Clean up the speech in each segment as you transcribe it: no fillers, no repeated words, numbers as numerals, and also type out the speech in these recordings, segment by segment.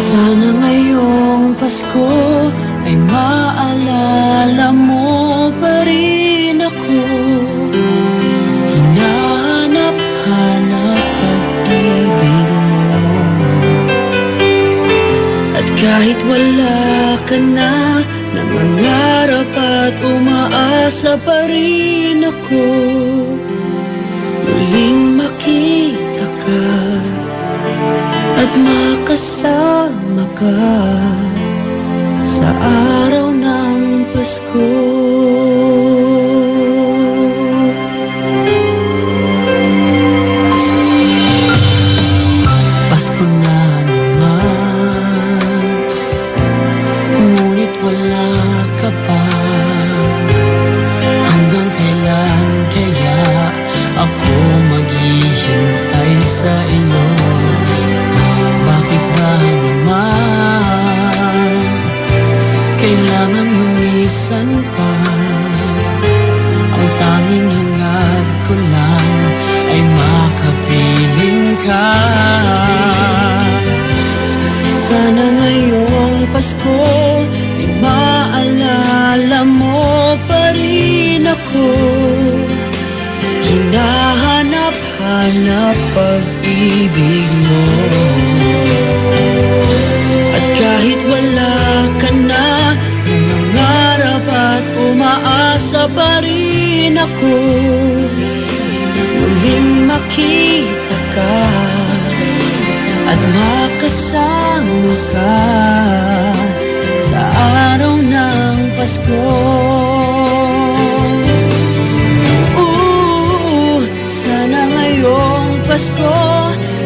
Sana ngayong Pasko ay maalala mo pa rin ako. Hinahanap-hanap pag-ibig mo. At kahit wala ka na, nangangarap at umaasa pa rin ako. Muling makita ka at makasama ka sa araw ng Pasko. Pasko na naman, ngunit wala ka pa. Hanggang kailan kaya ako maghihintay sa iyo? Bakit ba naman kailangan lumisan pa? Ang tanging hangad ko lang ay makapiling ka. Sana ngayong Pasko ay maalala mo pa rin ako. Hinahanap-hanap pag-ibig mo. At kahit wala ka na, nangangarap at umaasa pa rin ako. Muling makita ka at makasama ka sa araw ng Pasko. Sana ngayong Pasko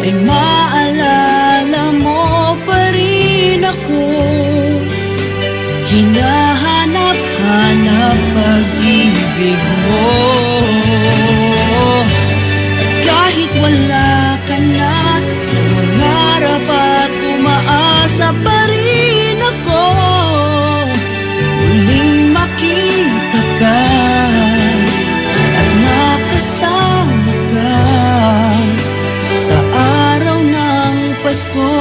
ay maalala mo pa rin ako. Hinahanap-hanap pag-ibig mo. At kahit wala ka na, nangangarap at umaasa pa rin ako. Muling makita ka at makasama ka sa araw ng Pasko.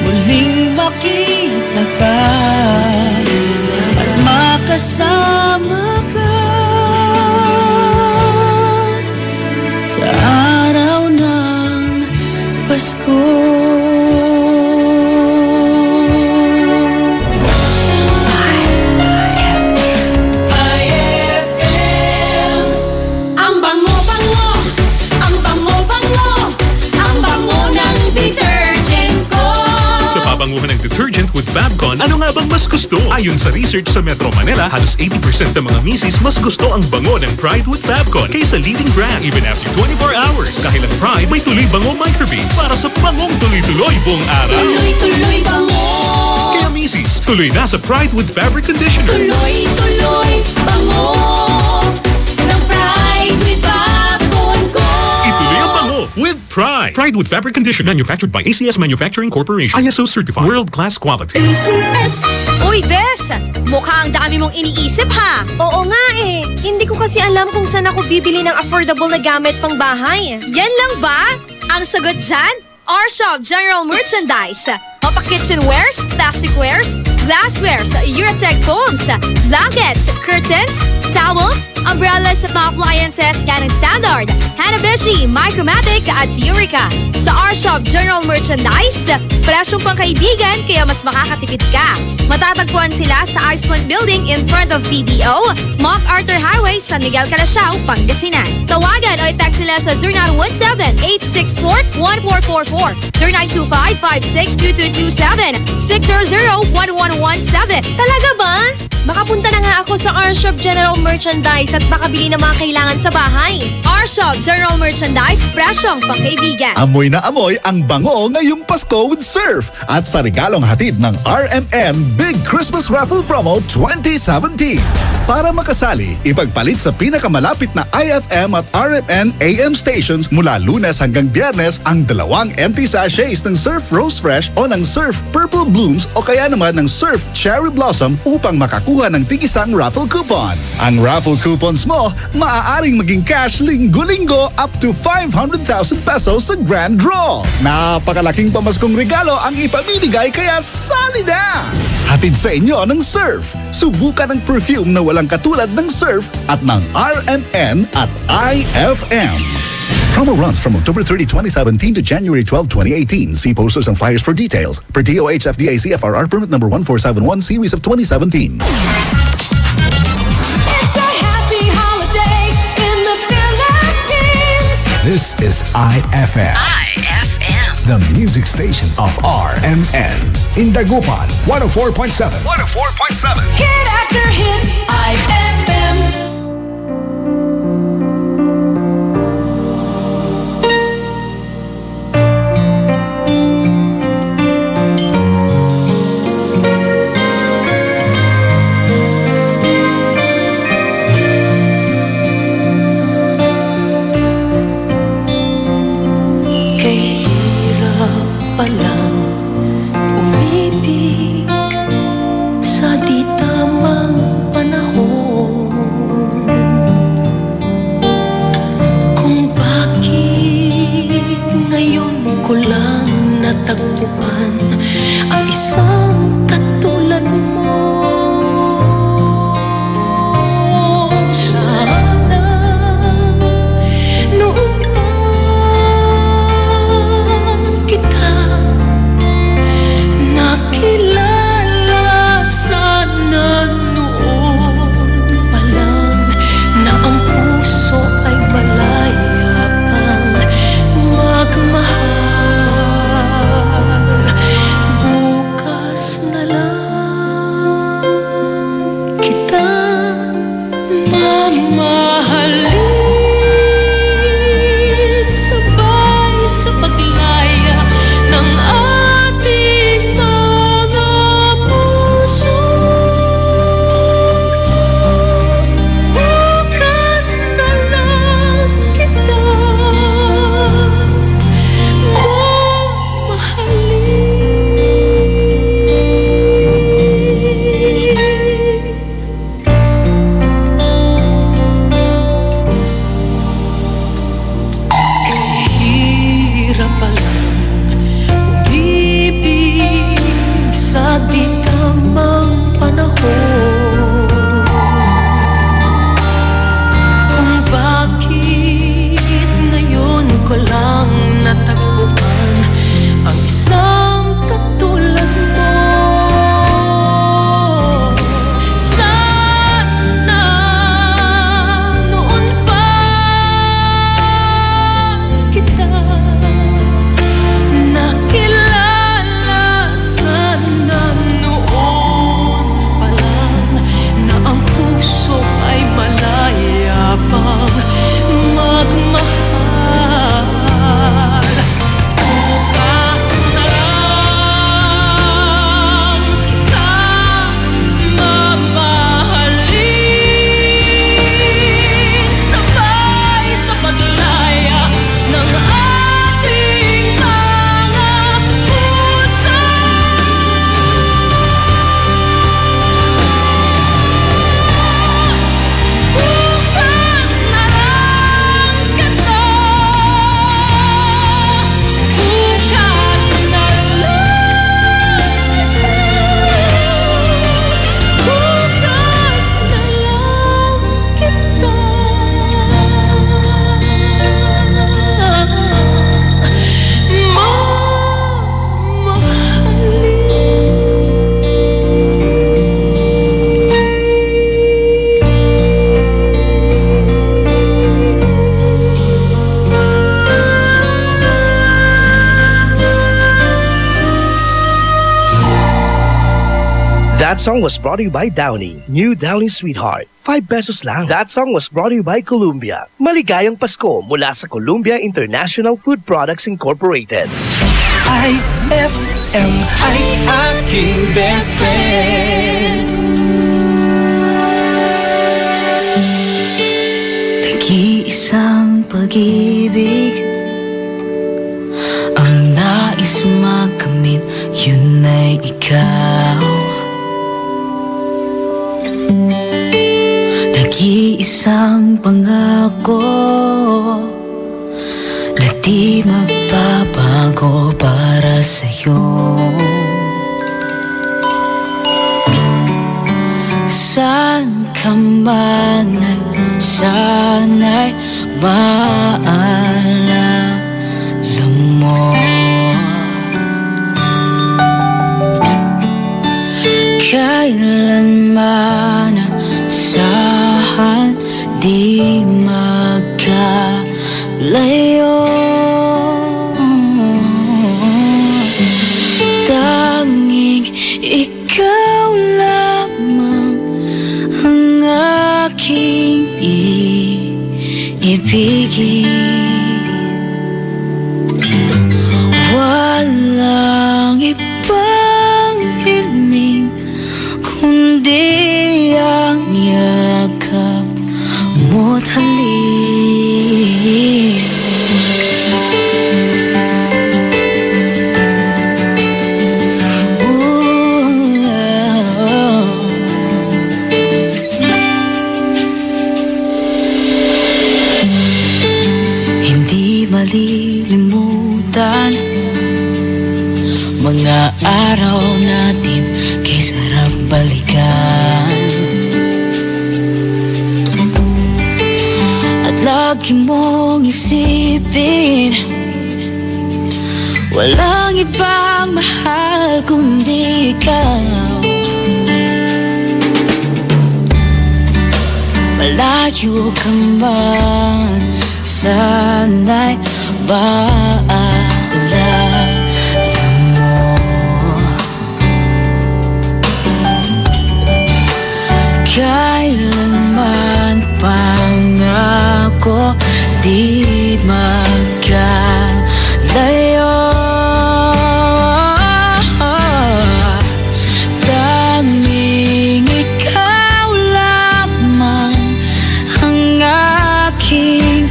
Muling makita ka at makasama ka sa araw ng Pasko. Pabanguhan ng detergent with Fabcon, ano nga bang mas gusto? Ayon sa research sa Metro Manila, halos 80% ng mga misis mas gusto ang bango ng Pride with Fabcon kaysa leading brand even after 24 hours. Dahil ang Pride may tuloy bango microbeads para sa bangong tuloy-tuloy buong araw. Tuloy-tuloy bango! Kaya misis, tuloy na sa Pride with Fabric Conditioner. Tuloy-tuloy bango ng Pride with Fabcon ko! Ituloy ang bango with Pride. Pride with Fabric Conditioner, manufactured by ACS Manufacturing Corporation. ISO certified, world-class quality. ACS! Uy, Bes! Mukhang dami mong iniisip, ha? Oo nga eh. Hindi ko kasi alam kung saan ako bibili ng affordable na gamit pang bahay. Yan lang ba? Ang sagot dyan? R-Shop General Merchandise. Mapa-kitchenwares, plasticwares, glasswares, Eurotech foams, blankets, curtains, towels, umbrellas at mga appliances yan ang standard, Hanabishi, Micromatic at Eureka. Sa R-Shop General Merchandise, presyong pangkaibigan kaya mas makakatipid ka. Matatagpuan sila sa Iceland Building in front of PDO, MacArthur Highway, San Miguel, Calasiao, Pangasinan. Tawagan o i-text sila sa 0917-864-1444, 0925-562227, 600-1117. Talaga ba? Makapunta na nga ako sa R-Shop General Merchandise at makabili ng mga kailangan sa bahay. R-Shop General Merchandise, presyong pangkaibigan. Amoy na amoy ang bango ngayong Pasko with Surf at sa regalong hatid ng RMN Big Christmas Raffle Promo 2017. Para makasali, ipagpalit sa pinakamalapit na IFM at RMN AM stations mula Lunes hanggang Biyernes ang 2 empty sachets ng Surf Rose Fresh o ng Surf Purple Blooms o kaya naman ng Surf Cherry Blossom upang makakuha ng tig-isang raffle coupon. Ang raffle coupon coupons mo, maaaring maging cash linggo-linggo up to 500,000 pesos sa grand draw. Napakalaking pamaskong regalo ang ipamimigay kaya sali na! Hatid sa inyo ng Surf. Subukan ang perfume na walang katulad ng Surf at ng RMN at IFM. Promo runs from October 30, 2017 to January 12, 2018. See posters and flyers for details. Per DOH FDA CFRR permit number 1471 series of 2017. It's a happy holiday in the Philippines. This is IFM. IFM. The music station of RMN. In Dagupan, 104.7. 104.7. Hit after hit, IFM. That song was brought to you by Downy. New Downy Sweetheart. 5 pesos lang. That song was brought to you by Columbia. Maligayang Pasko mula sa Columbia International Food Products Incorporated. IFM ay aking best friend. Nag-iisang pag-ibig ang nais makamit, yun ay ikaw. Nag-iisang isang pangako na di magbabago para sa'yo. Saan ka man ay sana'y maalala mo. Kailanman saan di magkalayo. Tanging ikaw lamang ang aking iibigin. Walang ibang hiling kundi ang yakap mo't halik. Hindi malilimutan mga araw natin kay sarap balikan. At lagi mong isipin, walang ibang mahal kundi ikaw. Malayo ka man, sana'y maalala mo. Kailanman pangako di magkalayo. Tanging ikaw lamang ang aking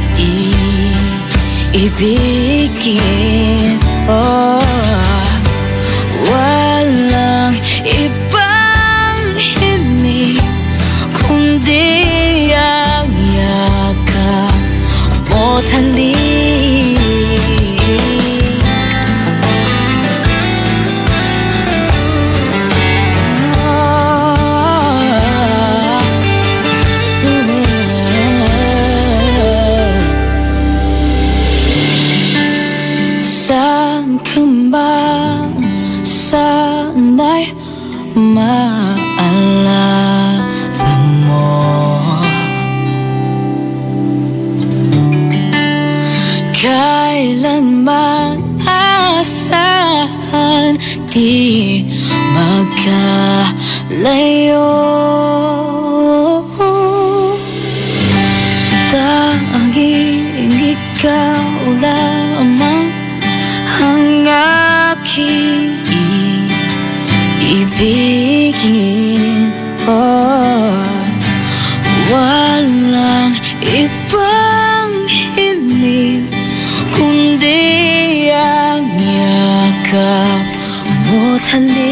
ibigin. Oh, walang ibang hiling kundi ang yakap mo't halik. Saan ka ba, sana'y maalala mo. Kailanman asahan di magkalayo. Tanging ikaw lamang ang aking ibigin. Oh, walang ibang hiling kundi ang yakap mo't halik.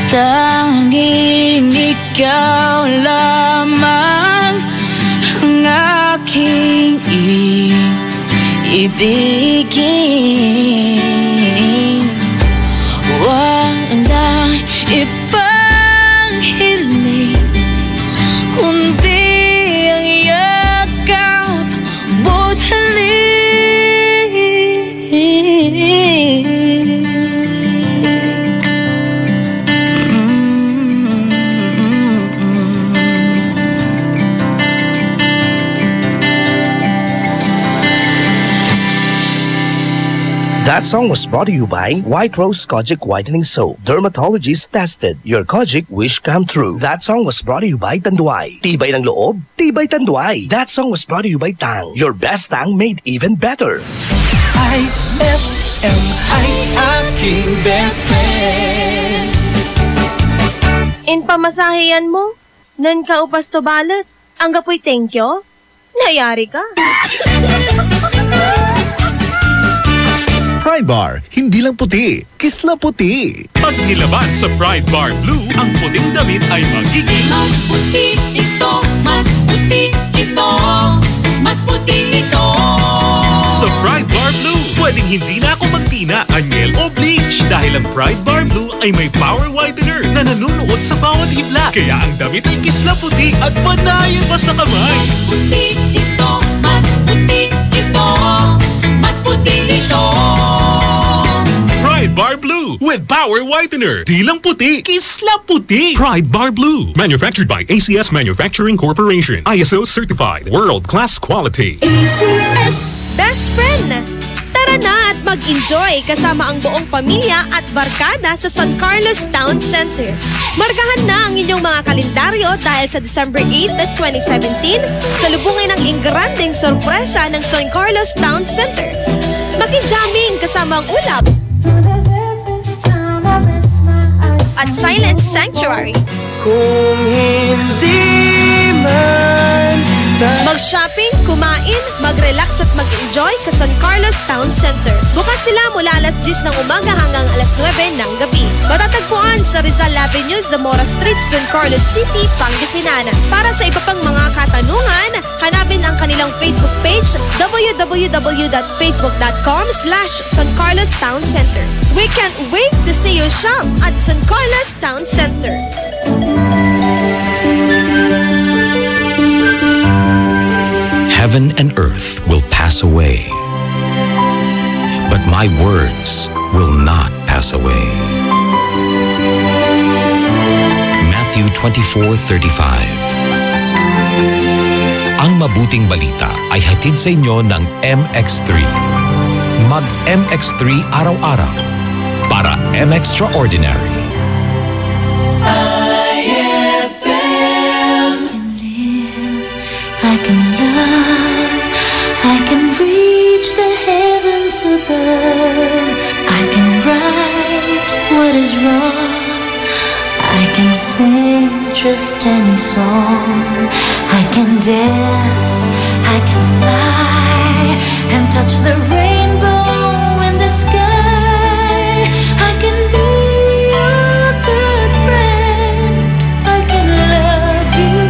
Tanging ikaw lamang ang aking ibigin. Walang ibang hiling kundi ang yakap mo't halik. That song was brought to you by White Rose Kojic Whitening Soap. Dermatologist tested. Your Kojic wish come true. That song was brought to you by Tanduay. Tibay ng loob, tibay Tanduay. That song was brought to you by Tang. Your best Tang made even better. IFM ay aking best friend. In pamasahiyan mo, nan ka upas to balat. Ang gapoy thank you. Nayari ka. Pride Bar, hindi lang puti, kisla puti. Pag nilaban sa Pride Bar Blue, ang puting damit ay magiging Mas puti ito, mas puti ito, mas puti ito. sa Pride Bar Blue. Pwedeng hindi na ako magtina, anyel o bleach dahil ang Pride Bar Blue ay may power whitener na nanunuot sa bawat hibla. Kaya ang damit ay kisla puti at panayan pa sa kamay. Mas puti ito, mas puti ito, mas puti ito. Pride Bar Blue with power whitener. Di lang puti, kisla puti. Pride Bar Blue. Manufactured by ACS Manufacturing Corporation. ISO certified. World-class quality. ACS. Best friend! Tara na at mag-enjoy kasama ang buong pamilya at barkada sa San Carlos Town Center. Markahan na ang inyong mga kalendaryo dahil sa December 8 at 2017, salubungin ang ingranding sorpresa ng San Carlos Town Center. Makijamming kasama ang ulap at Silent Sanctuary. Kung hindi man Mag-shopping, kumain, mag-relax at mag-enjoy sa San Carlos Town Center. Bukas sila mula alas 10 ng umaga hanggang alas 9 ng gabi. Matatagpuan sa Rizal Avenue, Zamora Street, San Carlos City, Pangasinan. Para sa iba pang mga katanungan, hanapin ang kanilang Facebook page www.facebook.com/San Carlos Town Center. We can't wait to see you shop at San Carlos Town Center. Heaven and earth will pass away, but my words will not pass away. Matthew 24:35. Ang mabuting balita ay hatid sa inyo ng MX3. Mag MX3 araw-araw para M-Extraordinary. I can love, I can reach the heavens above. I can right what is wrong. I can sing just any song. I can dance, I can fly and touch the rainbow in the sky. I can be your good friend. I can love you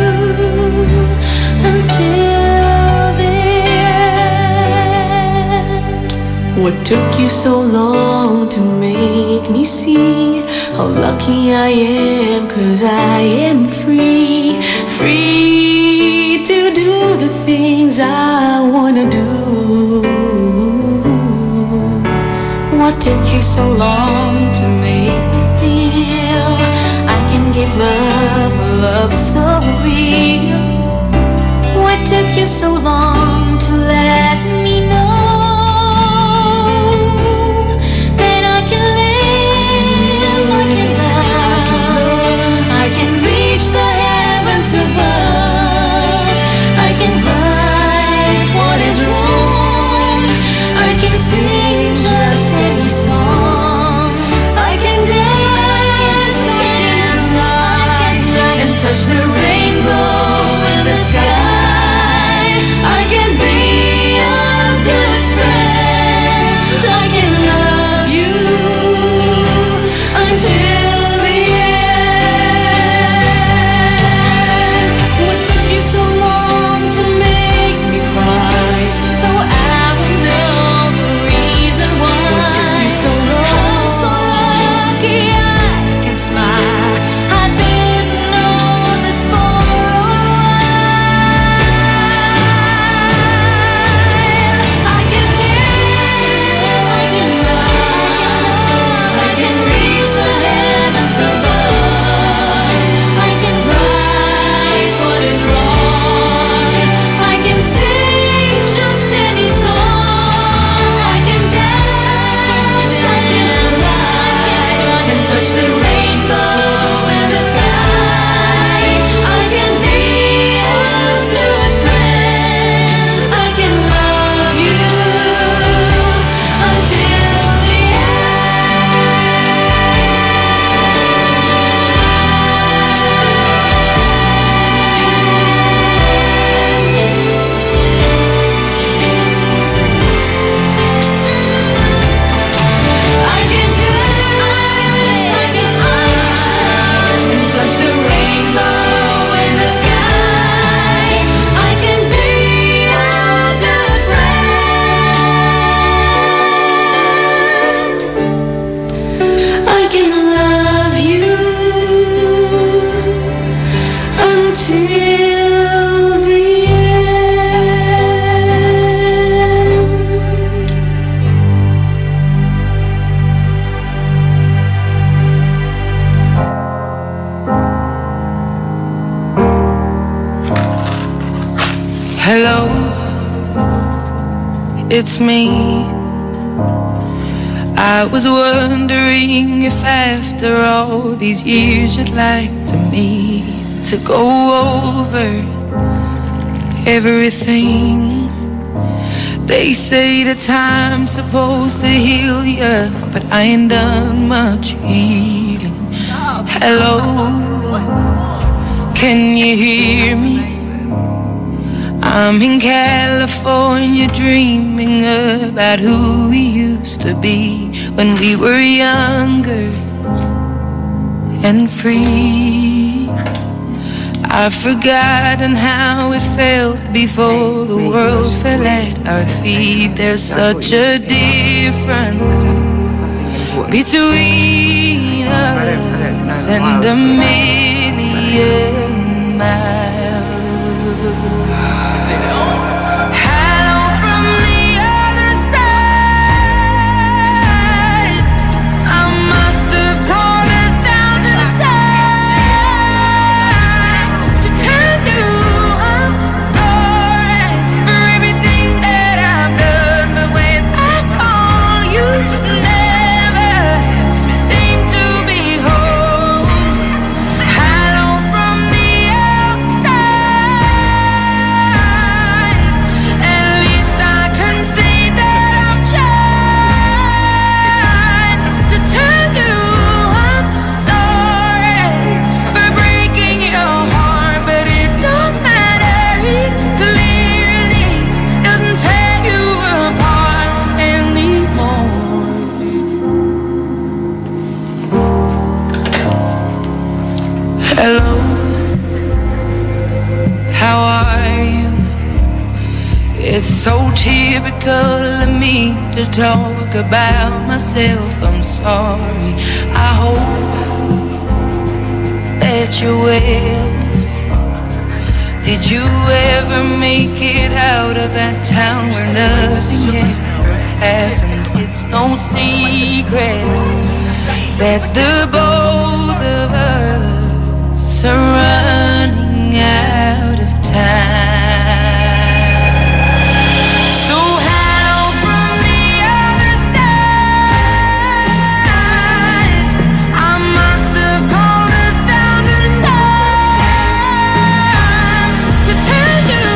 until the end. What took you so long to make me see how lucky I am? 'Cause I am free, free to do the things I wanna do. What took you so long to make me feel I can give love, a love so real? What took you so long to let me know that I can live, I can love, I can reach the heavens above, I can right what is wrong, I can sing just any song, I can dance, I can fly and touch the rainbow in the sky. I can be Hello, it's me. I was wondering if after all these years you'd like to meet to go over everything. They say the time's supposed to heal ya, but I ain't done much healing. Hello, can you hear me? I'm in California dreaming about who we used to be when we were younger and free. I've forgotten how it felt before the world fell at our feet. There's such a difference between us and a million miles. Hello from the other side. I must have called 1,000 times to tell you I'm sorry for everything that I've done. But when I call, you never seem to be home. Hello from the outside. At least I can say that I've tried to tell you I'm sorry for breaking your heart, but it don't matter. It clearly doesn't tear you apart anymore. Hello, how are you? It's so typical of me to talk about myself. I'm sorry. I hope that you're well. Did you ever make it out of that town where nothing ever happened? It's no secret that the both of us are running out of time. So hello from the other side. I must have called 1,000 times to tell you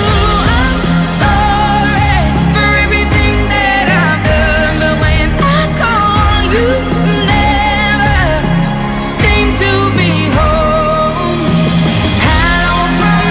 I'm sorry for everything that I've done. But when I call, you never seem to be home. Hello from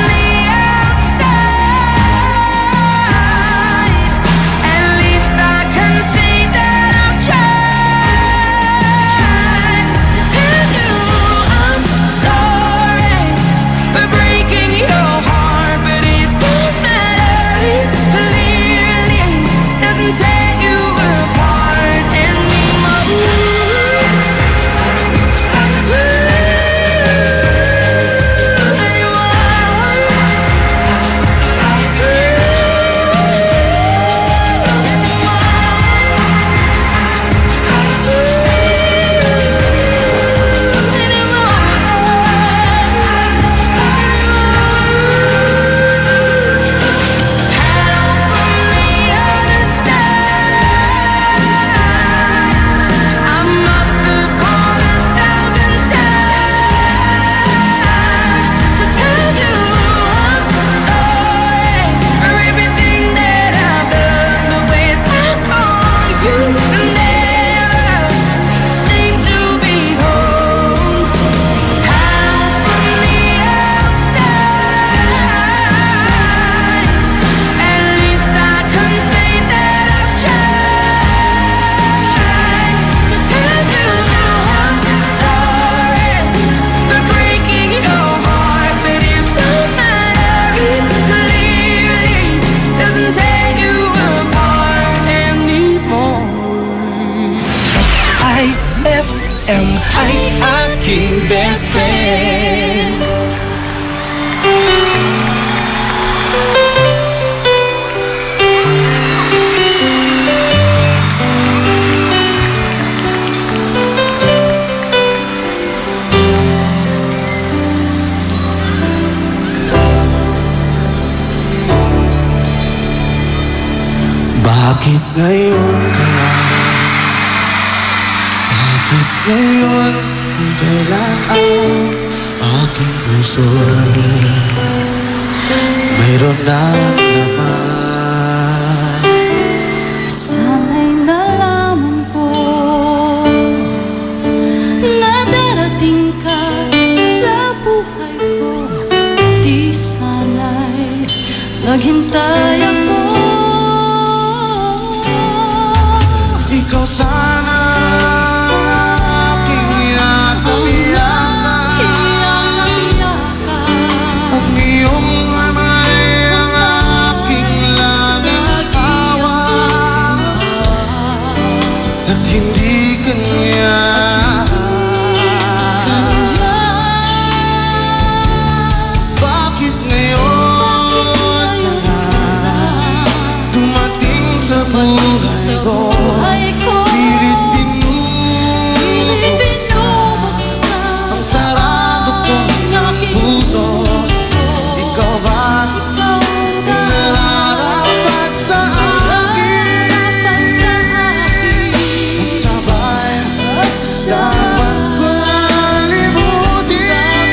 Bakit ngayon ka lang? Bakit ngayon kung kailan ang aking puso mayroon na naman? Sana'y nalaman ko na darating ka sa buhay ko. Di sana'y naghintay ako. Ikaw sana aking yakap-yakap. Ang iyong kamay ang aking laging hawak. At hindi kanya bakit ngayon ka lang dumating sa buhay ko? Pilit binubuksan ang sarado kong puso. Ikaw ba nararapat sa akin? Magsabay dapat ko nang limutin.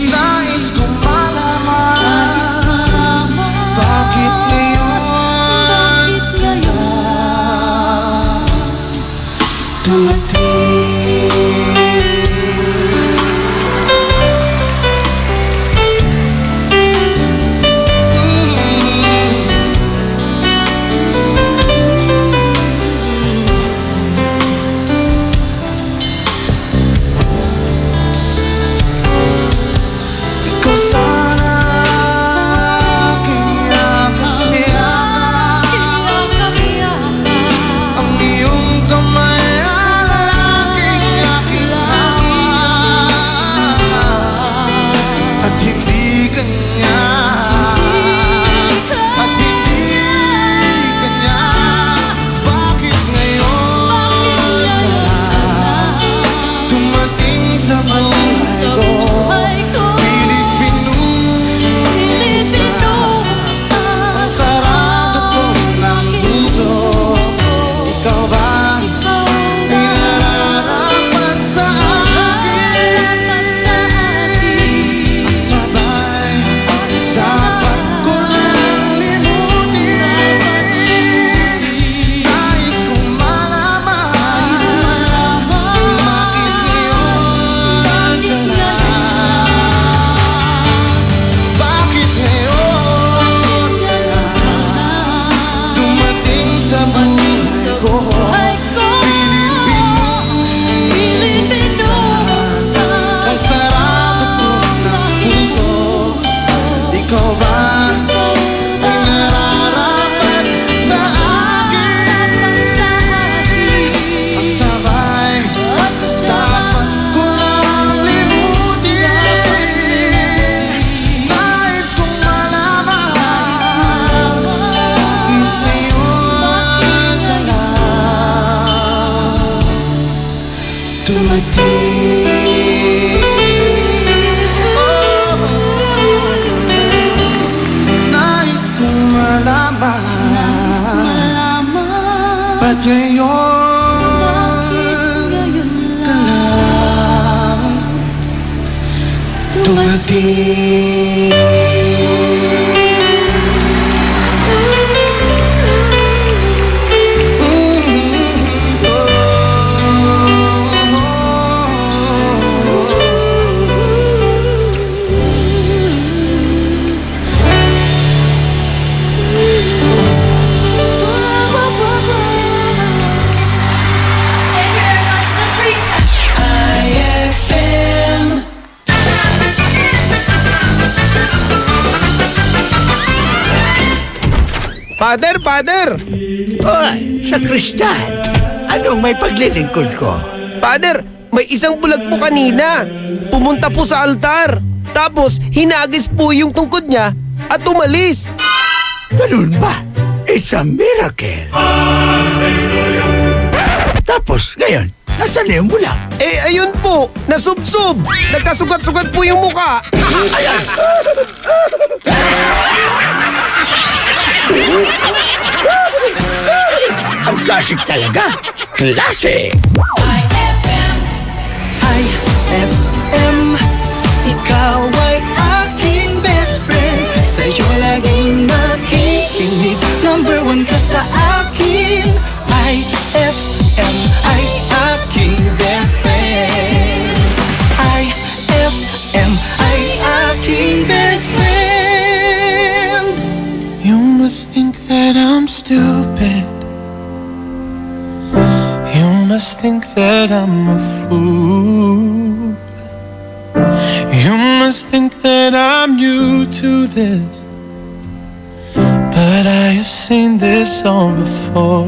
Nais kong malaman bakit ngayon ikaw sana aking yakap-yakap. Ang iyong kamay ang laging aking hawak. At hindi kanya bakit ngayon ka lang dumating sa buhay ko? Pilit binubuksan ang sarado ko ng puso. Ikaw ba ay nararapat sa akin? Ang sabay dapat ko nang limutin. Nais kong malaman bakit ngayon ka lang? Bakit ngayon ka lang dumating sa buhay ko? Pilit binubuksan ang sarado ko ng puso. Ikaw ba ay nararapat sa akin? Ang sabay dapat ko nang limutin. Nais kong malaman bakit ngayon ka lang dumating. Nais kong malaman ba't ngayon ka lang dumating. Father! Oy, sa Kristan, anong may paglilingkod ko? Father, may isang bulag po kanina. Pumunta po sa altar. Tapos, hinagis po yung tungkod niya at umalis. Ganun ba? It's a miracle. Tapos, ngayon, nasaan na yung bulag? Ayun po, nasubsob. Nagkasugat-sugat po yung muka. Ayan! Classic talaga. Classic. IFM, ikaw ay aking best friend. Sa'yo laging makikinig, number 1 ka sa akin. IFM ay aking best friend. IFM ay aking best friend. You must think that I'm stupid. You must think that I'm a fool. You must think that I'm new to this, but I have seen this all before.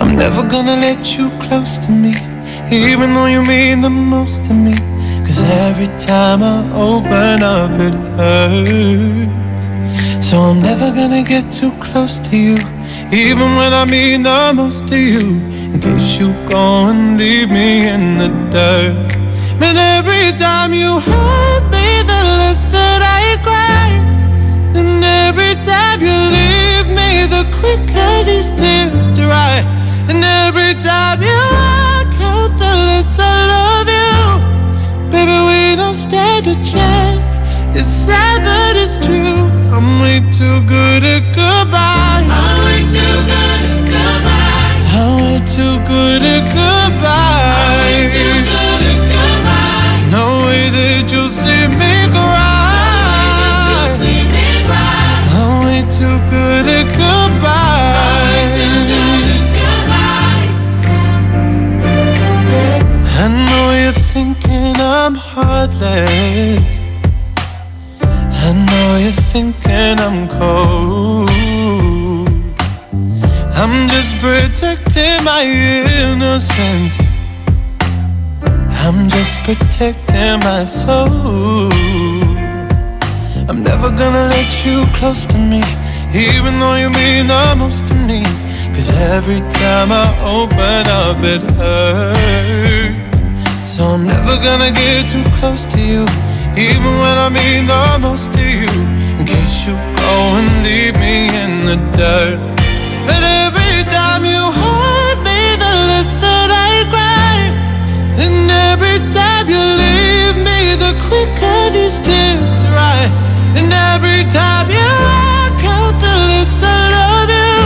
I'm never gonna let you close to me, even though you mean the most to me. 'Cause every time I open up it hurts. So I'm never gonna get too close to you, even when I mean the most to you, in case you go and leave me in the dirt. And every time you hurt me, the less that I cry. And every time you leave me, the quicker these tears dry. And every time you walk out, the less I love you. Baby, we don't stand a chance. It's sad that it's true. I'm way too good at goodbye. I'm way too good at goodbye. I'm way too good at goodbye. I'm way too good at goodbye. No way that you'll see me cry. I'm way too good at goodbye. I know you're thinking I'm heartless. I know you're thinking I'm cold. I'm just protecting my innocence. I'm just protecting my soul. I'm never gonna let you close to me, even though you mean the most to me. 'Cause every time I open up it hurts. So I'm never gonna get too close to you, even when I mean the most to you, in case you go and leave me in the dirt. But every time you hurt me, the less that I cry. And every time you leave me, the quicker these tears dry. And every time you walk out, the less I love you.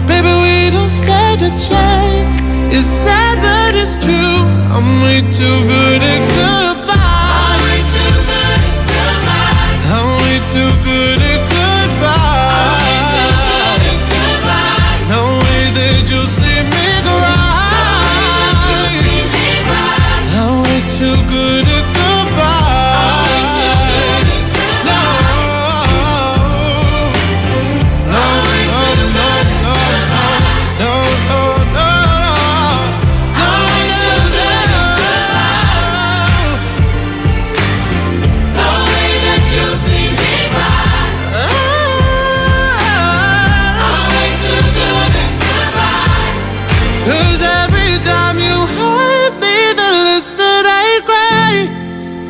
Baby, we don't stand a chance. It's sad but it's true. I'm way too good at goodbye. I'm way too good at goodbye. I'm way too good at goodbye. No way that you'll see me cry. I'm way too good at goodbye. No, no, no, no, no, no, no, no, no way that you'll see me cry. I'm way too good at goodbye. 'Cause every time you hurt me, the less that I cry.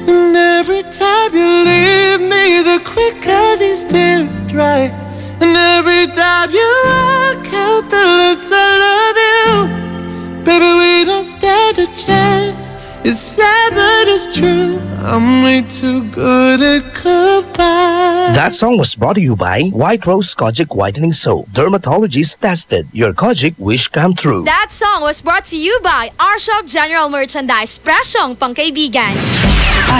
And every time you leave me, the quicker these tears dry. And every time you walk out, the less I love you. Baby, we don't stand a chance. It's sad but it's true. I'm way too good at goodbye. That song was brought to you by White Rose Kojic Whitening Soap. Dermatologist tested. Your Kojic wish come true. That song was brought to you by our shop General Merchandise. Presyong pangkaibigan.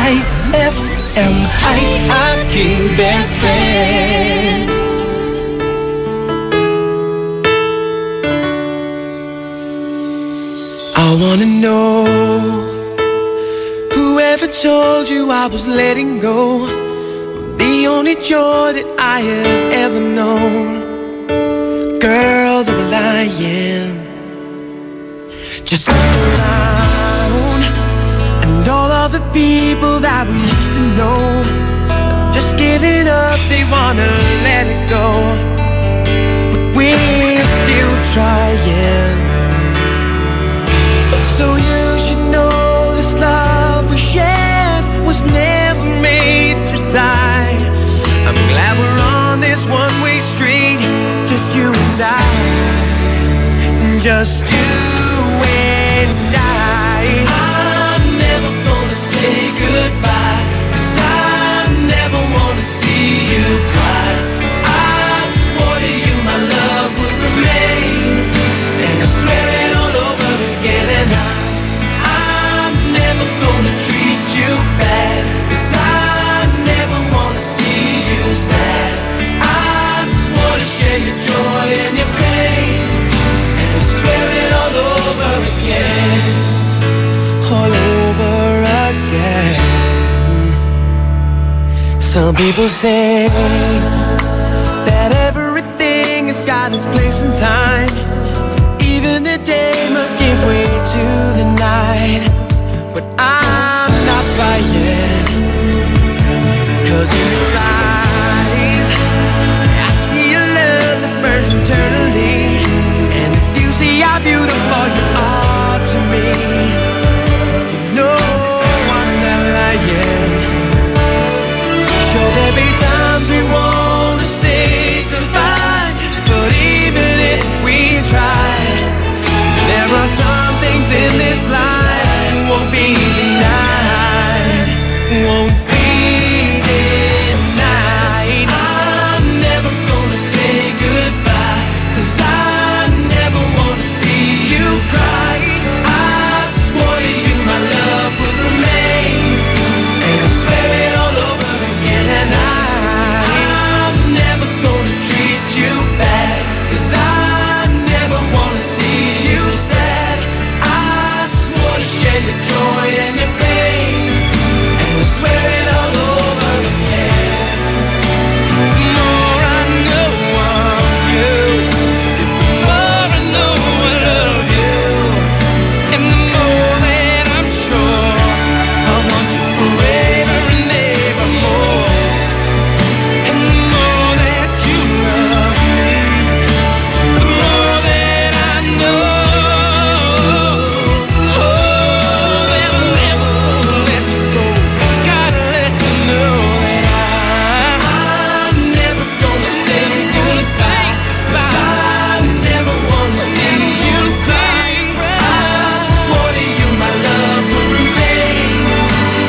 IFM ay aking best friend. I wanna know, whoever told you I was letting go, the only joy that I have ever known. Girl, the lying, just look around, and all of the people that we used to know, just giving up, they wanna let it go, but we're still trying. So you should know this love we shared was never made to die. I'm glad we're on this one-way street, just you and I. just you and I'm never gonna say goodbye, 'cause I never wanna see you cry. I swore to you my love would remain, and I swear it all over again. And I'm never gonna treat you bad, 'cause I never wanna see you sad. I swore to share your joy and your pain, and I swear it all over again. All over again. Some people say that everything has got its place in time. Even the day must give way to the night. But I'm not buying, 'cause in your eyes I see a love that burns eternally. And if you see how beautiful you are to me, you know I'm not lying. Sure, there'll be times we want to say goodbye, but even if we try, there are some things in this life won't be denied, won't be denied. I'm never gonna say goodbye, 'cause I never wanna see you cry. I swore to you my love would remain, and I swear it all over again. And I'm never gonna treat you bad, 'cause I never wanna see you sad. I swore to share your joy and your pain, and I swear it all over again. The more I know of you, is the more I know I love you. And the more that I'm sure I want you forever and evermore. And the more that you love me, the more that I know. Oh, that I'll never let you go. Gotta let you know that I'm never gonna say goodbye, 'cause I never wanna see you cry. I swore to you my love would remain,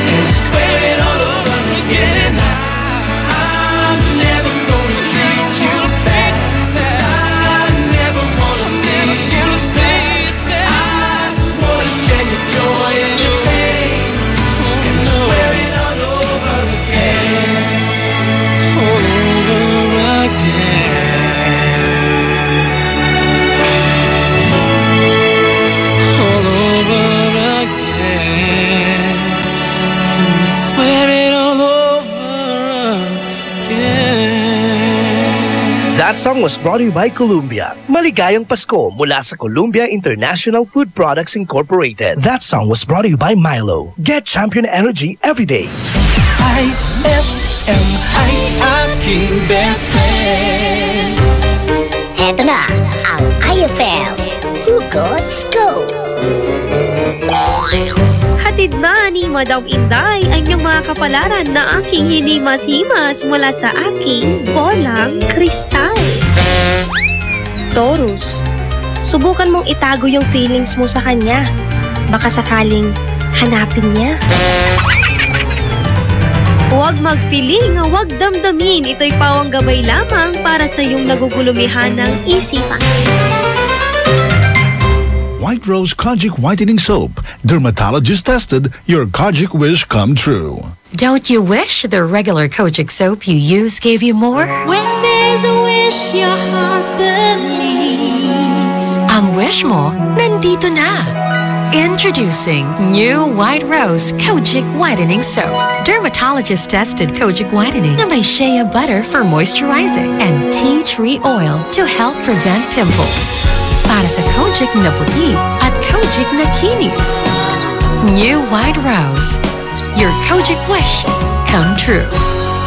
and I swear it all over again. I'm never gonna treat you bad, 'cause I never wanna see you sad. I swore to share your joy and your pain, and I swear it all over again. All over again. All over again. And I swear it all over again. That song was brought to you by Columbia. Maligayang Pasko mula sa Columbia International Food Products Incorporated. That song was brought to you by Milo. Get champion energy every day. IFM, aking best friend. Eto na ang IFM Hugot Scoop. Hatid na ni Madam Inday ang inyong mga kapalaran na aking hinimas-himas mula sa aking bolang kristal. Taurus, subukan mong itago yung feelings mo sa kanya. Baka sakaling hanapin niya. Huwag magpiling, huwag damdamin. Ito'y pawang gabay lamang para sa iyong nagugulumihan ng isipan. White Rose Kojic Whitening Soap. Dermatologist tested, your Kojic wish come true. Don't you wish the regular Kojic soap you use gave you more? When there's a wish your heart believes. Ang wish mo, nandito na. Introducing new White Rose Kojic Whitening Soap. Dermatologist-tested Kojic Whitening na may shea butter for moisturizing and tea tree oil to help prevent pimples. Para sa Kojic na puti at Kojic na kinis. New White Rose. Your Kojic wish come true.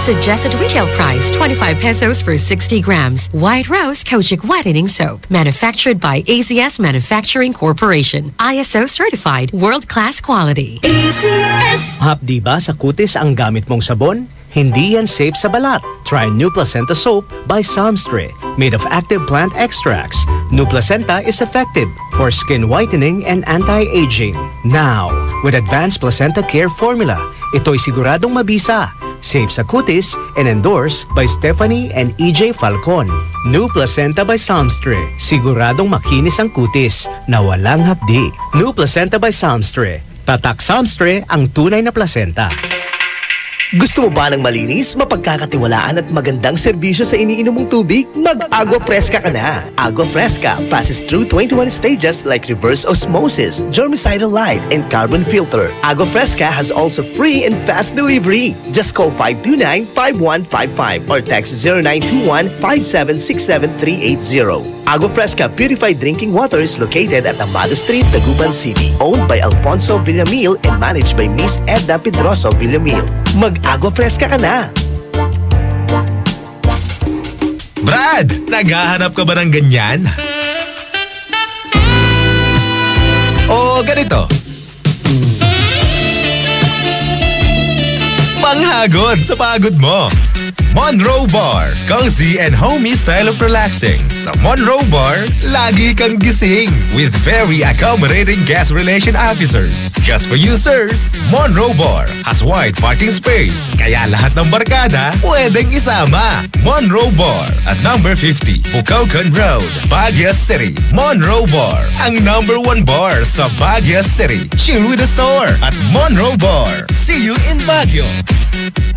Suggested retail price 25 pesos for 60 grams. White Rose Kojic Whitening Soap. Manufactured by ACS Manufacturing Corporation. ISO certified world-class quality. ACS. Hapdi ba sa kutis ang gamit mong sabon? hindi yan safe sa balat. Try New Placenta Soap by Samstre. Made of active plant extracts, New Placenta is effective for skin whitening and anti-aging. Now, with Advanced Placenta Care Formula, ito'y siguradong mabisa, safe sa kutis, and endorsed by Stephanie and EJ Falcon. New Placenta by Samstre. Siguradong makinis ang kutis na walang hapdi. New Placenta by Samstre. Tatak Samstre ang tunay na placenta. Gusto mo ba ng malinis, mapagkakatiwalaan at magandang serbisyo sa iniinom mong tubig? Mag-Agua Fresca ka na! Agua Fresca passes through 21 stages like reverse osmosis, germicidal light, and carbon filter. Agua Fresca has also free and fast delivery. Just call 529-5155 or text 0921-5767380. Agua Fresca Purified Drinking Water is located at Amado Street, Dagupan City. Owned by Alfonso Villamil and managed by Miss Edna Pedroso Villamil. Mag-Agua Fresca ka na! Brad, naghahanap ka ba ng ganyan? O ganito? Panghagod sa pagod mo. Monroe Bar, cozy and homey style of relaxing. Sa Monroe Bar, lagi kang gising with very accommodating guest relation officers. Just for you, sirs, Monroe Bar has wide parking space, kaya lahat ng barkada pwedeng isama. Monroe Bar at number 50, Bucaucan Road, Baguio City. Monroe Bar, ang number 1 bar sa Baguio City. Chill with the store at Monroe Bar. See you in Baguio.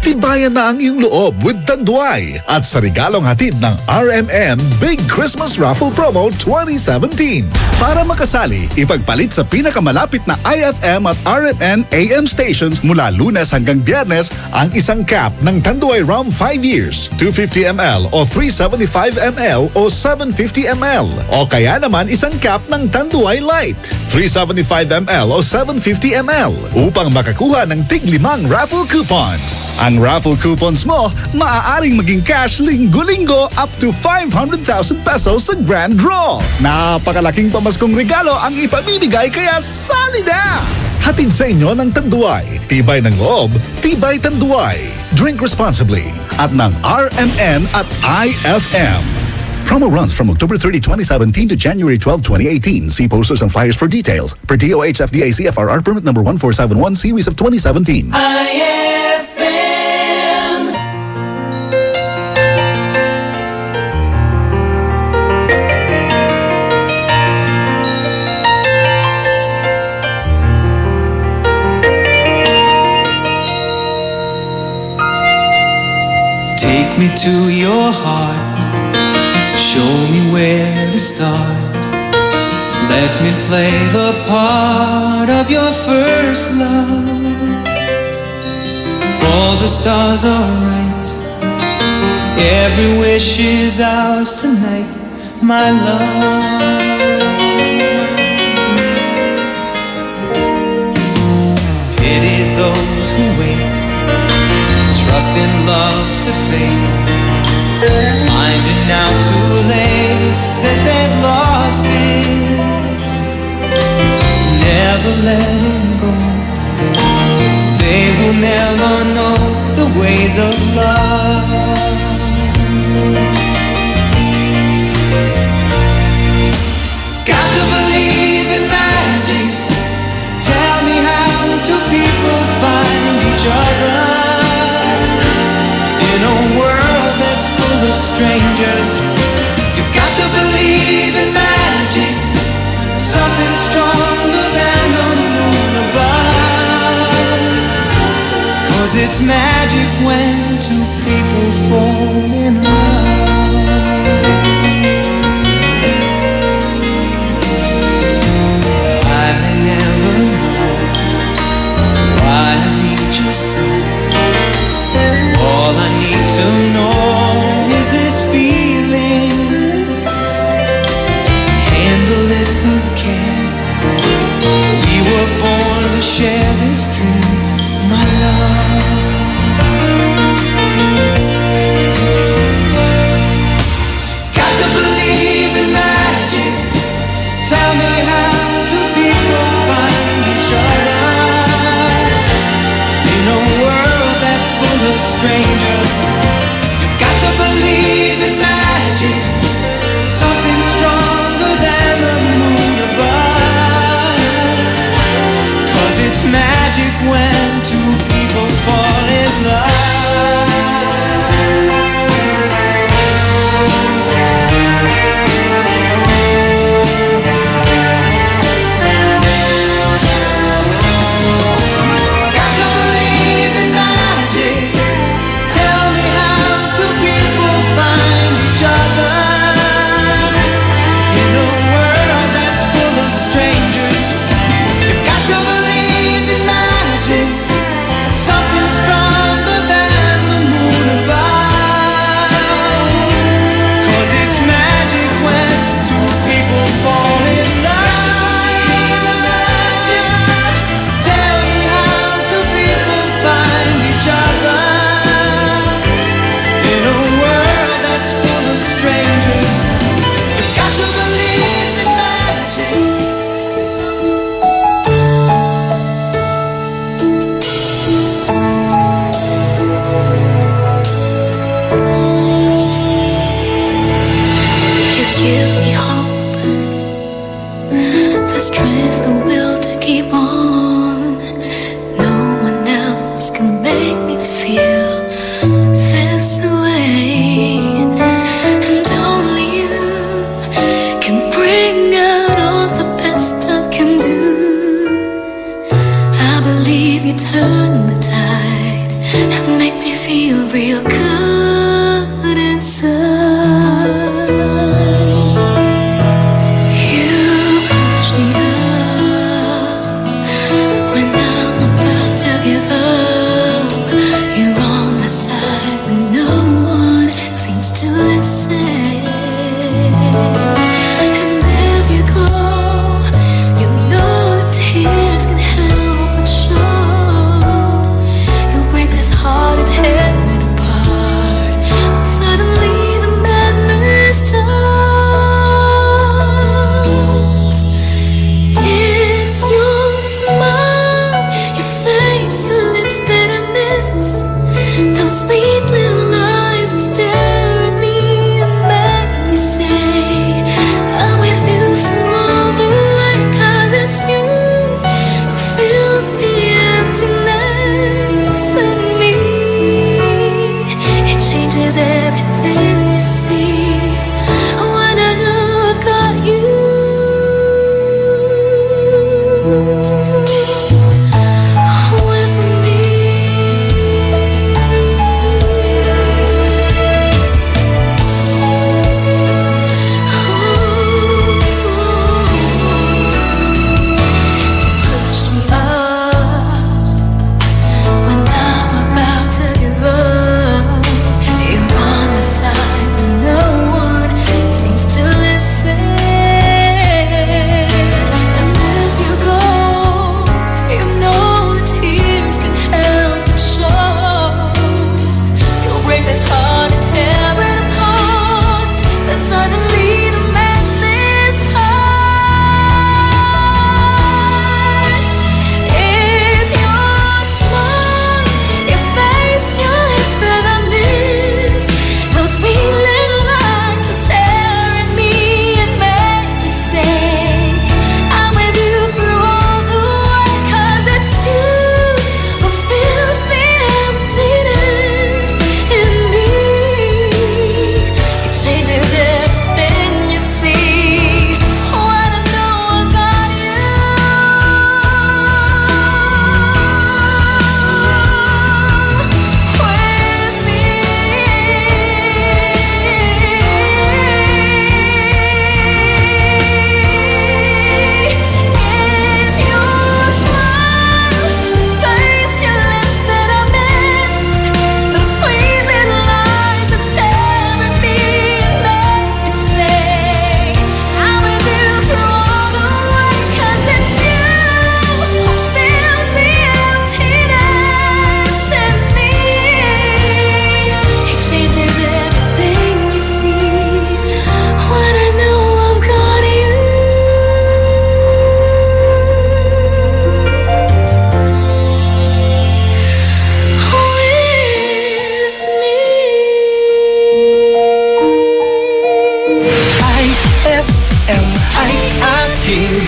Tibayan na ang iyong loob with Tanduay at sa regalong hatid ng RMN Big Christmas Raffle Promo 2017. Para makasali, ipagpalit sa pinakamalapit na IFM at RMN AM stations mula Lunes hanggang Biyernes ang isang cap ng Tanduay Rum 5 years, 250 ml o 375 ml o 750 ml. O kaya naman isang cap ng Tanduay Light, 375 ml o 750 ml upang makakuha ng tig-5 raffle coupons. Ang raffle coupons mo, maaaring maging cash linggo-linggo up to 500,000 pesos sa grand draw. Napakalaking pamaskong regalo ang ipamimigay kaya sali na! Hatid sa inyo ng Tanduay. Tibay ng loob, tibay Tanduay. Drink responsibly at ng RMN at IFM. Promo runs from October 30, 2017 to January 12, 2018. See posters and flyers for details. Per DOH FDA CFRR permit number 1471 series of 2017. Take me to your heart, show me where to start. Let me play the part of your first love. All the stars are right, every wish is ours tonight, my love. Pity those who wait, trust in love to fade, finding out too late that they've lost it. Never letting go, they will never know the ways of love. Got to believe in magic, tell me how do people find each other in a world that's full of strangers? You've got to believe in magic, something stronger than the moon above. 'Cause it's magic when two people fall in love. I may never know why I need you so. All I need to know is this feeling. Handle it with care. We were born to share this dream, my love. You've got to believe in magic, something stronger than the moon above. 'Cause it's magic when two people fall in love. Tear it apart.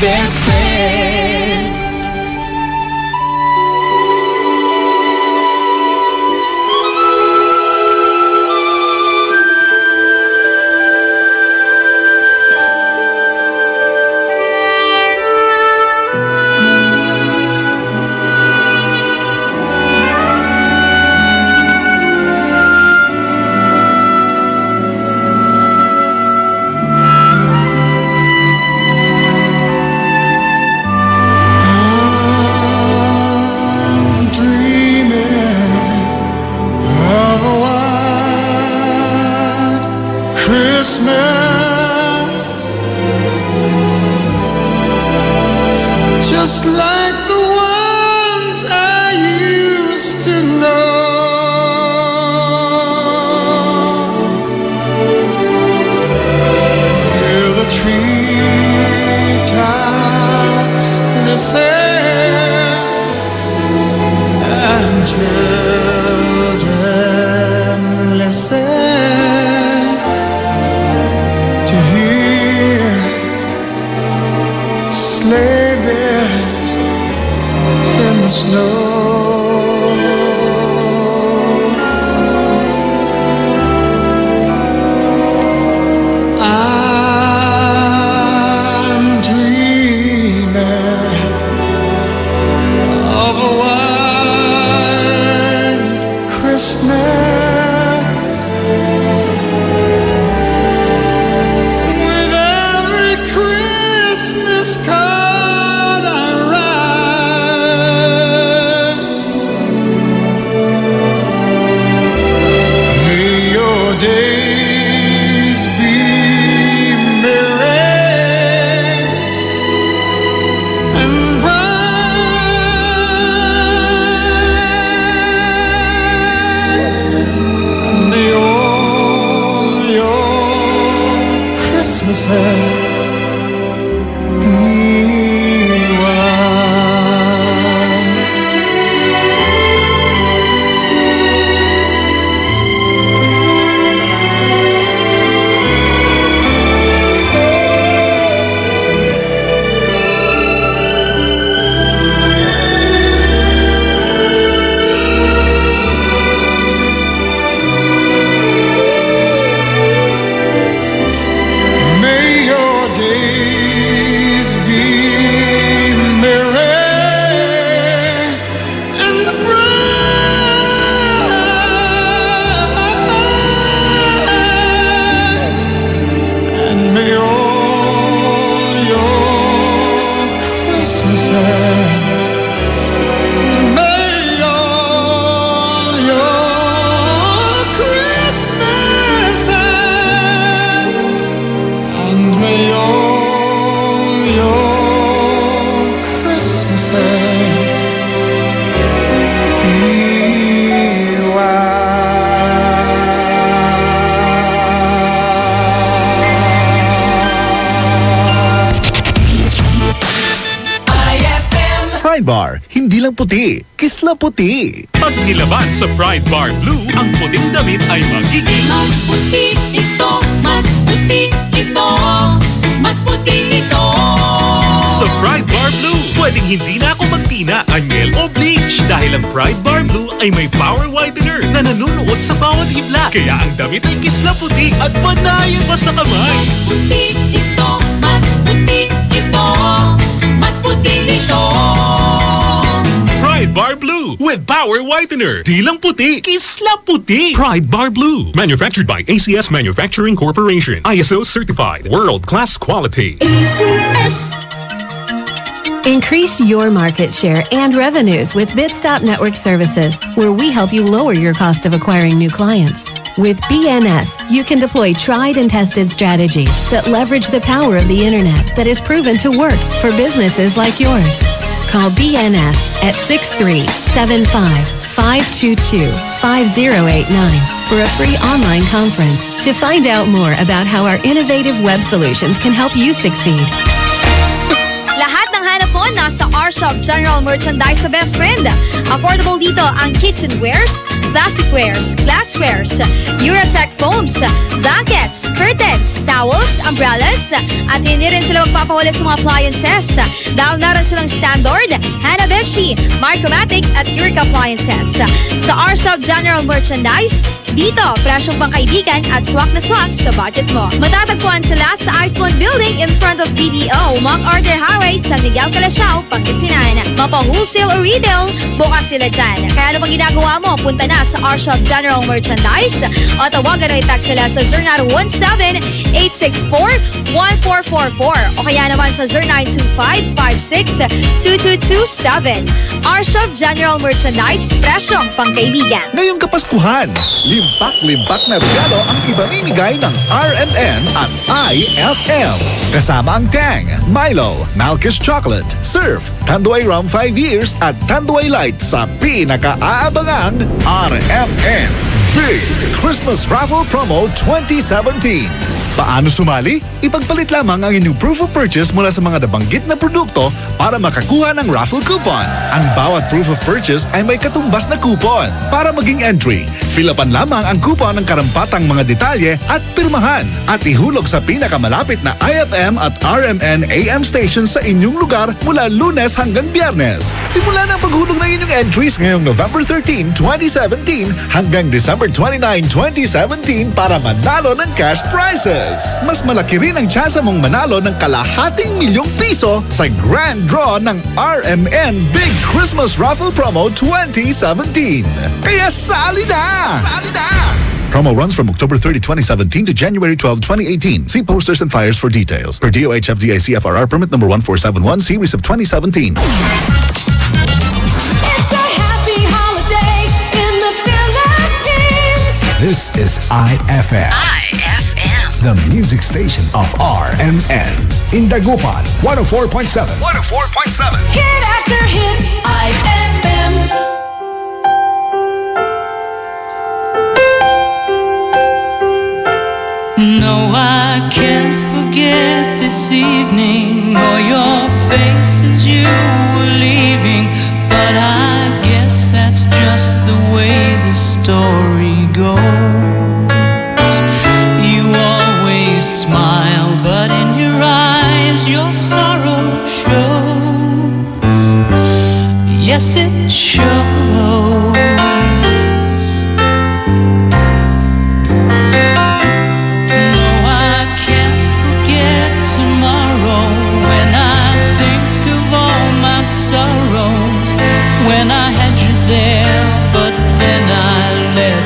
best friend. Pride Bar, hindi lang puti, kisla puti. Pag nilaban sa Pride Bar Blue, ang puting damit ay magiging mas puti ito, mas puti ito, mas puti ito. Sa Pride Bar Blue, pwedeng hindi na ako magtina, anyel o bleach dahil ang Pride Bar Blue ay may power whitener na nanunuot sa bawat hibla. Kaya ang damit ay kisla puti at panayan pa sa kamay. Mas puti ito, mas puti ito, mas puti ito. Pride Bar Blue with power whitener. Di lang puti, kisla puti. Pride Bar Blue. Manufactured by ACS Manufacturing Corporation. ISO certified. World-class quality. ACS. Increase your market share and revenues with Bitstop Network Services, where we help you lower your cost of acquiring new clients. With BNS, you can deploy tried and tested strategies that leverage the power of the internet that is proven to work for businesses like yours. Call BNS at 6375-522-5089 for a free online conference to find out more about how our innovative web solutions can help you succeed. Lahat ng hanap mo nasa R-Shop General Merchandise sa Best Friend. Affordable dito ang kitchenwares, plasticwares, glasswares, Eurotech foams, blankets, curtains, towels, umbrellas, at hindi rin sila magpapahuli sa mga appliances dahil meron silang standard, Hanabishi, Micromatic at Uric appliances. Sa R-Shop General Merchandise, dito, presyong pangkaibigan at swak na swak sa budget mo. Matatagpuan sila sa Iceland Building in front of BDO, MacArthur Highway, San Miguel, Calasiao, Pangasinan. Mapa-wholesale o retail, bukas sila dyan. Kaya ano pang ginagawa mo, punta na sa R-Shop General Merchandise o tawagan o i-text sila sa 0917-864-1444 o kaya naman sa 0925-56-2227. R-Shop General Merchandise, presyong pangkaibigan. Ngayong Kapaskuhan, limpak-limpak na regalo ang ibamimigay ng RMN at IFM. Kasama ang Tang, Milo, Malkish Chocolate, Surf, Tanduay Rum 5 Years at Tanduay Light sa pinaka-aabangang RMN Big Christmas Raffle Promo 2017. Paano sumali? Ipagpalit lamang ang inyong proof of purchase mula sa mga nabanggit na produkto para makakuha ng raffle coupon. Ang bawat proof of purchase ay may katumbas na coupon. Para maging entry, fill-upan lamang ang coupon ng karampatang mga detalye at pirmahan at ihulog sa pinakamalapit na IFM at RMN AM stations sa inyong lugar mula Lunes hanggang Biyernes. Simula na ang paghulog ng inyong entries ngayong November 13, 2017 hanggang December 29, 2017 para manalo ng cash prizes. Mas malaki rin ang tsansa mong manalo ng ₱250,000 sa grand draw ng RMN Big Christmas Raffle Promo 2017. Kaya sali na! Sali na! Promo runs from October 30, 2017 to January 12, 2018. See posters and flyers for details. Per DOH FDA CFRR permit number 1471 series of 2017. It's a happy holiday in the Philippines. This is IFM. The music station of RMN. In Dagupan, 104.7. 104.7. Hit after hit, IFM. No, I can't forget this evening or your face as you were leaving. But I guess that's just the way the story goes. You always smile, but in your eyes your sorrow shows. Yes, it shows. When I had you there, but then I let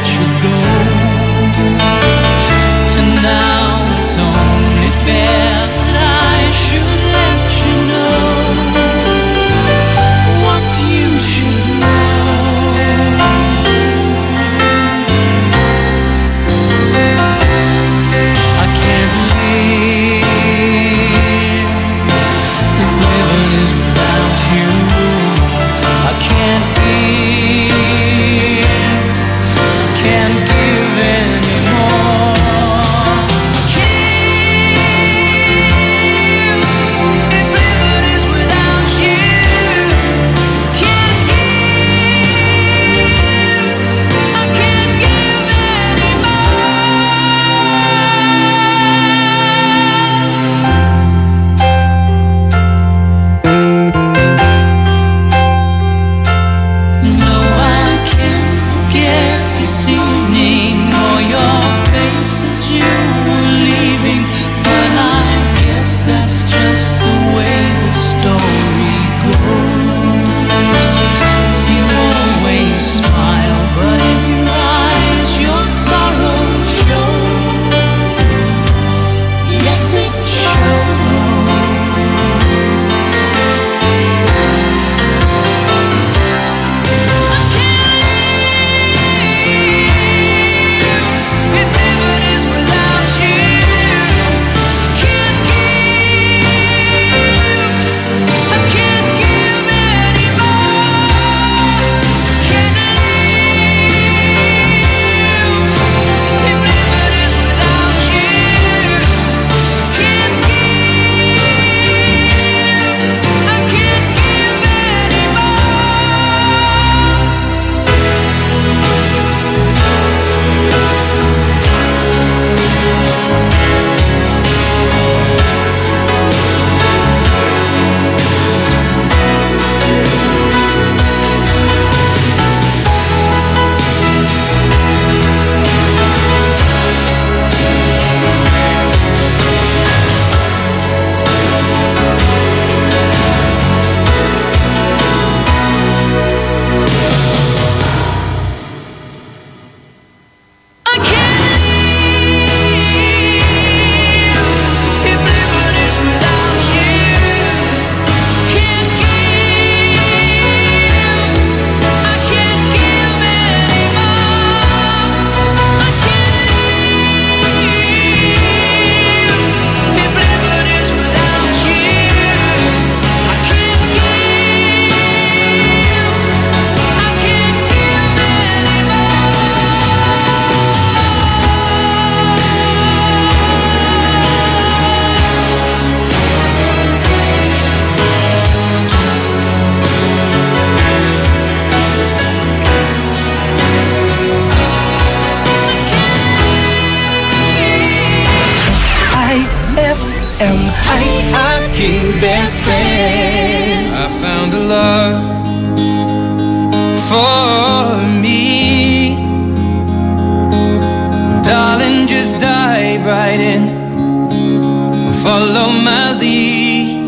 follow my lead.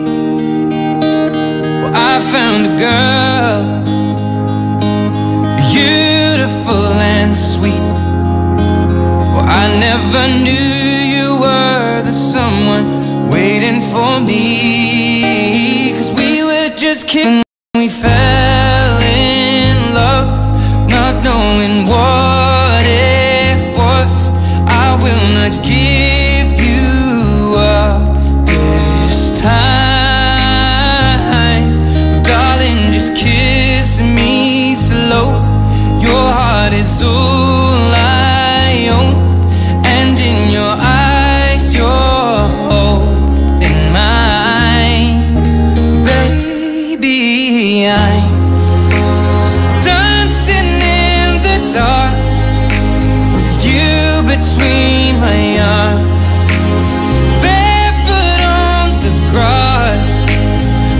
Well, I found a girl, beautiful and sweet. Well, I never knew you were the someone waiting for me. 'Cause we were just kidding, we fell in love, not knowing what it was. I will not give you up this time, darling, just kiss me slow. Your heart is all I own, and in your eyes you're holding mine. Baby, I'm dancing in the dark with you between my arms, barefoot on the grass.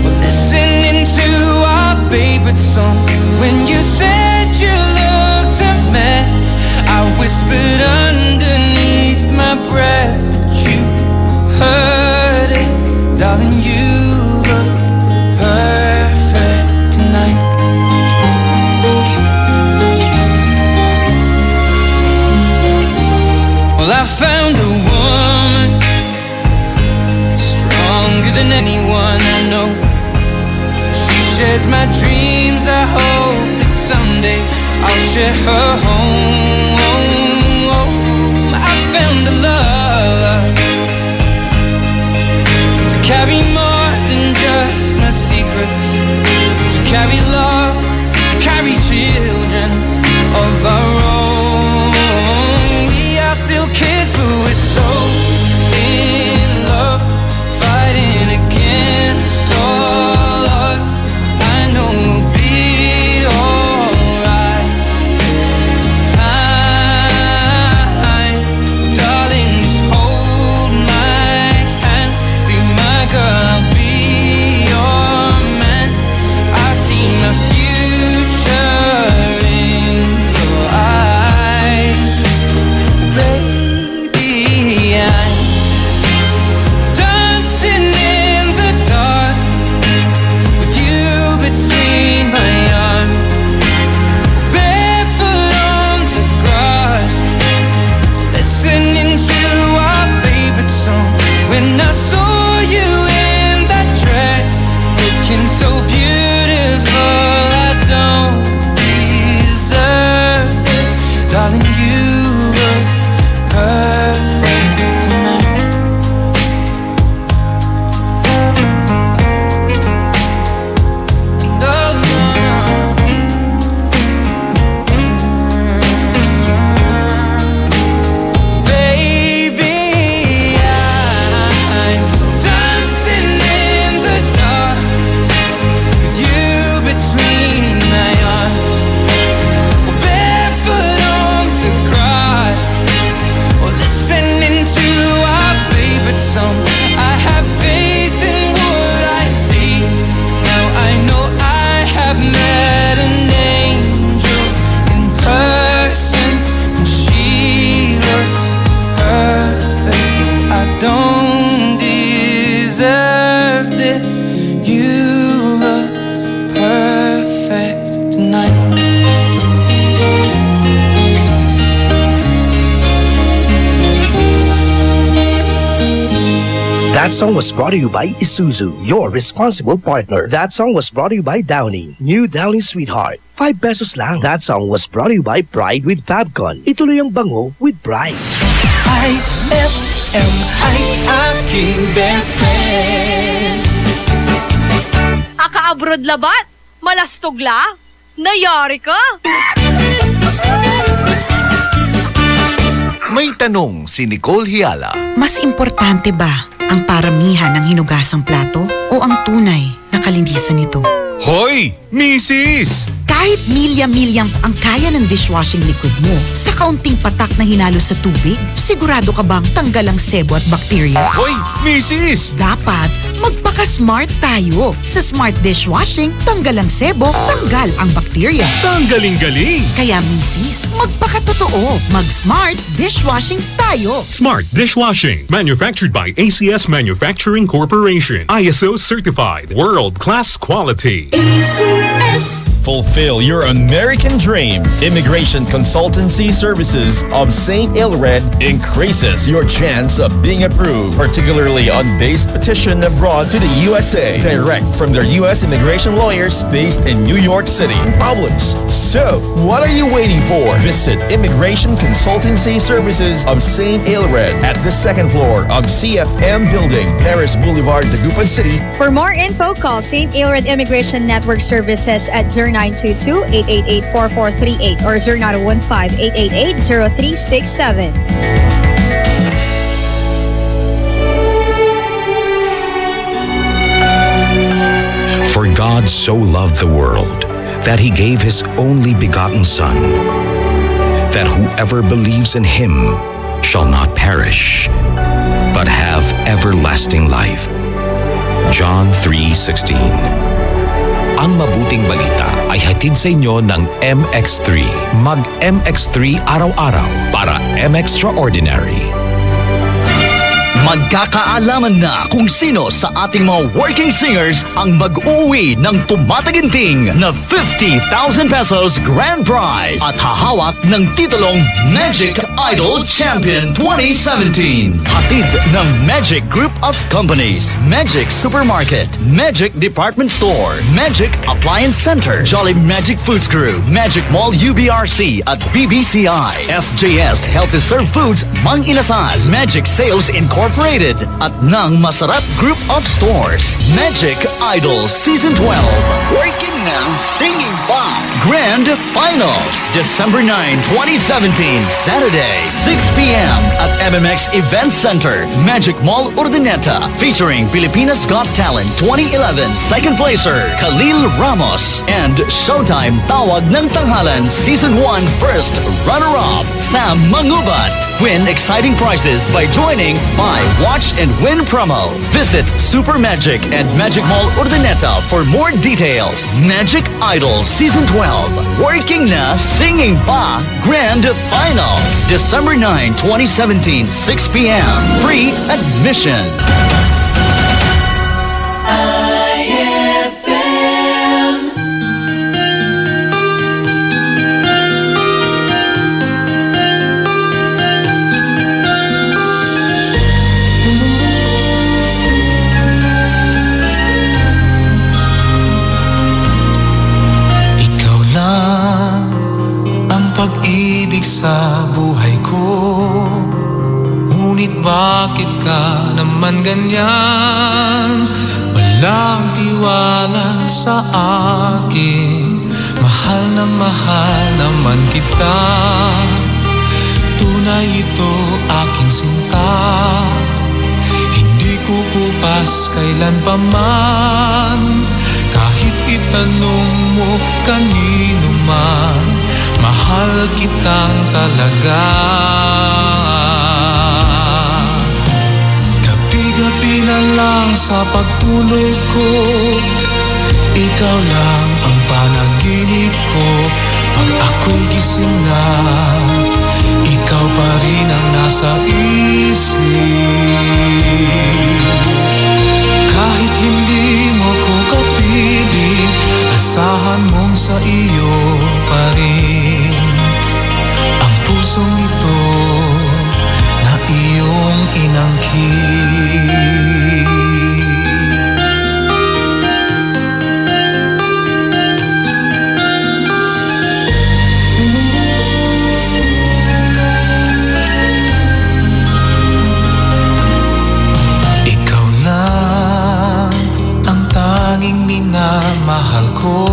We're listening to our favorite song. When you said you looked a mess, I whispered underneath my breath, but you heard it. Darling, you look perfect tonight. Well, I found a woman stronger than anyone I know. She shares my dreams. I hope that someday I'll share her home. I found a love to carry more than just my secrets, to carry love, to carry children of our own. We are still kids, but we're so in love, fighting against all odds. I know we'll be alright this time. Darling, just hold my hand, be my girl, I'll be your man. I see my future in your eyes. Baby, I'm dancing in the dark with you between my arms, barefoot on the grass, listening to our favorite song. When I saw you in that dress, looking so beautiful, I don't deserve this. Darling, you look perfect tonight. Baby, I'm dancing in the dark with you between my arms, barefoot on the grass, or listening to our favorite song. I have faith in what I see. Now I know I have met an angel in person, and she looks perfect. I don't deserve this. You look perfect tonight. That song was brought to you by Isuzu, your responsible partner. That song was brought to you by Downy, new Downy Sweetheart. 5 pesos lang. That song was brought to you by Pride with Fabcon. Ituloy ang bango with Pride. IFM ay aking best friend. Aka-abroad labat? Malastog-la? Nayari ka? May tanong si Nicole Hiala. Mas importante ba ang paramihan ng hinugasang plato o ang tunay na kalinisan nito? Hoy, Mrs! Kahit milya-milyang ang kaya ng dishwashing liquid mo, sa kaunting patak na hinalo sa tubig, sigurado ka bang tanggal ang sebo at bakterya? Hoy, Mrs! Dapat magpaka-smart tayo. Sa smart dishwashing, tanggal ang sebo, tanggal ang bakterya. Tanggaling-galing! Kaya Mrs., magpakatotoo. Mag-smart dishwashing tayo. tayo. Smart Dishwashing. Manufactured by ACS Manufacturing Corporation. ISO certified. World-class quality. ACS. Fulfill your American dream. Immigration Consultancy Services of St. Ilred increases your chance of being approved, particularly on base petition abroad to the USA, direct from their U.S. immigration lawyers based in New York City. Problems. So, what are you waiting for? Visit Immigration Consultancy Services of St. Ilred at the second floor of CFM Building, Paris Boulevard, Dagupan City. For more info, call St. Ilred Immigration Network Services at 0922-888-4438 or 0915-888-0367. For God so loved the world that He gave His only begotten Son, that whoever believes in Him shall not perish, but have everlasting life. John 3:16. Ang mabuting balita ay hatid sa inyo ng MX3. Mag-MX3 araw-araw para M-Extraordinary. Magkakaalaman na kung sino sa ating mga working singers ang mag-uwi ng tumataginting na 50,000 pesos grand prize at hahawak ng titulong Magic Idol Champion 2017. Hatid ng Magic Group of Companies, Magic Supermarket, Magic Department Store, Magic Appliance Center, Jolly Magic Foods Crew, Magic Mall UBRC at BBCI, FJS Healthy Serve Foods, Mang Inasal, Magic Sales Incorporated at ng Masarap Group of Stores. Magic Idol Season 12. Working now, singing pa. Grand Finals, December 9, 2017, Saturday, 6 p.m. at MMX Event Center, Magic Mall Urdaneta, featuring Pilipinas Got Talent 2011 second placer Khalil Ramos and Showtime Tawag ng Tanghalan Season 1 first runner-up Sam Mangubat. Win exciting prizes by joining my Watch and Win promo. Visit Super Magic and Magic Mall Urdaneta for more details. Magic Idol Season 12. Working na, singing pa. Grand Finals. December 9, 2017, 6 p.m. Free admission. Sa buhay ko, ngunit bakit ka naman ganyan? Walang tiwala sa akin, mahal naman kita. Tunay ito aking sinta, hindi kukupas kailan pa man. Kahit itanong mo kanino man, mahal kitang talaga. Gabi-gabi na lang sa pagtulog ko, ikaw lang ang panaginip ko. Pag ako'y gising na, ikaw pa rin ang nasa isip. Kahit hindi mo ko kapiling, asahan mong sa iyo pa rin ang pusong ito na iyong inangkin. Ikaw lang ang tanging minamahal ko.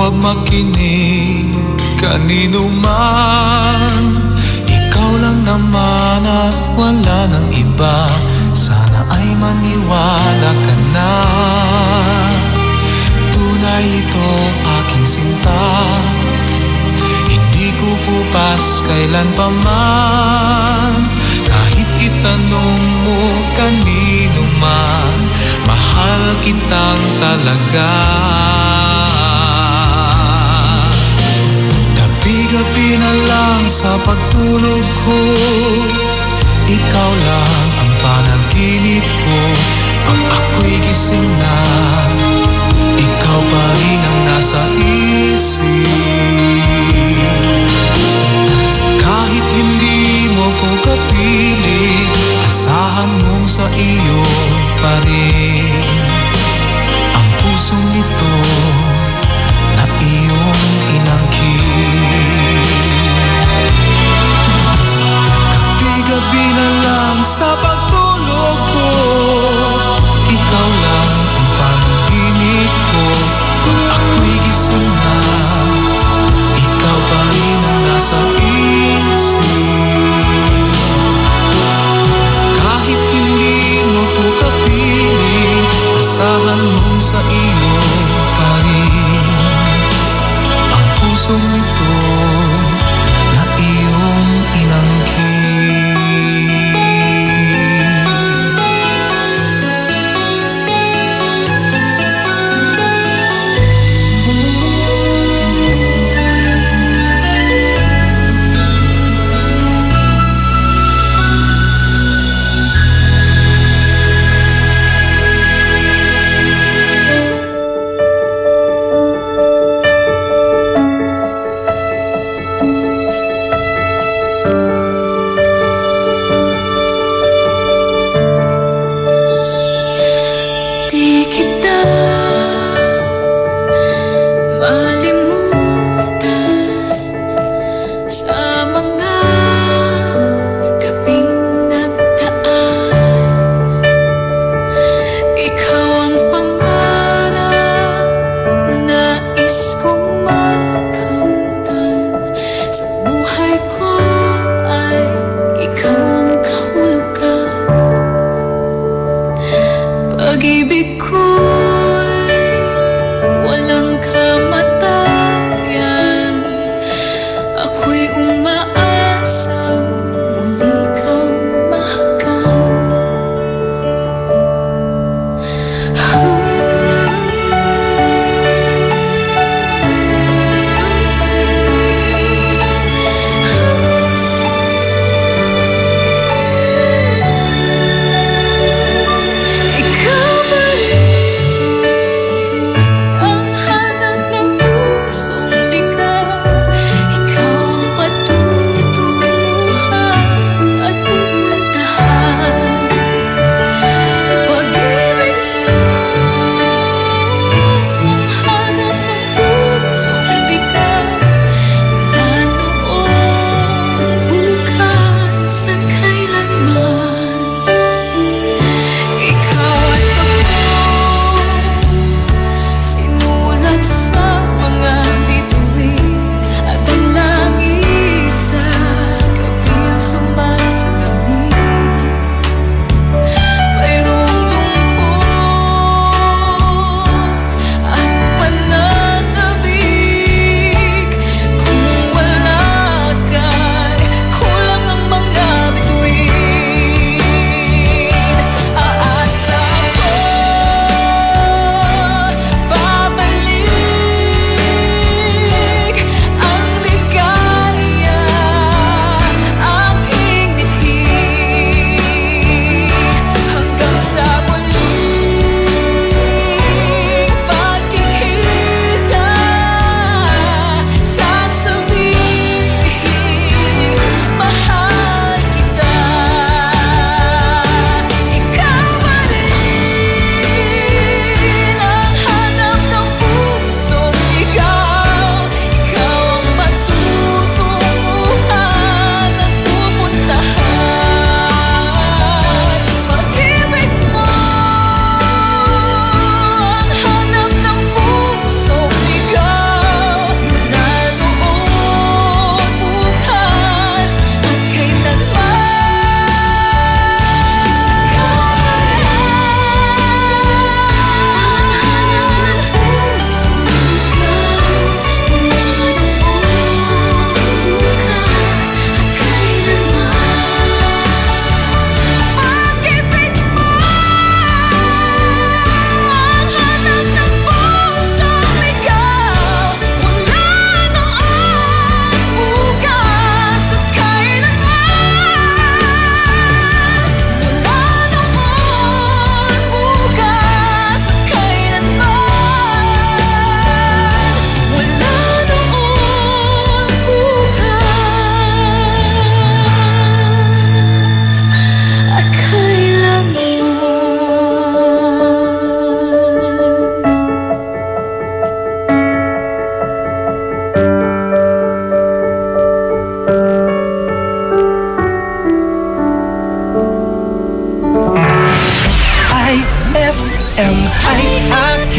Huwag makinig kanino man, ikaw lang naman at wala nang iba. Sana ay maniwala ka na, tunay ito aking sinta. Hindi kukupas kailan pa man, kahit itanong mo kanino man, mahal kitang talaga. Gabi na lang sa pagtulog pagtulog ko, ikaw lang ang panaginip ko. Pag ako'y gising na, ikaw pa rin ang nasa isip. Kahit hindi mo ko kapiling, asahan mong sa iyo pa rin ang pusong nito na iyong inangkin. Gabi-gabi na lang sa pagtulog ko, ikaw lang ang panaginip ko. Pag ako'y gising na, ikaw pa rin ang nasa isip. Kahit hindi mo ko kapiling, asahan mong sa iyo pa rin ang pusong nito na iyong inangkin. Di kita malimutan sa mga gabing nagdaan. Ikaw ang pangarap, nais kong makamtan. Sa buhay ko ay ikaw ang kahulugan. Pag-ibig ko'y walang kamatayan. Ako'y umaasang muli kang mahagan.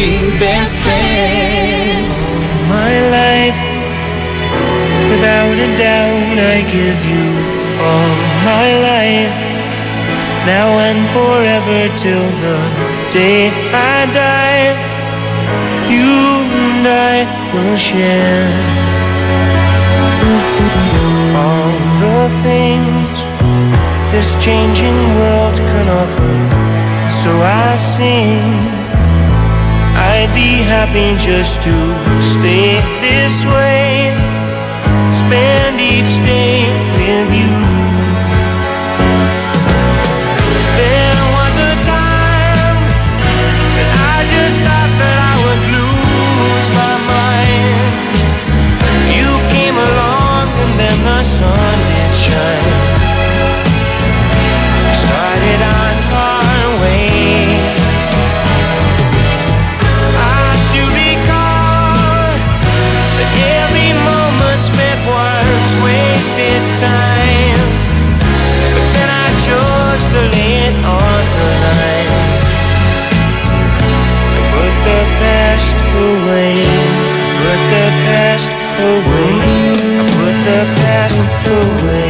maging best friend. My life, without a doubt, I give you all my life, now and forever till the day I die. You and I will share all the things this changing world can offer. So I sing, I'd be happy just to stay this way, spend each day with you. There was a time that I just thought that I would lose my mind. You came along and then the sun did shine. We started on our way. I do recall that every moment spent was wasted time, but then I chose to lay it on the line. I put the past away, put the past away, I put the past away.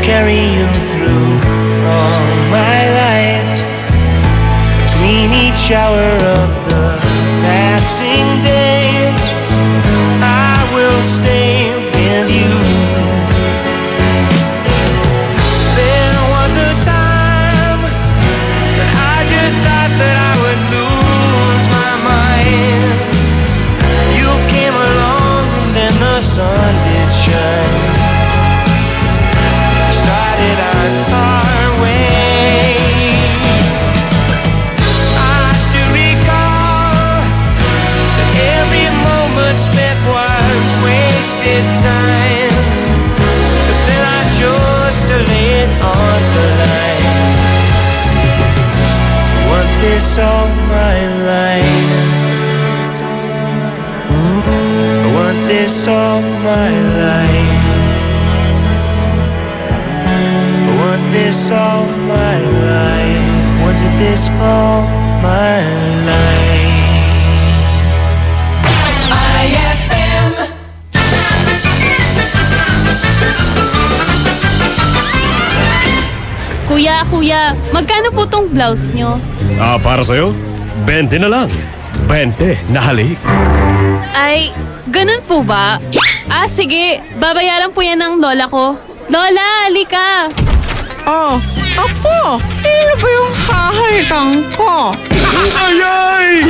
Carry you through all my life. Between each hour of the passing days, I will stay with you. There was a time that I just thought that I would lose my mind. You came along and then the sun did shine. Started on our way. I do recall that every moment spent was wasted time, but then I chose to lay it on the line. I want this all my life. I want this all my life. This all my life, wanted this all my life. IFM. Kuya, magkano po tong blouse nyo? Para sa'yo, 20 na lang. 20 na halik. Ay, ganun po ba? Sige, babayaran po yan ng lola ko. Lola, halika! Oh, apo! Sino ba yung hahalikan ko? Ay!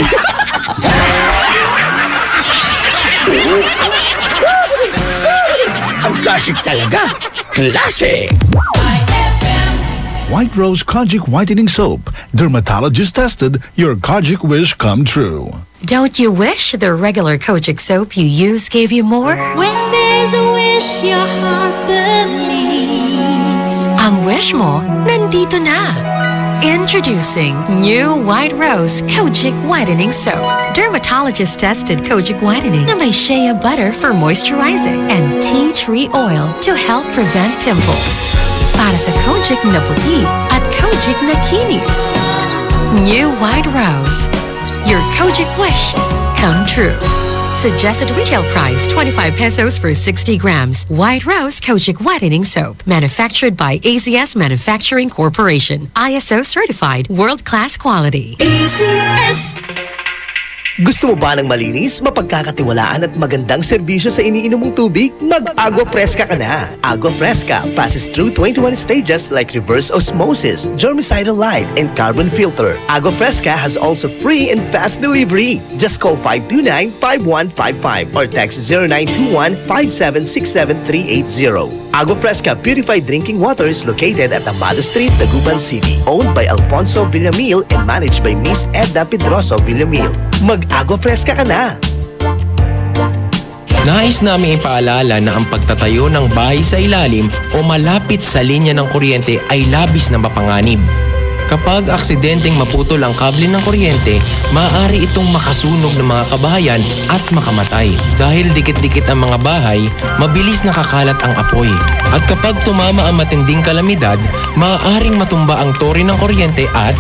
Ang classic talaga! Classic! White Rose Kojic Whitening Soap. Dermatologist tested, your Kojic wish come true. Don't you wish the regular Kojic soap you use gave you more? When there's a wish, your heart believes. Ang wish mo, nandito na. Introducing new White Rose Kojic Whitening Soap. Dermatologist-tested Kojic Whitening na may shea butter for moisturizing and tea tree oil to help prevent pimples. Para sa Kojic na puti at Kojic na kinis. New White Rose. Your Kojic wish come true. Suggested retail price 25 pesos for 60 grams. White Rose Kojic Whitening Soap. Manufactured by AZS Manufacturing Corporation. ISO certified world-class quality. AZS. Gusto mo ba ng malinis, mapagkakatiwalaan at magandang serbisyo sa iniinom mong tubig? Mag-Agua Fresca ka na! Agua Fresca passes through 21 stages like reverse osmosis, germicidal light, and carbon filter. Agua Fresca has also free and fast delivery. Just call 529-5155 or text 0921-5767380. Agua Fresca Purified Drinking Water is located at Amado Street, Dagupan City. Owned by Alfonso Villamil and managed by Miss Edna Pedroso Villamil. Mag-Agua Fresca ka na! Nais namin ipaalala na ang pagtatayo ng bahay sa ilalim o malapit sa linya ng kuryente ay labis na mapanganib. Kapag aksidenteng maputol ang kable ng kuryente, maaari itong makasunog ng mga kabahayan at makamatay. Dahil dikit-dikit ang mga bahay, mabilis nakakalat ang apoy. At kapag tumama ang matinding kalamidad, maaaring matumba ang tore ng kuryente at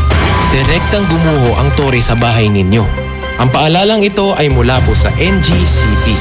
direktang gumuho ang tore sa bahay ninyo. Ang paalalang ito ay mula po sa NGCP.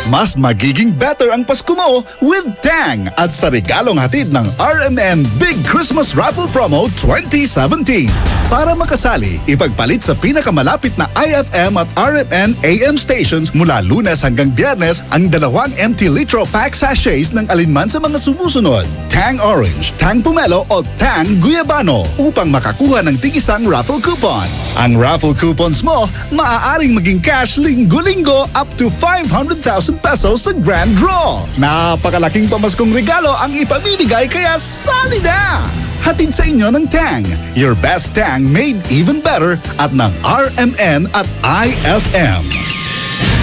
Mas magiging better ang Pasko mo with Tang at sa regalong hatid ng RMN Big Christmas Raffle Promo 2017. Para makasali, ipagpalit sa pinakamalapit na IFM at RMN AM stations mula Lunes hanggang Biyernes ang 2 empty litro pack sachets ng alinman sa mga sumusunod. Tang Orange, Tang Pomelo o Tang Guyabano upang makakuha ng tigisang raffle coupon. Ang raffle coupons mo, maaaring maging cash linggo-linggo up to 500,000 pesos sa grand draw. Napakalaking pamaskong regalo ang ipamimigay kaya sali na! Hatid sa inyo ng Tang. Your best Tang made even better at ng RMN at IFM.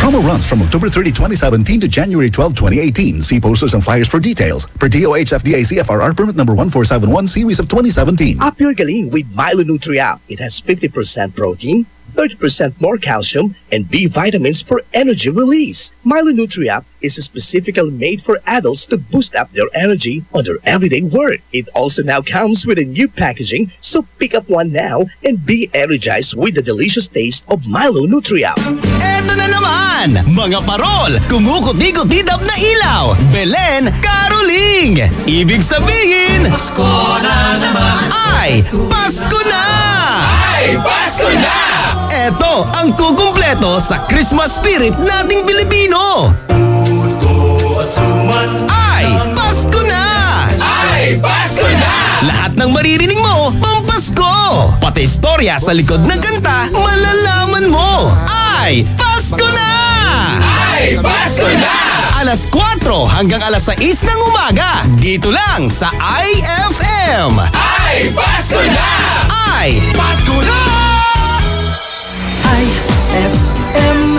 Promo runs from October 30, 2017 to January 12, 2018. See posters and flyers for details. Per DOH FDA CFRR permit number 1471 series of 2017. Up your galing with Milo Nutri-Up. It has 50% protein, 30% more calcium, and B vitamins for energy release. Milo Nutri-Up is specifically made for adults to boost up their energy on their everyday work. It also now comes with a new packaging, so pick up one now and be energized with the delicious taste of Milo Nutri-Up. Eto na naman! Mga parol! Kumukuti-kutidap na ilaw! Belen Caroling! Ibig sabihin... Pasko na naman! Ay! Pasko na! Ay! Pasko na! Eto ang kukumpleto sa Christmas spirit nating Pilipino! Puto at suman! Ay! Pasko na! Ay! Pasko na! Lahat ng maririnig mo, pampasko! Pati istorya sa likod ng kanta, malalaman mo! Ay! Pasko na! Ay! Pasko na! Alas 4 hanggang alas 6 ng umaga, dito lang sa IFM! Ay! Pasko na! Ay! Pasko na! IFM,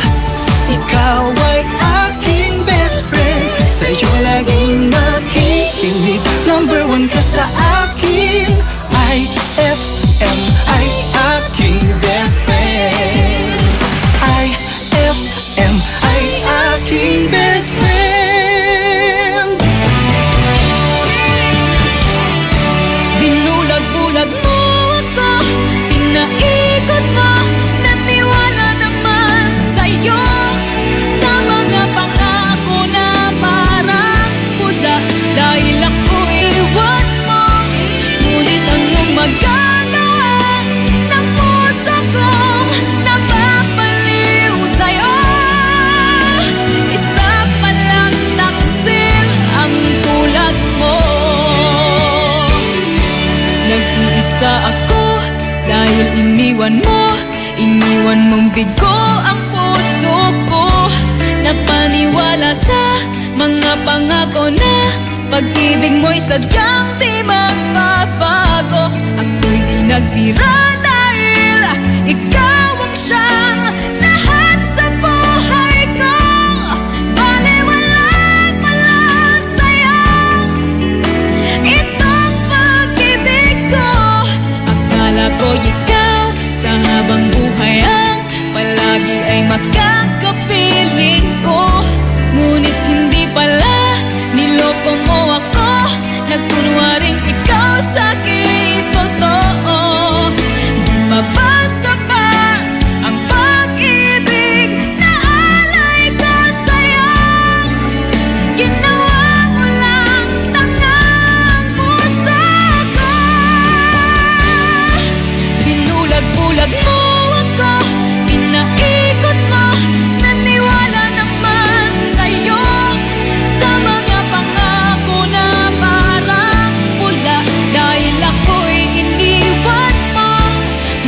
ikaw ay aking best friend. Sa iyo laging nakikinig, number 1 ka sa akin. IFM ay aking best friend. IFM ay aking best friend. Binulag-bulag mo ako, pinaikot mo, naniwala naman sa'yo. Sa mga pangako na parang pula, dahil ako'y iwan mo. Ngunit anong magagawa ng puso kong napapaliw sa'yo? Isa palang taksil ang tulad mo. Nag-iisa ako dahil iniwan mong bigo ang puso ko. Napaniwala sa mga pangako na pag-ibig mo'y sadyang di magbabago. Ako'y di nagtira dahil ikaw ang siyang lahat sa buhay ko. Baliwalaan mo lang sa'yo itong pag-ibig ko. Akala ko ikaw sa habang buhay ang palagi ay makakapiling ko. Ngunit hindi pala, niloko mo ako. Nagkunwaring ikaw sa'kin totoo. Di mabasa pa ang pag-ibig na alay ko sa'yo. Ginawa mo lang tangang puso ko. Binulag-bulag mo ako, pinaikot mo, naniwala naman sa'yo. Sa mga pangako na parang pula, dahil ako'y iniwan mo.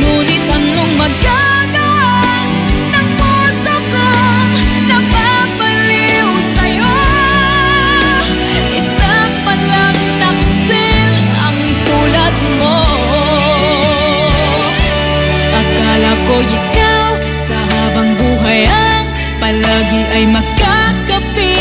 Ngunit anong magagawa ng puso kong napapaliw sa'yo? Isa palang taksil ang tulad mo. Akala ko ikaw sa habang buhay ang palagi ay makakapiling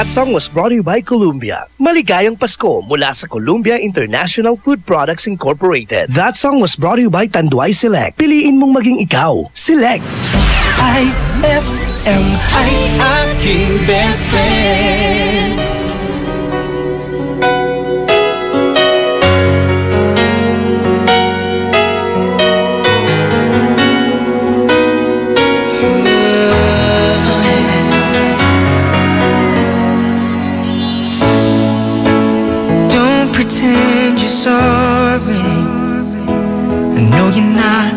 That song was brought to you by Columbia. Maligayang Pasko mula sa Columbia International Food Products Incorporated. That song was brought to you by Tanduay Select. Piliin mong maging ikaw. Select. IFM ay aking best friend. Pretend you're sorry. I know you're not.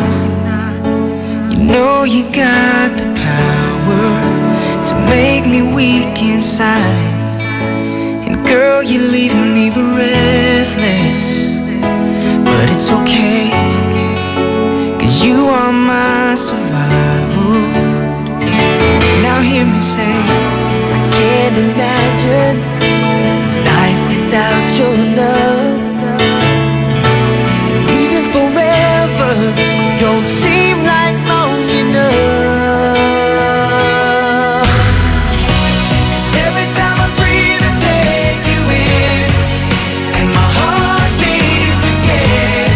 You know you got the power to make me weak inside. And girl, you're leaving me breathless. But it's okay, 'cause you are my survival. Now hear me say, I can't imagine life without your love. And even forever don't seem like long enough. 'Cause every time I breathe I take you in, and my heart beats again.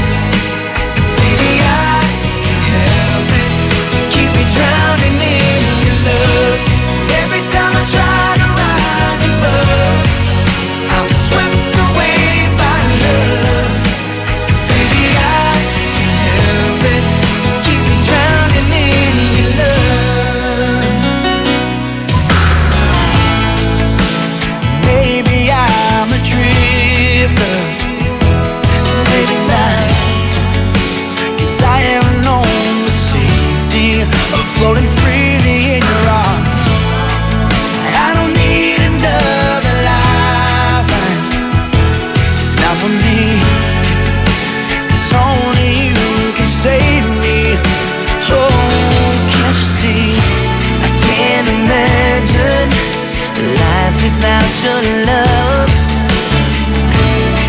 Baby, I can't help it, you keep me drowning in your love. Every time I try to rise above, I'm swept away by love. Baby, I can't help it, keep me drowning in your love. Maybe I'm a drifter, maybe not, 'cause I have known the safety of floating freely in your arms. I don't need another lifeline, it's not for me, 'cause only you can save me. Oh, can't you see, I can't imagine life without your love.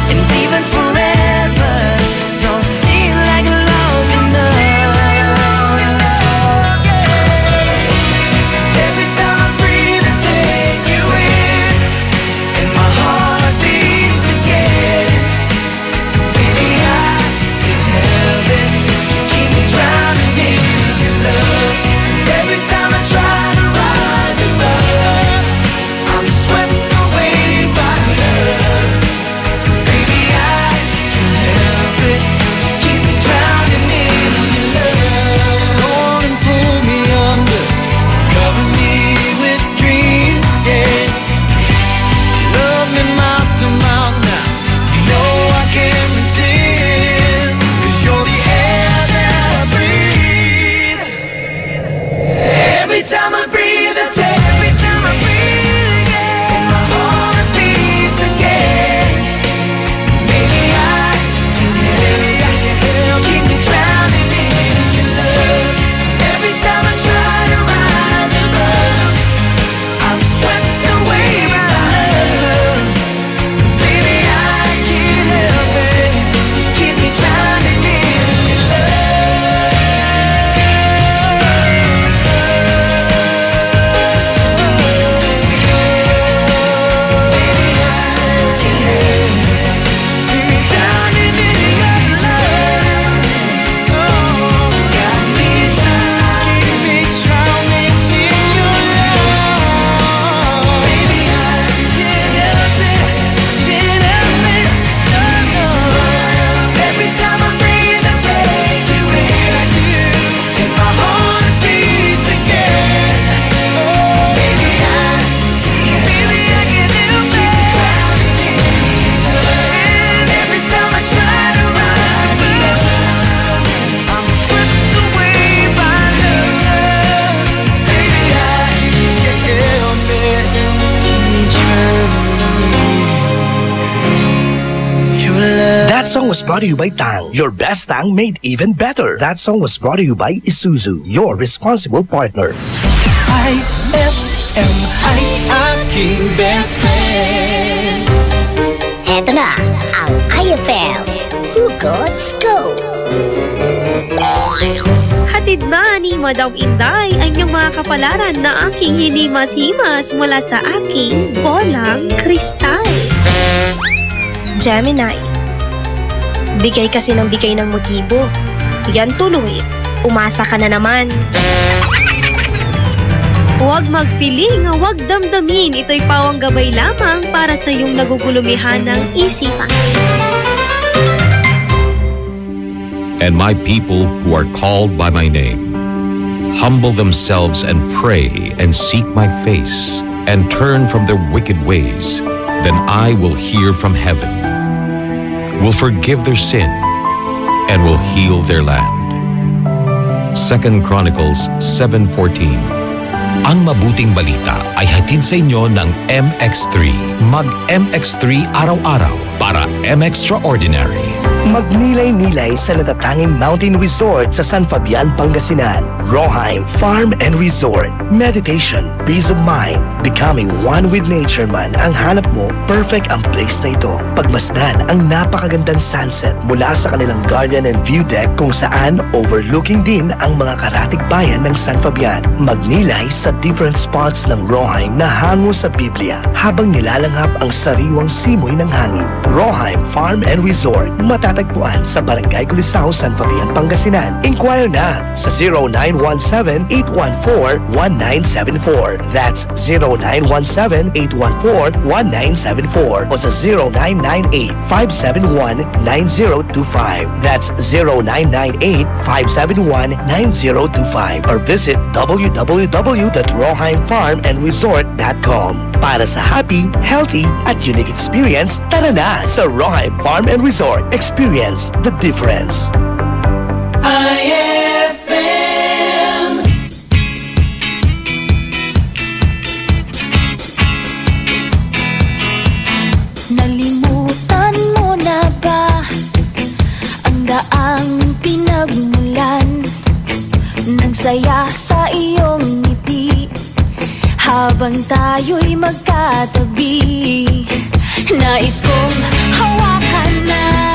And even forever don't seem like long enough. 'Cause every time I breathe I take you in, and my heart beats again. Baby, I can't help it, you keep me drowning in your love. Every time I try to rise above, I'm swept away by love. Baby, I can't help it, keep me drowning in your love. Go on and pull me under, cover me with dreams, yeah. Love me mouth to mouth now, you know I can't resist, 'cause you're the air that I breathe. Every time I breathe I take, every time I breathe again, and my heart beats again. Baby, I can't help, keep me drowning in your love. Every time I try to rise above, I'm swept away by love. Baby, I can't help it, keep me drowning in your love. Keep me drowning in your love. Oh, got me drowning, keep me drowning in your love. Baby, I can't help it, can't help it, no, no. Every time I breathe I take you in, I do, and my heart beats again. Oh, baby, I can't help it, drowning in your love. And every time I try to rise above, I'm swept away by love. Baby, I can't help it, keep me drowning in your love. That song was brought to you by Tang, your best Tang made even better. That song was brought to you by Isuzu, your responsible partner. IFM ay aking best friend. Eto na ang IFM Hugot Scoop. Hatid Ihatid na ni Madam Inday ang iyong mga kapalaran na aking hinimas-himas mula sa aking bolang kristal. Gemini, bigay kasi ng bigay ng motibo. Yan tuloy, umasa ka na naman. Huwag magpiling, huwag damdamin. Ito'y pawang gabay lamang para sa iyong nagugulumihan ng isipan. And my people who are called by my name humble themselves and pray and seek my face and turn from their wicked ways, then I will hear from heaven, will forgive their sin, and will heal their land. 2 Chronicles 7:14. Ang mabuting balita ay hatid sa inyo ng MX3. Mag-MX3 araw-araw para M-Extraordinary. Magnilay-nilay sa natatanging mountain resort sa San Fabian, Pangasinan. Roheim Farm and Resort. Meditation, peace of mind, becoming one with nature man ang hanap mo, perfect ang place na ito. Pagmasdan ang napakagandang sunset mula sa kanilang garden and view deck kung saan overlooking din ang mga karatig bayan ng San Fabian. Magnilay sa different spots ng Roheim na hango sa Biblia habang nilalanghap ang sariwang simoy ng hangin. Roheim Farm and Resort. Matatagpuan sa Barangay Culisao, San Fabian, Pangasinan. Inquire na sa 0917-814-1974. That's 0917-814-1974 o sa 0998-571-9025. That's 0998-571-9025 or visit www.roheimfarmandresort.com. Para sa happy, healthy, at unique experience, tara na sa Roheim Farm and Resort. Experience the difference. IFM. Nalimutan mo na ba ang daang pinagmulan ng saya sa iyong ngiti habang tayo'y magkatabi? Nais kong hawakan na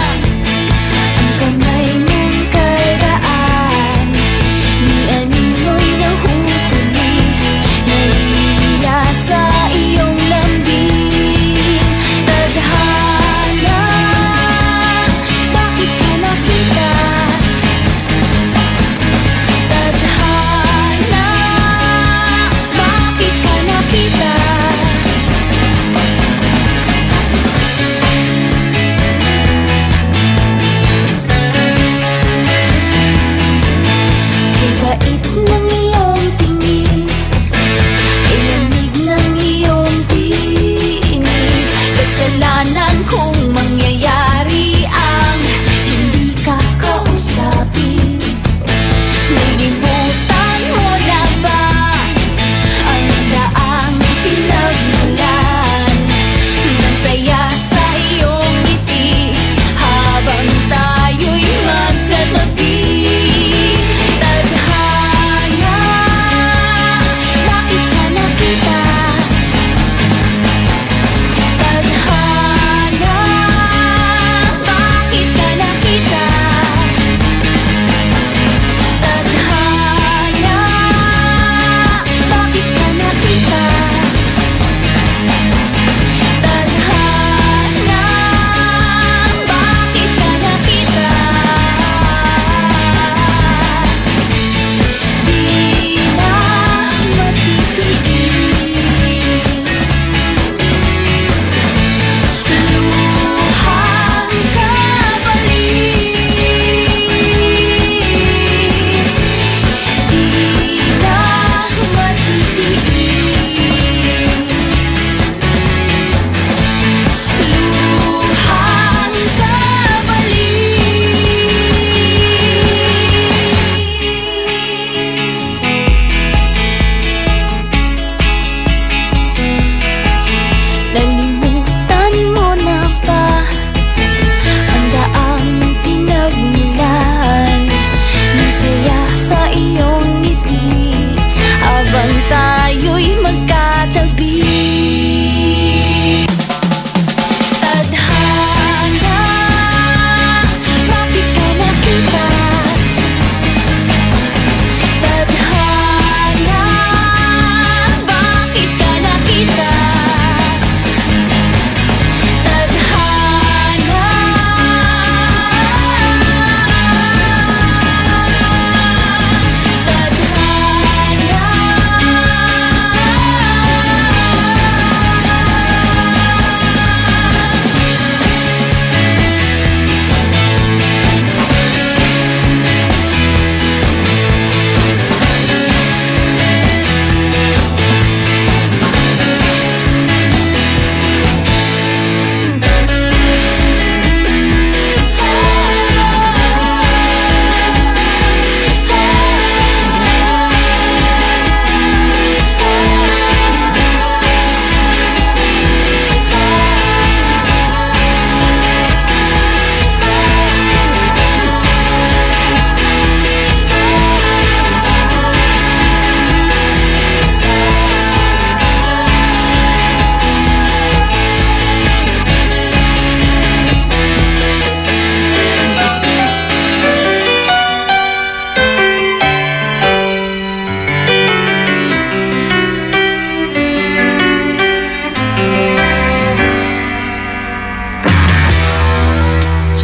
ang kamay mong karaan. Ni anino'y nahuhuli, nahihiya sa iyong lambing. Tadhana, bakit ka nakita? Tadhana, bakit ka nakita?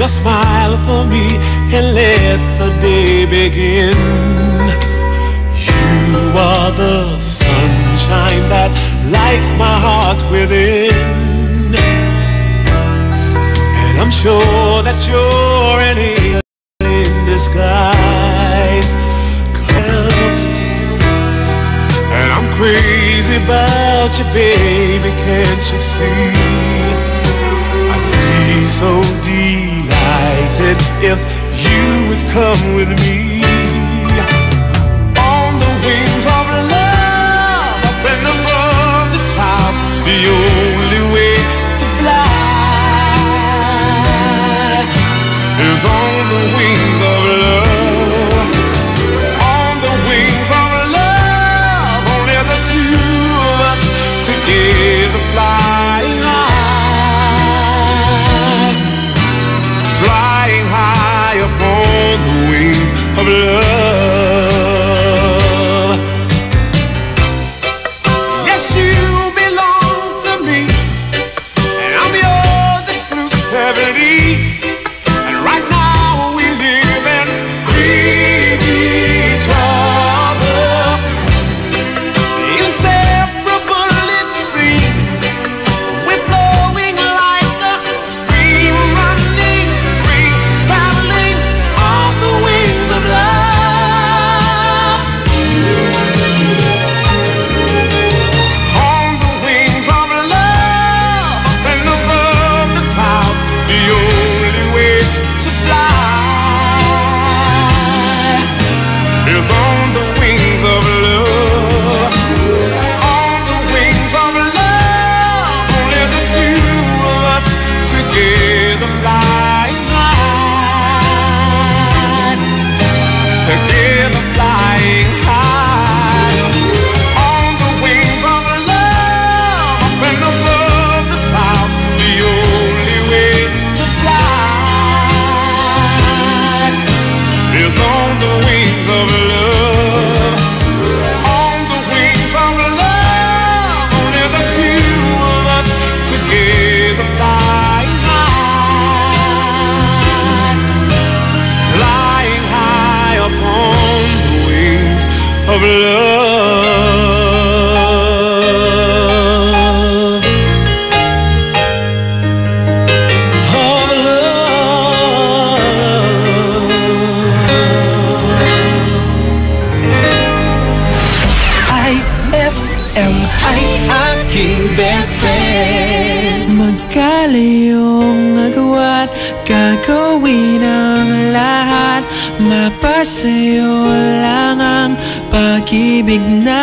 Just smile for me and let the day begin. You are the sunshine that lights my heart within, and I'm sure that you're an angel in disguise. And I'm crazy about you, baby, can't you see? I'd be so delighted if you would come with me. On the wings of love, up and above the clouds, the only way to fly is on the wings of love. On the wings of love, only the two of us together flying high, flying high upon the wings of love. Yes, you belong to me, and I'm yours exclusively. And right now we live and breathe each other, inseparable it seems. We're flowing like a stream, running free, traveling on the wings of love. On the wings of love, up and above the clouds, the only way to fly is on the wings of love. On the wings of love, only the two of us together flying high, together flying high. On the wings of love, up and above the clouds, the only way to fly is on the wings of love. On the wings of love, only the two of us together flying high, flying high upon the wings of love. Of IFM ay aking best friend. Magkalayong agawan, gagawin ang lahat. Mapasayo lang ang pag-ibig na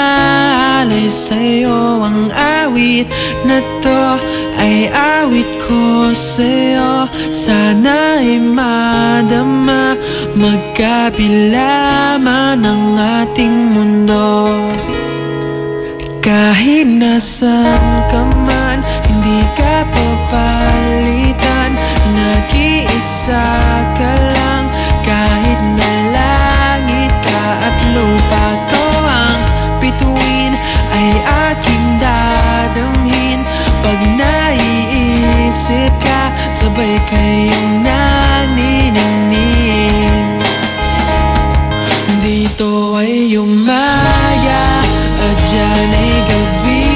alay sa'yo. Ang awit na to ay awit ko sa'yo. Sana ay madama, magkabila man ang ating mundo. Kahit nasan ka man, hindi ka papalitan. Nag-iisa ka lang, kahit na langit ka at lupa ko ang bituin, ay aking dadamhin. Pag naiisip ka, sabay kayong naniningning. Dito ay umaya at dyan ay gabi.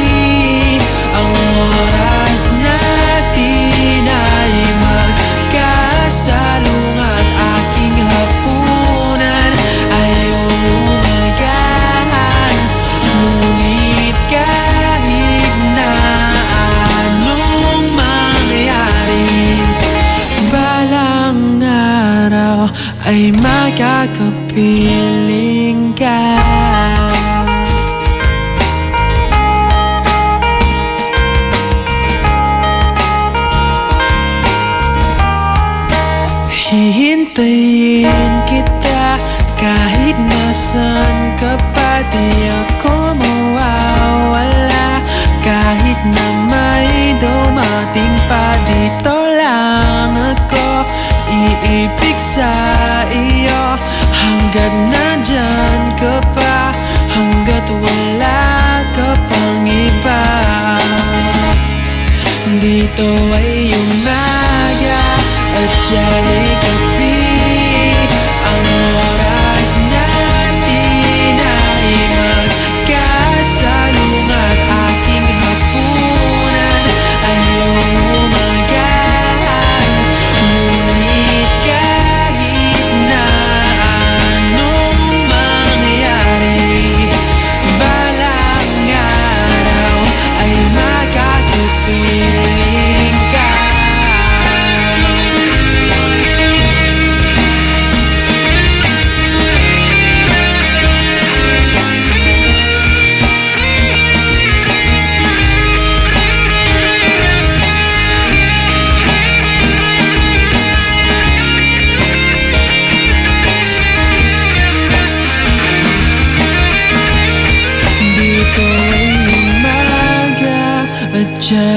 Ang oras natin ay magkasalung at aking hapunan ay umagahan. Ngunit kahit na anong mangyari, balang araw ay makakapiling ka. Hihintayin kita kahit nasan ka pa, di ako mawawala. Kahit na may dumating pa, dito lang ako iibig sa iyo. Hanggat nandyan ka pa, hanggat wala ka pang iba. Dito ay umaga at dyan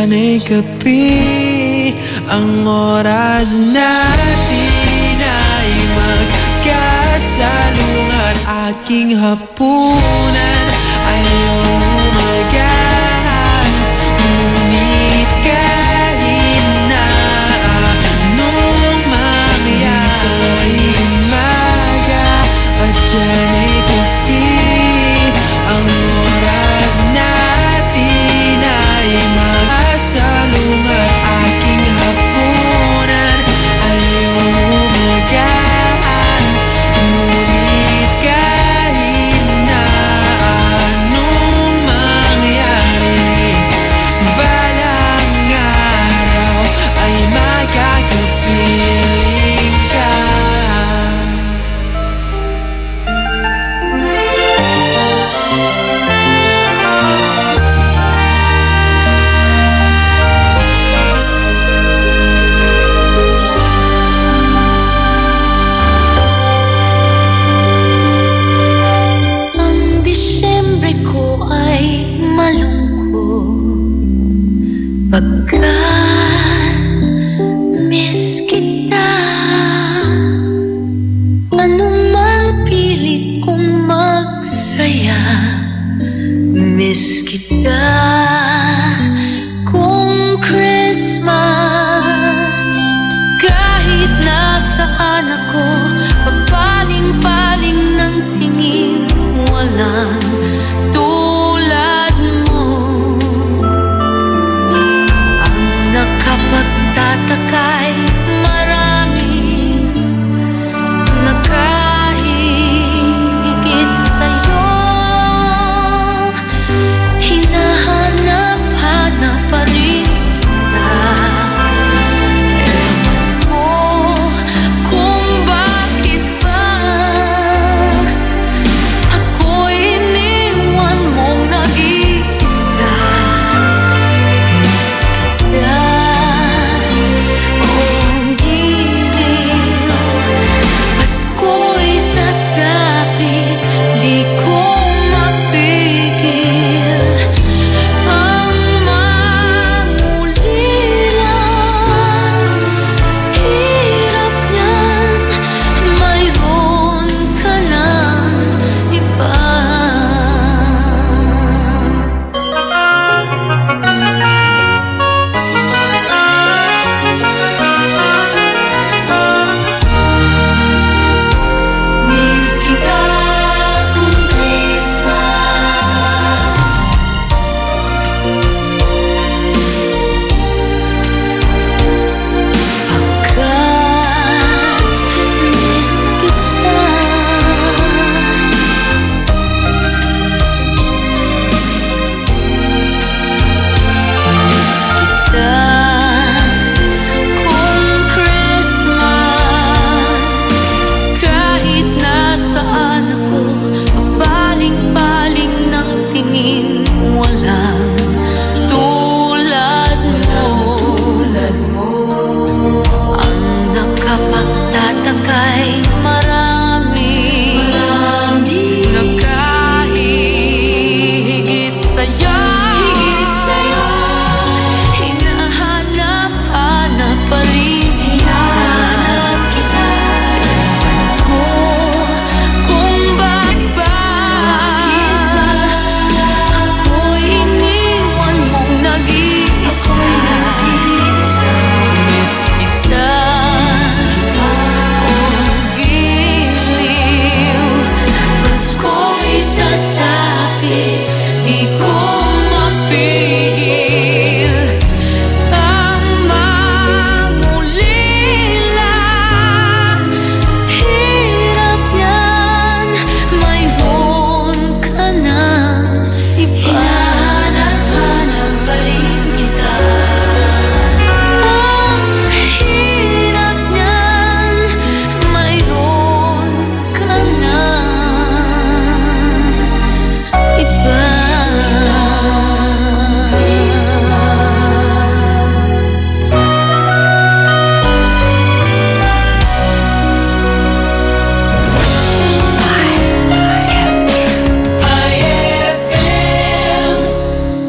dyan ay gabi. Ang oras natin ay magkasalungat. Aking hapunan ay umagahan. Ngunit kahit na anong mangyari, dito ay umaga at dyan ay gabi. Ang oras natin ay magkasalungat. Aking hapunan ay umagahan. Ngunit kahit na anong mangyari, balang araw ay magkakapiling ka. Ang Disyembre ko ay malungkot pagkat miss kita. Anumang pilit kong magsaya, miss kita. Kung Christmas, kahit nasaan ako, papaling-paling ng tingin, walang tulad mo. Ang nakapagtataka'y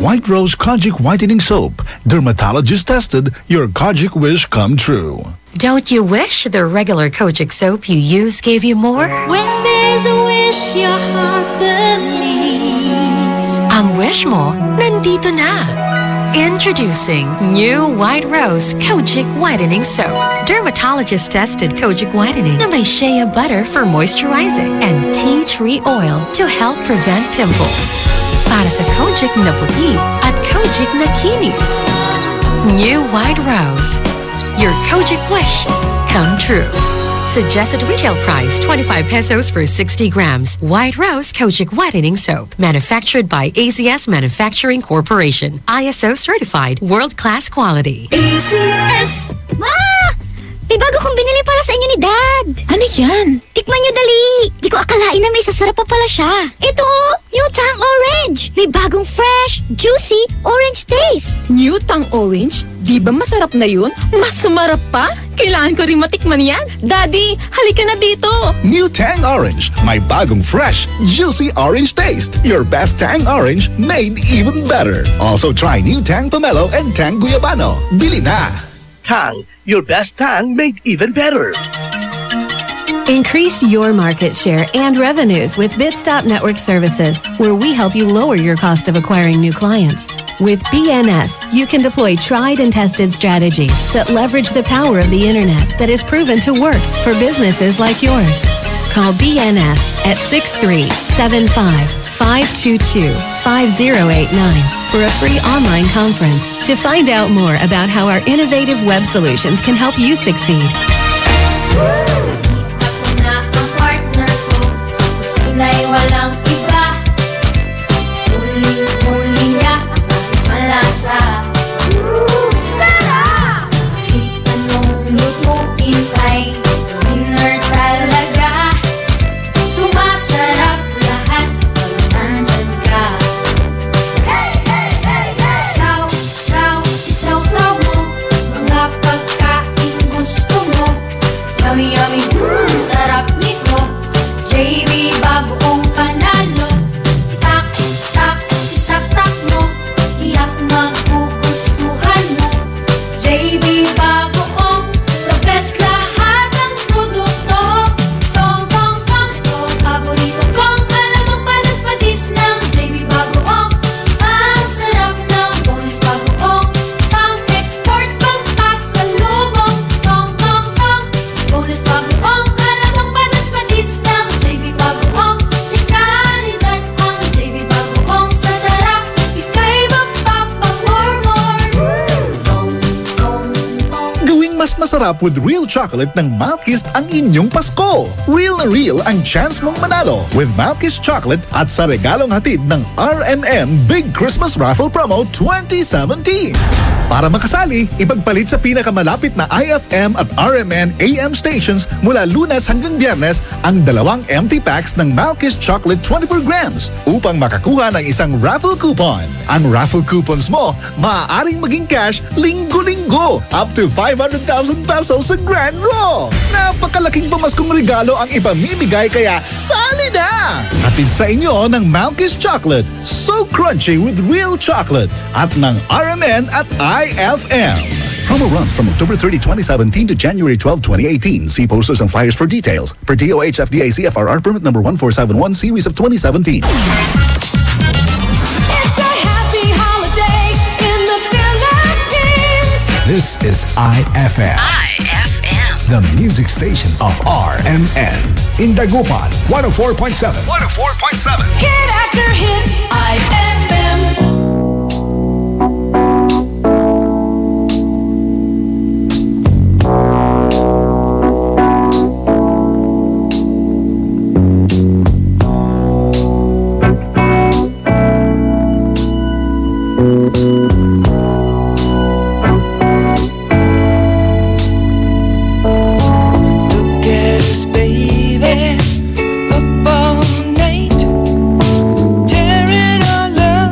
White Rose Kojic Whitening Soap. Dermatologist tested, your Kojic wish come true. Don't you wish the regular Kojic soap you use gave you more? When there's a wish, your heart believes. Ang wish mo, nandito na. Introducing new White Rose Kojic Whitening Soap. Dermatologist-tested Kojic Whitening na may shea butter for moisturizing and tea tree oil to help prevent pimples. Para sa Kojic na puti at Kojic na kinis. New White Rose. Your Kojic wish come true. Suggested retail price 25 pesos for 60 grams. White Rose Kojic Whitening Soap. Manufactured by ACS Manufacturing Corporation. ISO certified world-class quality. ACS! Ma! May bago kong binili para sa inyo ni Dad. Ano yan? Tikman nyo dali. Di ko akalain na may sasarap pa pala siya. Ito, New Tang Orange. May bagong fresh, juicy, orange taste. New Tang Orange? Di ba masarap na yun? Mas sumarap pa? Kailangan ko rin matikman yan. Daddy, halika na dito. New Tang Orange. May bagong fresh, juicy orange taste. Your best Tang Orange made even better. Also try New Tang Pomelo and Tang Guyabano. Bili na! Tang, your best Tang made even better. Increase your market share and revenues with Bitstop Network Services, where we help you lower your cost of acquiring new clients. With BNS, you can deploy tried and tested strategies that leverage the power of the internet that is proven to work for businesses like yours. Call BNS at 6375-522-5089 for a free online conference to find out more about how our innovative web solutions can help you succeed. Walang iba, huli niya, malasa. Sarap! Kahit anong lutuin ay winner talaga. Sumasarap lahat pag nandyan ka. Isaw-saw mo, mga pagkain gusto mo. Yummy, yummy, sarap nito. JB bagoong panalo. Tak mo. Tiyak magugustuhan mo. JB bagoong, the best lahat ng produkto. Tong ito paborito kong alamang panis-patis ng JB bagoong. Ang sarap ng bonus bagoong. Pang-export, pang-pasalubong. Tong bonus bagoong. Alamang panis-patis ng JB bagoong. Kalidad ang JB bagoong. Sa sarap, ika'y magpapamormor. Gawing mas masarap with real chocolate ng Malkist ang inyong Pasko. Real na real ang chance mong manalo with Malkist Chocolate at sa regalong hatid ng RMN Big Christmas Raffle Promo 2017. Para makasali, ipagpalit sa pinakamalapit na IFM at RMN AM stations mula Lunes hanggang Biyernes ang 2 empty packs ng Malkist Chocolate 24 grams upang makakuha ng isang raffle coupon. Ang raffle coupons mo, maaaring maging cash linggo-linggo up to 500,000 pesos sa Grand Draw. Napakalaking pamaskong regalo ang ipamimigay kaya sali na! Hatid sa inyo ng Malkist Chocolate, so crunchy with real chocolate at ng RMN at IFM. Promo runs from October 30, 2017 to January 12, 2018. See posters and flyers for details. Per DOH FDA CFRR permit number 1471 series of 2017. It's a happy holiday in the Philippines. This is IFM. The music station of RMN. In Dagupan, 104.7. 104.7. Hit after hit, IFM. Baby, up all night, tearing our love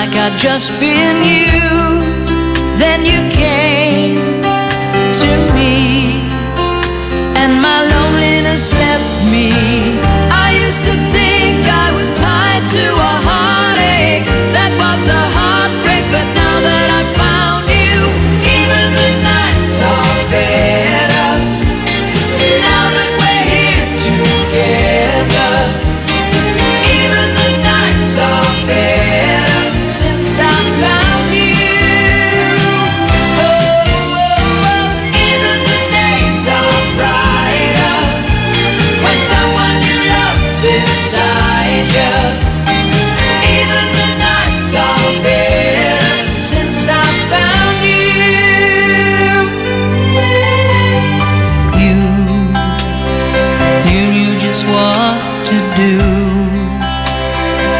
like I'd just been you. Then you came to me, and my loneliness left me. I used to think I was tied to a heartache. That was the heartbreak, but now that I found you, even the nights are better. Now that we're here together, even the nights are better since I found you. Oh, oh, oh, even the days are brighter when someone you love's beside you. Even the nights are better since I found you. You knew just what to do,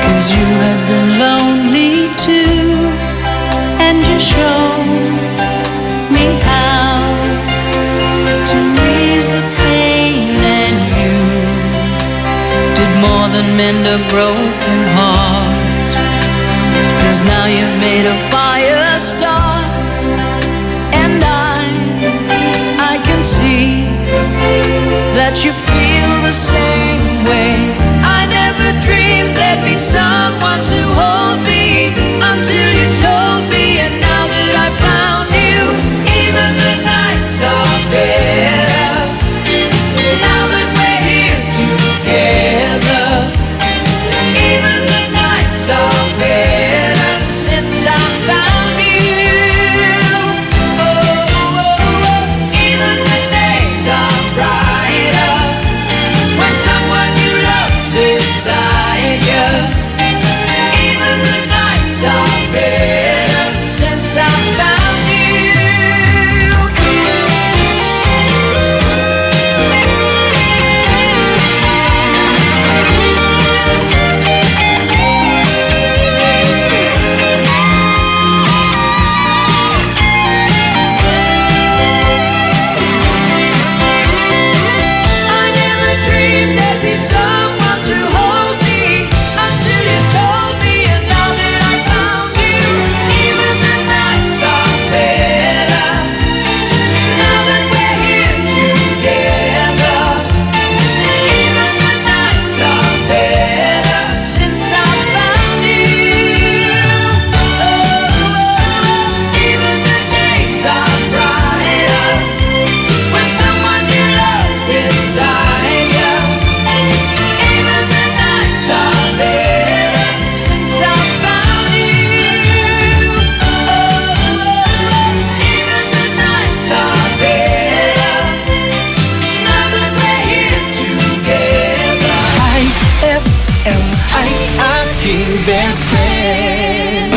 'cause you had been lonely too, and you showed me how to ease the pain, and you did more than mend a broken heart, 'cause now you've made a fire start, and I can see that you feel the same way. I never dreamed there'd be someone to hold me until you told me, and now that I found you, even the nights are better. Now that we're here together, even the nights are better since I found you. Oh, oh, oh, even the days are brighter when someone you love's beside you. Even the nights are better since I found you. I never dreamed there'd be someone to hold me until you told me, and now that I found you, even the nights are better. Now that we're here together, even the nights are better since I found you. Oh, oh, even the days are brighter when someone you love's beside you. Even the nights are better since I found you. Oh, oh, even the nights are better now that we're here together. Hi FM ay aking best friend.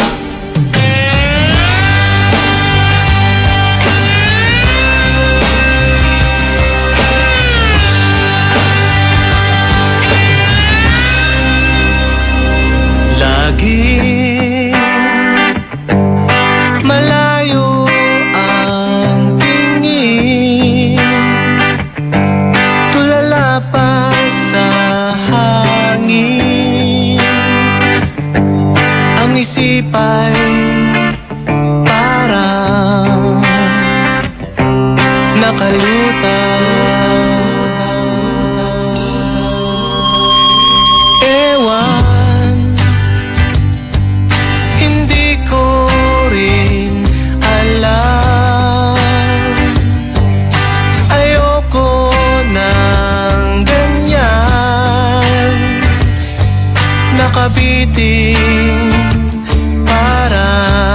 Laging malayo ang tingin, tulala pa sa hangin. Ang isipa'y parang nakalutang. Ewan, hindi ko rin alam. Ayoko ng ganyan, nakabiting parang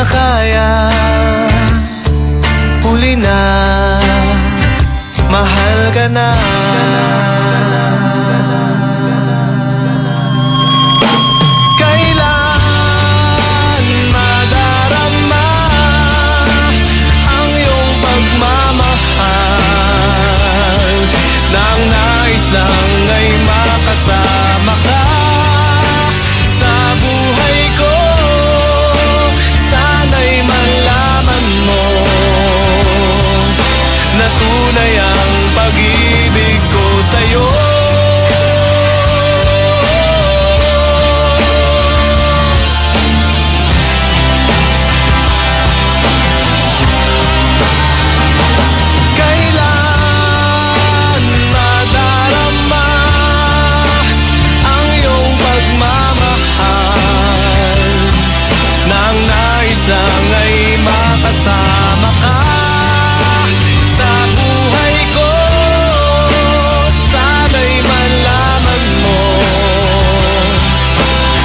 kaya. Huli na, mahal ka na. Kailan madarama ang iyong pagmamahal, nang nais lang ay makasama ka sa buhay ko. Sana'y malaman mo na tunay ang pag-ibig ko sa'yo. Kailan madarama ang iyong pagmamahal, nang nais lang ay makasama ka sa buhay ko. Sana'y malaman mo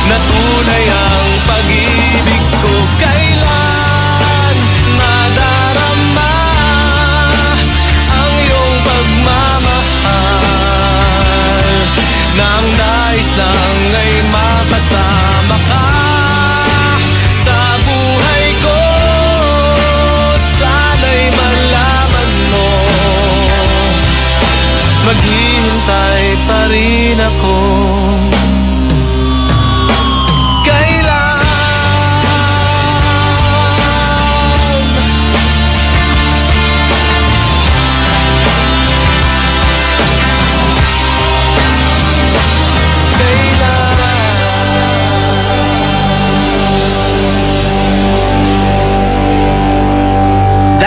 na tunay ang pag-ibig ko. Kailan madarama ang iyong pagmamahal, nang nais lang ay makasama ka sa buhay ko. Sana'y malaman mo, maghihintay pa rin ako.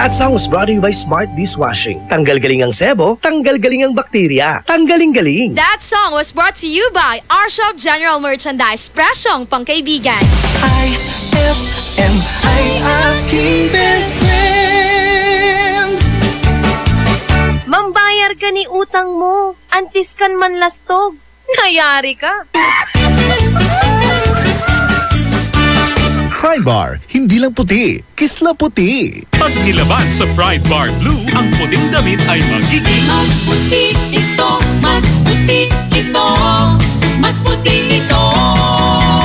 That song was brought to you by Smart Dishwashing. Tanggal galing ang sebo, tanggal galing ang bakterya. Tanggaling-galing. That song was brought to you by our shop General Merchandise, presyong pangkaibigan. IFM ay aking best friend. Mambayar ka ni utang mo, antis kan man lastog. Nayari ka. Pride Bar, hindi lang puti, kisla puti. Pag nilaban sa Pride Bar Blue, ang puting damit ay magiging mas puti ito, mas puti ito, mas puti ito.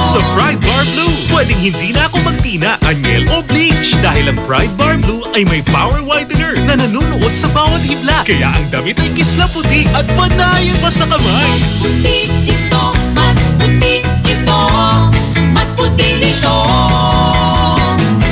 Sa Pride Bar Blue, pwedeng hindi na ako magtina, anyel o bleach dahil ang Pride Bar Blue ay may power whitener na nanunuot sa bawat hibla. Kaya ang damit ay kisla puti at panayan pa sa kamay. Mas puti ito, mas puti ito, mas puti ito.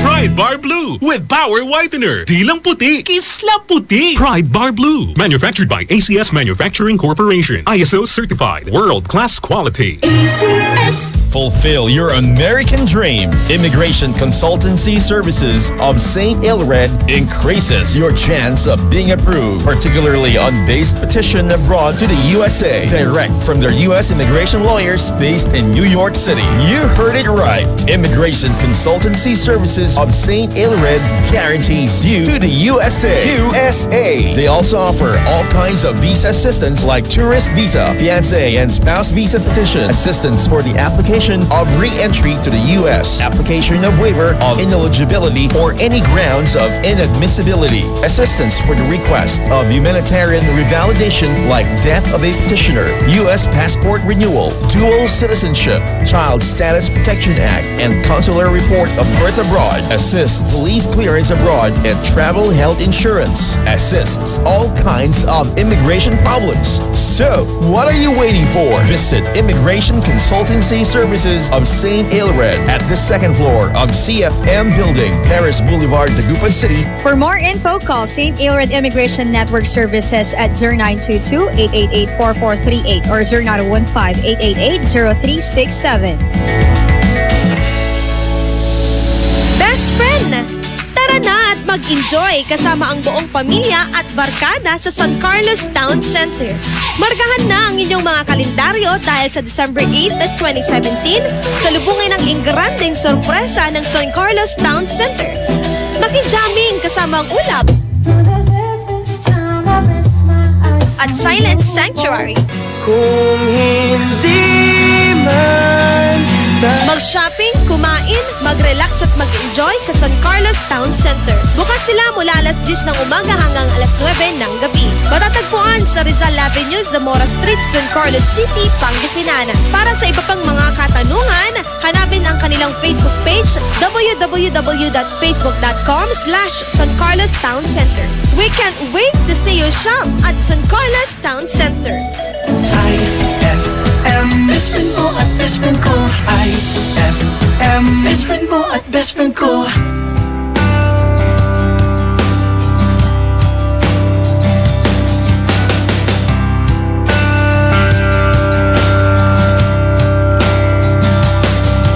Pride Bar Blue with power whitener. Di lang puti, kisla puti. Pride Bar Blue. Manufactured by ACS Manufacturing Corporation. ISO certified. World-class quality. ACS. Fulfill your American dream. Immigration Consultancy Services of St. Ilred increases your chance of being approved, particularly on base petition abroad to the USA. Direct from their U.S. immigration lawyers based in New York City. You heard it right. Immigration Consultancy Services of St. Ilred guarantees you to the USA. They also offer all kinds of visa assistance like tourist visa, fiancé and spouse visa petition, assistance for the application of re-entry to the U.S., application of waiver of ineligibility or any grounds of inadmissibility, assistance for the request of humanitarian revalidation like death of a petitioner, U.S. passport renewal, dual citizenship, Child Status Protection Act, and consular report of birth abroad, assists police clearance abroad, and travel health insurance, assists all kinds of immigration problems. So, what are you waiting for? Visit Immigration Consultancy Services of St. Ilred at the second floor of CFM Building, Paris Boulevard, Dagupan City. For more info, call St. Ilred Immigration Network Services at 0922-888-4438 or 0915-888-0367. Best friend! Tara na at mag-enjoy kasama ang buong pamilya at barkada sa San Carlos Town Center. Markahan na ang inyong mga kalendaryo dahil sa December 8 at 2017, salubungin ang ingranding sorpresa ng San Carlos Town Center. Makijamming kasama ang ulap at Silent Sanctuary. Kung hindi man Mag-shopping, kumain, mag-relax at mag-enjoy sa San Carlos Town Center. Bukas sila mula alas 10 ng umaga hanggang alas 9 ng gabi. Matatagpuan sa Rizal Avenue, Zamora Street, San Carlos City, Pangasinan. Para sa iba pang mga katanungan, hanapin ang kanilang Facebook page www.facebook.com/San Carlos Town Center. We can't wait to see you shop at San Carlos Town Center. IFM, best friend mo at best friend ko. IFM, best friend mo at best friend ko.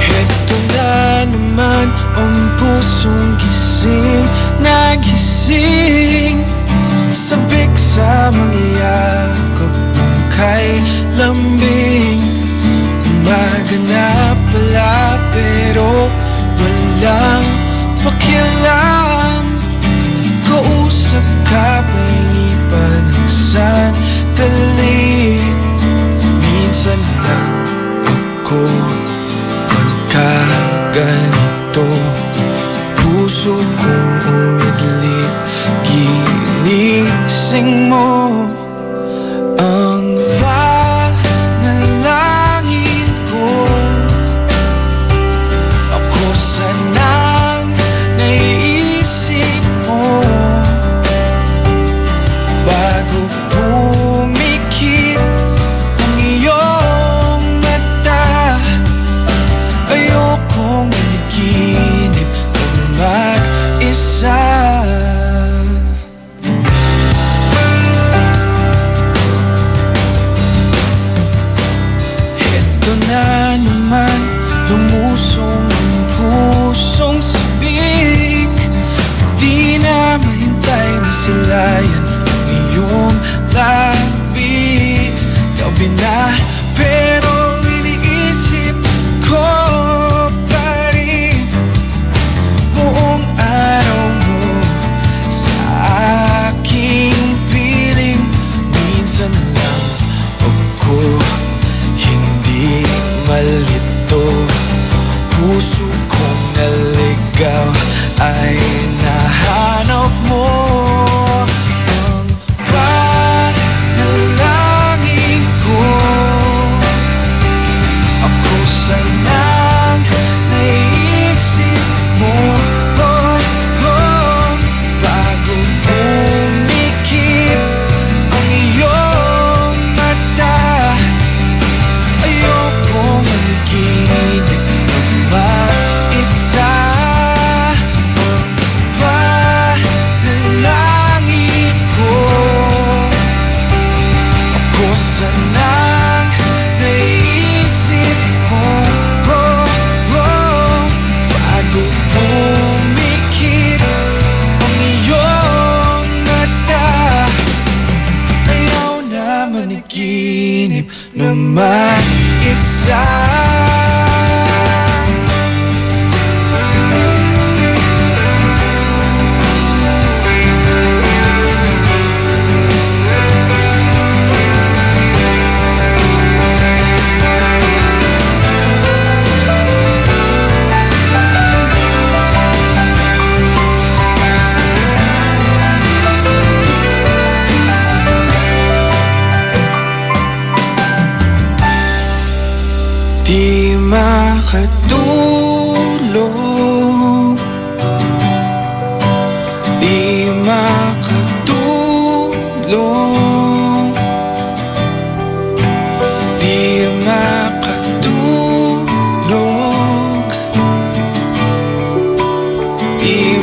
Heto na naman ang pusong gising, nagising. Sabik sa mangyayakap ng kay lambing. Umaga na pala pero walang pakialam. Kausap ka pa hindi pa nagsandali. Minsan lang ako magkaganito. Puso kong umidlip, ginising mo ang panalangin ko. Ako sanang naiisip mo bago pumikit ang iyong mata. Ayokong managinip ng mag-isa. Na naman lumusong ang pusong sabik. Di na mahintay masilayan ang iyong labi. Gabi na pero iniisip ko pa rin buong araw mo sa aking piling. Minsan lang ako malito, puso kong naligaw ay nahanap mo. Ang panalangin ko, ako sanang naiisip mo. Bago pumikit ang iyong mata. Ayokong managinip ng mag-isa. Ang panalangin ko, ako sanang naiisip mo. Bago pumikit ang iyong mata. Ayaw na managinip na mag-isa. Di makatulog, di makatulog, di makatulog, di makatulog, di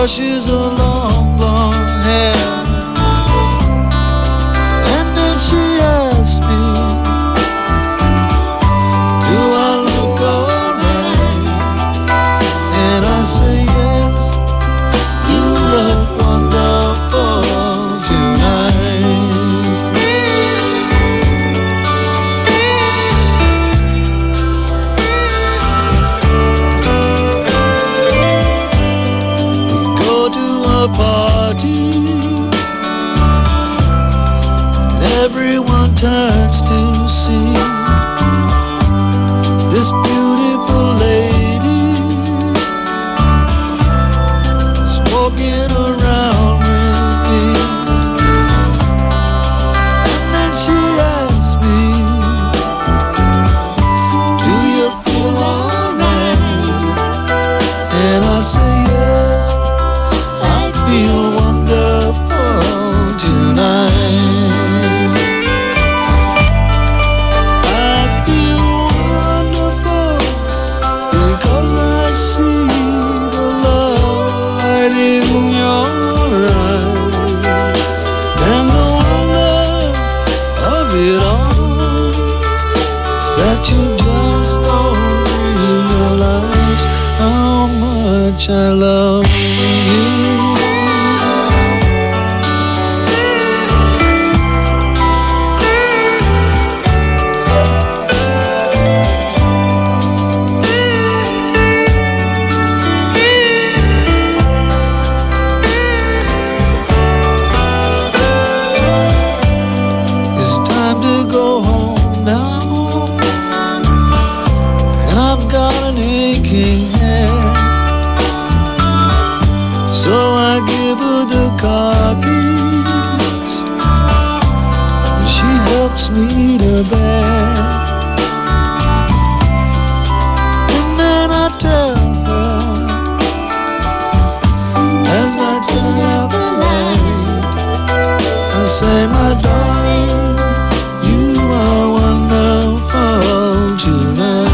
brushes her long blonde hair. And then she asked me, do I look alright? And I say yes, you look wonderful tonight. Party, and everyone turns to see this beautiful lady is walking around with me. And then she asks me, do you feel alright? And I say yes, feel wonderful tonight. I feel wonderful because I see the light in your eyes. And the wonder of it all is that you just don't realize how much I love you. Car keys, and she helps me to bed. And then I tell her, as I turn out the light, I say, my darling, you are wonderful tonight.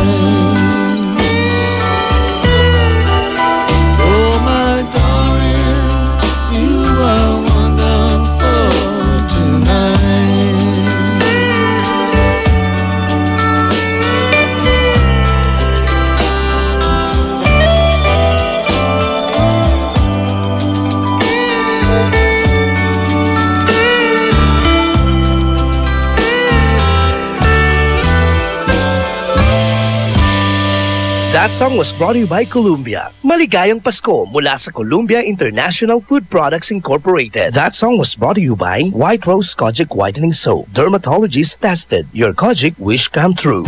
Oh, my darling, you are wonderful tonight. That song was brought to you by Columbia. Maligayang Pasko mula sa Columbia International Food Products Incorporated. That song was brought to you by White Rose Kojic Whitening Soap. Dermatologist tested. Your Kojic wish come true.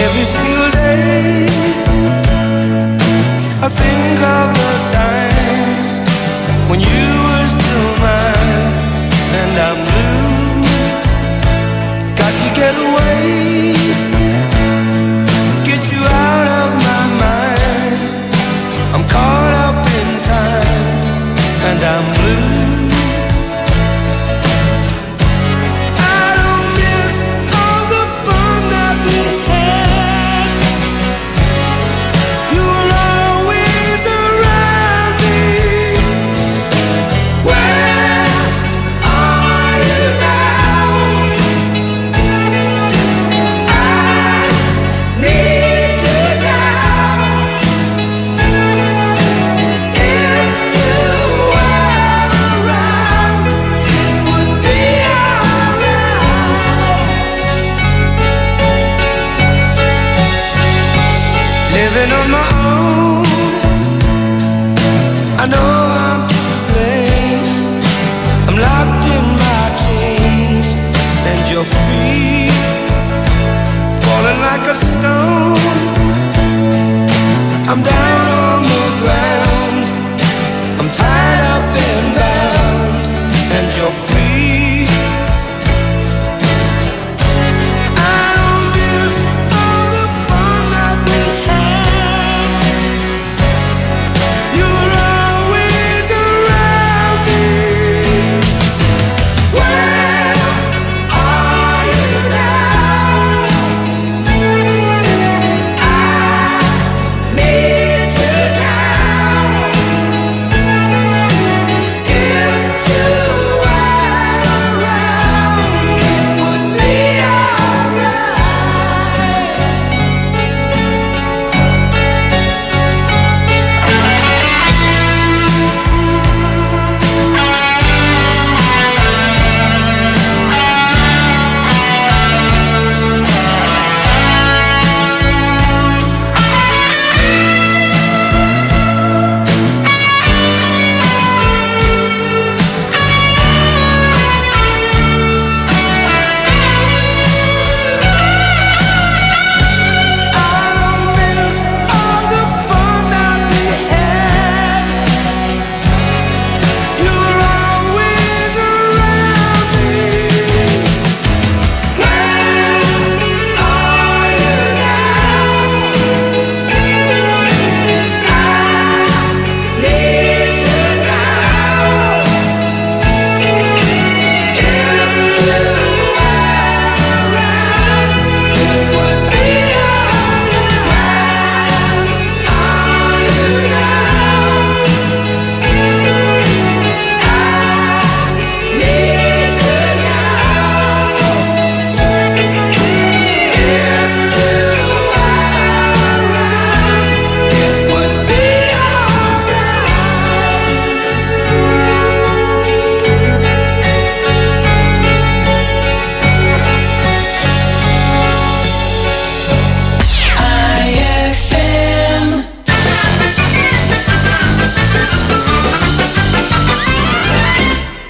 Every single day I think of the times when you were still mine and I'm blue. Got to get away, get you out of my mind. I'm caught up in time and I'm blue. I don't miss all the fun that we had. You were always around me. Where are you now? I need to know. If you were around, it would be alright. Living on my own, I know I'm to blame. I'm locked in my chains and you're free, falling like a stone. I'm down on the ground, I'm tied up and bound, and you're free. I don't miss all the fun that we had.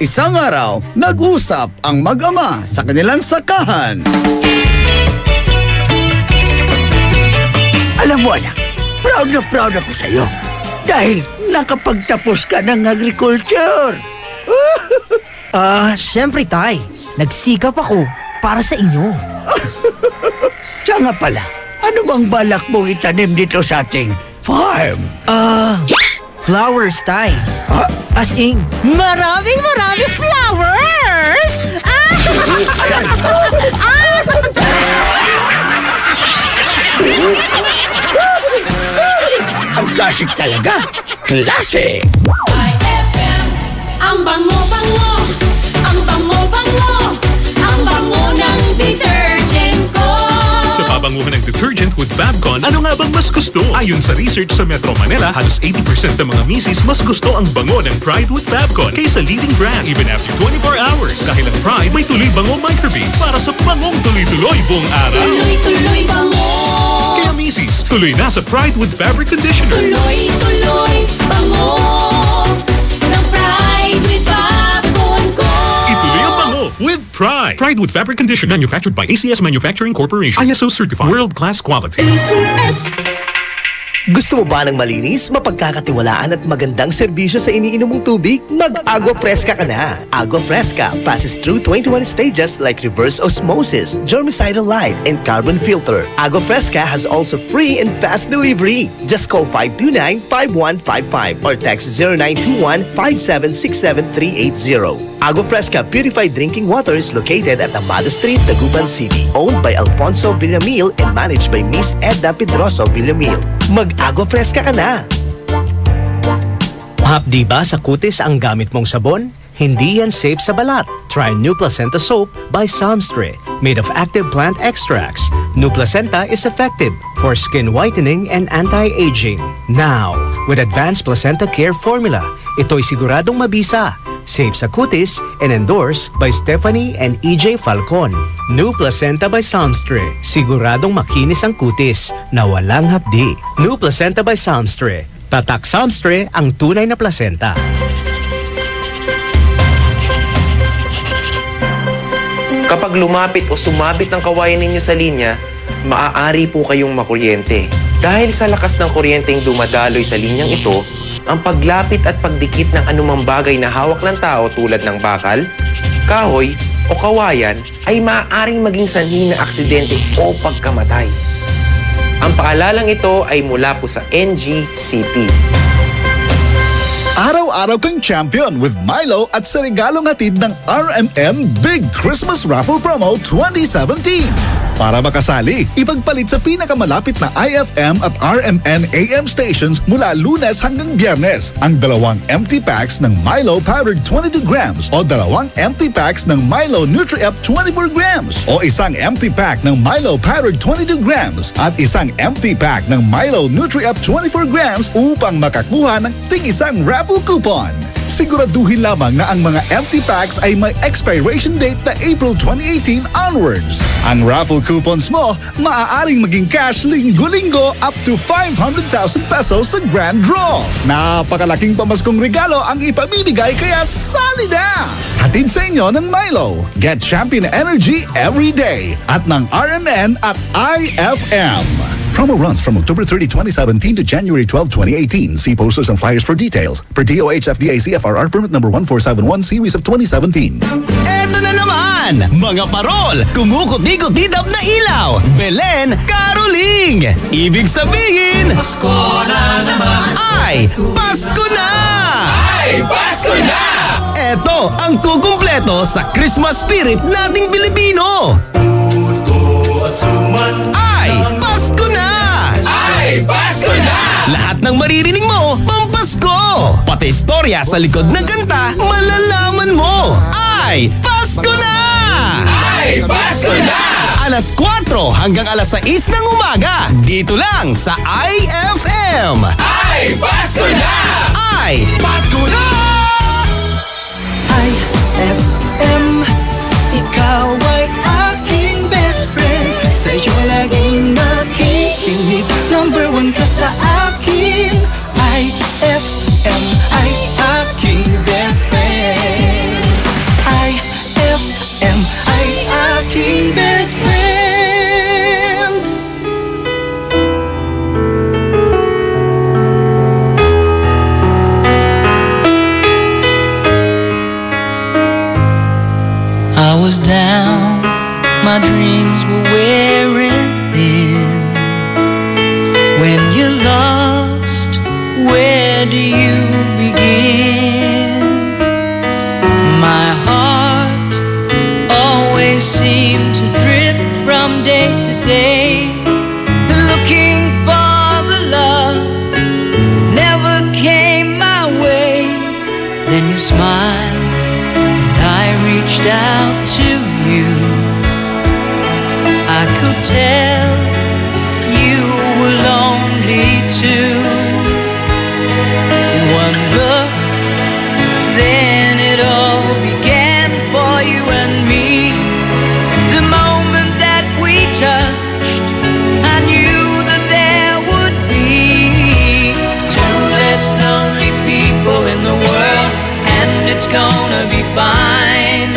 Isang araw, nag-usap ang mag-ama sa kanilang sakahan. Alam mo anak, proud ako sa'yo. Dahil nakapagtapos ka ng agriculture. Siyempre tay. Nagsikap ako para sa inyo. Siya nga pala, ano bang balak mong itanim dito sa ating farm? Flowers, tay. As in, maraming flowers! Ang classic talaga. Classic! IFM, ang bango-bango, ang bango-bango, ang bango ng detergent ko. Sa pabanguhan ng detergent with Fabcon, ano nga bang mas gusto? Ayon sa research sa Metro Manila, halos 80% ng mga misis mas gusto ang bango ng Pride with Fabcon kaysa leading brand even after 24 hours. Dahil ang Pride may tuloy bango microbeads para sa bangong tuloy-tuloy buong araw. Tuloy-tuloy bango. Kaya misis, tuloy na sa Pride with Fabric Conditioner. Tuloy-tuloy bango ng Pride with Fabcon ko. Ituloy ang bango with Pride. Pride with Fabric Conditioner, manufactured by ACS Manufacturing Corporation. ISO certified, world-class quality. ACS. Gusto mo ba ng malinis, mapagkakatiwalaan at magandang serbisyo sa iniinom mong tubig? Mag-Agua Fresca ka na! Agua Fresca passes through 21 stages like reverse osmosis, germicidal light, and carbon filter. Agua Fresca has also free and fast delivery. Just call 529-5155 or text 0921-5767380. Agua Fresca Purified Drinking Water is located at Amado Street, Taguban City. Owned by Alfonso Villamil and managed by Miss Edna Pedroso Villamil. Mag-Agua Fresca ka na! Hapdi ba sa kutis ang gamit mong sabon? Hindi yan safe sa balat. Try New Placenta Soap by Samstre, made of active plant extracts. New Placenta is effective for skin whitening and anti-aging. Now, with Advanced Placenta Care Formula, ito'y siguradong mabisa, safe sa kutis, and endorsed by Stephanie and EJ Falcon. New Placenta by Samstre, siguradong makinis ang kutis na walang hapdi. New Placenta by Samstre, tatak Samstre ang tunay na placenta. Kapag lumapit o sumabit ang kawayan ninyo sa linya, maaari po kayong makuryente. Dahil sa lakas ng kuryenteng dumadaloy sa linyang ito, ang paglapit at pagdikit ng anumang bagay na hawak ng tao tulad ng bakal, kahoy o kawayan ay maaaring maging sanhi ng aksidente o pagkamatay. Ang paalalang ito ay mula po sa NGCP. Araw-araw kang champion with Milo at sa regalong hatid ng RMN Big Christmas Raffle Promo 2017. Para makasali, ipagpalit sa pinakamalapit na IFM at RMN AM stations mula Lunes hanggang Biyernes ang 2 empty packs ng Milo Powdered 22 grams o 2 empty packs ng Milo Nutri-Up 24 grams o isang empty pack ng Milo Powdered 22 grams at isang empty pack ng Milo Nutri-Up 24 grams upang makakuha ng tig-isang raffle coupon. Siguraduhin lamang na ang mga empty packs ay may expiration date na April 2018 onwards. Ang raffle coupons mo, maaaring maging cash linggo-linggo up to 500,000 pesos sa grand draw. Napakalaking pamaskong regalo ang ipamimigay kaya sali na! Hatid sa inyo ng Milo. Get champion energy every day at ng RMN at IFM. Promo runs from October 30, 2017 to January 12, 2018. See posters and flyers for details. Per DOH FDA CFRR permit number 1471 series of 2017. Eto na naman! Mga parol! Kumukot-ikot-idap na ilaw! Belen Caroling! Ibig sabihin... Pasko na naman! Ay! Pasko na! Ay! Pasko na! Eto ang kukumpleto sa Christmas spirit nating Pilipino! Ay! Pasko na! Ay! Pasko na! Lahat ng maririnig mo, pampasko! Pati istorya sa likod ng kanta, malalaman mo! Ay! Pasko na! Ay! Pasko na! Alas 4 hanggang alas 6 ng umaga, dito lang sa IFM! Ay! Pasko na! Ay! Pasko na! IFM, ikaw ay aking best friend. Sa iyo laging nakikinig, number 1 ka sa akin. IFM ay aking best friend. tell you were lonely too. One look, then it all began for you and me. The moment that we touched, I knew that there would be two less lonely people in the world, and it's gonna be fine.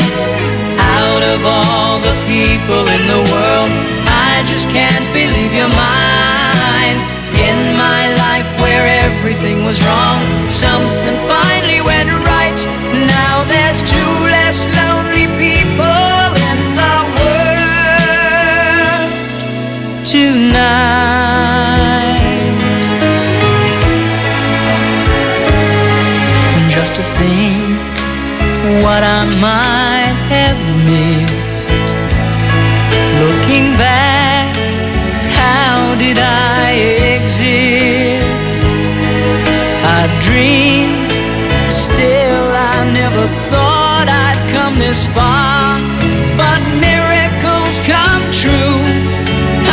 Out of all the people in the world, I just can't believe you're mine. In my life where everything was wrong, something finally went right. Now there's two less lonely people in the world tonight. Just to think what I might have missed. Looking back, how did I exist? I dreamed, still I never thought I'd come this far. But miracles come true,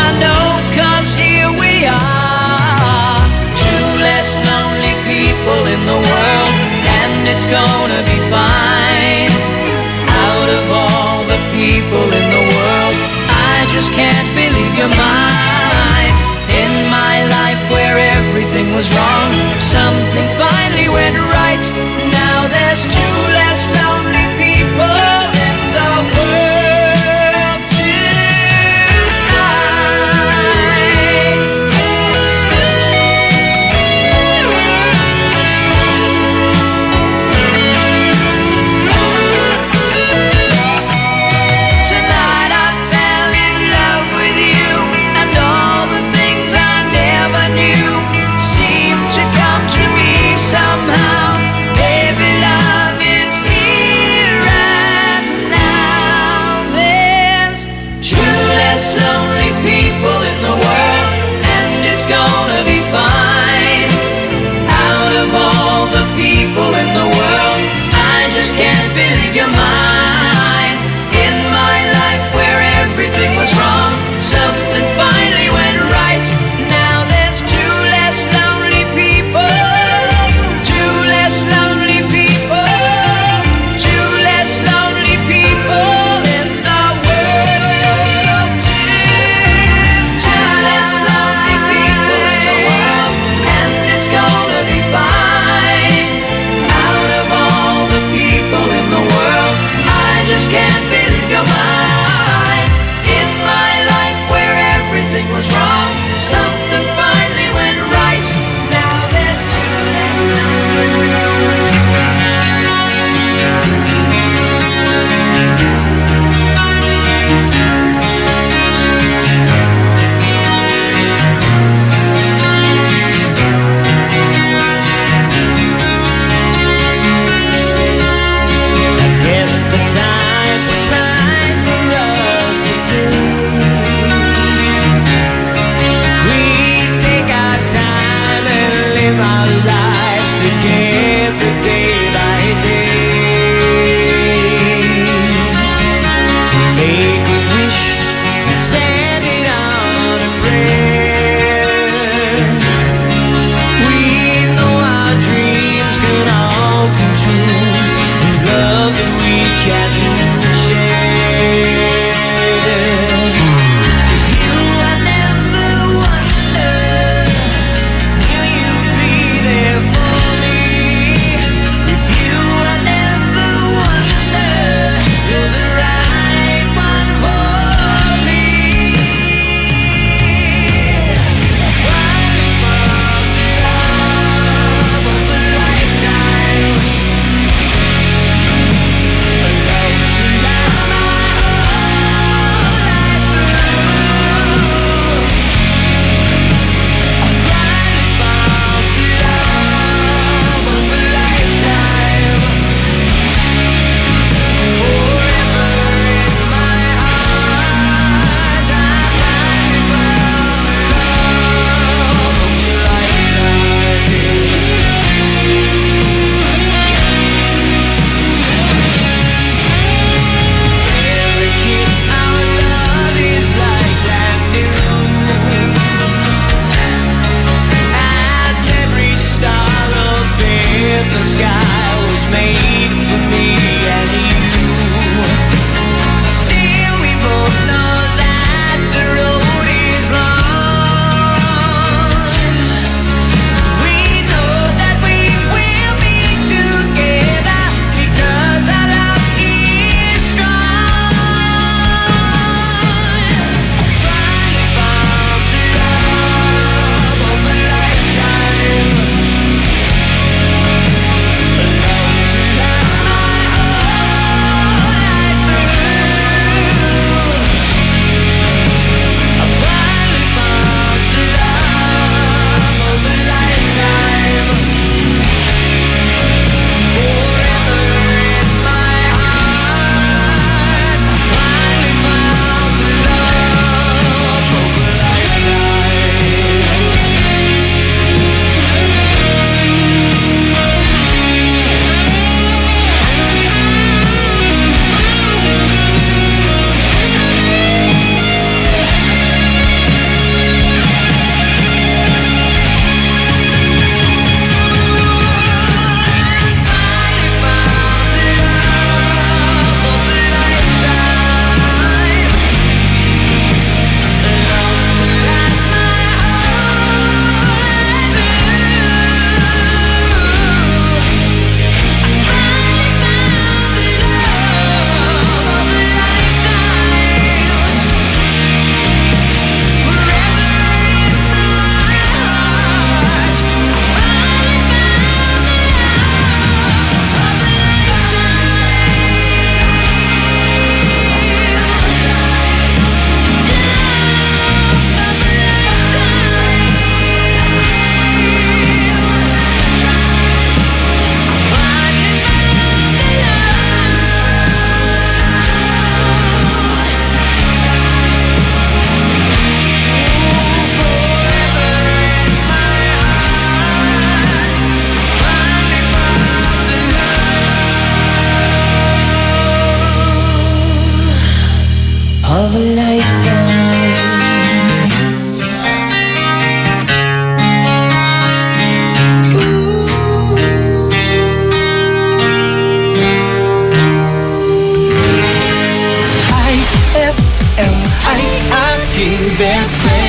I know, 'cause here we are. Two less lonely people in the world, and it's gonna be fine. Out of all the people in the world, I just can't believe you're mine. In my life where everything was wrong, something finally went right. Now there's two less lonely people in the world tonight.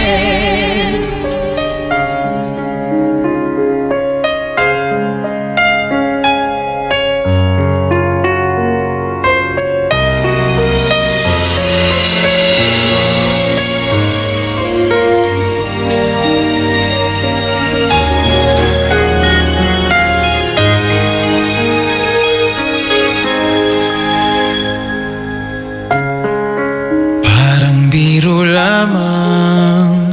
friend. Lamang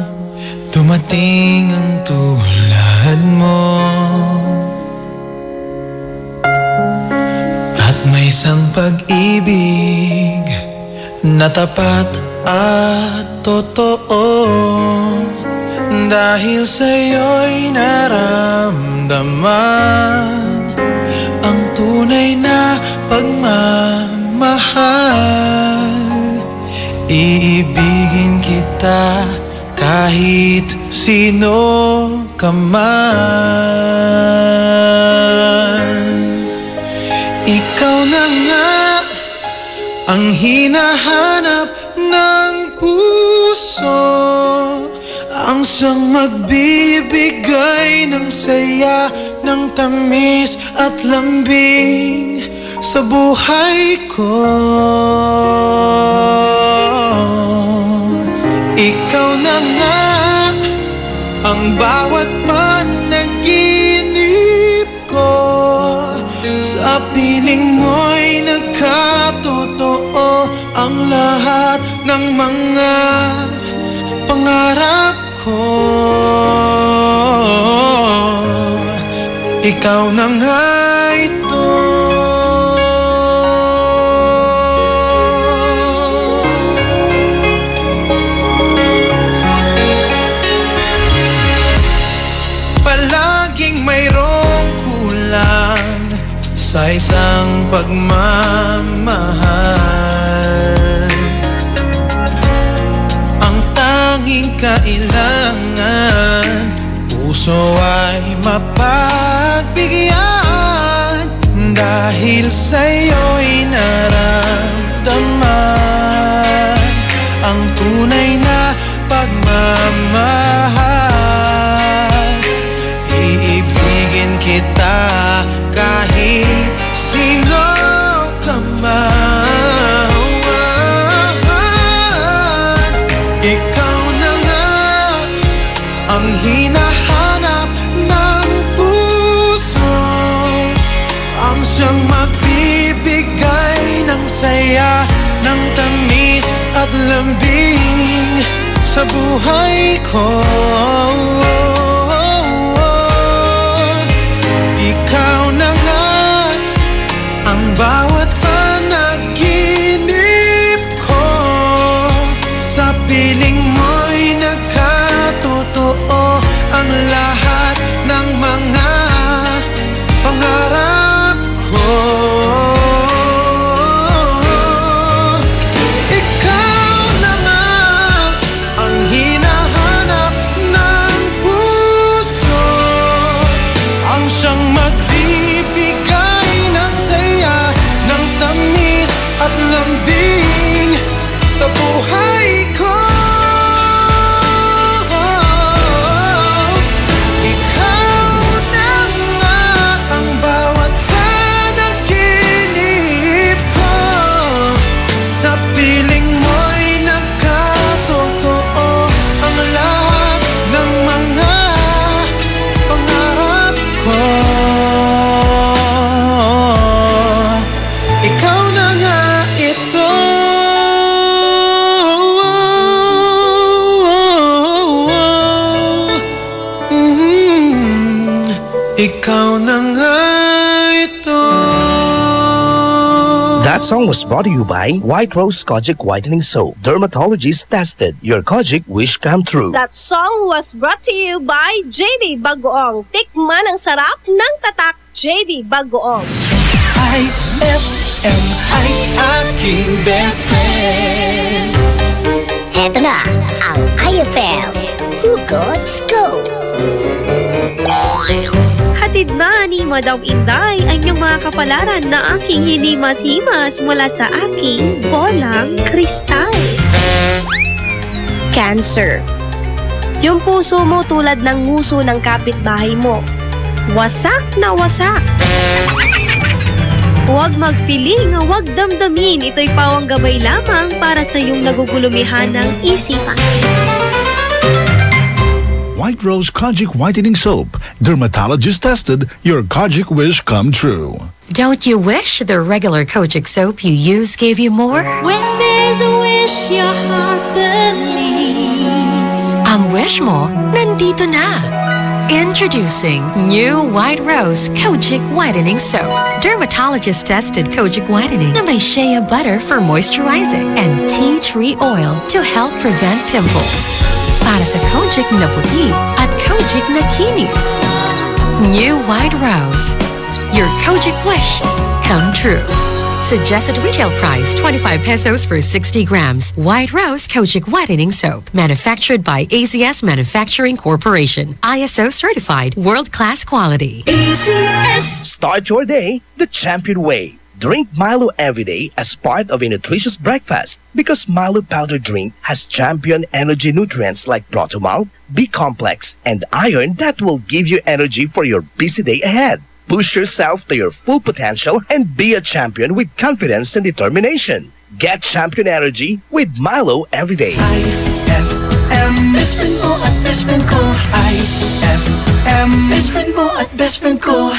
dumating ang tulad mo, at may isang pag-ibig na tapat at totoo. Dahil sa'yo'y naramdaman ang tunay na pagmamahal. Iibigin kita kahit sino ka man. Ikaw na nga ang hinahanap ng puso, ang siyang magbibigay ng saya, ng tamis at lambing sa buhay ko. Ikaw na nga ang bawat panaginip ko, sa piling mo'y nagkatotoo ang lahat ng mga pangarap ko. Ikaw na nga ito. Palaging mayroong kulang sa isang pagmamahal. Ang tanging kailangan, puso ay mapagbigyan. Dahil sa'yo'y naramdaman ang tunay na pagmamahal. Iibigin kita kahit sino ka man. Ikaw na nga ang hinahanap ng puso, ang siyang magbibigay ng saya, ng tamis at lambing sa buhay ko. Ikaw na nga ang bawat panaginip ko, sa piling mo'y nagkatotoo ang lahat ng mga pangarap ko. Ikaw na nga ang hinahanap ng puso, ang siyang magbibigay ng saya, ng tamis at lambing sa buhay ko. Ikaw na nga ang bawat panaginip ko, sa piling mo'y nagkatotoo ang lahat ng mga pangarap ko. Ikaw na nga ito. Ikaw na nga ito. That song was brought to you by White Rose Kojic Whitening Soap. Dermatologist tested. Your Kojic wish come true. That song was brought to you by JB Bagoong. Tikman ang sarap ng tatak JB Bagoong. IFM ay aking best friend. Eto na ang IFM Hugot Scoop. Hatid na ni Madam Inday ang inyong mga kapalaran na aking hinimas-himas mula sa aking bolang kristal. Cancer. Yung puso mo tulad ng nguso ng kapitbahay mo. Wasak na wasak. Huwag mag-feeling, huwag damdamin. Ito'y pawang gabay lamang para sa iyong nagugulumihan ng isipan. White Rose Kojic Whitening Soap. Dermatologist tested, your Kojic wish come true. Don't you wish the regular Kojic soap you use gave you more? When there's a wish your heart believes. Ang wish mo, nandito na. Introducing new White Rose Kojic Whitening Soap. Dermatologist-tested Kojic Whitening na may shea butter for moisturizing and tea tree oil to help prevent pimples. Para sa Kojic na puti at Kojic na kinis. New White Rose. Your Kojic wish come true. Suggested retail price 25 pesos for 60 grams. White Rose Kojic Whitening Soap. Manufactured by ACS Manufacturing Corporation. ISO certified world-class quality. ACS. Start your day the champion way. Drink Milo every day as part of a nutritious breakfast because Milo powder drink has champion energy nutrients like Protomalt, B-complex, and iron that will give you energy for your busy day ahead. Push yourself to your full potential and be a champion with confidence and determination. Get champion energy with Milo every day. IFM, best friend mo at best friend ko. IFM, best friend mo at best friend ko.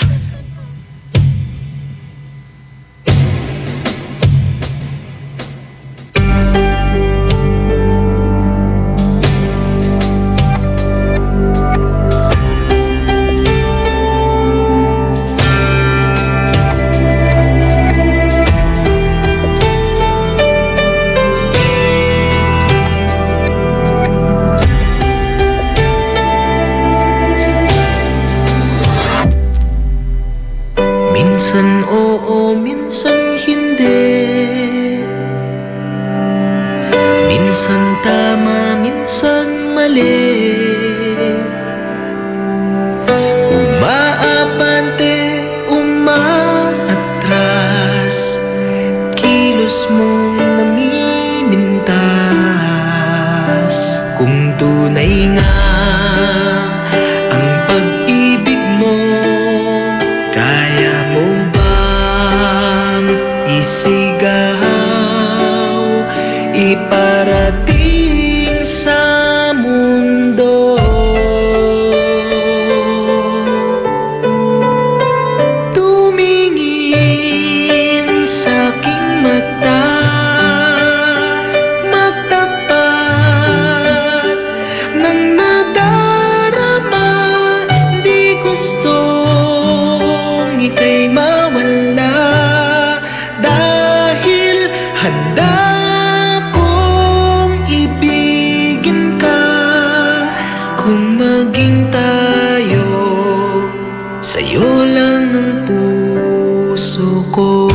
Minsan oo, minsan hindi. Minsan tama, minsan mali. Umaabante, umaatras. Kilos mong namimintas. Kung tunay nga ang pag-ibig mo, kaya mo bang isigaw, iparating sa mundo? Tumingin sa aking mata, magtapat ng nadarama. Di gustong ika'y mawala, dahil handa kong ibigin ka. Kung maging tayo, sa'yo lang ang puso ko.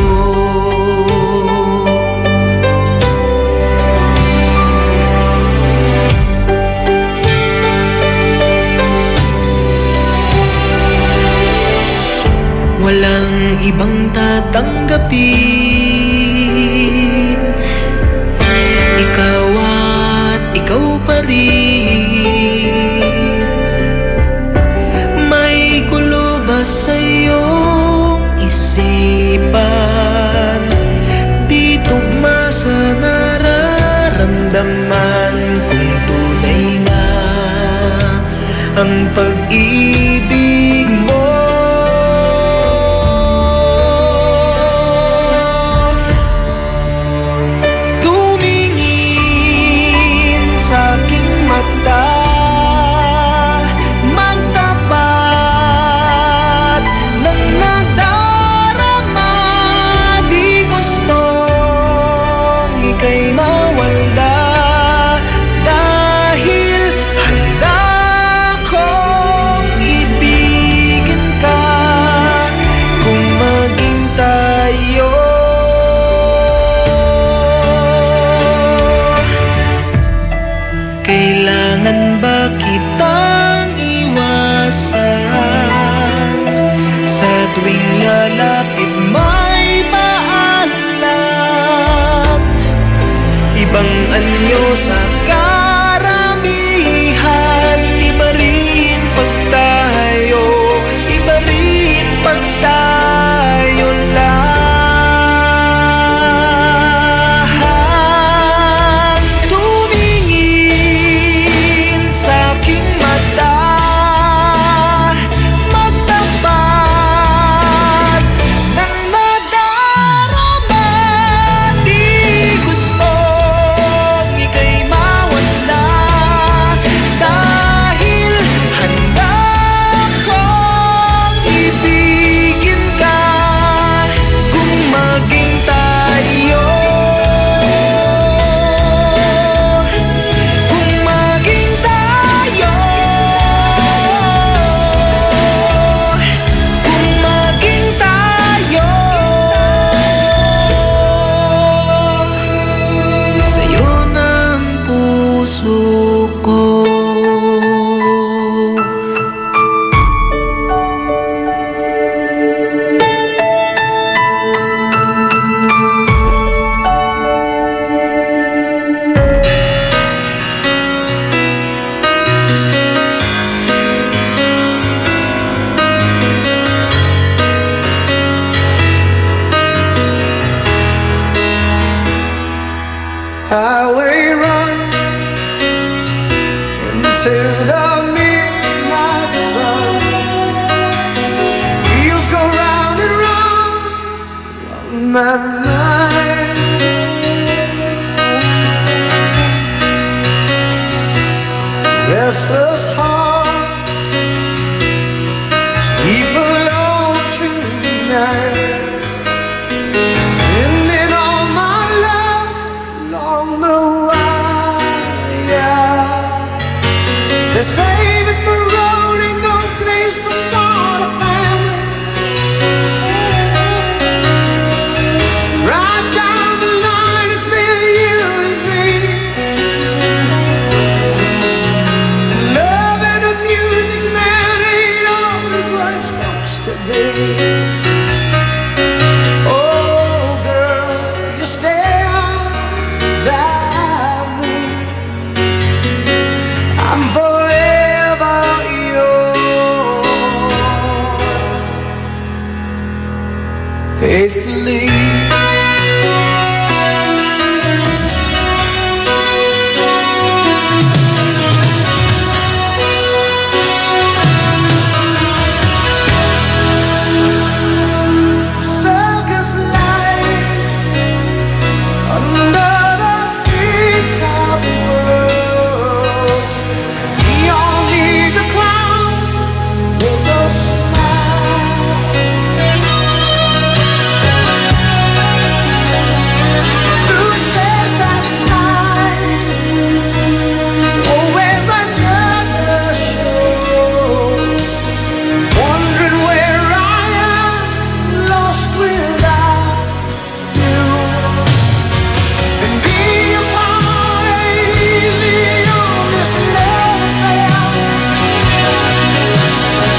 Walang ibang tatanggapin, ikaw at ikaw pa rin. May gulo ba sa iyong isipan? Di tugma sa nararamdaman. Kung tunay nga ang pag-ibig mo, magtapat ng nadarama. Di gustong ika'y mawala, dahil handa kong ibigin ka. Kung maging tayo, kailangan ba kitang iwasan? Sa tuwing lalapit may paalam, ibang anyo sa karamihan. restless hearts sleep alone through the night, sending all my love along the wire. They say that the road ain't no place to start a family. Right down the line, it's been you and me. And love and the music, man, ain't always what it's supposed to be. Oh, girl, you stand by me. I'm forever yours, faithfully. Circus life under the big-top world. We all need the clowns to make us smile. Through space and time, always another show. Wondering where I am, lost without you. And being apart ain't easy on this love affair.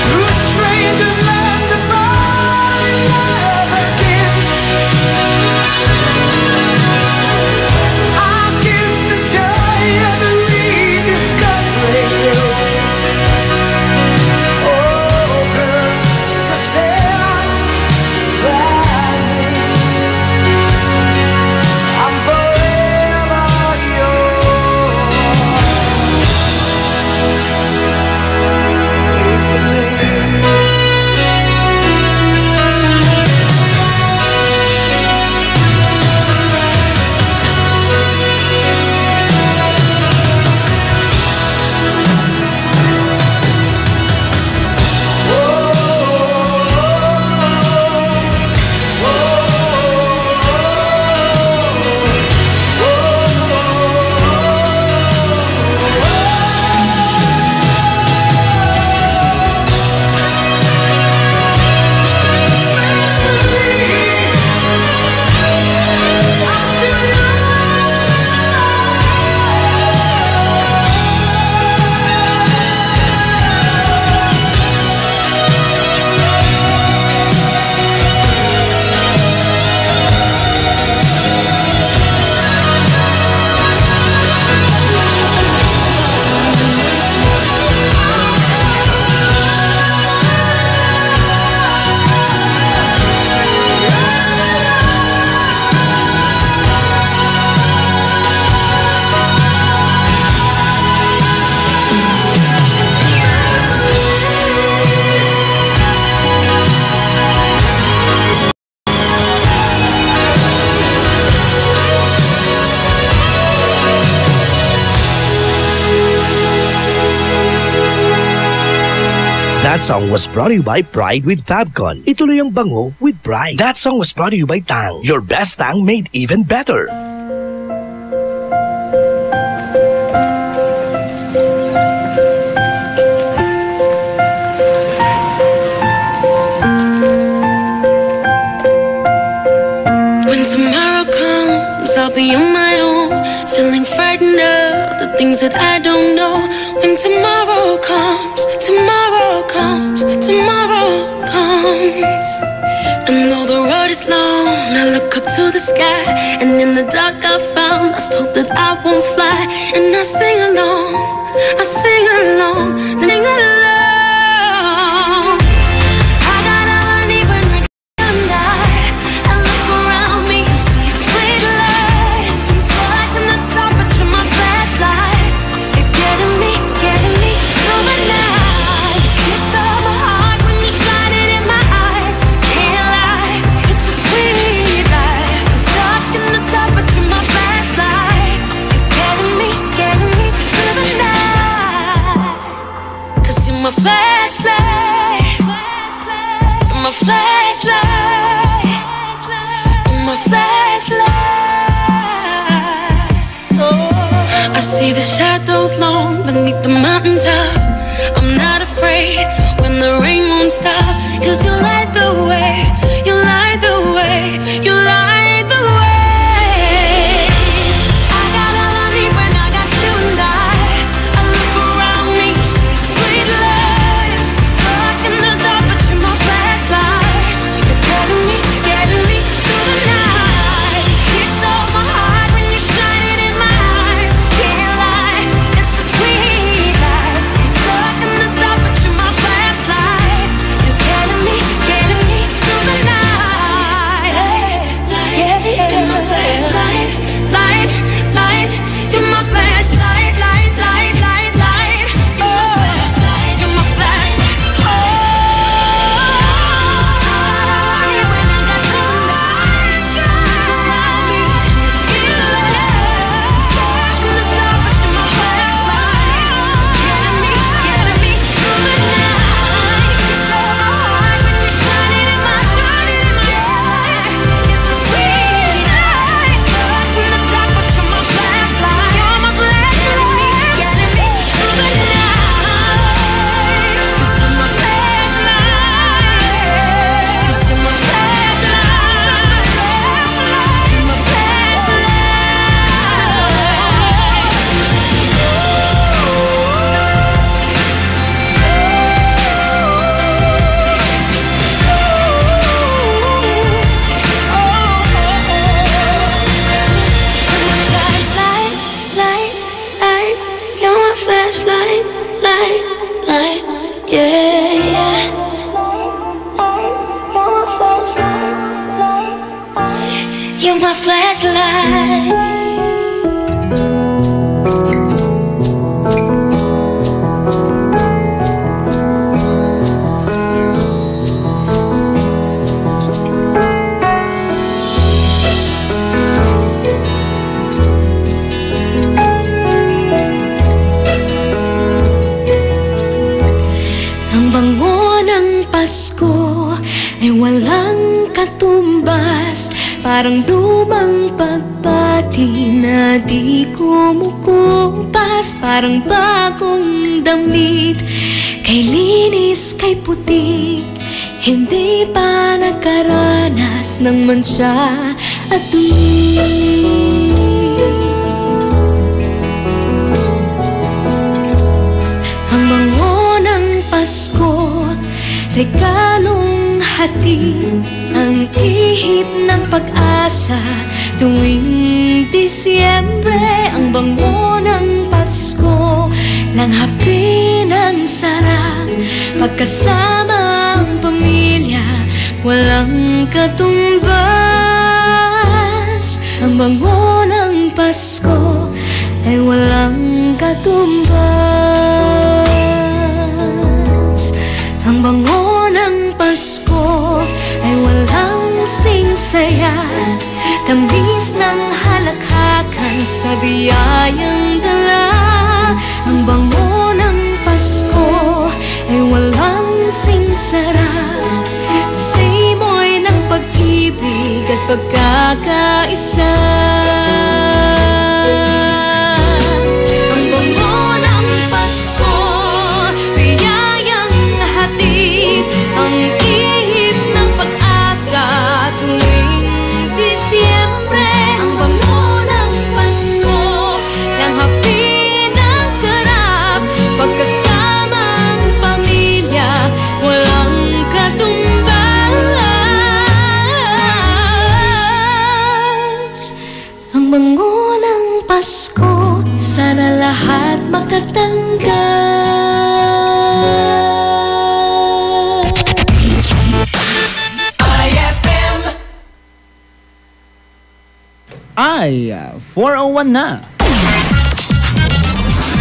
Two strangers learn to fall in love again. I'll get the joy of rediscovering you. Oh, girl, you stand by me. I'm forever yours, faithfully. That song was brought to you by Pride with Fabcon. Ituloy ang bango with Pride. That song was brought to you by Tang. Your best Tang made even better. When tomorrow comes, I'll be on my own, feeling frightened of the things that I don't know. When tomorrow comes, tomorrow comes, tomorrow comes. And though the road is long, I look up to the sky, and in the dark I found lost hope that I won't fly. And I sing along, I sing along, sing along. I got all I need when I can die. I look around me and see sweet life. I'm still like in the dark, but you're my flashlight. You're getting me through the night. You stole my heart when you shine it in my eyes. Can't lie, it's a sweet life. I'm stuck in the dark, but you're my flashlight. You're getting me through the night. my flashlight. You're my flashlight. You're my flashlight. Oh, I see the shadows long beneath the mountaintop. I'm not afraid when the rain won't stop. 'Cause you light the way. You light the way. You light the way. I got all I need when I got you and I look around me, see sweet life. Stuck in the dark, but you're my flashlight. You're getting me through the night. It stole my heart when you shine it in my eyes. Can't lie, it's a sweet life. You're stuck in the dark, but you're my flashlight. You're getting me through the night. You're my flashlight, light, light. You're my flashlight, light, light, light, light. Oh, you're my flashlight. Oh, when I got you around me, see sweet love. Stuck in the dark, but you're my flashlight. Getting me through the night. You stole my heart when you shine it in my eyes. It's a sweet life. Stuck in the dark, but you're my flashlight. You're my flashlight. Getting me through the night. 'Cause you're my flashlight. 'Cause you're my flashlight. You're my flashlight, light, light. You're my flashlight, light, light. Yeah, yeah. You're my flashlight. Ang bango ng Pasko ay walang katumbas. Parang lumang pagpati na di kumukumpas. Parang bagong damit, kay linis, kay puti. Hindi pa nagkaranas ng mansya at dumi. Ang bango ng Pasko, regalong hatid, ang ihip ng pag-asa tuwing Disyembre. Ang bango ng Pasko, langhapin ang sarap, pagkasama ang pamilya, walang katumbas. Ang bango ng Pasko ay walang katumbas. Ang bango ng Pasko ay walang singsaya, tamis ng halakhakan sa biyayang dala. Ang bango ng Pasko ay walang singsara, simoy ng pag-ibig at pagkakaisa. Ang bango ng Pasko, biyayang hatid, ang ihip ng pag-asa tuwing Disyembre. Ang bango ng Pasko, langhapin ang sarap, pagkasama ang pamilya, walang katumbas. Ang bango ng Pasko, sana lahat makatanggap. Ay, 4:01 na.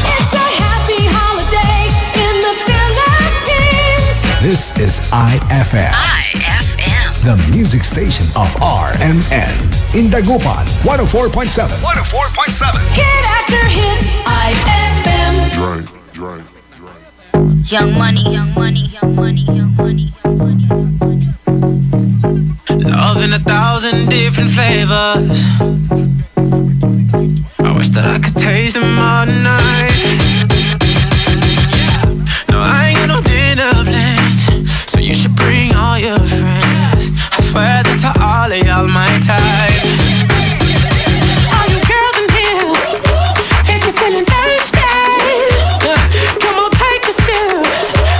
It's a happy holiday in the Philippines. This is IFM. IFM. The music station of RMN. In Dagupan, 104.7. 104.7. Hit after hit, IFM. Right. Young money, young money, young money, young money, young money, young money. Love in 1,000 different flavors. I wish that I could taste them all night. No, I ain't got no dinner plans, so you should bring all your friends. I swear that to all of y'all my type. All you girls in here, if you're feeling thirsty, come on, take a sip,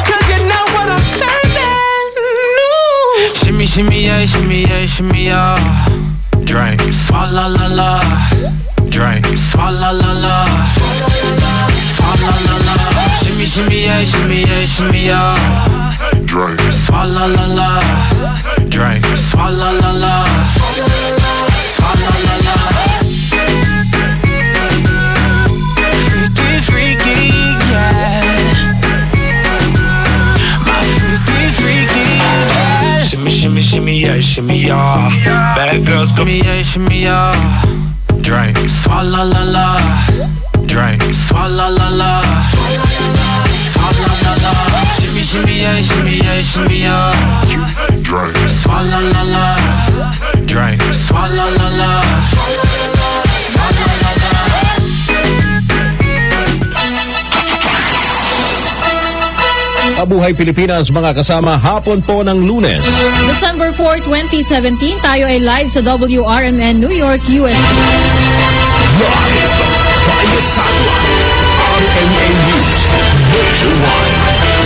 'cause you know what I'm serving. Shimmy, shimmy, yeah, shimmy, yeah, shimmy, yeah. Drink, swalla la la. Drink, swalla la la. Swalla la la. Shimmy, shimmy, yeah, shimmy, yeah, shimmy, yeah. Drink, swalla la la. Drink, swalla la la. Swalla la la. Freaky, freaky, yeah. My freaky, freaky, yeah. Shimmy, shimmy, shimmy, yeah, shimmy, yeah. Bad girls go me, yeah, shimmy, yeah. Drink, swalla la la. Drink, swalla la la. Swalla la la. Shimmy, shimmy, yeah, shimmy, yeah, shimmy, yeah. Drink, swalla la la. Drink, swalla la la. Swalla la la. Kabuhay Pilipinas, mga kasama, hapon po ng Lunes. December 4, 2017, tayo ay live sa WRMN New York, USA. Live via satellite, RMN News, nationwide,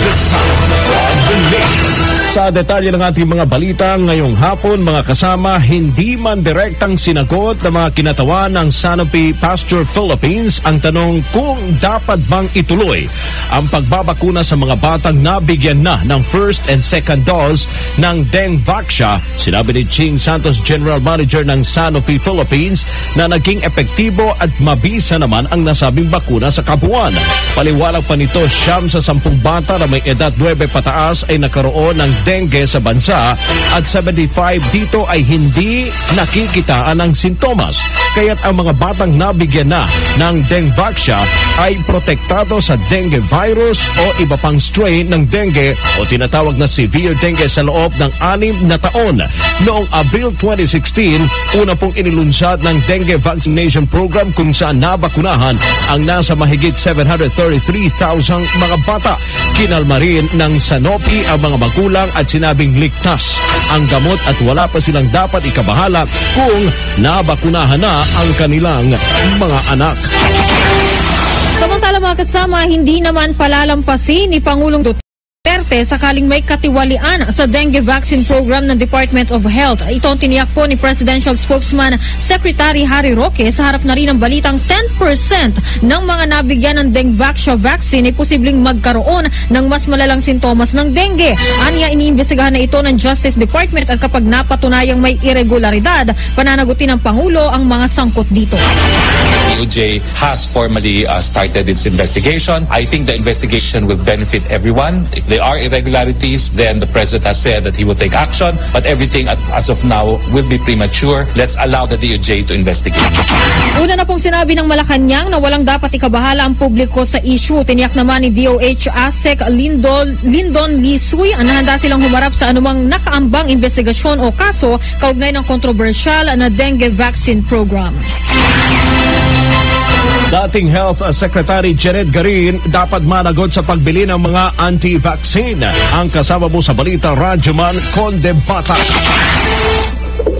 the sound of the nation. Sa detalye ng ating mga balita ngayong hapon, mga kasama, hindi man direktang sinagot ng mga kinatawan ng Sanofi Pasteur Philippines ang tanong kung dapat bang ituloy ang pagbabakuna sa mga batang nabigyan na ng first and second dose ng Dengvaxia. Sinabi ni Ching Santos, General Manager ng Sanofi Philippines, na naging epektibo at mabisa naman ang nasabing bakuna sa kabuuan. Paliwanag pa nito, 9 sa 10 bata na may edad 9 pataas ay nakaroon ng dengue sa bansa at 75 dito ay hindi nakikitaan ng sintomas. Kaya't ang mga batang nabigyan na ng Dengvaxia ay protektado sa dengue virus o iba pang strain ng dengue o tinatawag na severe dengue sa loob ng 6 na taon. Noong Abril 2016, una pong inilunsad ng dengue vaccination program kung saan nabakunahan ang nasa mahigit 733,000 mga bata. Kinalma rin ng Sanofi ang mga magulang at sinabing ligtas ang gamot at wala pa silang dapat ikabahala kung nabakunahan na ang kanilang mga anak. Samantala, mga kasama, hindi naman palalampasin ni Pangulong Duterte sakaling may katiwalian sa dengue vaccine program ng Department of Health. Ito ang tiniyak po ni Presidential Spokesman Secretary Harry Roque sa harap na rin ng balitang 10% ng mga nabigyan ng Dengvaxia vaccine ay posibleng magkaroon ng mas malalang sintomas ng dengue. Aniya, iniimbestigahan na ito ng Justice Department at kapag napatunayang may irregularidad, pananagutin ng Pangulo ang mga sangkot dito. DOJ has formally started its investigation. I think the investigation will benefit everyone. If there are irregularities, then the President has said that he will take action. But everything as of now will be premature. Let's allow the DOJ to investigate. Una na pong sinabi ng Malacanang na walang dapat ikabahala ang publiko sa issue. Tiniyak naman ni DOH ASEC Lindon Lisuy ang nahanda silang humarap sa anumang nakaambang investigasyon o kaso kaugnay ng kontrobersyal na dengue vaccine program. Dating Health Secretary Janet Garin dapat managot sa pagbili ng mga anti-vaccine. Ang kasama mo sa balita, Radyoman Condebata.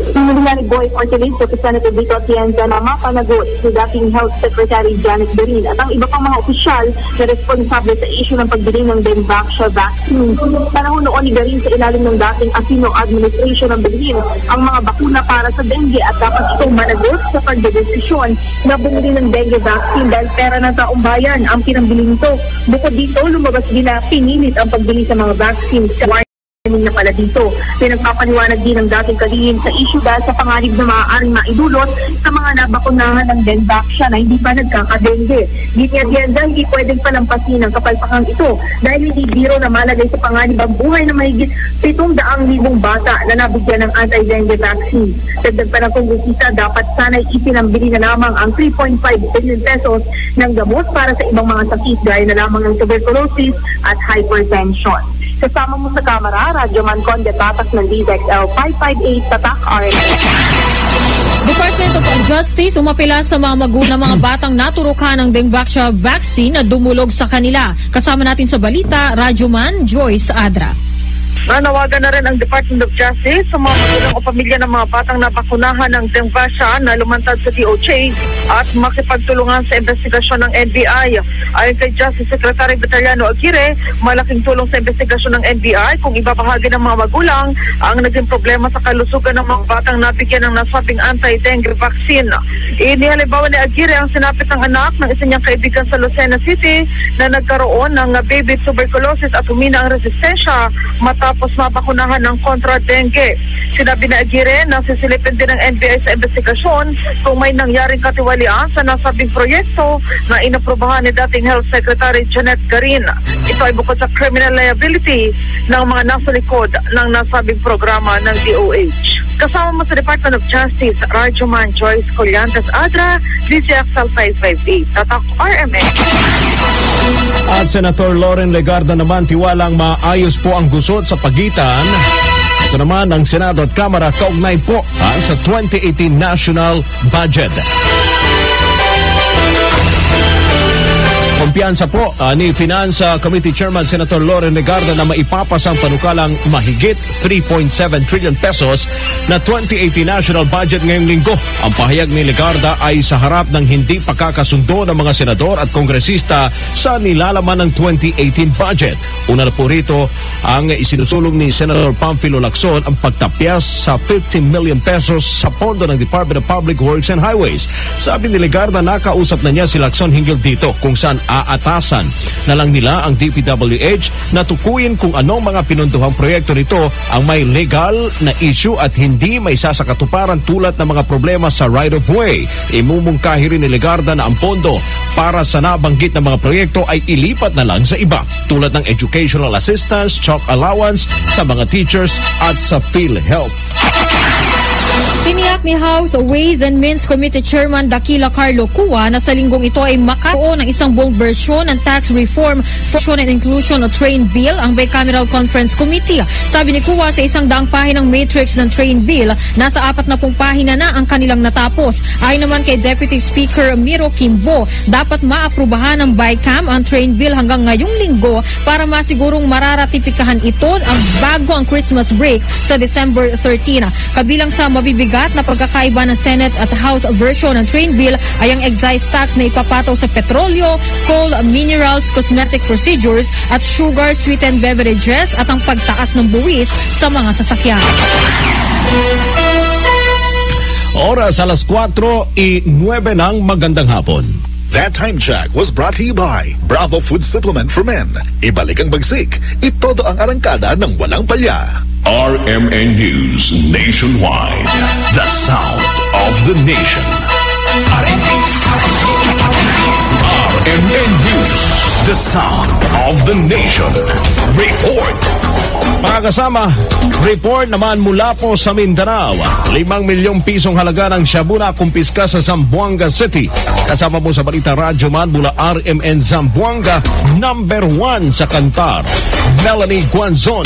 Sinulungan ni Boy Ortiz, Representative Vito Atienza na mapanagot si dating Health Secretary Janet Garin at ang iba pang mga opisyal na responsable sa issue ng pagbili ng Dengvaxia vaccine. Panahon noon ni Garin sa ilalim ng dating Aquino administration ng bilhin ang mga bakuna para sa dengue at dapat itong managot sa pagdedesisyon na bumili ng dengue vaccine dahil pera ng taong bayan ang pinambili nito. Bukod dito, lumabas din na pinilit ang pagbili sa mga vaccine sa niya pala dito. Pinagpapaliwanag din ng dating kalihim sa issue dahil sa panganib na maaaring maidulot sa mga nabakunahan ng Denvaxia na hindi pa nagkakadengge. Linya Tienda, hindi pwedeng palampasin ang kapalpakang ito dahil hindi biro na malagay sa panganib ang buhay na mahigit 700,000 bata na nabigyan ng anti-dengue vaccine. Dagdag pa ng kongresista, dapat sana'y ipinambili na lamang ang 3.5 billion pesos ng gamot para sa ibang mga sakit gaya na lamang ng tuberculosis at hypertension. Kasama mo sa kamera, Radyo Conde Tatak ng DZXL 558 Tatak RMN. Department of Justice umapela sa mga magulang mga batang naturukan ng Denvaxia vaccine na dumulog sa kanila. Kasama natin sa balita, Radyoman Joyce Adra. Nanawagan na rin ang Department of Justice sa mga magulang o pamilya ng mga batang nabakunahan ng Denvaxia na lumantad sa DOJ at makipagtulungan sa investigasyon ng NBI. Ayon kay Justice Secretary Vitaliano Aguirre, malaking tulong sa investigasyon ng NBI kung ibabahagi ng mga magulang ang naging problema sa kalusugan ng mga batang nabigyan ng nasabing anti-dengue vaccine. Inihalimbawa ni Aguirre ang sinapit ng anak ng isa niyang kaibigan sa Lucena City na nagkaroon ng baby tuberculosis at humina ang resistensya matapos mabakunahan ng kontra-dengue. Sinabi na Aguirre na sisilipin din ng NBI sa investigasyon kung may nangyaring katiwalian sa nasabing proyekto na inaprobahan ni dating Health Secretary Janet Garin. Ito ay bukod sa criminal liability ng mga nasa likod ng nasabing programa ng DOH. Kasama mo sa Department of Justice, Radyoman Joyce Collantes Adra, DZXL 558, Tatak RMN. At Senator Loren Legarda naman tiwalang maayos po ang gusot sa pagitan. Ito naman ang Senado at Kamara kaugnay po sa 2018 National Budget. Kumpiyansa po ni Finance Committee Chairman Senator Loren Legarda na maipapasa ang panukalang mahigit 3.7 trillion pesos na 2018 National Budget ngayong linggo. Ang pahayag ni Legarda ay sa harap ng hindi pagkakasundo ng mga senador at kongresista sa nilalaman ng 2018 budget. Una na po rito ang isinusulong ni Senator Pamphilo Lacson ang pagtapyas sa 15 million pesos sa pondo ng Department of Public Works and Highways. Sabi ni Legarda, nakausap na niya si Lacson hinggil dito kung saan aatasan na lang nila ang DPWH na tukuyin kung anong mga pinunduhang proyekto nito ang may legal na issue at hindi may sasakatuparan tulad ng mga problema sa right-of-way. Imumungkahi rin ni Legarda na ang pondo para sa nabanggit na mga proyekto ay ilipat na lang sa iba tulad ng educational assistance, chalk allowance sa mga teachers at sa PhilHealth. Tiniyak ni House Ways and Means Committee Chairman Dakila Carlo Cua na sa linggong ito ay makakaroon ng isang buong bersyon ng Tax Reform, Function and Inclusion o Train Bill ang Bicameral Conference Committee. Sabi ni Cua sa 100 pahinang matrix ng Train Bill, nasa 40 pahina na ang kanilang natapos. Ayon naman kay Deputy Speaker Miro Kimbo, dapat maaprubahan ng BICAM ang Train Bill hanggang ngayong linggo para masigurong mararatipikahan ito ang bago ang Christmas break sa December 13. Kabilang sa mabibigat na pagkakaiba ng Senate at House version ng Train Bill ay ang excise tax na ipapataw sa petrolyo, coal, minerals, cosmetic procedures at sugar sweetened beverages at ang pagtaas ng buwis sa mga sasakyan. Oras alas 4:09 ng magandang hapon. That time check was brought to you by Bravo Food Supplement for Men. Ibalik ang bagsik, itodo ang arangkada ng walang palya. RMN News Nationwide. The sound of the nation. RMN News. The sound of the nation. Report. Mga kasama, report naman mula po sa Mindanao. 5 milyong pisong halaga ng shabu na kumpiska sa Zamboanga City. Kasama po sa balita Radyoman mula RMN Zamboanga, number 1 sa Kantar, Melanie Guanzon.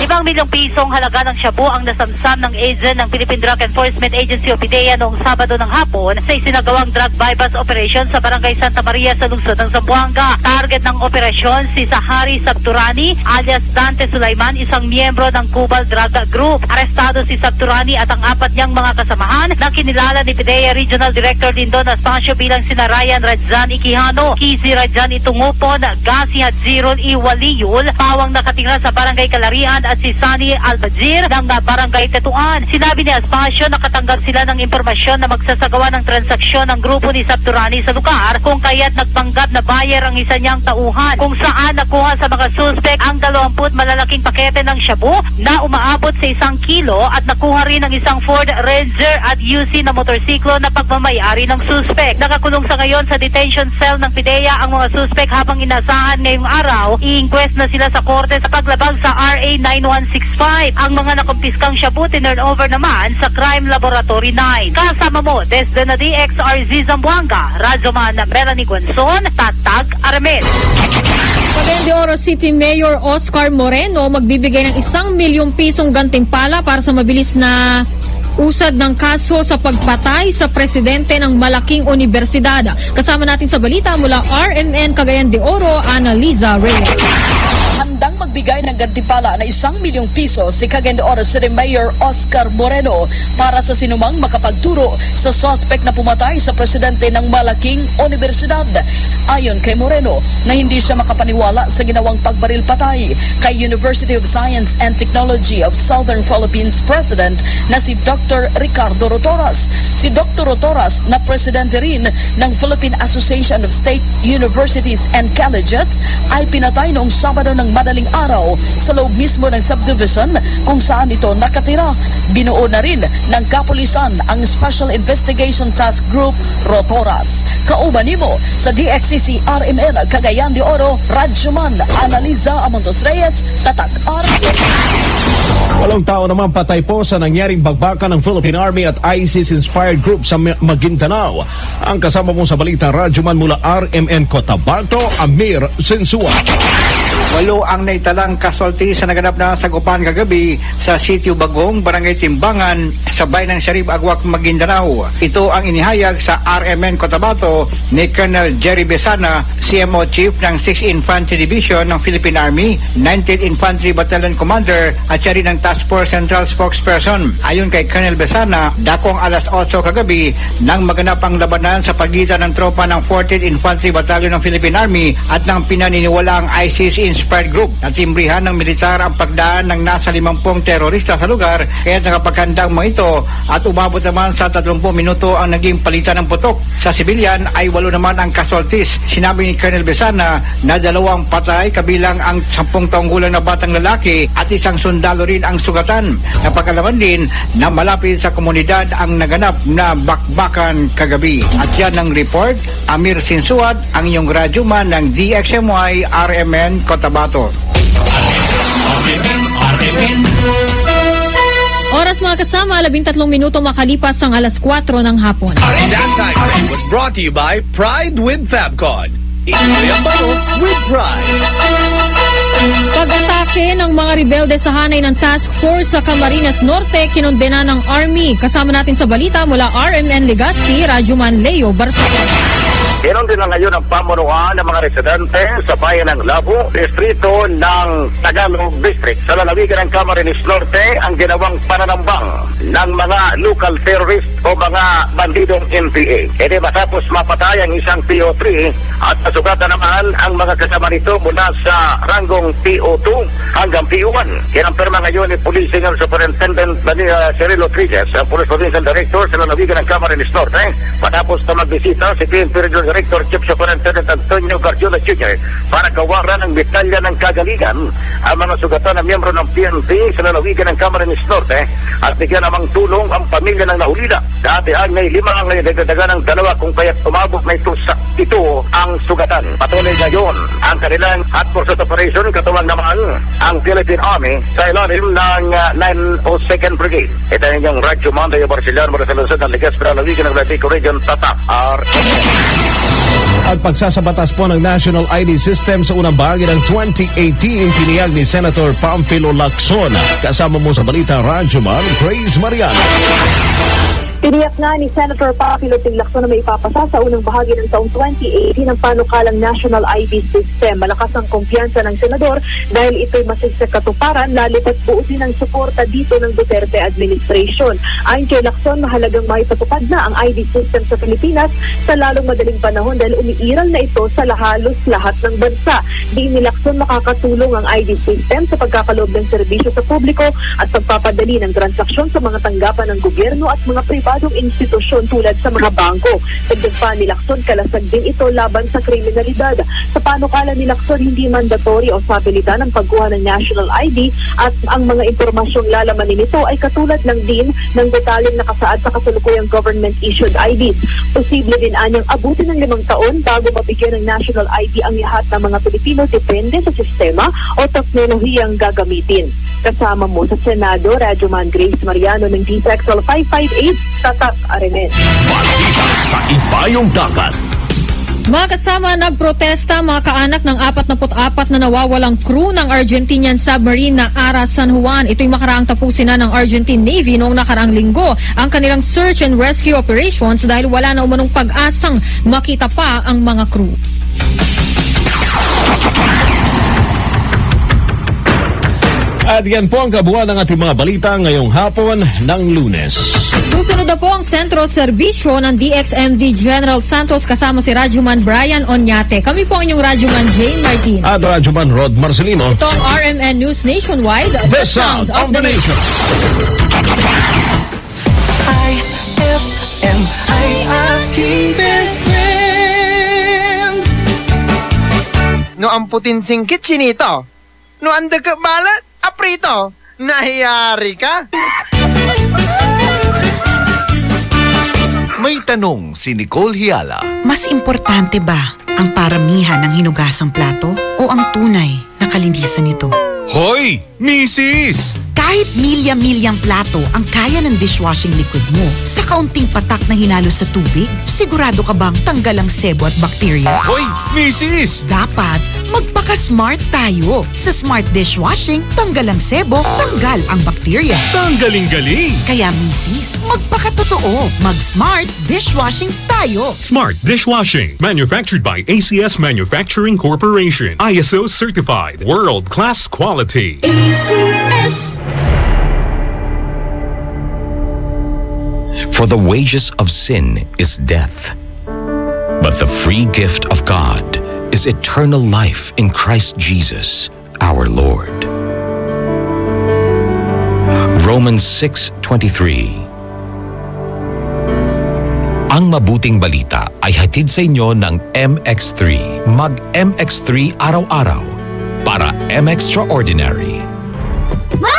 5 milyong pisong halaga ng shabu ang nasamsam ng agent ng Philippine Drug Enforcement Agency o PDEA noong Sabado ng hapon sa isinagawang drug bypass operation sa Barangay Santa Maria sa lungsod ng Zamboanga. Target ng operasyon si Sahari Sabturani alias Dante Sulaiman, isang miyembro ng Cubal Drug Group. Arestado si Sabturani at ang 4 niyang mga kasamahan na kinilala ni PDEA Regional Director Lindon Aspancio bilang sina Ryan Radzan Ikihano, Kisi Radzan Itungupon, Gasi Hadziron Iwaliyul, pawang nakatira sa Barangay Kalarian at at si Sunny Albazir ng Barangay Tetuan. Sinabi ni Aspacio na katanggap sila ng impormasyon na magsasagawa ng transaksyon ng grupo ni Sabturani sa lugar kung kaya't nagpanggap na buyer ang isa niyang tauhan kung saan nakuha sa mga suspect ang 20 malalaking pakete ng shabu na umaabot sa 1 kilo at nakuha rin ang isang Ford Ranger at UC na motorsiklo na pagmamayari ng suspect. Nakakulong sa ngayon sa detention cell ng PIDEA ang mga suspect habang inasahan ngayong araw. I-inquest na sila sa korte sa paglabag sa RA 9165. Ang mga nakumpiskang shabu tinurn over naman sa Crime Laboratory 9. Kasama mo, desde na DXRZ Zamboanga, Radyoman Melanie Guanzon, Tatag Aramel. Cagayan de Oro City Mayor Oscar Moreno magbibigay ng 1 milyong pisong gantimpala para sa mabilis na usad ng kaso sa pagpatay sa presidente ng malaking universidad. Kasama natin sa balita mula RMN Cagayan de Oro, Annaliza Reyes. Handang magbigay ng gantimpala na 1 milyong piso si Cagayan de Oro City Mayor Oscar Moreno para sa sinumang makapagturo sa suspect na pumatay sa presidente ng malaking universidad. Ayon kay Moreno na hindi siya makapaniwala sa ginawang pagbaril patay kay University of Science and Technology of Southern Philippines President na si Dr. Ricardo Rotoras. Si Dr. Rotoras na presidente rin ng Philippine Association of State Universities and Colleges ay pinatay noong Sabado ng madaling araw sa loob mismo ng subdivision kung saan ito nakatira. Binuo na rin ng kapulisan ang Special Investigation Task Group Rotoras. Kauban nimo sa DXCC RMN Cagayan de Oro, Radyoman Annaliza Amontos Reyes, Tatag RMN. 8 tao naman patay po sa nangyaring bagbakan ng Philippine Army at ISIS-inspired group sa Maguindanao. Ang kasama mo sa balita, Radyoman mula RMN Cotabato, Amir Sensua. 8 ang naitalang casualty sa naganap na sagupan kagabi sa Sitio Bagong, Barangay Timbangan, sa bayan ng Sharif Agwak, Maguindanao. Ito ang inihayag sa RMN Cotabato ni Colonel Jerry Besana, CMO Chief ng 6th Infantry Division ng Philippine Army, 19th Infantry Battalion Commander at siya rin ang Task Force Central Spokesperson. Ayon kay Colonel Besana, dakong alas 8 kagabi nang maganap ang labanan sa pagitan ng tropa ng 14th Infantry Battalion ng Philippine Army at ng pinaniniwalaang ISIS-inspired group. Nasimbrihan ng militar ang pagdaan ng nasa 50 terorista sa lugar kaya nakapaghandang mga ito at umabot naman sa 30 minuto ang naging palitan ng putok. Sa sibilyan ay 8 naman ang casualties. Sinabi ni Colonel Besana na 2 patay kabilang ang 10 taong gulang na batang lalaki at isang sundalo rin ang sugatan. Napagalaman din na malapit sa komunidad ang naganap na bakbakan kagabi. At yan ang report, Amir Sinsuat, ang iyong radyoman ng DXMY RMN Cotabato. Oras mga kasama, 13 minuto makalipas ang alas 4 ng hapon. That Time was brought to you by Pride with Fabcon. Enjoy ang baro with Pride. Pag-atake ng mga rebelde sa hanay ng Task Force sa Camarines Norte, kinondena ng Army. Kasama natin sa balita mula RMN Legazpi, Radyoman Leo Barcelona. Meron din na ngayon ang pamunuan ng mga residente sa bayan ng Labo, distrito ng Tagalog District. Sa lalawigan ng Camarines Norte, ang ginawang pananambang ng mga local terrorist o mga bandidong NPA. Edi matapos mapatay ang isang PO3 at nasugatan naman ang mga kasama nito mula sa ranggong PO2 hanggang PO1. Kinampirma ngayon ni Police Senior Superintendent Cirilo Triges, ang Police Provincial Director sa lalawigan ng Camarines Norte, matapos na magbisita si PNP Regional Director Chief Superintendent Antonio Garjola Jr. para gawaran ng medalya ng kagalingan ang mga sugatan na miyembro ng PNP sa lalawigan ng Camarines Norte at bigyan namang tulong ang pamilya ng nahulila. Dati ay may 5 ang nagdadagan ng 2 kung kaya't umabot na ito ang sugatan. Patuloy ngayon ang kanilang hot pursuit operation, katuwang naman ang Philippine Army sa ilalim ng 902nd Brigade. Ito ang inyong Radyo Monday Barcelona mula sa Luzon ng Legazpi, lalawigan ng Latico Region, Tatak At pagsasabatas po ng National ID System sa unang bahagi ng 2018, tiniyag ni Senator Pamphilo Lacson. Kasama mo sa balita, Radyoman Grace Mariano. Tiniyak nga ni Senator Pangilinan Lacson na may ipapasa sa unang bahagi ng taong 2018 ang panukalang National ID System. Malakas ang kumpiyansa ng senador dahil ito'y masisig katuparan, lalo pat buo din ang suporta dito ng Duterte administration. Ayon kay Lacson, mahalagang maipatupad na ang ID system sa Pilipinas sa lalong madaling panahon dahil umiiral na ito sa halos lahat ng bansa. Di ni Lacson makakatulong ang ID system sa pagkakaloob ng serbisyo sa publiko at pagpapadali ng transaksyon sa mga tanggapan ng gobyerno at mga pribadong institusyon tulad sa mga bangko. Dagdag pa ni Lacson, kalasag din ito laban sa kriminalidad. Sa panukala ni Lacson, hindi mandatory o sabilidad ang pagkuha ng national ID at ang mga impormasyong lalamanin nito ay katulad lang din ng detalyeng nakasaad sa kasalukuyang government-issued IDs. Posible din anyang abutin ng 5 taon bago mabigyan ng national ID ang lahat ng mga Pilipino depende sa sistema o teknolohiyang gagamitin. Kasama mo sa Senado, Radyoman Grace Mariano ng DZXL 558, Tatak Arenes. Balita sa Ibayong Dagat. Mga kasama, nagprotesta mga kaanak ng 44 na nawawalang crew ng Argentinian submarine na Ara San Juan. Ito'y makaraang tapusin na ng Argentine Navy noong nakaraang linggo ang kanilang search and rescue operations dahil wala na umanong pag-asang makita pa ang mga crew. At yan po ang kabuuan ng ating mga balita ngayong hapon ng Lunes. Susunod na po ang sentro serbisyo ng DXMD General Santos kasama si Radyoman Brian Onyate. Kami po ang inyong Radyoman Jane Martin. At Radyoman Rod Marcelino. Ito ang RMN News Nationwide, The Sound of the Nation. IFM ay aking best friend. No amputin singkit chinito. No anda ka balat, aprito. Nahiyari ka. May tanong si Nicole Hiala. Mas importante ba ang paramihan ng hinugasang plato o ang tunay na kalinisan nito? Hoy, Mrs! Kahit milya-milyang plato ang kaya ng dishwashing liquid mo, sa kaunting patak na hinalo sa tubig, sigurado ka bang tanggal ang sebo at bakterya? Hoy, Mrs! Dapat magpaka-smart tayo. Sa smart dishwashing, tanggal ang sebo, tanggal ang bakterya. Tanggaling-galing! Kaya Mrs., magpakatotoo. Mag-smart dishwashing tayo. Smart Dishwashing. Manufactured by ACS Manufacturing Corporation. ISO certified. World-class quality. ACS. For the wages of sin is death, but the free gift of God is eternal life in Christ Jesus, our Lord. Romans 6:23. Ang mabuting balita ay hatid sa inyo ng MX3. Mag-MX3 araw-araw para M-Extraordinary. Ma!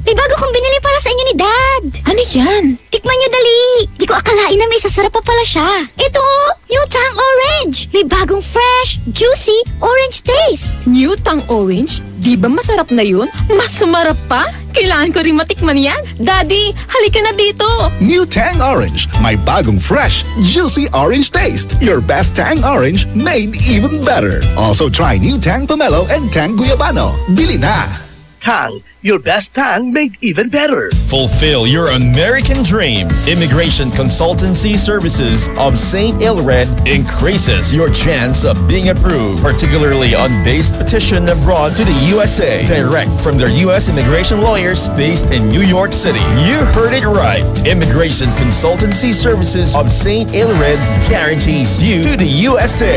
May bago kong binili para sa inyo ni Dad. Ano yan? Tikman nyo dali. Di ko akalain na may sasarap pa pala siya. Ito, New Tang Orange. May bagong fresh, juicy, orange taste. New Tang Orange? Di ba masarap na yun? Mas sumarap pa? Kailangan ko rin matikman yan. Daddy, halika na dito. New Tang Orange. May bagong fresh, juicy orange taste. Your best Tang Orange made even better. Also try New Tang Pomelo and Tang Guyabano. Bili na! Tang, your best Tang made even better. Fulfill your American dream. Immigration Consultancy Services of St. Ilred increases your chance of being approved, particularly on base petition abroad to the USA, direct from their U.S. immigration lawyers based in New York City. You heard it right. Immigration Consultancy Services of St. Ilred guarantees you to the USA.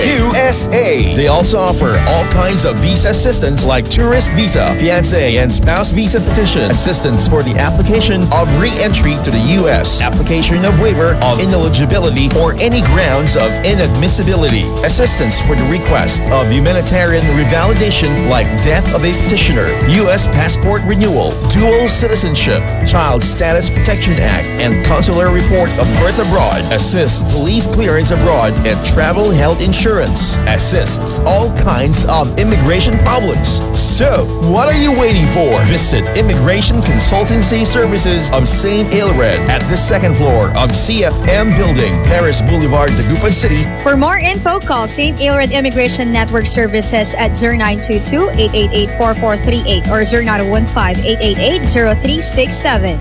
They also offer all kinds of visa assistance like tourist visa, fiancé and spouse visa petition, assistance for the application of re-entry to the U.S., application of waiver of ineligibility or any grounds of inadmissibility, assistance for the request of humanitarian revalidation like death of a petitioner, U.S. passport renewal, dual citizenship, Child Status Protection Act, and consular report of birth abroad, assists police clearance abroad, and travel health insurance, assists all kinds of immigration problems. So, what are you waiting for? Visit Immigration Consultancy Services of St. Ilred at the second floor of CFM Building, Paris Boulevard, Dagupan City. For more info, call St. Ilred Immigration Network Services at 0922-888-4438 or 0915-888-0367.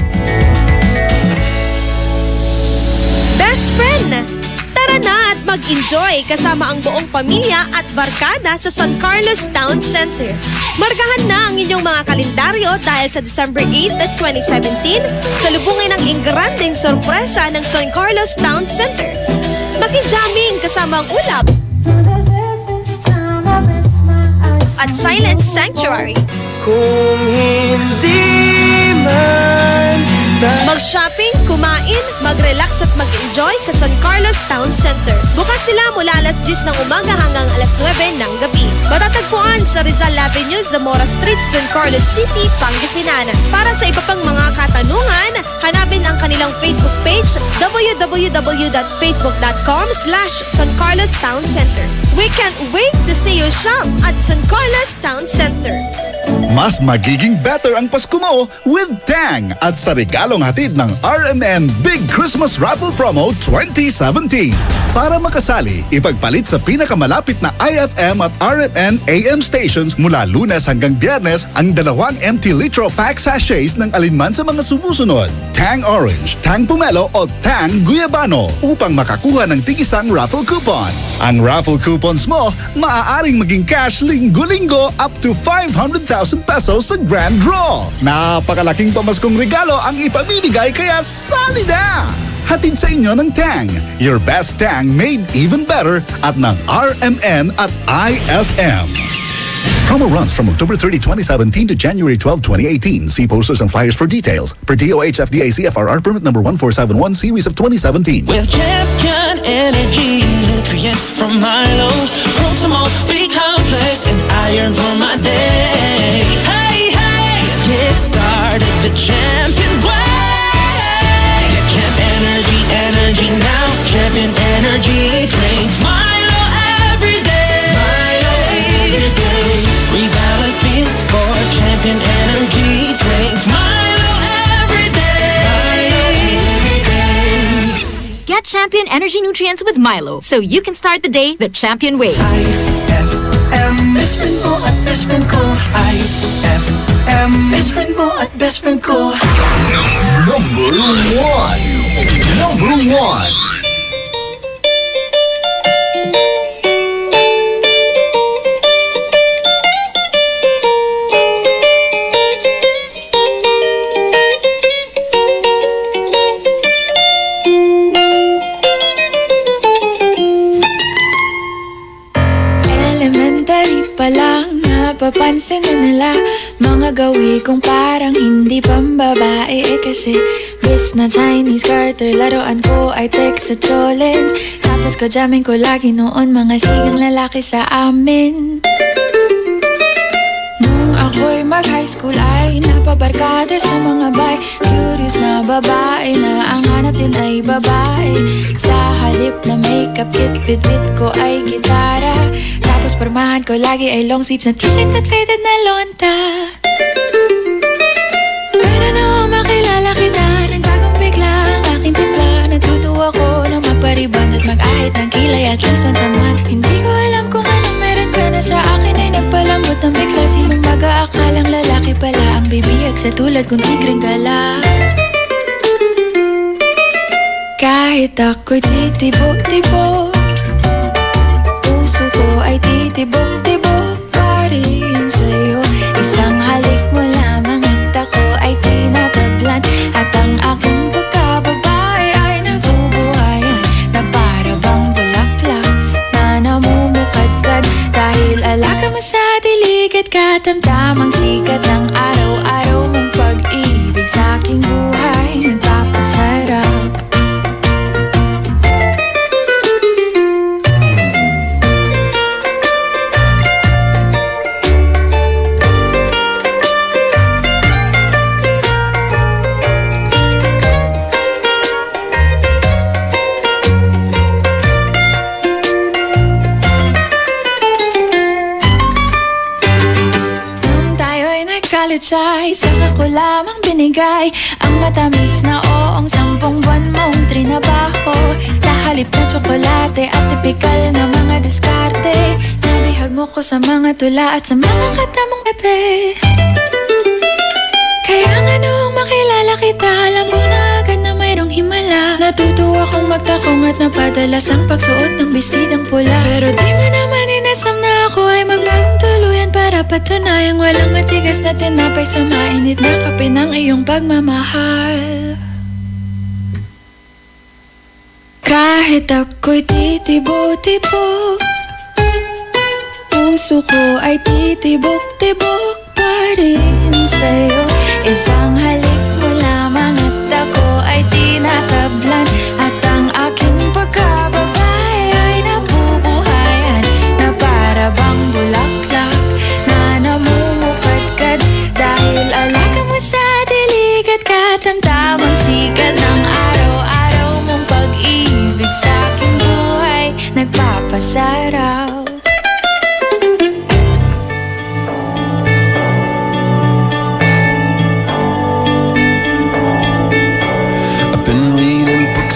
mag-enjoy kasama ang buong pamilya at barkada sa San Carlos Town Center. Markahan na ang inyong mga kalendaryo dahil sa December 8 at 2017, salubungin ang ingranding sorpresa ng San Carlos Town Center. Makijamming kasama ang ulap at Silent Sanctuary. Kung hindi man mag-shopping, kumain, mag-relax at mag-enjoy sa San Carlos Town Center. Bukas sila mula alas 10 ng umaga hanggang alas 9 ng gabi. Matatagpuan sa Rizal Avenue, Zamora Street, San Carlos City, Pangasinan. Para sa iba pang mga katanungan, hanapin ang kanilang Facebook page www.facebook.com/San Carlos Town Center. We can't wait to see you shop at San Carlos Town Center. Mas magiging better ang Pasko mo with Tang at sa regalong hatid ng RMN Big Christmas Raffle Promo 2017. Para makasali, ipagpalit sa pinakamalapit na IFM at RMN AM stations mula Lunes hanggang Biyernes ang 2 empty litro pack sachets ng alinman sa mga sumusunod. Tang Orange, Tang Pomelo o Tang Guyabano upang makakuha ng tig-isang raffle coupon. Ang raffle coupons mo, maaaring maging cash linggo-linggo up to 500,000 pesos sa grand draw. Napakalaking pamaskong regalo ang ipamimigay kaya sali na! Hatid sa inyo ng Tang, your best Tang made even better at ng RMN at IFM. Promo runs from October 30, 2017 to January 12, 2018. See posters and flyers for details. Per DOH FDA CFRR permit number 1471 series of 2017. With Champion Energy nutrients from Milo, Proximo, B-complex, and iron for my day. Hey, hey, get started the Champion way. Get Champ Energy now. Champion Energy, drink Milo every day. Milo every day. Rebalance meals for Champion Energy, drink Milo every day. Milo every day. Get Champion Energy nutrients with Milo so you can start the day the Champion way. IFM, best friend mo at best friend ko. IFM, best friend mo at best friend ko. Number one. Elementary pa lang, napapansin na nila mga gawi kong parang hindi pambabae kasi bis na Chinese Carter, laruan ko ay Tex sa Cholens. Tapos ko jamming ko lagi noon mga sigang lalaki sa amin. Nung ako'y mag-high school ay napabarkada sa mga bay. Curious na babae na ang hanap din ay babae. Sa halip na makeup kit, bit-bit ko ay gitara. Tapos pormahan ko lagi ay long sleeves na t-shirt at faded na lonta. Pero nung makilala kita, nagbagong bigla ang aking timpla. Natutuwa ko na magpariban at mag-ahit ng kilay at least once a month. Hindi ko alam kung anong meron ka na sa akin ay nagpalambot ng bigla. Sinong mag-aakalang lalaki pala ang bibiyag sa tulad kong tigreng gala. Kahit ako'y titibo-tibo, puso ko ay titibong-tibo pa rin sa'yo. Isang halik mo lamang at ako ay tinatablan. At ang aking pagkababae ay nabubuhayan na para bang bulaklak na namumukadkad. Dahil alaga mo sa dilig at katamtamang sikat ng araw-araw mong pag-ibig sa aking buhay nagpapasarap. Ay, saka ko lamang binigay ang matamis na oong 10 buwan mong trinabaho. Sa halip na tsokolate at tipikal na mga diskarte, nabihag mo ko sa mga tula at sa mga katamong pepe. Kaya nga noong makilala kita, alam ko na agad na mayroong himala. Natutuwa kong magtakong at napadalas ang pagsuot ng bestidang pula. Pero di mo naman inasam na ako ay magbagong tuluyan para patunayang walang matigas na tinapay sa mainit na kape ng iyong pagmamahal. Kahit ako'y titibo-tibo, puso ko ay titibok-tibok pa rin sa'yo. Isang halik mo lamang at ako ay tinatablan, at ang aking pagkababay ay nabubuhayan na para bang bulaklak na namumukadkad. Dahil alaga mo sa dilig at katamtamang sikat ng araw-araw mong pag-ibig sa aking buhay nagpapasaraw.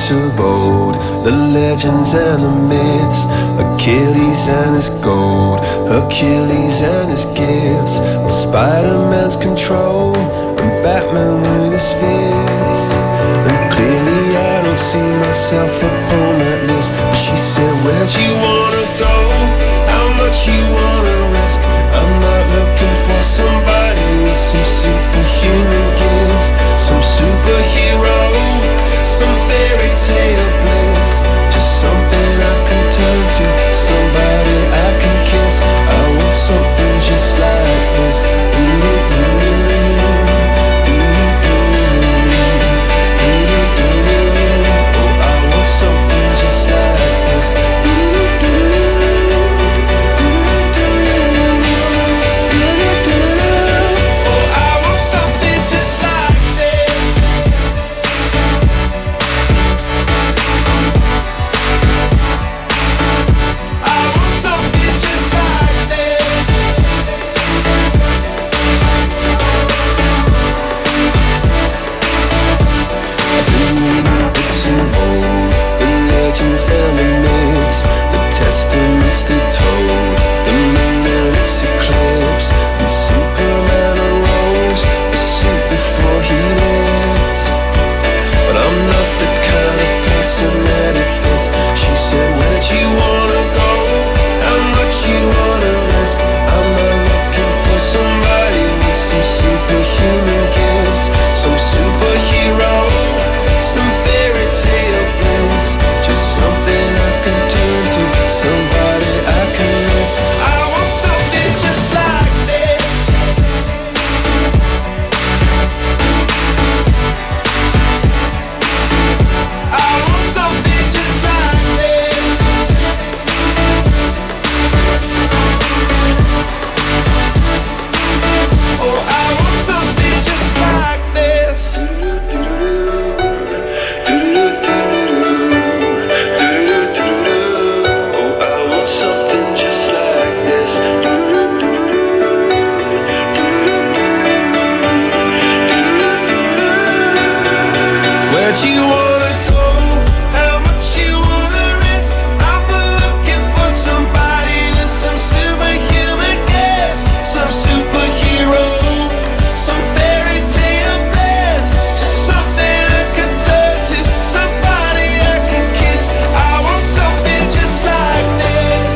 Of old, the legends and the myths, Achilles and his gold, Hercules and his gifts, and Spider-Man's control, and Batman with his fist. And clearly I don't see myself upon that list. But she said, where'd you wanna go? How much you wanna risk? I'm not looking for somebody with some superhuman gifts, some superhero, some fairy tale bliss, just something I can turn to, somebody I can kiss. I want something just like this. Oh, I want something just like this. Oh, I want something just like this. And the myths, the testaments they told, the moon and its eclipse, and Superman unrolls the suit before he lived. But I'm not the kind of person that it fits. She said, where'd you wanna go? How much you wanna risk? I'm not looking for somebody with some superhuman gifts, some superhero, some fairy tale bliss, just something I can turn to, somebody I can miss. I want something just like this. I want something just like this. Oh, I want something just like this. Where'd you wanna go? How much you wanna risk? I'm not looking for somebody with some superhuman gifts, some superhero, some fairy tale bliss, just something I can turn to, somebody I can kiss. I want something just like this.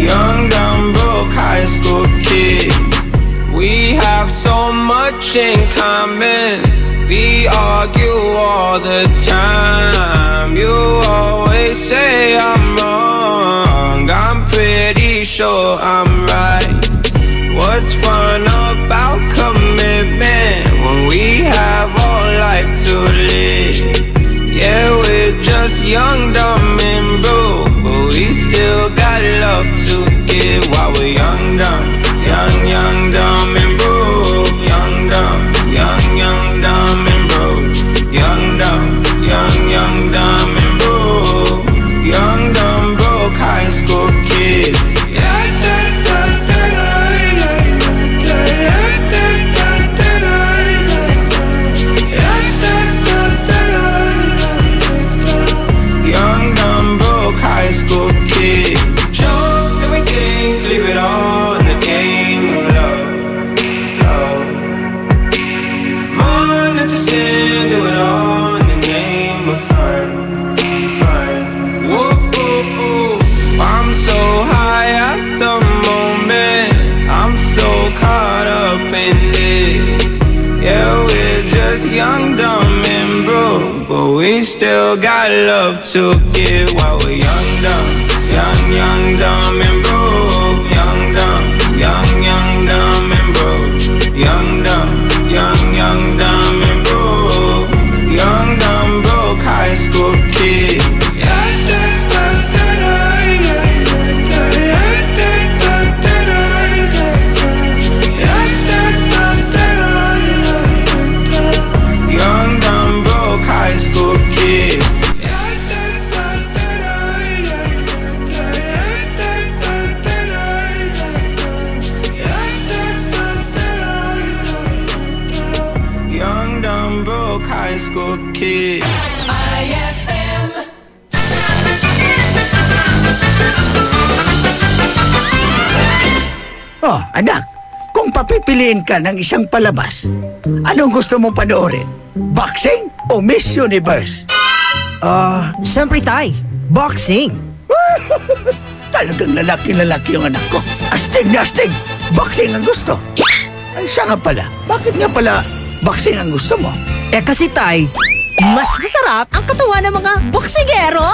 Young, dumb, broke high school kid. We have so much in common. We argue all the time. You always say I'm wrong. I'm pretty sure I'm right. What's fun about commitment? just young, dumb, and broke, but we still got love to give while we're young, dumb, young, dumb, and broke. Young, dumb, dumb, and broke. Young, dumb, dumb, and broke. Young, dumb, broke high school kid. Young, dumb, broke high school kid. Choke everything, leave it all in the game of love. Run into sin, do it all in the name of fun. Whoa, whoa, whoa. I'm so high at the moment, I'm so caught up in this. Yeah, we're just young, dumb, and broke, but we still got love to give while we're young, dumb, dumb, and broke. Young, dumb, dumb, and broke. Young, dumb, dumb, and broke. Young, dumb, broke high school kid. Young, dumb, broke high school kid. Young, dumb, broke high school kid. Oh, anak, kung papipiliin ka ng isang palabas, anong gusto mong panoorin? Boxing o Miss Universe? Siyempre, Tay. Boxing. Talagang lalaki yung anak ko. Astig na astig. Boxing ang gusto. Ay, siya nga pala. Bakit nga pala boxing ang gusto mo? Eh kasi, Tay, mas masarap ang katawan ng mga boksingero.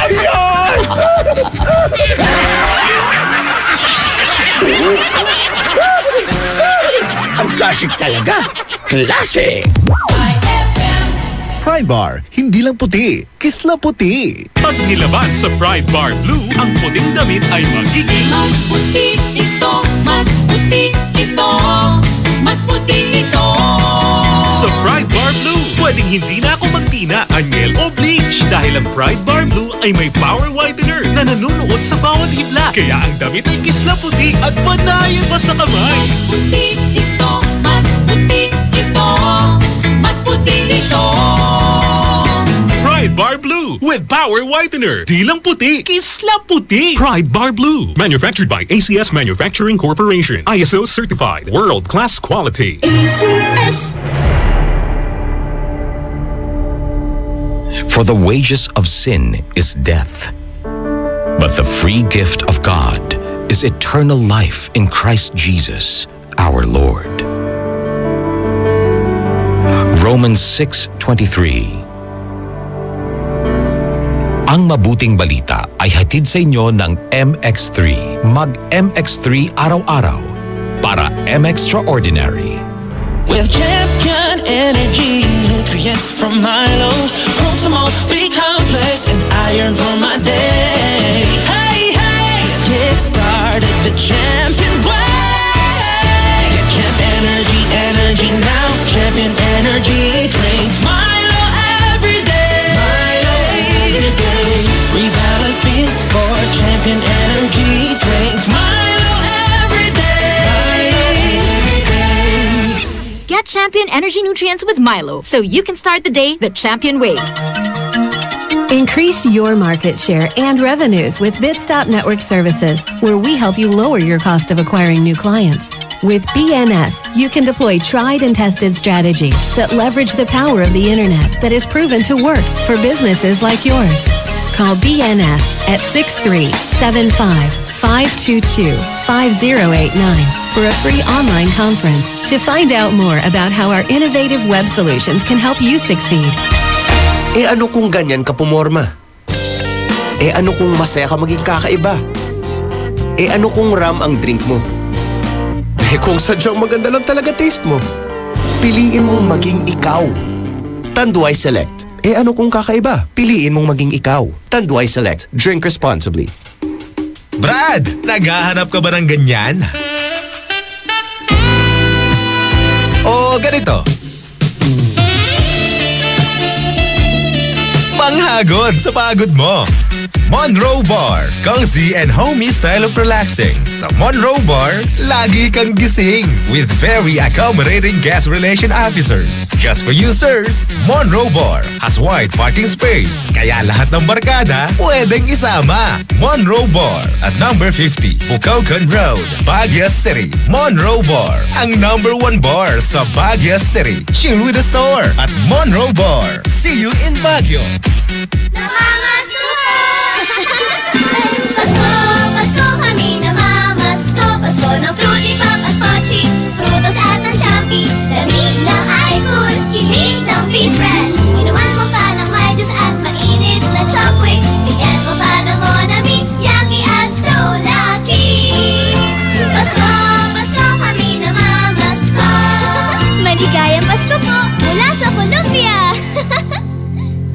Ayun! Ang classic talaga. Classic! Pride Bar, hindi lang puti, kisla puti. Pag nilaban sa Pride Bar Blue, ang puting damit ay magiging mas puti ito, mas puti ito, mas puti ito. Sa Pride Bar Blue, pwedeng hindi na ako magtina, anyel o bleach dahil ang Pride Bar Blue ay may power whitener na nanunuot sa bawat hibla. Kaya ang damit ay kisla puti at panayan pa sa kamay. Mas puti ito, mas puti ito, mas puti ito. Pride Bar Blue with power whitener. Di lang puti, kisla puti. Pride Bar Blue. Manufactured by ACS Manufacturing Corporation. ISO certified. World-class quality. ACS. For the wages of sin is death, but the free gift of God is eternal life in Christ Jesus, our Lord. Romans 6:23. Ang mabuting balita ay hatid sa inyo ng MX3. Mag-MX3 araw-araw para M-Extraordinary. With champion energy, nutrients from Milo, Protamol, B-complex, and iron for my day. Hey, hey, get started the champion way. Get Champ Energy, energy now. Champion Energy, drink Milo every day. Milo every day. 3 balanced beans for Champion Energy, drink Milo every day. Milo every day. Get Champion Energy Nutrients with Milo so you can start the day the champion way. Increase your market share and revenues with Bitstop Network Services, where we help you lower your cost of acquiring new clients. With BNS, you can deploy tried and tested strategies that leverage the power of the internet that is proven to work for businesses like yours. Call BNS at 6375-522-5089 for a free online conference to find out more about how our innovative web solutions can help you succeed. Eh ano kung ganyan ka pumorma? Eh ano kung masaya ka maging kakaiba? Eh ano kung ram ang drink mo? Eh kung sadyang maganda lang talaga taste mo? Piliin mong maging ikaw. Tanduay Select. ano kung kakaiba? Piliin mong maging ikaw. Tanduay Select. Drink responsibly. Brad, naghahanap ka ba ng ganyan? O ganito. Panghagod sa pagod mo. Monroe Bar, cozy and homey style of relaxing. Sa Monroe Bar, lagi kang gising with very accommodating guest relation officers. Just for you, sirs, Monroe Bar has wide parking space, kaya lahat ng barkada pwedeng isama. Monroe Bar at number 50, Bucaucan Road, Baguio City. Monroe Bar, ang number 1 bar sa Baguio City. Chill with the store at Monroe Bar. See you in Baguio. Pasko kami namamasko. Pasko ng Fruity Pop at Pochi, Frutos at ng Champi. Lamig ng iFood, kilig ng Be Fresh. Inuman mo pa ng may juice at mainit na Chopwick. Bigyan mo pa ng Monami, Yaki at so lucky. Pasko kami namamasko. Maligayang Pasko po mula sa Colombia.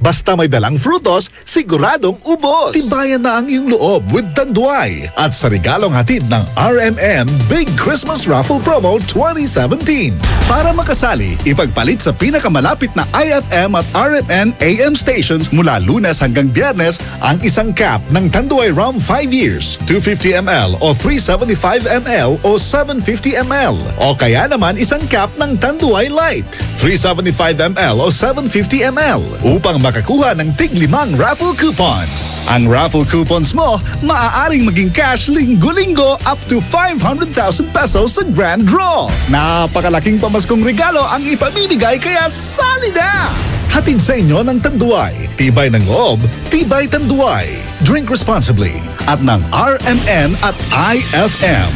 Basta may dalang frutos, siguradong ubos. Tibayan na ang iyong loob with Tanduay. At sa regalong hatid ng RMN Big Christmas Raffle Promo 2017. Para makasali, ipagpalit sa pinakamalapit na IFM at RMN AM stations mula Lunes hanggang Biyernes ang isang cap ng Tanduay Rum 5 years, 250 ml o 375 ml o 750 ml. O kaya naman isang cap ng Tanduay Light, 375 ml o 750 ml upang makakuha ng tig-5 raffle coupons. Ang raffle coupons mo, maaaring maging cash linggo-linggo up to 500,000 pesos sa grand draw. Napakalaking pamaskong regalo ang ipamimigay kaya sali na! Hatid sa inyo ng Tanduay. Tibay ng loob, tibay Tanduay. Drink responsibly at ng RMN at IFM.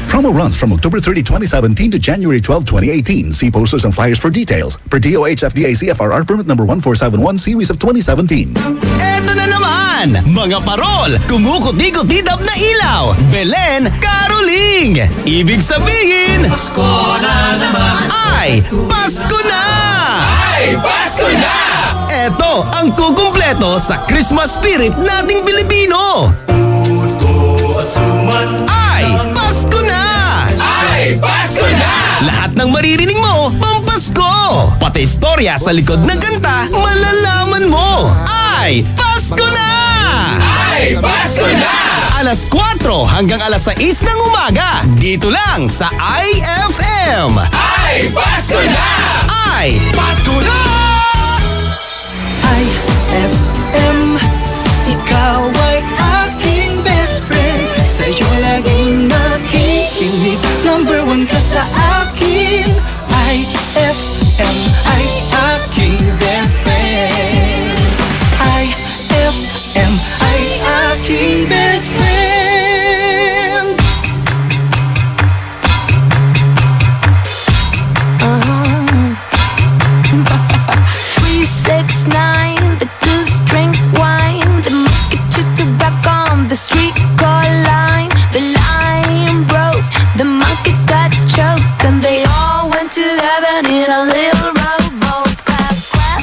Promo runs from October 30, 2017 to January 12, 2018. See posters and flyers for details. Per DOH FDA CFRR permit number 1471 series of 2017. Eto na naman! Mga parol! Kumukuti-kutidap na ilaw! Belen Caroling! Ibig sabihin... Pasko na naman! Ay! Pasko na! Ay! Pasko na! Eto ang kukumpleto sa Christmas spirit nating Pilipino! At suman ay Pasko na! Ay Pasko na! Lahat ng maririnig mo, pampasko! Pati istorya sa likod ng kanta, malalaman mo! Ay Pasko na! Ay Pasko na! Alas 4 hanggang alas 6 ng umaga, dito lang sa IFM! Ay Pasko na! Ay Pasko na! IFM, ikaw ay aking best friend. Sa'yo laging nakikinig. Number 1 ka sa akin. IFM ay aking best friend. IFM ay aking best friend. 369, the goose drink wine. The monkey chew tobacco on the street called line. The line broke, the monkey got choked, and they all went to heaven in a little rowboat. Clap, clap,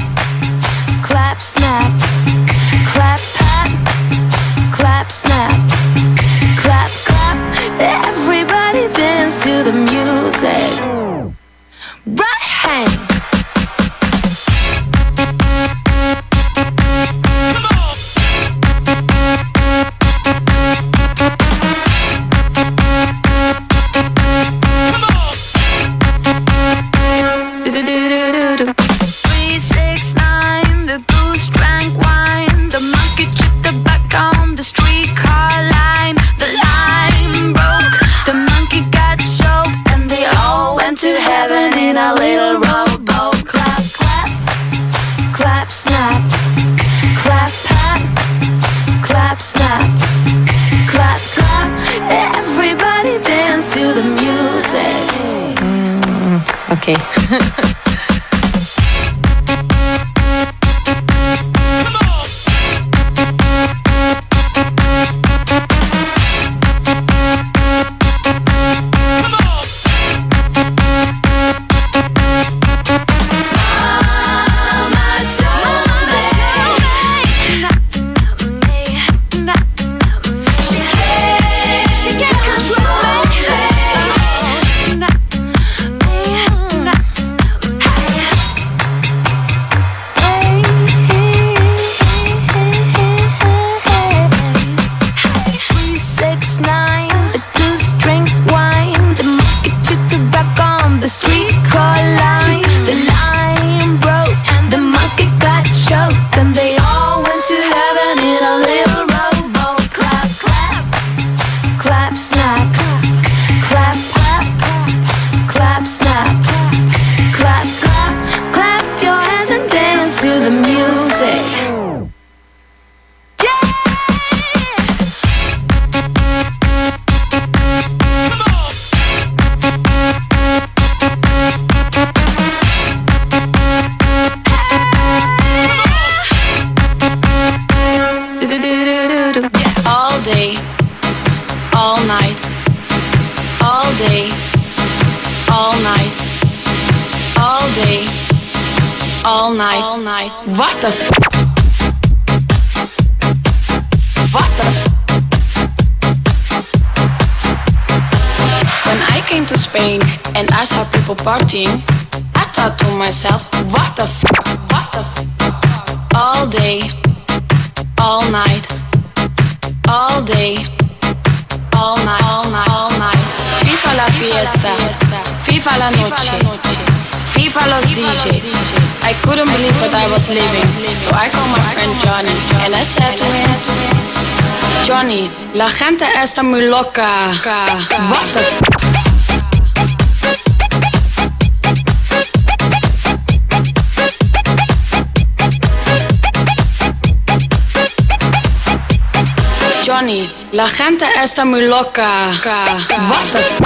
clap, snap. Clap, pat, clap, snap. Clap, clap, everybody dance to the music. Right hand. Okay. Mama told me What the f? What the f? When I came to Spain and I saw people partying, I thought to myself, what the f? What the f? All day, all night, all day, all night, all night, all night. FIFA la fiesta, FIFA la noche, FIFA los DJ. I couldn't believe what I was living, so I called my friend Johnny and I said to him, Johnny, la gente está muy loca. What the f? Johnny, la gente está muy loca. What the f?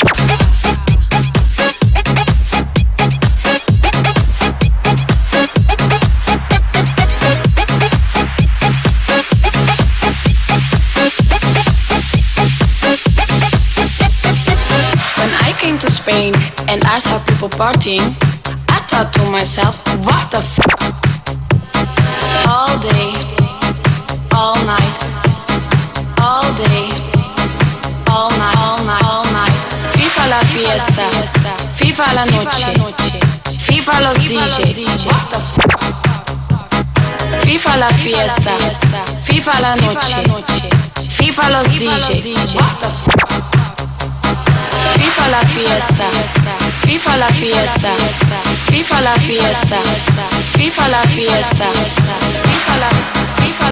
When I came to Spain and I saw people partying, I thought to myself, what the f? All day, all night, all day, all night, all night, all night. FIFA la fiesta, FIFA la noche, FIFA los DJ. What the f? FIFA la fiesta, FIFA la noche, FIFA los DJ. What the f? FIFA la fiesta, FIFA la fiesta, FIFA la fiesta, FIFA la fiesta, FIFA la FIFA.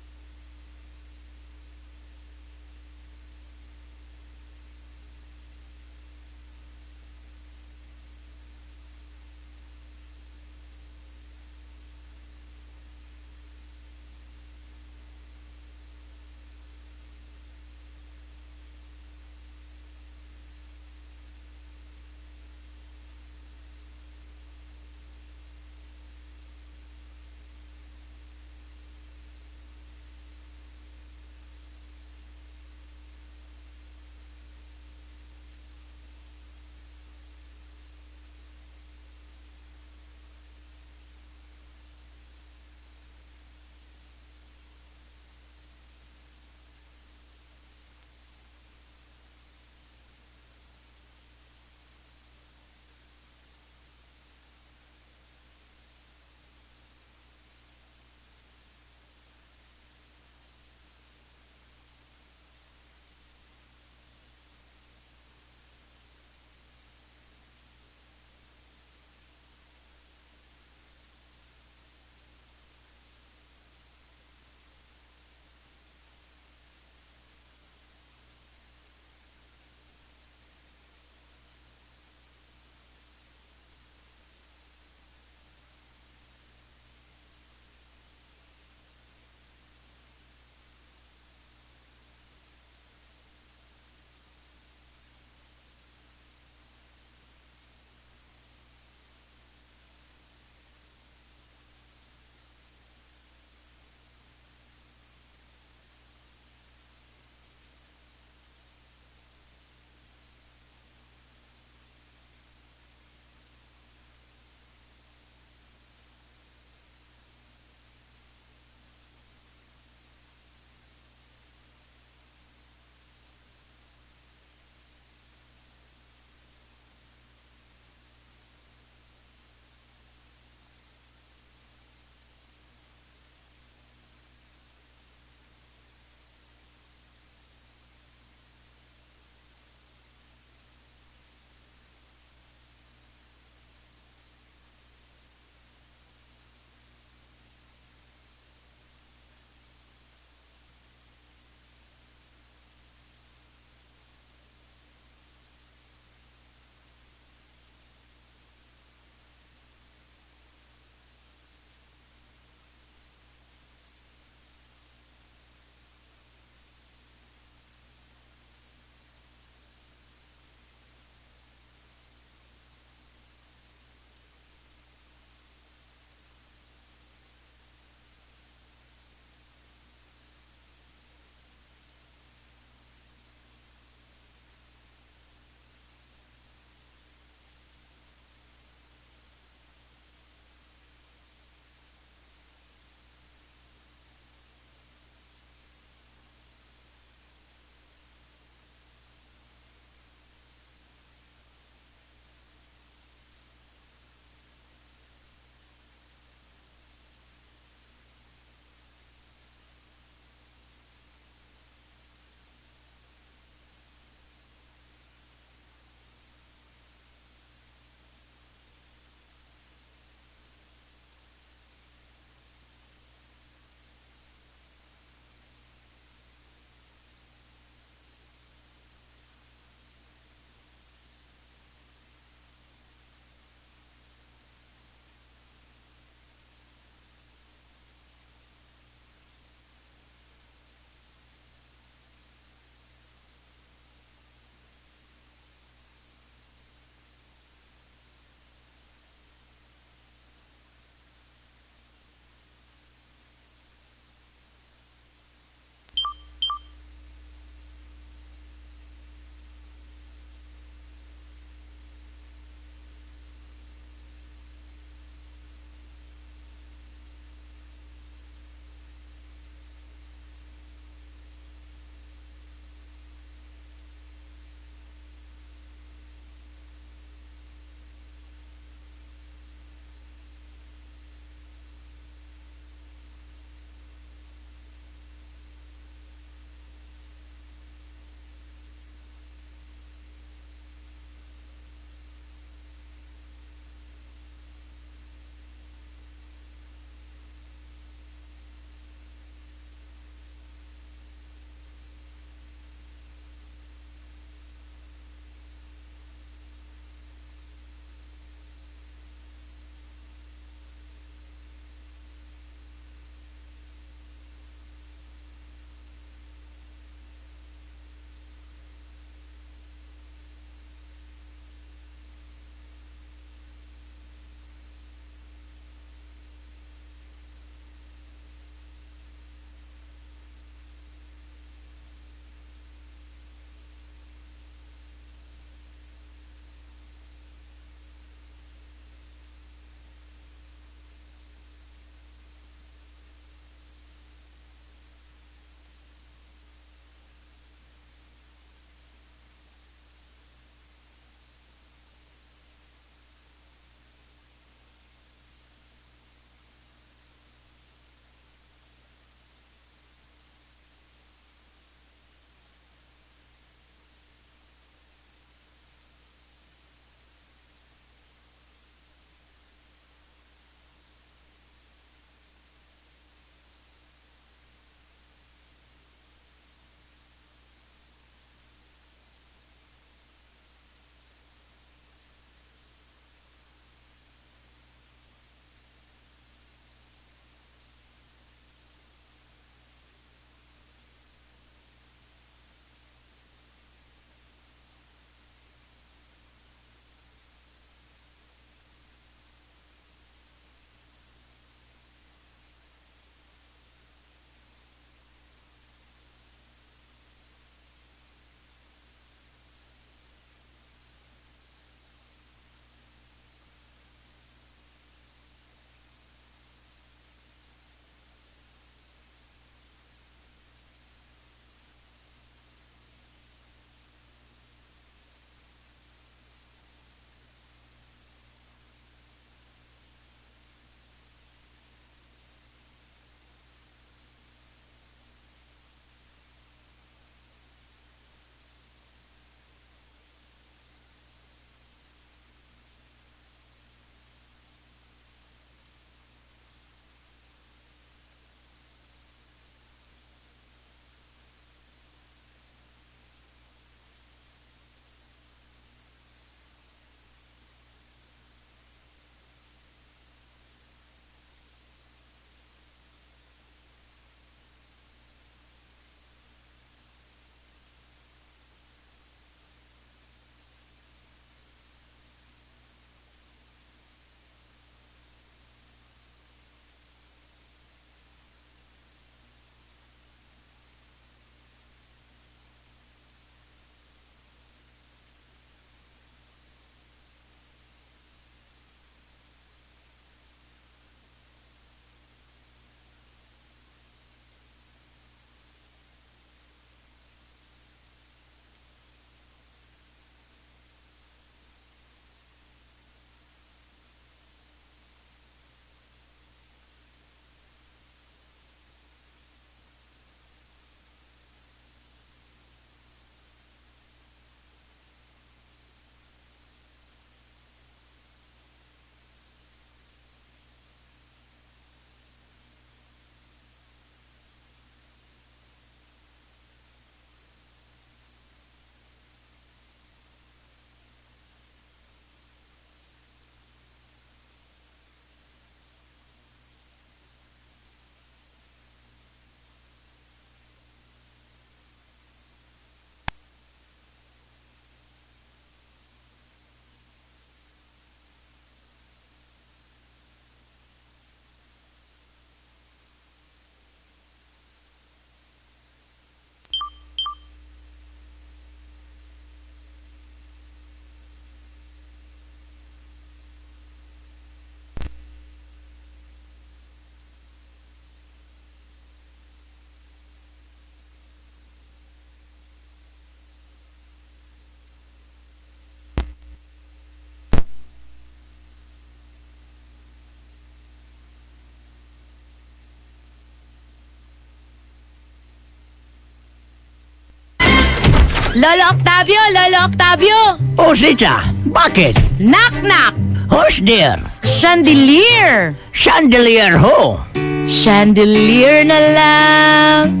Lolo Octavio! Lolo Octavio! Oh, Sita, bakit? Knock-knock! Who's there? Chandelier! Chandelier who? Chandelier na lang.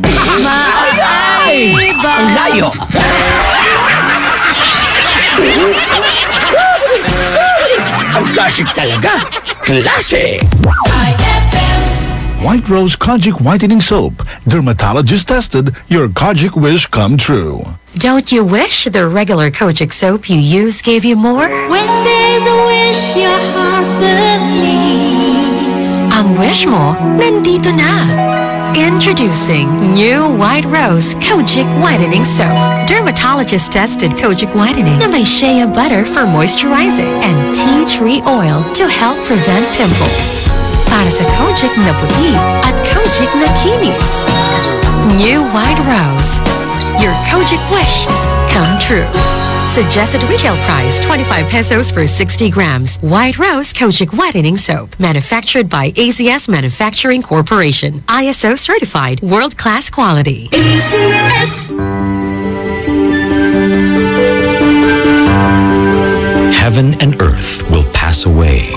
Ay! Ang layo! Ang classic talaga! Classic! White Rose Kojic Whitening Soap. Dermatologist tested, your Kojic wish come true. Don't you wish the regular Kojic soap you use gave you more? When there's a wish, your heart believes. Ang wish mo, nandito na. Introducing new White Rose Kojic Whitening Soap. Dermatologist-tested Kojic Whitening na may shea butter for moisturizing and tea tree oil to help prevent pimples. Para sa Kojic na puti at Kojic na kinis. New White Rose. Your Kojic wish come true. Suggested retail price 25 pesos for 60 grams. White Rose Kojic Whitening Soap. Manufactured by AZS Manufacturing Corporation. ISO certified. World-class quality. AZS. Heaven and earth will pass away,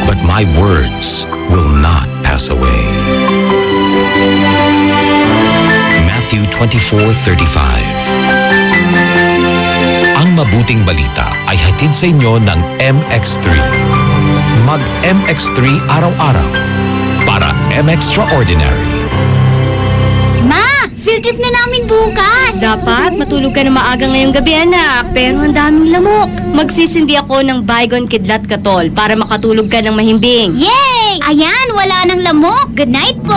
but my words will not pass away. Matthew 24:35. Ang mabuting balita ay hatid sa inyo ng MX3. Mag MX3 araw-araw para M-Extraordinary. Ma, field trip na namin bukas. Dapat matulog ka na maaga ngayong gabi, anak. Pero ang daming lamok. Magsisindi ako ng Baygon Kidlat Katol para makatulog ka ng mahimbing. Yay! Ayan, wala nang lamok. Good night po.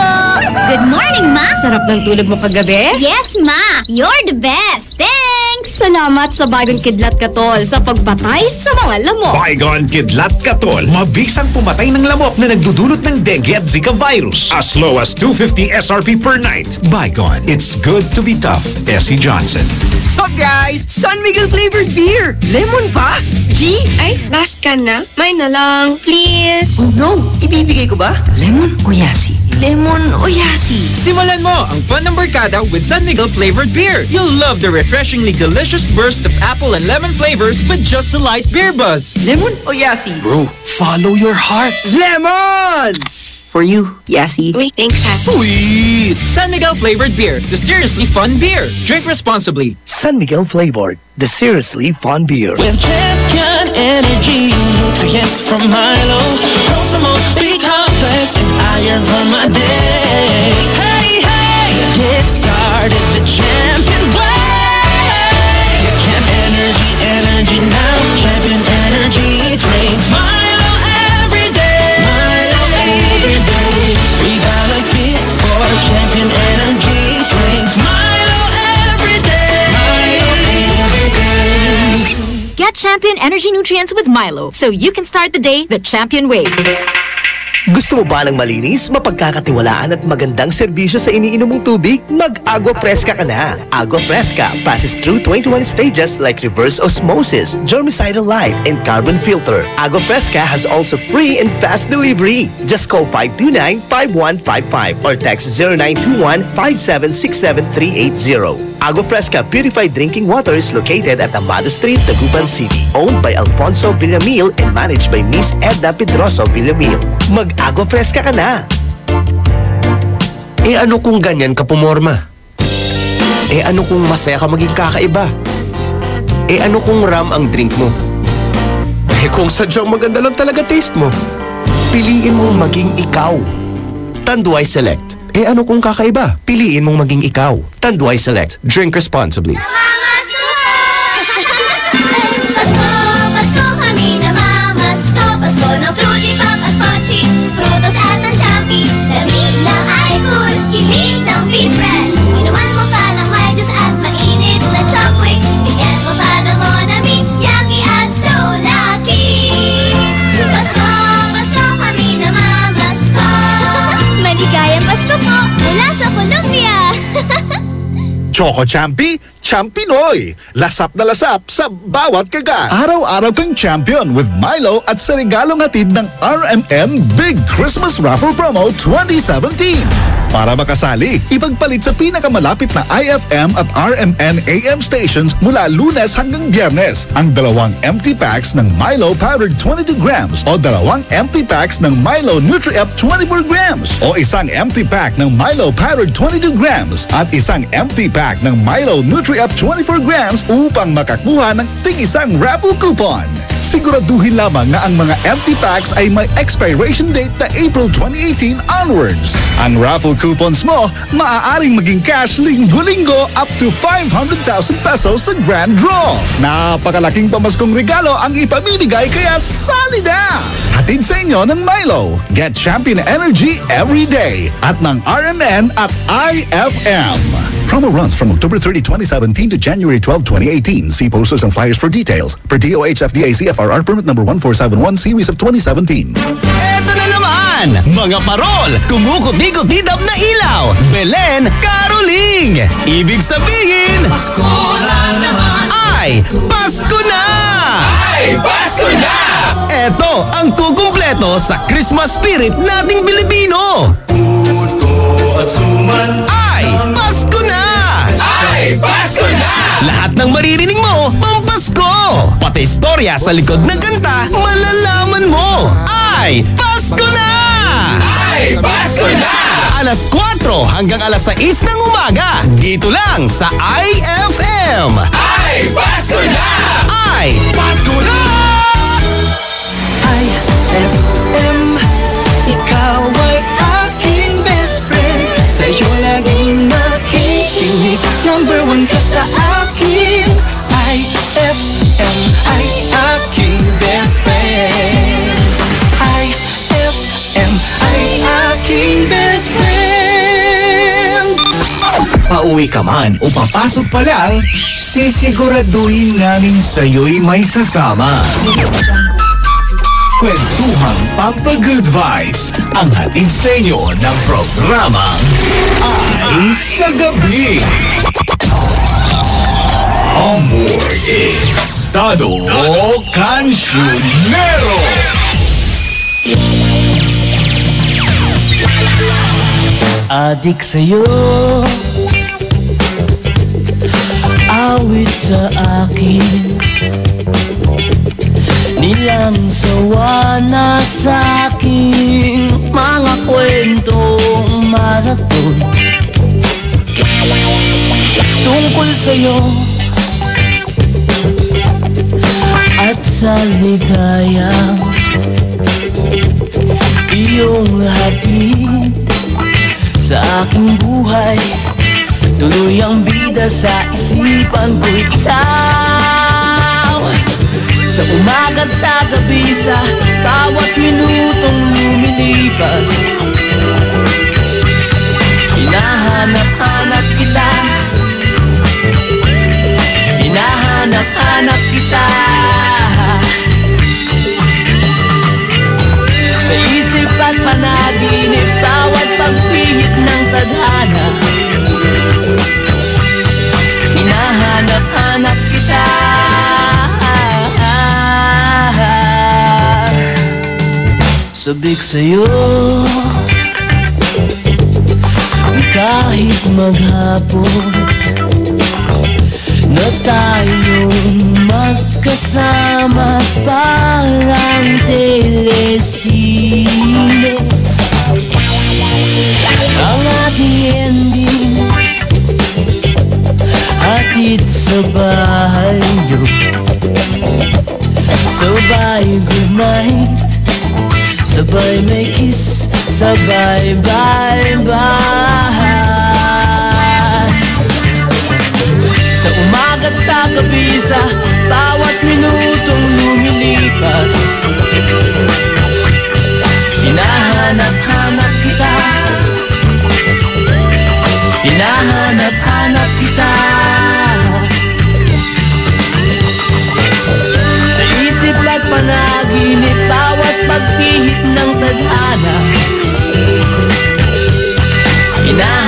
Good morning, Ma. Sarap ng tulog mo kagabi? Yes, Ma. You're the best. Thanks. Salamat sa Baygon Kidlat Katol sa pagpatay sa mga lamok. Baygon Kidlat Katol. Mabisang pumatay ng lamok na nagdudulot ng dengue at Zika virus. As low as 250 SRP per night. Baygon. It's good to be tough. Essie Johnson. So guys, San Miguel flavored beer. Lemon pa? G? Ay, last can na. May na lang, please. Oh no, ibibigay ko ba? Lemon o yasi? Lemon o yasi? Simulan mo ang fun ng barkada with San Miguel flavored beer. You'll love the refreshingly delicious burst of apple and lemon flavors with just the light beer buzz. Lemon o yasi? Bro, follow your heart. Lemon! For you, Yasi. Wait, thanks, ha. Sweet! San Miguel flavored beer, the seriously fun beer. Drink responsibly. San Miguel flavored, the seriously fun beer. With champion energy, nutrients from Milo, Proximo, B-complex, and iron for my day. Hey, hey, get started the champion way. Energy now, champion energy drink. Milo every day, Milo every day. $3 beats for champion energy drink. Milo every day, Milo every day. Get Champion Energy Nutrients with Milo so you can start the day the champion way. Gusto mo ba ng malinis, mapagkakatiwalaan at magandang serbisyo sa iniinom mong tubig? Mag-Agua Fresca ka na. Agua Fresca passes through 21 stages like reverse osmosis, germicidal light, and carbon filter. Agua Fresca has also free and fast delivery. Just call 529-5155 or text 0921-5767380. Agua Fresca Purified Drinking Water is located at Amado Street, Taguban City. Owned by Alfonso Villamil and managed by Miss Edna Pedroso Villamil. Mag-Agua Fresca ka na! Eh ano kung ganyan ka pumorma? Eh ano kung masaya ka maging kakaiba? Eh ano kung ram ang drink mo? Eh kung sadyang maganda lang talaga taste mo? Piliin mong maging ikaw. Tanduay Select. Eh ano kung kakaiba? Piliin mong maging ikaw. Tanduay Select. Drink responsibly. Pasko kami namamasko. Pasko ng fruity papas, pochi, frutos at ng champi. Lamig ng iPhone, kilig ng Be Fresh. Inuman mo pa ng may juice at mainit na chopwick. Tiket mo pa ng Monami, Yaki at so lucky. Pasko kami namamasko. Maligayang Pasko po mula sa Colombia. Choco Champi, Champinoy. Lasap na lasap sa bawat kagat. Araw-araw kang champion with Milo at sa regalong hatid ng RMN Big Christmas Raffle Promo 2017. Para makasali, ipagpalit sa pinakamalapit na IFM at RMN AM stations mula Lunes hanggang Biyernes ang 2 empty packs ng Milo powdered 22 grams o 2 empty packs ng Milo Nutri-Up 24 grams o isang empty pack ng Milo powdered 22 grams at isang empty pack ng Milo Nutri-Up 24 grams upang makakuha ng tig-isang raffle coupon. Siguraduhin lamang na ang mga empty packs ay may expiration date na April 2018 onwards. Ang raffle coupons mo, maaaring maging cash linggo-linggo up to 500,000 pesos sa grand draw. Napakalaking pamaskong regalo ang ipamimigay kaya sali na! Hatid sa inyo ng Milo. Get champion energy every day at ng RMN at IFM. Promo runs from October 30, 2017 to January 12, 2018. See posters and flyers for details. Per DOH FDA CFRR permit number 1471 series of 2017. Eto na naman! Mga parol! Kumukot-ikot-idap na ilaw! Belen Caroling! Ibig sabihin... Pasko na naman! Ay! Pasko na! Ay! Pasko na! Eto ang kukumpleto sa Christmas spirit nating Pilipino! Puto at suman! Ay! Pasko na! Ay! Pasko na! Lahat ng maririnig mo, pampasko! Pati istorya sa likod ng kanta, malalaman mo! Ay! Pasko na! Ay! Pasko na! Alas 4 hanggang alas 6 ng umaga, dito lang sa IFM! Ay! Pasko na! Ay! Pasko na! IFM, ikaw ay aking best friend. Sa'yo laging nakikinig, number 1 ka sa akin. IFM ay aking best friend. IFM ay aking best friend. Pauwi ka man o papasok pa lang, sisiguraduhin namin sa'yo'y may sasama. Kwentuhang Pampa-Good Vibes ang hatid sa inyo ng programa Ay sa Gabi. Amor Estado Cancionero. Adik sa'yo, awit sa akin, nilang sawa na sa'king mga kwentong marathon tungkol sa'yo at sa ligayang iyong hatid sa aking buhay. Tuloy ang bida sa isipan ko'y ikaw. Sa umaga't sa gabi, sa bawat minutong lumilipas, hinahanap-hanap kita, hinahanap-hanap kita. Sa isip at panaginip, bawat pagpihit ng tadhana, hinahanap-hanap kita. Sabik sa'yo, kahit maghapon na tayong magkasama parang telesine. Ang ating ending hatid sa bahay niyo. Sabay good night, sabay may kiss, sabay bye-bye. Sa umaga't sa gabi, sa bawat minutong lumilipas, hinahanap-hanap kita, hinahanap-hanap kita. Sa isip at panaginip, bawat pagpihit ng tadhana, hinahanap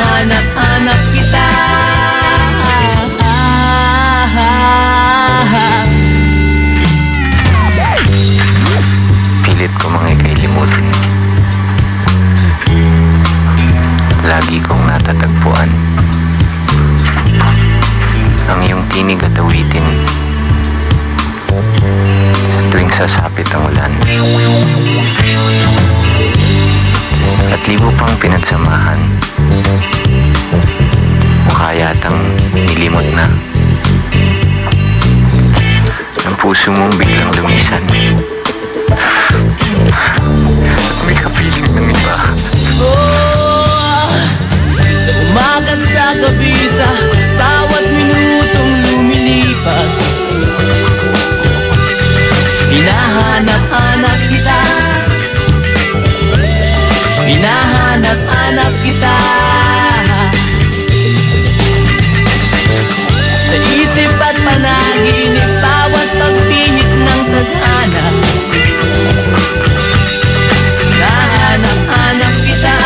nagsasapit ang ulan. At libo pang pinagsamahan. Mukha yatang nilimot na. Ang puso mong biglang lumisan. May kapiling ng iba. Sa umaga't sa gabi, sa bawat minutong lumilipas, hinahanap-hanap kita. Hinahanap-hanap kita. Sa isip at panaginip, bawat pagpinit ng tadhana, hinahanap-hanap kita.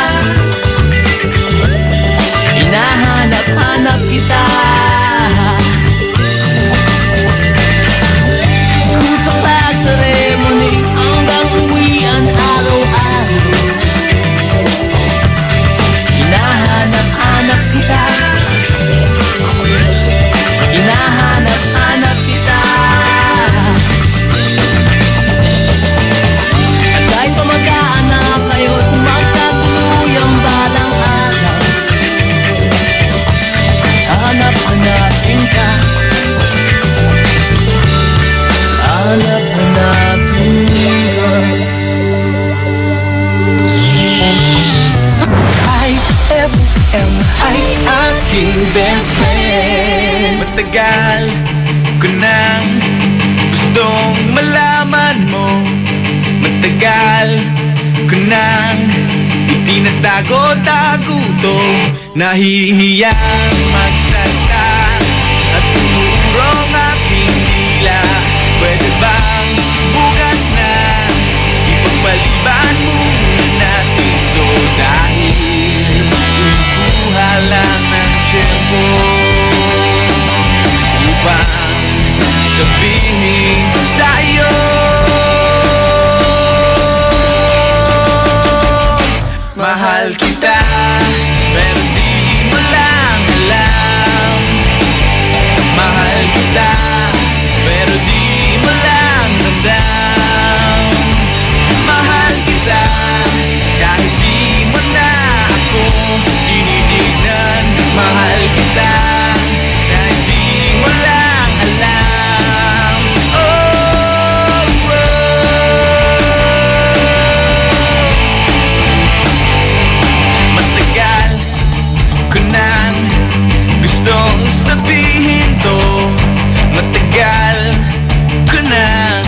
Hinahanap-hanap kita. Susok pag-ceremony hanggang uwian araw-araw, hinahanap-hanap kita. Hinahanap-hanap kita. At kahit pa mag-aanak kayo't magkatuluyang balang araw, hanap-hanapin ka. Hanap-hanapin ka. Hi FM, ay aking best friend. Matagal ko nang gustong malaman mo. Matagal ko nang itinatago-tago to. Nahihiyang magsalita at tumurong aking dila. Pwede bang bukas na ipagpaliban muna natin to, dahil kuha lang ng tiyempo upang sabihin sa'yo mahal kita, pero di mo lang alam. Mahal kita, pero di mo lang ramdam. Mahal kita, kahit di mo na ako tinitignan. Mahal kita, kahit di mo lang alam. Oh, matagal ko nang gustong sabihin to. Matagal ko nang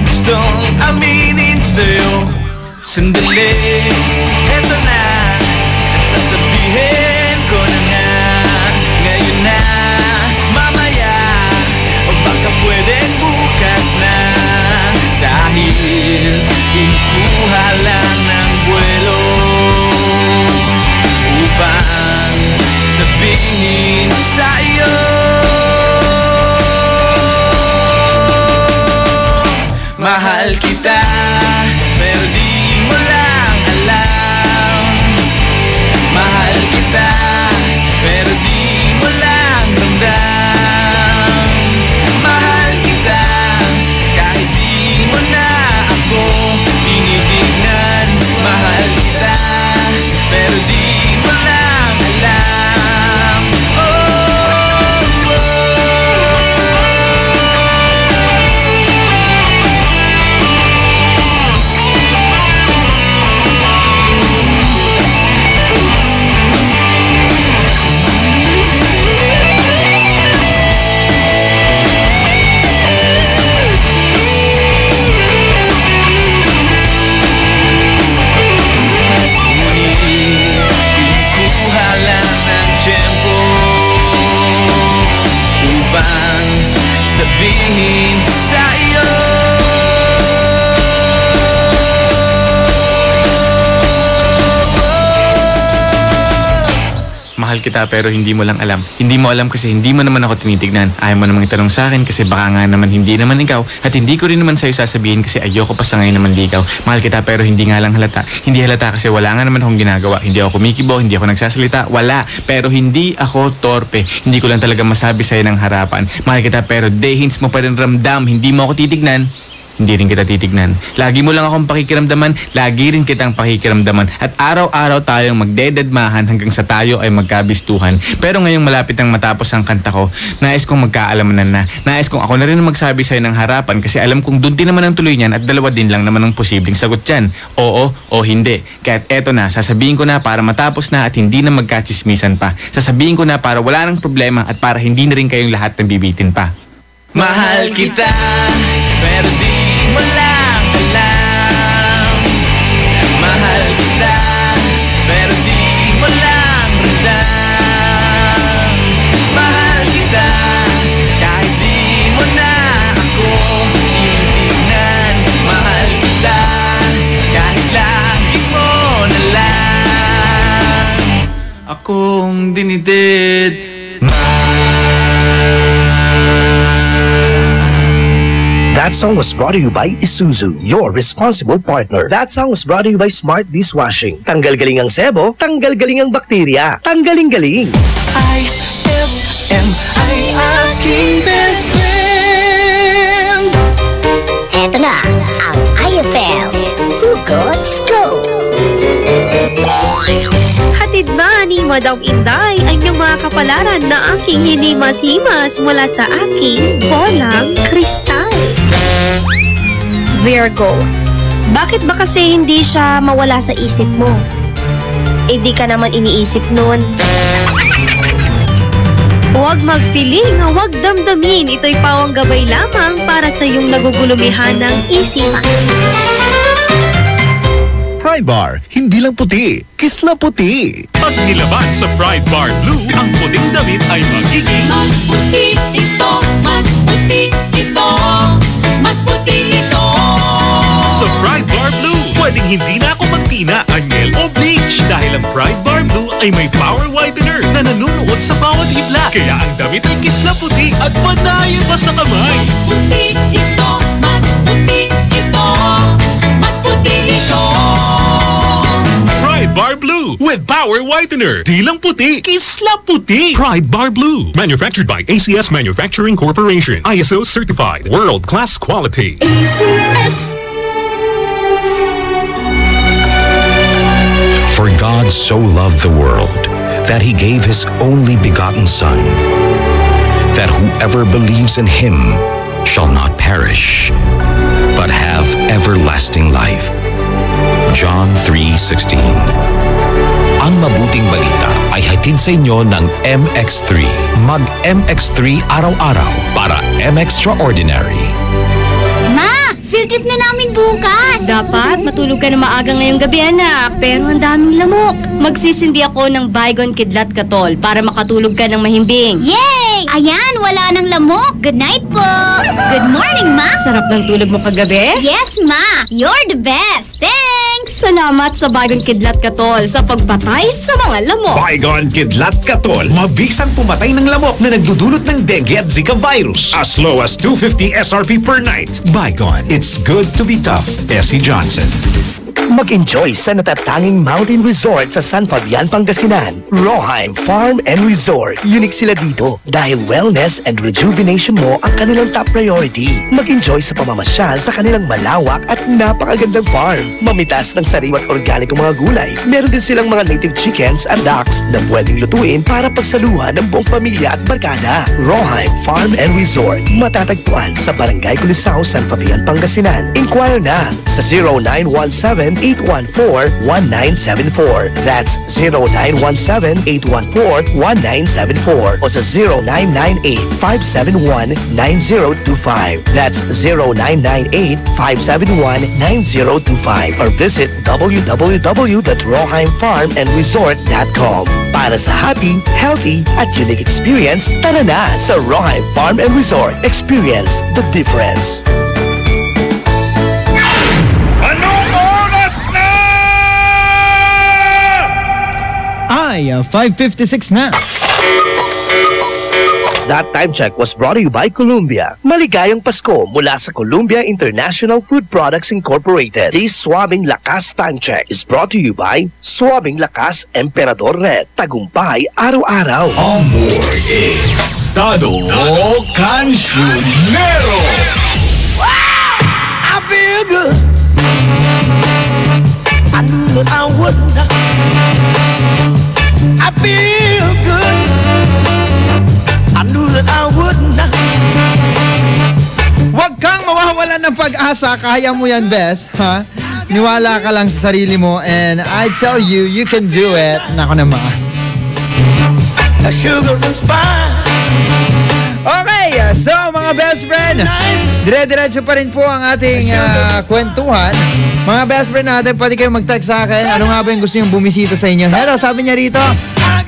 gustong aminin sa'yo. Sandali, eto na, at sasabihin ko na nga. Ngayon na, mamaya, o baka pwedeng bukas na. Dahil inukuha lang ng buwelo upang sabihin sa'yo mahal kita, pero di mo lang alam. Mahal kita, pero di mo lang ramdam. Mahal kita, kahit di mo na ako tinitignan. Mahal kita, pero di mo lang alam. Sabihin sa iyo mahal kita, pero hindi mo lang alam. Hindi mo alam kasi hindi mo naman ako tinitignan. Ayaw mo namang itanong sa akin kasi baka nga naman hindi naman ikaw. At hindi ko rin naman sa'yo sasabihin kasi ayoko pa sa ngayon naman ligaw. Mahal kita, pero hindi nga lang halata. Hindi halata kasi wala nga naman akong ginagawa. Hindi ako kumikibo, hindi ako nagsasalita. Wala. Pero hindi ako torpe. Hindi ko lang talaga masabi sa'yo ng harapan. Mahal kita, pero day hints mo pa rin ramdam. Hindi mo ako titignan. hindi rin kita titignan. Lagi mo lang akong pakikiramdaman, lagi rin kitang pakikiramdaman. At araw-araw tayong magdededmahan hanggang sa tayo ay magkabistuhan. Pero ngayong malapit nang matapos ang kanta ko, nais kong magkaalamanan na. Nais kong ako na rin magsabi sa'yo ng harapan kasi alam kong dun din naman ang tuloy niyan at dalawa din lang naman ang posibleng sagot dyan. Oo o hindi. Kaya't eto na, sasabihin ko na para matapos na at hindi na magkachismisan pa. Sasabihin ko na para wala nang problema at para hindi na rin kayong lahat nabibitin pa. Mahal kita, pero di mo lang alam. Mahal kita, pero di mo lang ramdam. Mahal kita, kahit di mo na ako tinitignan. Mahal kita, kahit lagi mo na lang akong dinidid. That song was brought to you by Isuzu, your responsible partner. That song was brought to you by Smart Dishwashing. Tanggal galing ang sebo, tanggal galing ang bakterya. Tanggaling-galing. IFM ay aking best friend. Eto na ang IFM Hugot Scoop. Hatid na ni Madam Inday ang inyong mga kapalaran na aking hinimas-himas mula sa aking bolang kristal. Virgo, bakit ba kasi hindi siya mawala sa isip mo? Eh di ka naman iniisip nun. Huwag magpiling, huwag damdamin. Ito'y pawang gabay lamang para sa iyong nagugulumihan ng isipan. Pride Bar, hindi lang puti, kisla puti. Pag nilaban sa Pride Bar Blue, ang puting damit ay magiging mas puti ito, mas puti ito, mas puti ito. Sa Pride Bar Blue, pwedeng hindi na ako magtina, anyel o bleach dahil ang Pride Bar Blue ay may power whitener na nanunuot sa bawat hibla. Kaya ang damit ay kisla puti at panayin pa sa kamay. Mas puti ito, mas puti ito, mas puti ito. Pride Bar Blue with power whitener. Di lang puti, kisla puti. Pride Bar Blue. Manufactured by ACS Manufacturing Corporation. ISO certified. World-class quality. ACS. For God so loved the world that he gave his only begotten Son, that whoever believes in him shall not perish, but have everlasting life. John 3:16. Ang mabuting balita ay hatid sa inyo ng MX3. Mag-MX3 araw-araw para M-Extraordinary. Ma, field trip na namin bukas. Dapat matulog ka na maaga ngayong gabi, anak. Pero ang daming lamok. Magsisindi ako ng Baygon Kidlat Katol para makatulog ka ng mahimbing. Yay! Ayan, wala nang lamok. Good night po. Good morning, Ma. Sarap ng tulog mo kagabi? Yes, Ma. You're the best. Thanks. Salamat sa Baygon Kidlat Katol sa pagpatay sa mga lamok. Baygon Kidlat Katol, mabisang pumatay ng lamok na nagdudulot ng dengue at Zika virus. As low as 250 SRP per night. Baygon, it's good to be tough. Essie Johnson. Mag-enjoy sa natatanging mountain resort sa San Fabian, Pangasinan. Roheim Farm and Resort. Unique sila dito dahil wellness and rejuvenation mo ang kanilang top priority. Mag-enjoy sa pamamasyal sa kanilang malawak at napakagandang farm. Mamitas ng sariwa at organikong mga gulay. Meron din silang mga native chickens at ducks na pwedeng lutuin para pagsaluhan ng buong pamilya at barkada. Roheim Farm and Resort. Matatagpuan sa Barangay Culisao, San Fabian, Pangasinan. Inquire na sa 0917-814-1974. That's 0917-814-1974 o sa 0998-571-9025. That's 0998-571-9025 or visit www.roheimfarmandresort.com. Para sa happy, healthy at unique experience, tara na sa Roheim Farm and Resort. Experience the difference. Ay, 5:56 na. That time check was brought to you by Columbia. Maligayang Pasko mula sa Columbia International Food Products Incorporated. This Swabing Lakas time check is brought to you by Swabing Lakas Emperador Red. Tagumpay araw-araw. On board is Estado Cancionero. Wow! good. I knew that I wouldn't. I feel good. I knew that I wouldn't. Huwag kang mawawalan ng pag-asa. Kaya mo yan, Bes. Ha? Niwala ka lang sa sarili mo and I tell you, you can do it. Nako naman. Sugar and spice. Okay, so mga best friend, dire-diretso pa rin po ang ating kwentuhan. Mga best friend natin, pwede kayong mag-text sa akin. Ano nga ba yung gusto yung bumisita sa inyo? Hello, sabi niya rito,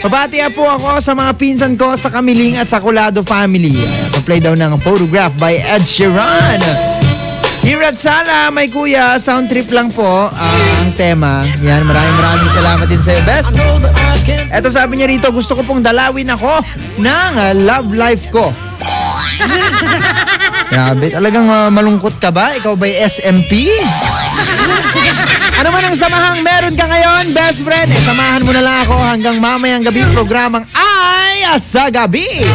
pabatiya po ako sa mga pinsan ko sa Kamiling at sa Colado family. Pa-play daw ng Photograph by Ed Sheeran. Here at Sala, may kuya, sound trip lang po ang tema. Yan, maraming salamat din sa'yo, best. Eto sabi niya rito, gusto ko pong dalawin ako ng love life ko. Grabe, talagang malungkot ka ba? Ikaw ba'y SMP? Ano man ang samahang meron ka ngayon, best friend? Samahan mo na lang ako hanggang mamayang gabi programang Ay sa Gabi.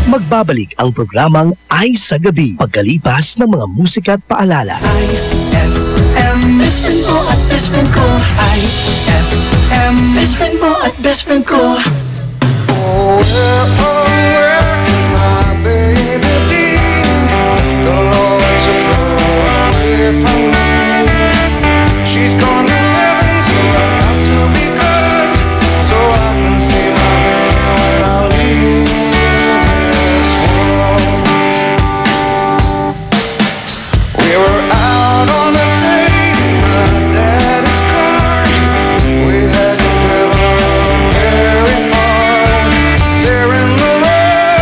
Magbabalik ang programang Ay sa Gabi pagkalipas ng mga musika at paalala. IFM, best friend mo at best friend ko. IFM, best friend mo at best friend ko. Oh, where can my baby be? The Lord took her away from me. She's gone to heaven, so I got to be good, so I can see my baby when I leave. We were out on a date in my daddy's car. We hadn't driven very far. There in the road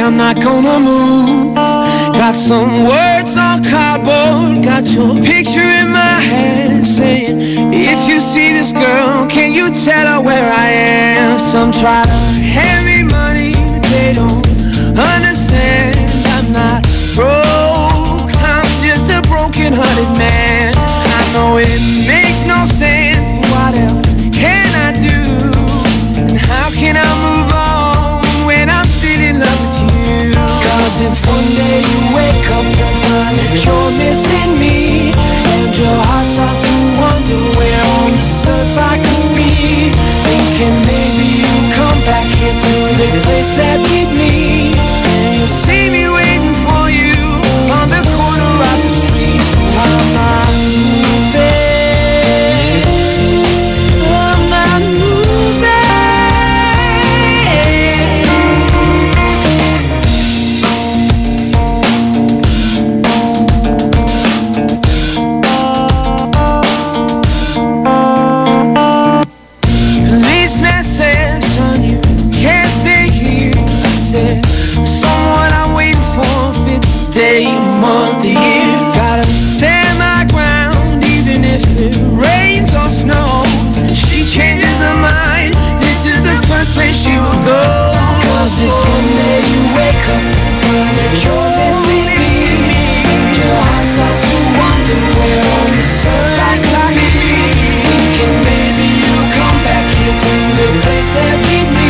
I'm not gonna move. Got some words on cardboard, got your picture in my hand, saying, if you see this girl, can you tell her where I am? Some try to hand me money, but they don't understand. I'm not broke, I'm just a broken-hearted man. I know it makes no sense, but what else can I do? And how can I move on when I'm still in love with you? Cause if one day you wake up and find that you're missing me, and your heart starts to wonder where on this earth I could be, thinking maybe you come back here to the place that beat me, and you'll see me waiting for you on the corner of the street. So I'm not moving, I'm not moving. Policeman said, son, you can't stay here. I said, someone I'm waiting for fits the day, month, the year. Gotta stand my ground even if it rains or snows. If she changes her mind, this is the first place she will go. Cause if one day you wake up and find that you're missing me, and your heart starts to wonder where on this earth I could be, thinking maybe you'll come back here to the place that beat me,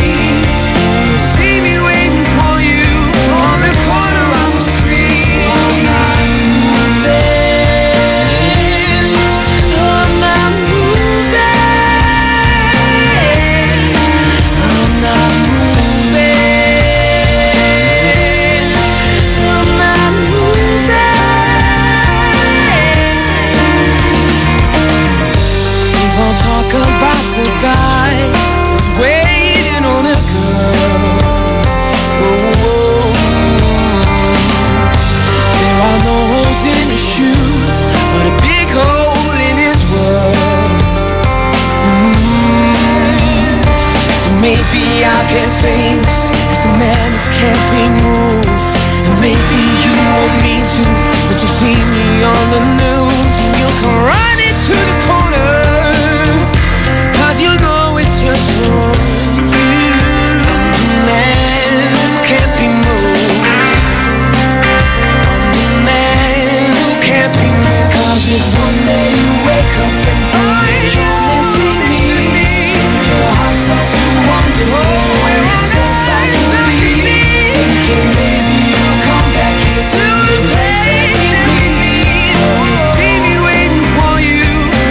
you'll see me waiting for you on the corner of the street. I'm not moving, I'm not moving, I'm not moving, I'm not moving. People talk about the guy who's waiting on a girl. There are no holes in his shoes, but a big hole in his world. Maybe I'll get famous as the man who can't be moved, and maybe you want me to, but you see me on the news, and you'll come running to the corner, cause you know it's just for you. I'm the man who can't be moved, I'm the man who can't be moved. Cause if one day you wake up and find that you're missing me, and your heart starts to wonder where it's so I could be, thinking maybe you'll come back here to the place that you need me, you'll see me waiting for you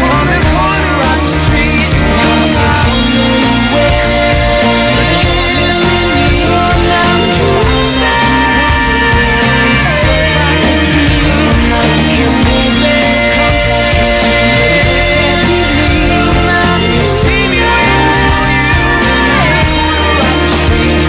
on the corner of the street. Cause if one day you wake up but you're missing me, and your heart starts to wonder where it's so I could be, thinking maybe you'll come back here to the place that you need me, you'll see me waiting for you on the corner of the street.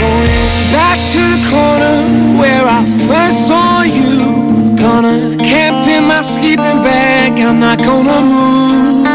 Going back to the corner where I first saw you, gonna camp in my sleeping bag, I'm not gonna move.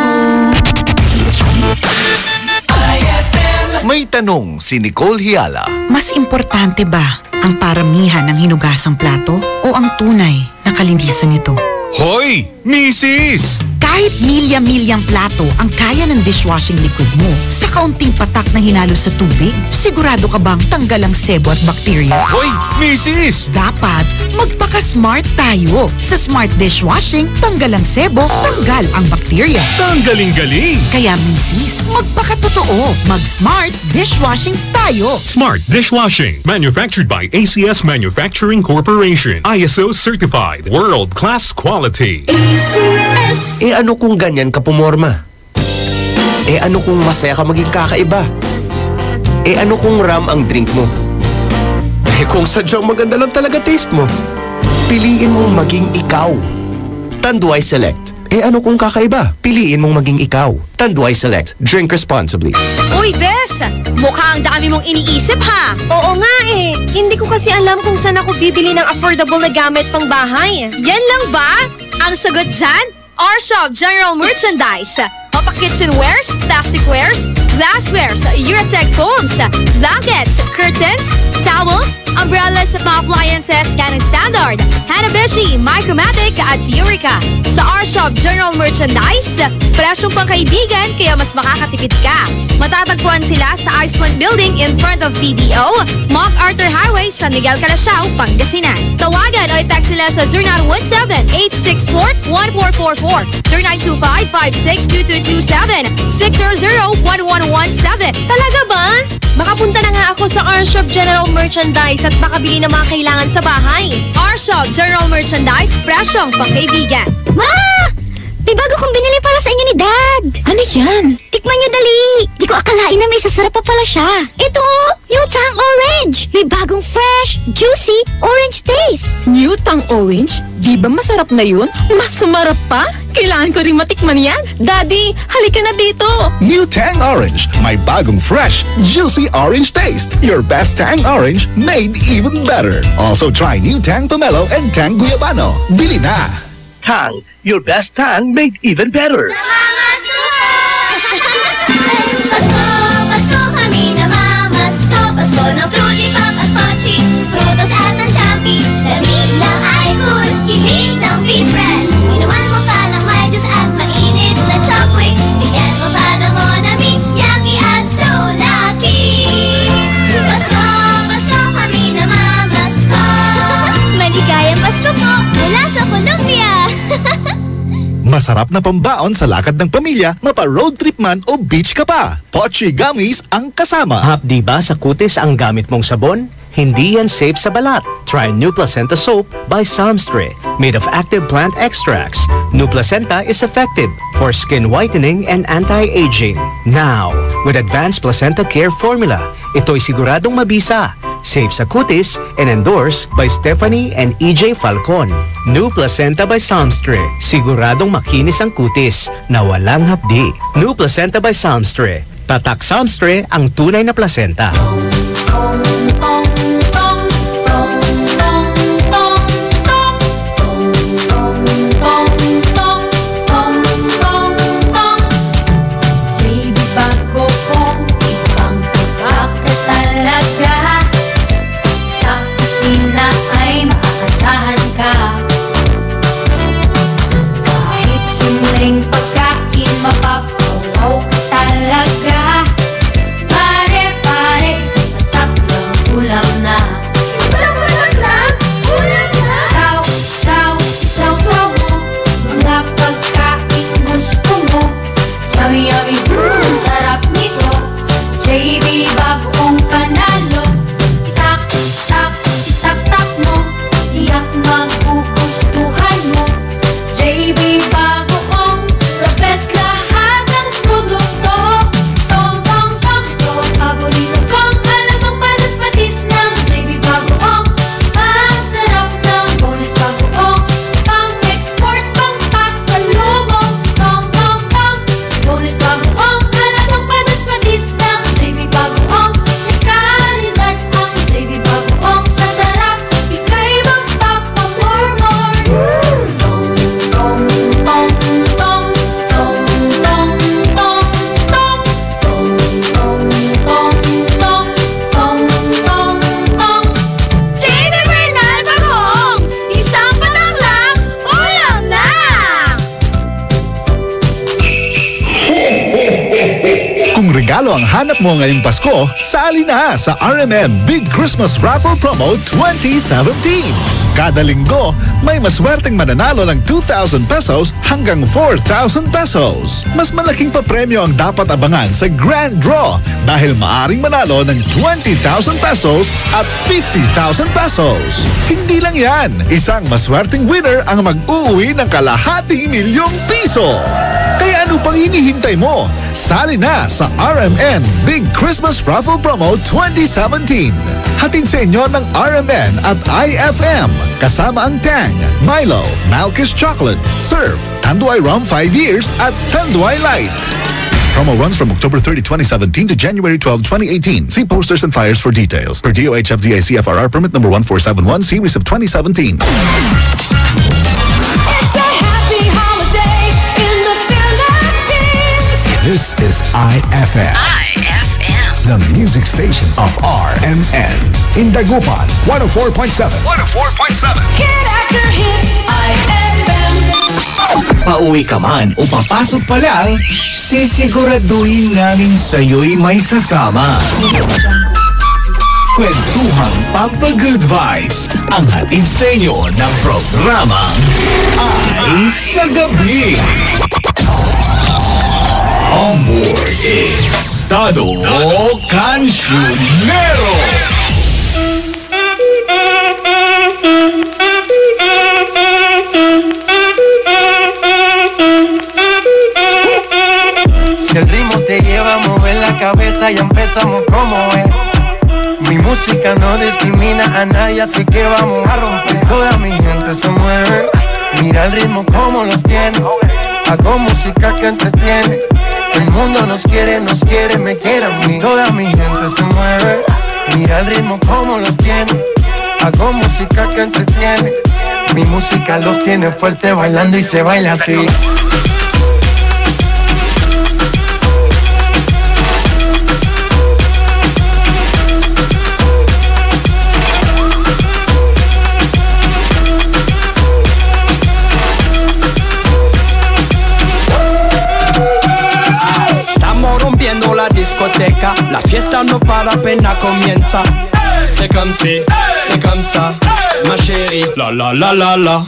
May tanong si Nicole Hiala. Mas importante ba ang paramihan ng hinugasang plato o ang tunay na kalinisan nito? Hoy! Misis! Kahit milya-milyang plato ang kaya ng dishwashing liquid mo, sa kaunting patak na hinalo sa tubig, sigurado ka bang tanggal ang sebo at bakterya? Hoy! Misis! Dapat magpaka-smart tayo. Sa Smart Dishwashing, tanggal ang sebo, tanggal ang bakterya. Tanggaling-galing! Kaya misis, magpakatotoo. Mag-Smart Dishwashing tayo. Smart Dishwashing. Manufactured by ACS Manufacturing Corporation. ISO certified. World-class quality. ACS. Ano kung ganyan ka pumorma? Ano kung masaya ka maging kakaiba? Ano kung ram ang drink mo? Kung sadyang maganda lang talaga taste mo, piliin mong maging ikaw. Tanduay Select. Ano kung kakaiba? Piliin mong maging ikaw. Tanduay Select. Drink responsibly. Uy, Bes! Mukhang dami mong iniisip, ha? Oo nga eh. Hindi ko kasi alam kung saan ako bibili ng affordable na gamit pang bahay. Yan lang ba? Ang sagot dyan? R-Shop General Merchandise. Papa kitchenwares, plasticwares, glasswares, Eurotech foams, blankets, curtains, Towels, umbrellas at mga appliances Canon Standard, Hanabishi, Micromatic at Eureka. Sa R-Shop General Merchandise, presyong pangkaibigan kaya mas makakatipid ka. Matatagpuan sila sa Iceland Building in front of BDO, MacArthur Highway, San Miguel, Calasiao, Pangasinan. Tawagan o i-text sila sa 0917-864-1444, 0925-562227, 600-1117. Talaga ba? Makapunta na nga ako sa R-Shop General Merchandise at makabili ng mga kailangan sa bahay. R-Shop General Merchandise, presyong pangkaibigan. Ma! May bago kong binili para sa inyo ni Dad. Ano yan? Tikman nyo dali. Di ko akalain na may sasarap pa pala siya. Ito, New Tang Orange. May bagong fresh, juicy, orange taste. New Tang Orange? Di ba masarap na yun? Mas sumarap pa? Kailangan ko rin matikman yan. Daddy, halika na dito. New Tang Orange. May bagong fresh, juicy orange taste. Your best Tang Orange made even better. Also try New Tang Pomelo and Tang Guyabano. Bili na! Tang, your best Tang made even better. Pasko kami namamasko. Pasko ng Fruity Pop at Pochi, Frutos at ng Champi. Lamig ng iHood, kilig ng Be Fresh. Inuman mo pa ng may juice at mainit na Chocwix. Bigyan mo pa ng Monami, Yummy at so lucky. Pasko kami namamasko. Maligayang Pasko po mula sa Colombia. Masarap na pambaon sa lakad ng pamilya, mapa-road trip man o beach ka pa. Pochi Gummies ang kasama. Hapdi ba sa kutis ang gamit mong sabon? Hindi yan safe sa balat. Try New Placenta Soap by Samstre, made of active plant extracts. New Placenta is effective for skin whitening and anti-aging. Now, with Advanced Placenta Care Formula, ito'y siguradong mabisa, safe sa kutis, and endorsed by Stephanie and EJ Falcon. New Placenta by Samstre, siguradong makinis ang kutis na walang hapdi. New Placenta by Samstre, tatak Samstre ang tunay na placenta. Pagkain mapapawaw ka talaga. Pare-pare sa tatlong ulam na. Isang ulam lang? Ulam na? Saw mo. Mga pagkain gusto mo. Yummy, sarap nito. JB bagoong panalo. Itak mo. Tiyak magugustuhan mo. JB bagoong the best lahat ng produkto. Tong, ito ang paborito kong alamang panas patis ng JB bagoong. Ang sarap ng bonus bagoong. Pang-export, pang-pasalubong. Tong, bonus bagoong. Alamang panas patis ng JB bagoong. May kalidad ang JB bagoong. Sa sarap, ika'y magpapamormor. Kung regalo ang hanap mo ngayong Pasko, sali na sa RMN Big Christmas Raffle Promo 2017. Kada linggo, may maswerteng mananalo ng 2,000 pesos hanggang 4,000 pesos. Mas malaking papremyo ang dapat abangan sa Grand Draw dahil maaring manalo ng 20,000 pesos at 50,000 pesos. Hindi lang yan, isang maswerteng winner ang mag-uuwi ng kalahating milyong piso. Kaya ano pang hinihintay mo? Sali na sa RMN Big Christmas Raffle Promo 2017. Hatid sa inyo ng RMN at IFM. Kasama ang Tang, Milo, Malkish Chocolate, Surf, Tanduay Rum 5 years at Tanduay Light. Promo runs from October 30, 2017 to January 12, 2018. See posters and flyers for details. Per DOH FDA CFRR permit number 1471 series of 2017. It's a happy holiday in the Philippines. This is IFM. IFM. the music station of RMN. In Dagupan, 104.7. 104.7. Hit after hit, IFM. Pauwi ka man o papasok pa lang, sisiguraduhin namin sa'yo'y may sasama. Kwentuhang Papa-Good Vibes ang hatid sa inyo ng programa Ay sa Gabi. On board is Tado Cancionero. Si el ritmo te lleva a mover la cabeza, ya empezamos como es. Mi música no discrimina a nadie, así que vamos a romper. Toda mi gente se mueve, mira el ritmo como los tiene. Hago música que entretiene. El mundo nos quiere, me quiere a mí. Toda mi gente se mueve, mira el ritmo como los tiene. Hago música que entretiene. Mi música los tiene fuerte bailando y se baila así. La discoteca, la fiesta no para, apenas comienza. C'est comme si, c'est comme ça, ma chérie. La la la la la.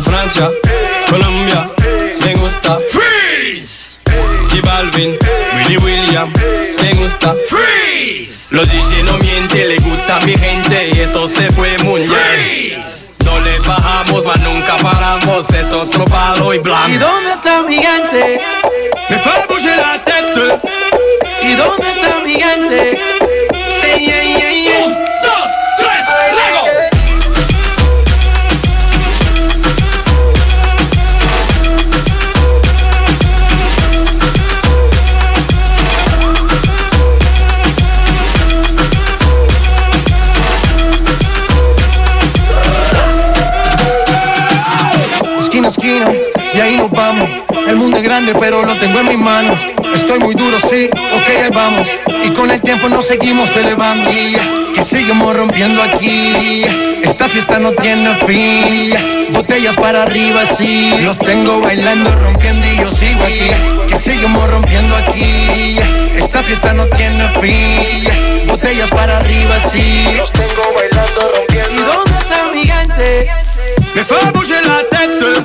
Francia, Colombia, me gusta. Freeze. J Balvin, Willy William, me gusta. Freeze. Los DJ no mienten, le gusta a mi gente y eso se fue muy bien. No le bajamos, mas nunca paramos, es otro palo y blanco. ¿Y dónde está mi gente? Me fue a bouger la tête. ¿Y dónde está mi gente? Sí, yeah, yeah, yeah. 1, 2, 3, ¡Lego! Esquina a esquina, y ahí nos vamos. El mundo es grande, pero lo tengo en mis manos. Estoy muy duro, sí, ok, ahí vamos. Y con el tiempo nos seguimos elevando. Que seguimos rompiendo aquí. Esta fiesta no tiene fin. Botellas para arriba, sí. Los tengo bailando, rompiendo y yo sigo aquí. Que seguimos rompiendo aquí. Esta fiesta no tiene fin. Botellas para arriba, sí. Los tengo bailando, rompiendo. ¿Y dónde está mi gente? Me fue a bouger la tête.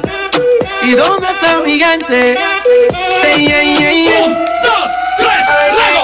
¿Y dónde está mi gente? Sí, yeah, yeah, yeah. 1, 2, 3, ¡Lego!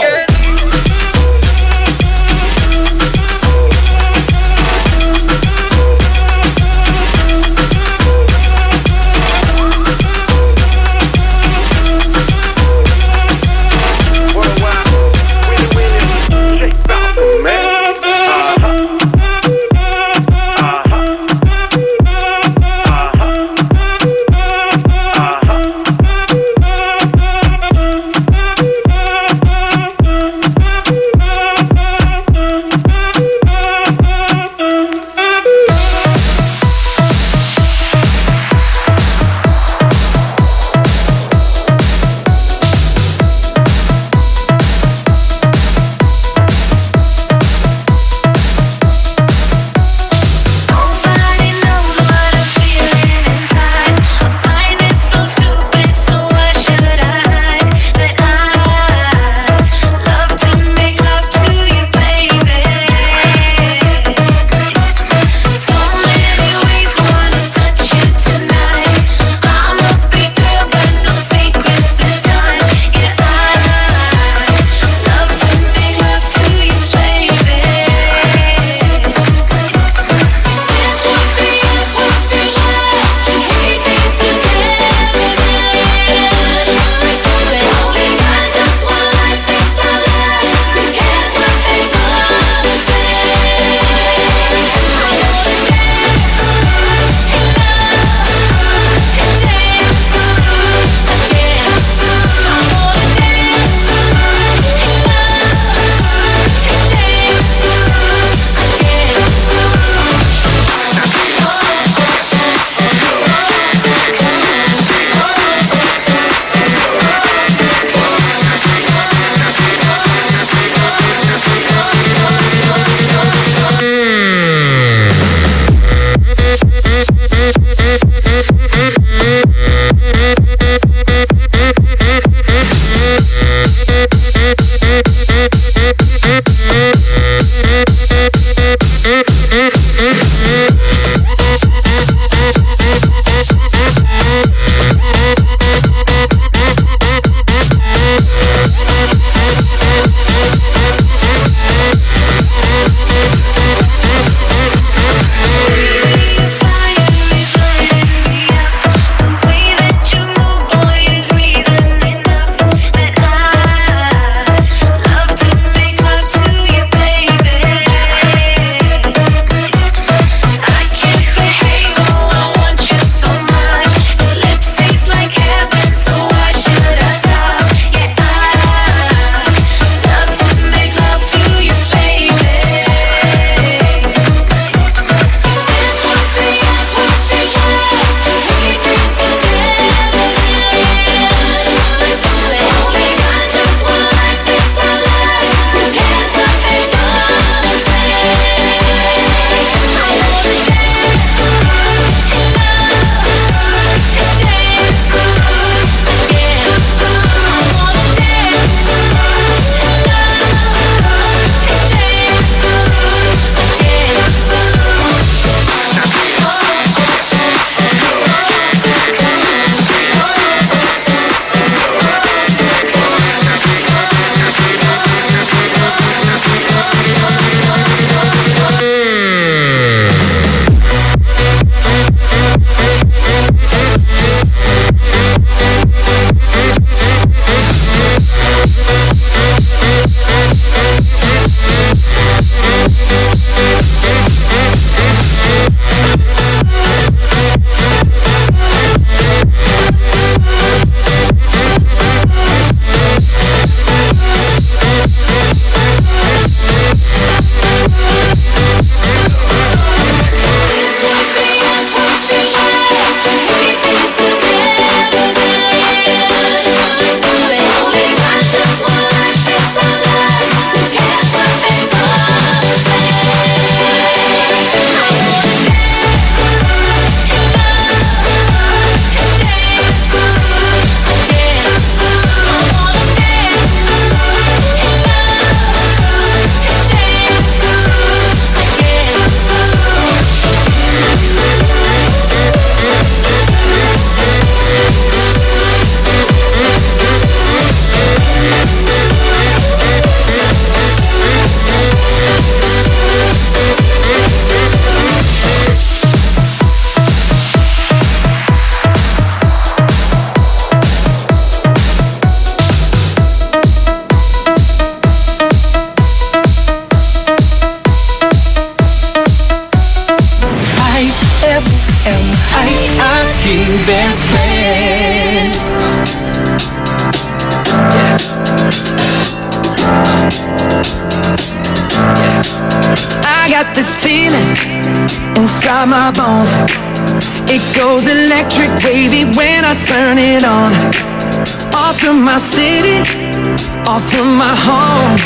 bed. I got this feeling inside my bones. It goes electric wavy when I turn it on. All through my city, all through my home.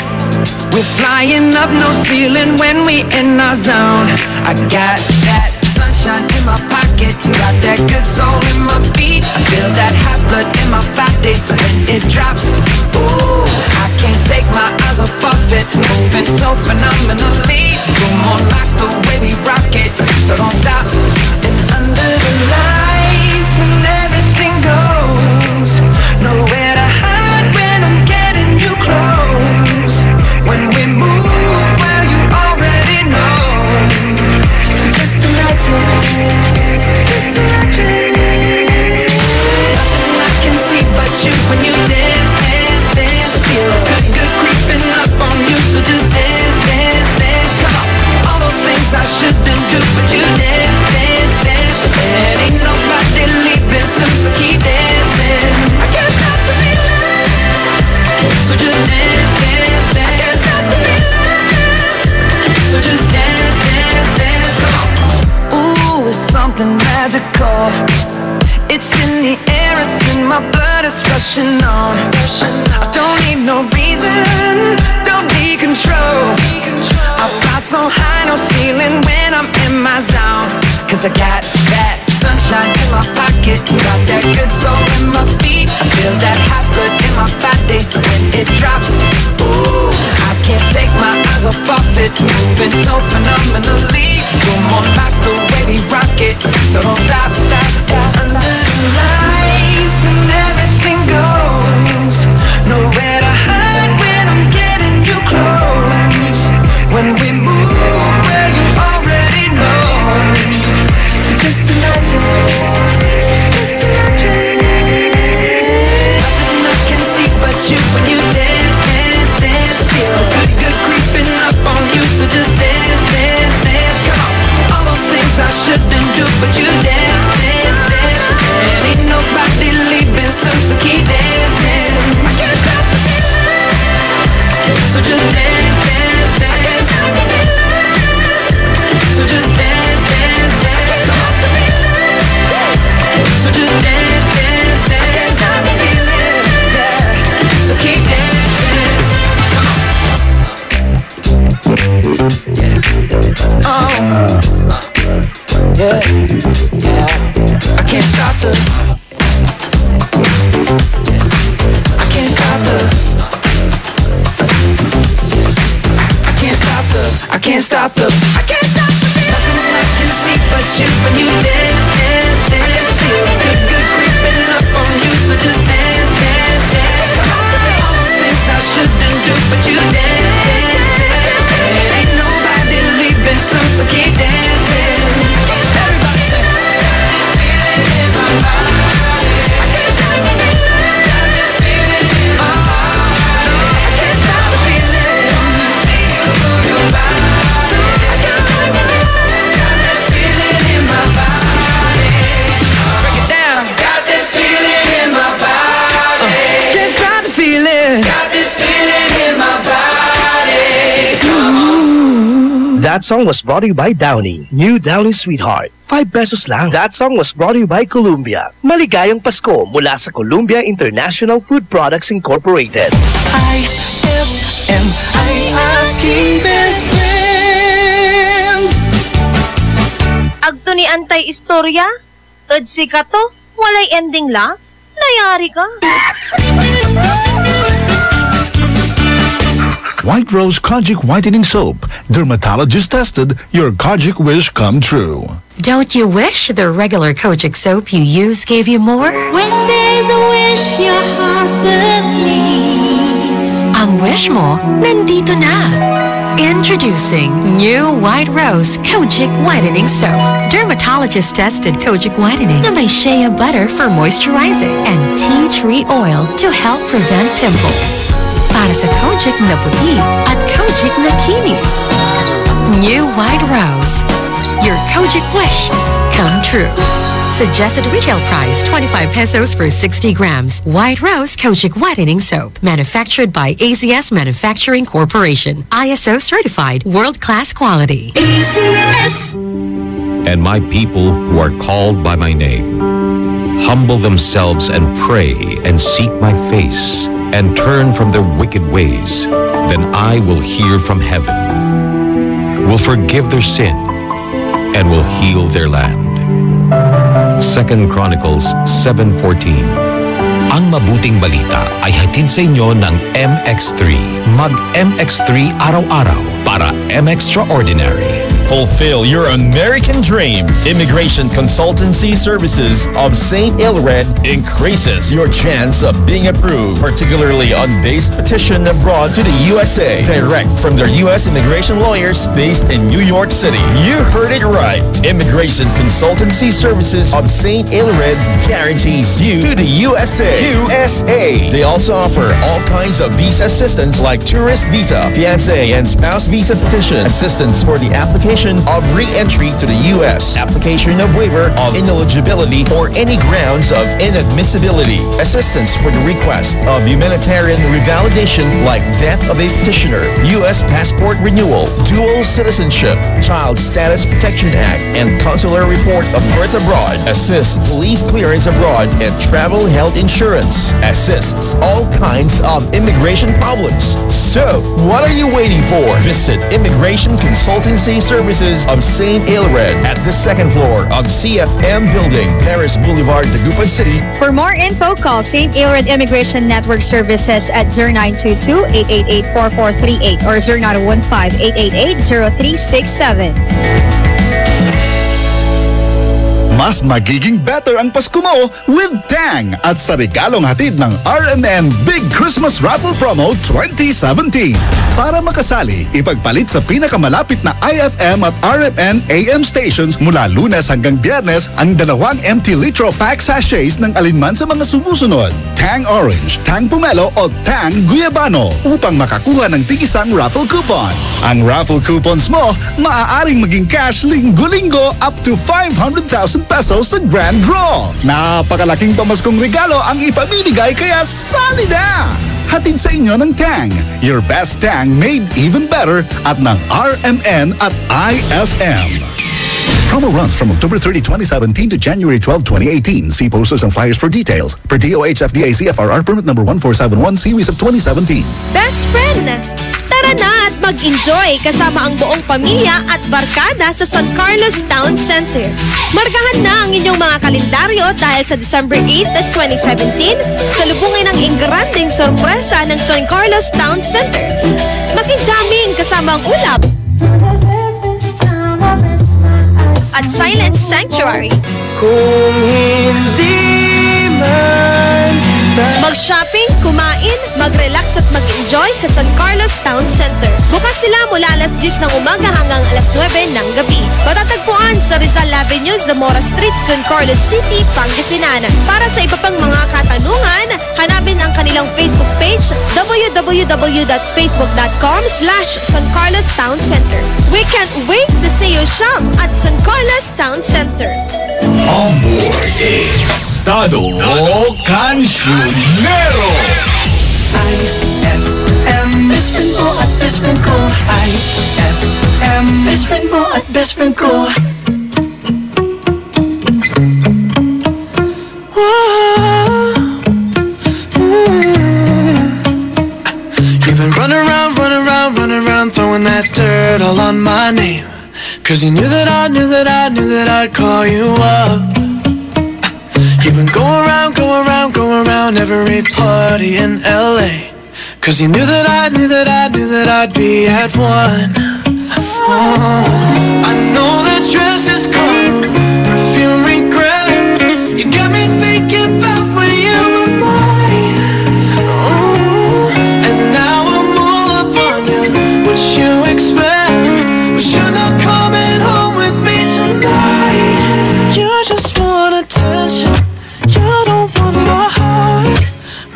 We're flying up, no ceiling when we in our zone. I got that sunshine in my pocket, got that good soul in my feet. I feel that hot blood in my body when it drops. Ooh, I can't take my eyes off of it, moving so phenomenally. You're more like the way we rock it, so don't stop. And under the lights when everything goes, nowhere to hide when I'm getting you close. When we move, well you already know. So just imagine, just imagine. Nothing I can see but you when you dance, dance, dance. Feel good, good creeping up on you. So just dance, dance, dance. Come on, all those things I shouldn't do, but you dance, dance, dance. There ain't nobody leaving soon, so keep dancing. I can't stop the feeling, so just dance, dance, dance. I can't stop the feeling, so just dance, dance, dance. Come on. Ooh, it's something magical. It's in the air, it's in my blood, it's rushing on. I don't need no reason, don't need control. I fly so high, no ceiling when I'm in my zone. Cause I got that sunshine in my pocket, got that good soul in my feet. I feel that hot blood in my body when it drops. Ooh, I can't take my eyes off of it, moving so phenomenally. You're more like the way we rock it, so don't stop, stop, stop. Under the lights when everything goes, nowhere to hide when I'm getting you close. When we move, well you already know. So just imagine, just imagine. Nothing I can see but you when you dance, dance, dance. Feel good, good creeping up on you. So just dance, dance, dance. Come on, all those things I shouldn't do, but you dance, dance, dance. There ain't nobody leaving soon, so keep dancing. I can't stop the feeling, so just dance, dance, dance. I can't stop the feeling, so just dance, dance, dance. Come on. So just dance, dance, dance. I can't stop the feeling, yeah. So keep dancing. Come on. Oh, yeah, yeah. I can't stop the. I can't stop the. I can't stop the. I can't stop the. I can't stop the feeling. Nothing I can see but you when you dance, dance, dance. Feel good, good creeping up on you. So just dance, dance, dance. All those things I shouldn't do, but you dance, dance, dance. There ain't nobody leaving soon, so keep dancing. Everybody say, got this feeling in my body. I can't stop the feeling. Got this feeling in my body. I can't stop the feeling. See you move your body. I can't stop the feeling. Got this feeling in my body. Break it down. Got this feeling in my body. Can't stop the feeling. Got this feeling in my body. Come on. That song was brought to you by Downy. New Downy Sweetheart. 5 pesos lang. That song was brought to you by Columbia. Maligayang Pasko mula sa Columbia International Food Products Incorporated. I am aking best friend. Agto ni Antay Istorya, udsi ka to, walay ending la, layari ka. White Rose Kojic Whitening Soap. Dermatologist tested, your Kojic wish come true. Don't you wish the regular Kojic soap you use gave you more? When there's a wish, your heart believes. Ang wish mo, nandito na. Introducing new White Rose Kojic Whitening Soap. Dermatologist tested Kojic Whitening na may shea butter for moisturizing and tea tree oil to help prevent pimples. Para sa Kojic na puti at Kojic na kinis. New White Rose. Your Kojic wish come true. Suggested retail price 25 pesos for 60 grams. White Rose Kojic Whitening Soap. Manufactured by AZS Manufacturing Corporation. ISO certified. World-class quality. AZS. And my people who are called by my name humble themselves and pray and seek my face and turn from their wicked ways, then I will hear from heaven, will forgive their sin, and will heal their land. 2 Chronicles 7:14. Ang mabuting balita ay hatid sa inyo ng MX3. Mag-MX3 araw-araw para M-Extraordinary. Fulfill your American dream. Immigration Consultancy Services of St. Ilred increases your chance of being approved, particularly on base petition abroad to the USA, direct from their U.S. immigration lawyers based in New York City. You heard it right. Immigration Consultancy Services of St. Ilred guarantees you to the USA. They also offer all kinds of visa assistance like tourist visa, fiancé and spouse visa petition, assistance for the application of re-entry to the U.S., application of waiver of ineligibility or any grounds of inadmissibility, assistance for the request of humanitarian revalidation like death of a petitioner, U.S. passport renewal, dual citizenship, Child Status Protection Act, and consular report of birth abroad, assists police clearance abroad and travel health insurance, assists all kinds of immigration problems. So, what are you waiting for? Visit Immigration Consultancy Services of St. Ilred at the second floor of CFM Building, Paris Boulevard, Dagupan City. For more info, call St. Ilred Immigration Network Services at 0922-888-4438 or 0915-888-0367. Mas magiging better ang Pasko mo with Tang at sa regalong hatid ng RMN Big Christmas Raffle Promo 2017. Para makasali, ipagpalit sa pinakamalapit na IFM at RMN AM stations mula Lunes hanggang Biyernes ang 2 empty litro pack sachets ng alinman sa mga sumusunod. Tang Orange, Tang Pomelo o Tang Guyabano upang makakuha ng tig-isang raffle coupon. Ang raffle coupons mo maaaring maging cash linggo-linggo up to 500,000 pesos sa grand draw. Napakalaking pamaskong regalo ang ipamimigay kaya sali na! Hatid sa inyo ng Tang. Your best Tang made even better at ng RMN at IFM. Promo runs from October 30, 2017 to January 12, 2018. See posters and flyers for details. Per DOH FDA CFRR permit number 1471 series of 2017. Best friend! Tara na at mag-enjoy kasama ang buong pamilya at barkada sa San Carlos Town Center. Markahan na ang inyong mga kalendaryo dahil sa December 8 at 2017, salubungin ang ingranding sorpresa ng San Carlos Town Center. Makijamming kasama ang ulap at Silent Sanctuary. Kung hindi man mag-shopping, kumain, mag-relax at mag-enjoy sa San Carlos Town Center. Bukas sila mula alas 10 ng umaga hanggang alas 9 ng gabi. Matatagpuan sa Rizal Avenue, Zamora Street, San Carlos City, Pangasinan. Para sa iba pang mga katanungan, hanapin ang kanilang Facebook page www.facebook.com/San Carlos Town Center. We can't wait to see you shop at San Carlos Town Center. Amor Estado Cancionero. IFM, best friend mo at best friend ko. IFM, best friend mo at best friend ko. You've been running around, throwing that dirt all on my name. 'Cause you knew that I'd call you up. You've been going around every party in LA. 'Cause you knew that I'd be at one. Oh, I know that dress is cold, perfume regret. You got me thinking about when you were mine. Oh, and now I'm all up on you. What you expect? But you're not coming home with me tonight. You just want attention. You don't want my heart.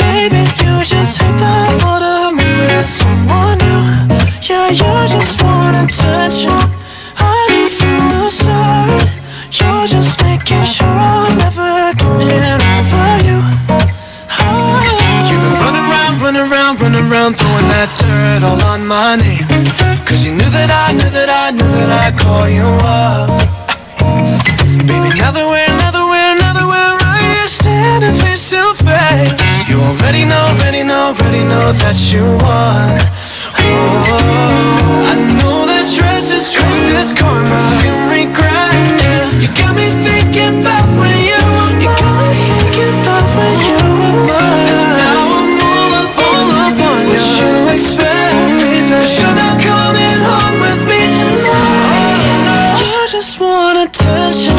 Maybe you just hate the thought of me with someone new. Yeah, you just want attention. I knew from the start. You're just making sure I'm around throwing that dirt all on my name. Cause you knew that I'd call you up. Baby, now that we're right here standing face to face, you already know that you won. Oh, I know that dress is karma, perfume regret. You got me thinking about when you were mine. You got me thinking about when you were mine. And now I'm all up on you. What you expect, baby? You're not coming home with me tonight. You just want attention.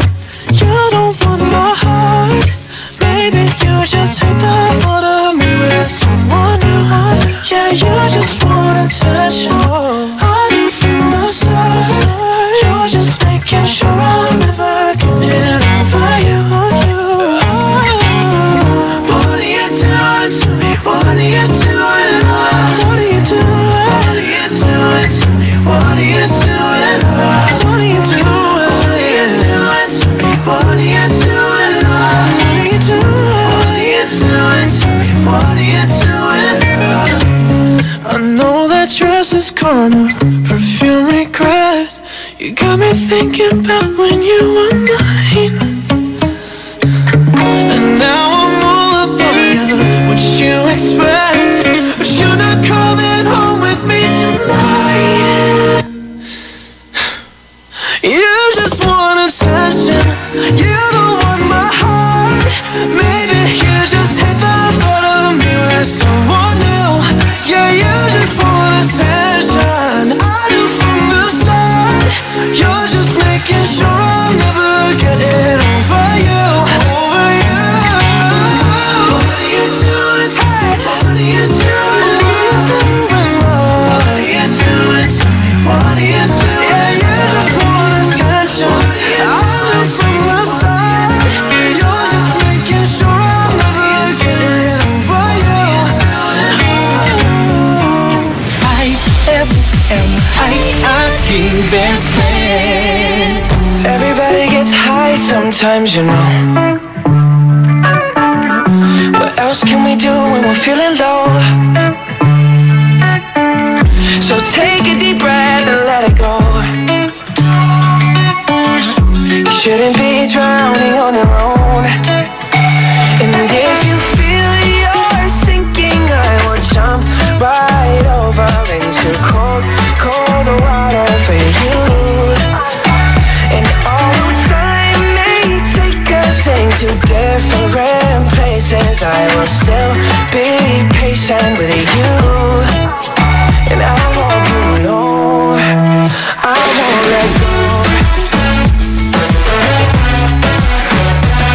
You don't want my heart, baby. You just hate the thought of me with someone new. Yeah, you just want attention. I knew from the start. You're just making sure I'll never get over you. What are you doing to me? What are you doing? What are you doing? What are you doing to me? What are you doing? What are you doing? What are you doing to me? What are you doing? What are you doing? What are you doing to me? What are you doing? I know that dress is karma, perfume regret. You got me thinking about when you were mine. And now I'm all up on you. What you expect? But you're not coming home with me tonight. You just want attention. You don't want my heart. Maybe you just hate the thought of me with someone new. Yeah, you just want attention. I knew from the start. You're just making sure I'll never get it over you. Over you. What are you doing? Hey, what are you doing? What are you doing to me? What are you doing? Yeah, you just want attention. I knew from the start. You're just making sure I'll never get it over you. I best friend. Everybody gets high sometimes, you know. What else can we do when we're feeling low? So take a deep breath and let it go. You shouldn't be drowning on your own. And if you feel you're sinking, I will jump right over into cold water for you. And although time may take us into different places, I will still be patient with you. And I hope you know I won't let go.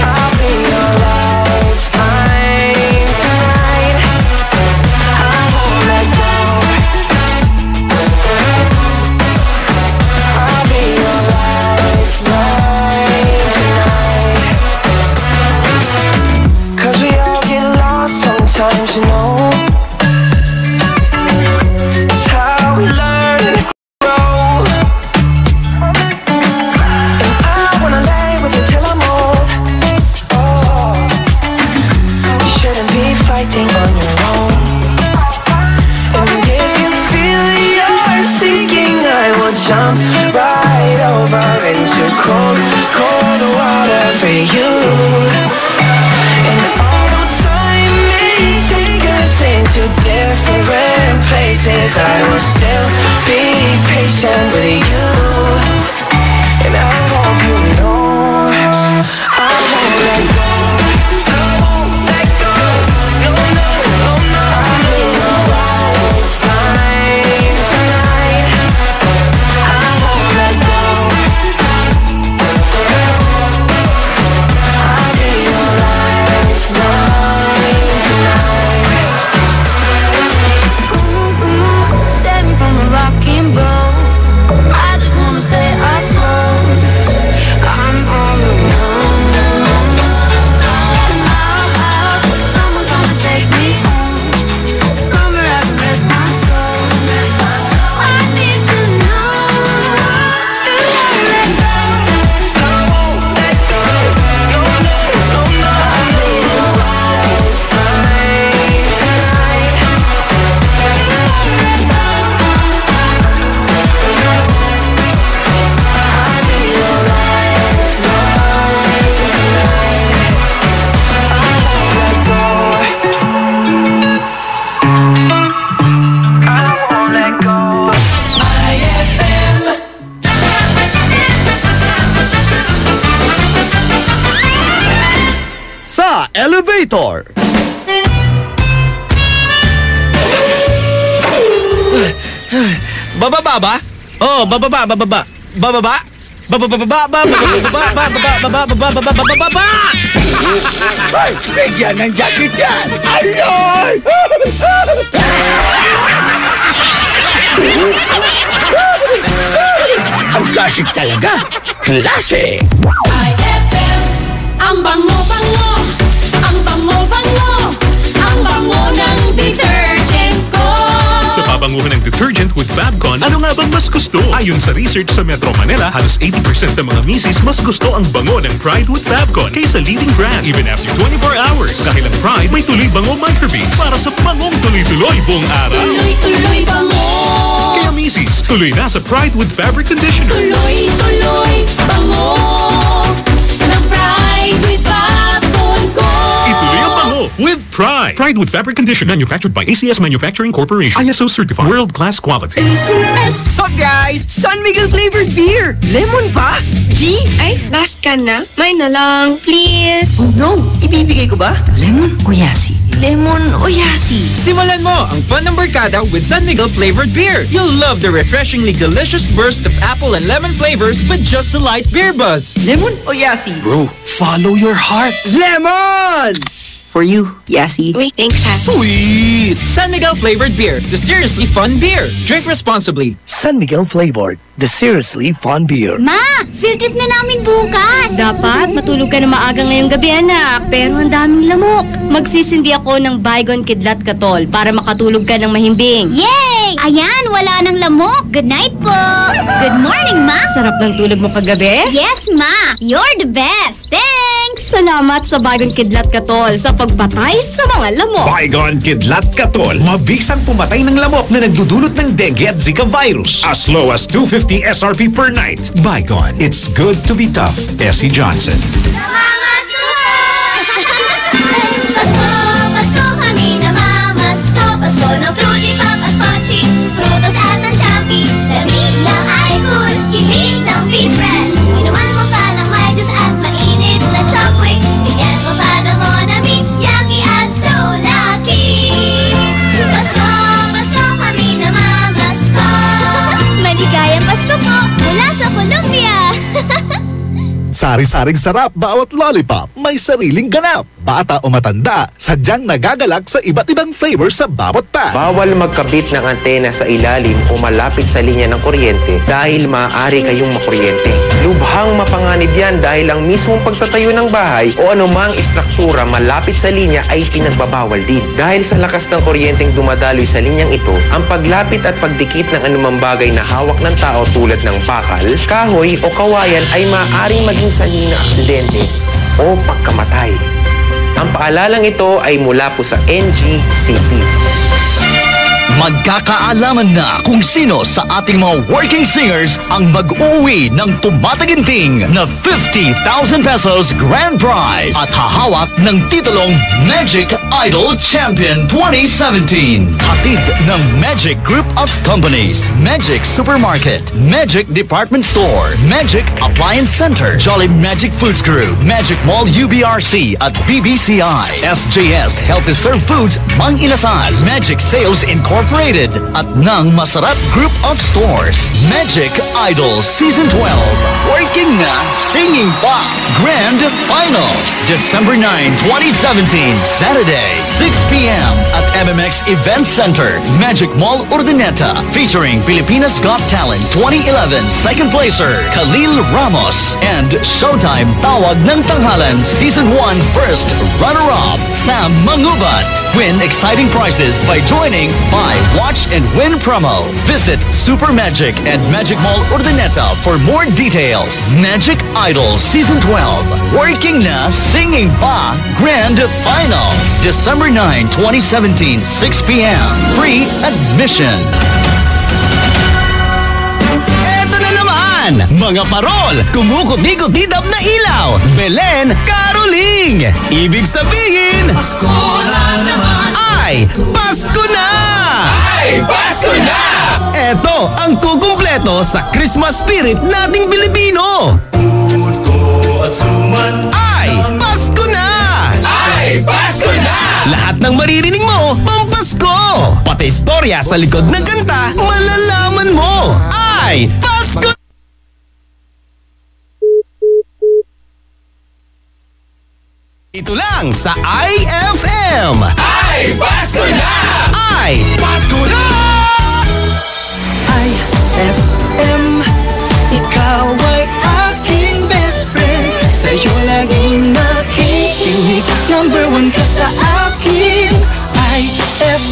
I'll be your lifeline tonight. I won't let go. I'll be your lifeline tonight. 'Cause we all get lost sometimes, you know. It's how we learn and grow. And I wanna lay with you till I'm old. Oh, you shouldn't be fighting on your own. And if you feel you're sinking, I will jump right over into cold water for you. And although time may take us into different places, I will still be patient with you. And I hope you know I won't let go. I won't let go. No, no, no, no. I'll be your lifeline tonight. I won't let go. I'll be your lifeline tonight. Come on, set me Store. Bababa ba? Oh, bababa. Bababa? Bababa! Ay, bigyan ng jacket yan! Ayoy! Ang classic talaga! Classic! IFM, ang bango-bango, ang bango-bango, ang bango ng detergent ko. Sa pabanguhan ng detergent with Fabcon, ano nga bang mas gusto? Ayon sa research sa Metro Manila, halos 80% ng mga misis mas gusto ang bango ng Pride with Fabcon kaysa leading brand even after 24 hours. Dahil ang Pride may tuloy bango microbeads para sa bangong tuloy-tuloy buong araw. Tuloy-tuloy bango. Kaya misis, tuloy na sa Pride with Fabric Conditioner. Tuloy-tuloy bango ng Pride with Fabcon ko. Ituloy ang bango with Pride. Pride with Fabric Conditioner, manufactured by ACS Manufacturing Corporation. ISO certified. World-class quality. ACS. So guys, San Miguel flavored beer. Lemon pa? G? Ay, last can na. May na lang, please. Oh no, ibibigay ko ba? Lemon o yasi? Lemon o yasi? Simulan mo ang fun ng barkada with San Miguel flavored beer. You'll love the refreshingly delicious burst of apple and lemon flavors with just the light beer buzz. Lemon o yasi? Bro, follow your heart. Lemon! For you, Yasi. Uy, thanks ha. Sweet! San Miguel flavored beer, the seriously fun beer. Drink responsibly. San Miguel flavored, the seriously fun beer. Ma, field trip na namin bukas. Dapat matulog ka na maaga ngayong gabi, anak. Pero ang daming lamok. Magsisindi ako ng Baygon Kidlat Katol para makatulog ka ng mahimbing. Yay! Ayan, wala nang lamok. Good night po. Good morning, Ma. Sarap ng tulog mo kagabi? Yes, Ma. You're the best. Thanks. Salamat sa Baygon Kidlat Katol sa pagpatay sa mga lamok. Baygon Kidlat Katol, mabisang pumatay ng lamok na nagdudulot ng dengue at Zika virus. As low as 250 SRP per night. Baygon, it's good to be tough. Essie Johnson. Pasko kami namamasko. Pasko ng Fruity Pop at Punchy. Frutos at ng Champi. Lamig ng iCool. Kilig ng Be-Fresh. Inuman mo pa ng may juice at mainit na Chopwick. Bigyan mo pa ng Monami. Yummy at so lucky. Pasko kami namamasko. Maligayang Pasko po mula sa Columbia. Sari-saring sarap bawat lollipop, may sariling ganap. Bata o matanda, sadyang nagagalak sa iba't ibang flavor sa bawat pack. Bawal magkabit ng antena sa ilalim o malapit sa linya ng kuryente dahil maaari kayong makuryente. Lubhang mapanganib yan dahil ang mismong pagtatayo ng bahay o anumang istruktura malapit sa linya ay pinagbabawal din. Dahil sa lakas ng kuryenteng dumadaloy sa linyang ito, ang paglapit at pagdikit ng anumang bagay na hawak ng tao tulad ng bakal, kahoy o kawayan ay maaaring maging sanhi ng aksidente o pagkamatay. Ang paalalang ito ay mula po sa NGCP. Magkakaalaman na kung sino sa ating mga working singers ang mag-uwi ng tumataginting na 50,000 pesos grand prize at hahawak ng titulong Magic Idol Champion 2017. Hatid ng Magic Group of Companies, Magic Supermarket, Magic Department Store, Magic Appliance Center, Jolly Magic Foods Group, Magic Mall UBRC at BBCI, FJS Healthy Serve Foods, Mang Inasal, Magic Sales Incorporated at ng Masarap Group of Stores. Magic Idol Season 12. Working na, singing pa. Grand Finals. December 9, 2017. Saturday, 6 p.m. at MMX Event Center, Magic Mall Urdaneta. Featuring Pilipinas Got Talent 2011 second placer, Khalil Ramos. And Showtime Tawag ng Tanghalan Season 1 first runner-up, Sam Mangubat. Win exciting prizes by joining Buy, Watch, and Win promo. Visit Super Magic and Magic Mall Urdaneta for more details. Magic Idol Season 12. Working na, singing pa, Grand Finals. December 9, 2017, 6 p.m. Free admission. Eto na naman, mga parol, kumukuti-kutidap na ilaw, Belen, Caroling. Ibig sabihin, Pasko na naman. ay Pasko na! Ay, Pasko na! Eto ang kukumpleto sa Christmas spirit nating Pilipino. Puto at suman ay Pasko na! Ay, Pasko Pasko na! Lahat ng maririnig mo, pampasko! Pati istorya sa likod ng kanta, malalaman mo! Ay, Pasko! Ito lang sa IFM! Ay, Pasko na! Ay, Pasko na! IFM, ikaw ay aking best friend. Sa'yo laging nakikinig, number one ka sa akin. IFM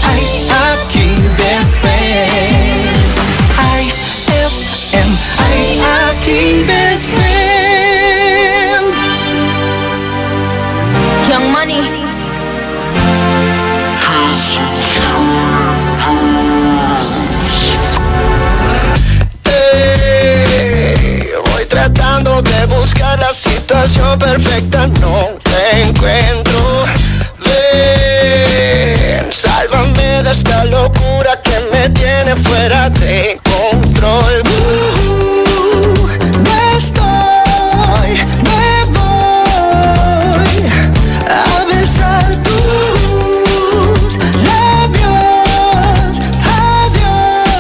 ay aking best friend. IFM ay aking best friend. Young Money. Voy tratando de buscar la situación perfecta, no te encuentro. Ven, sálvame de esta locura que me tiene fuera de control. Me voy a besar tus labios. Adiós.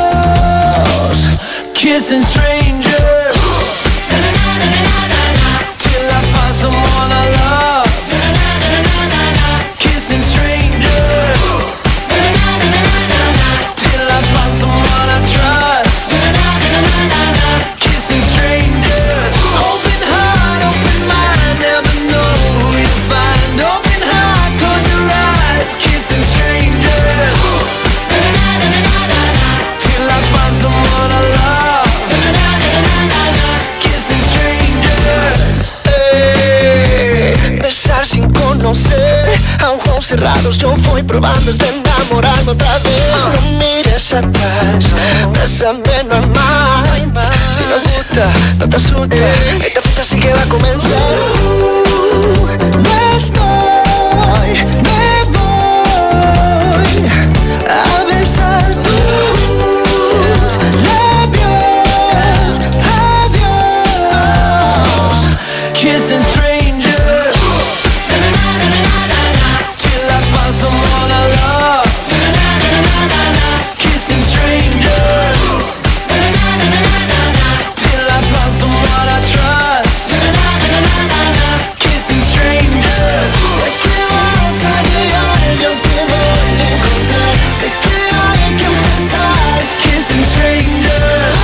Kissing strangers till I find someone I love. Kissing strangers till I find someone I trust. Kissing strangers, open heart, open mind, never know who you'll find. Open heart, close your eyes. Kissing strangers till I find someone I love. Kissing strangers. Besar sin conocer, a ojos cerrados yo voy probando hasta enamorarme otra vez. No mires atrás, bésame, no hay más. Si no gusta, no te asusta, esta fiesta sí que va a comenzar. Me voy a besar tus labios. Adiós. Kissing strangers till I find someone I love. Kissing strangers till I find someone I trust. Kissing strangers. Sé que vas a llegar, yo te voy a encontrar. Sé que hay que empezar. Kissing strangers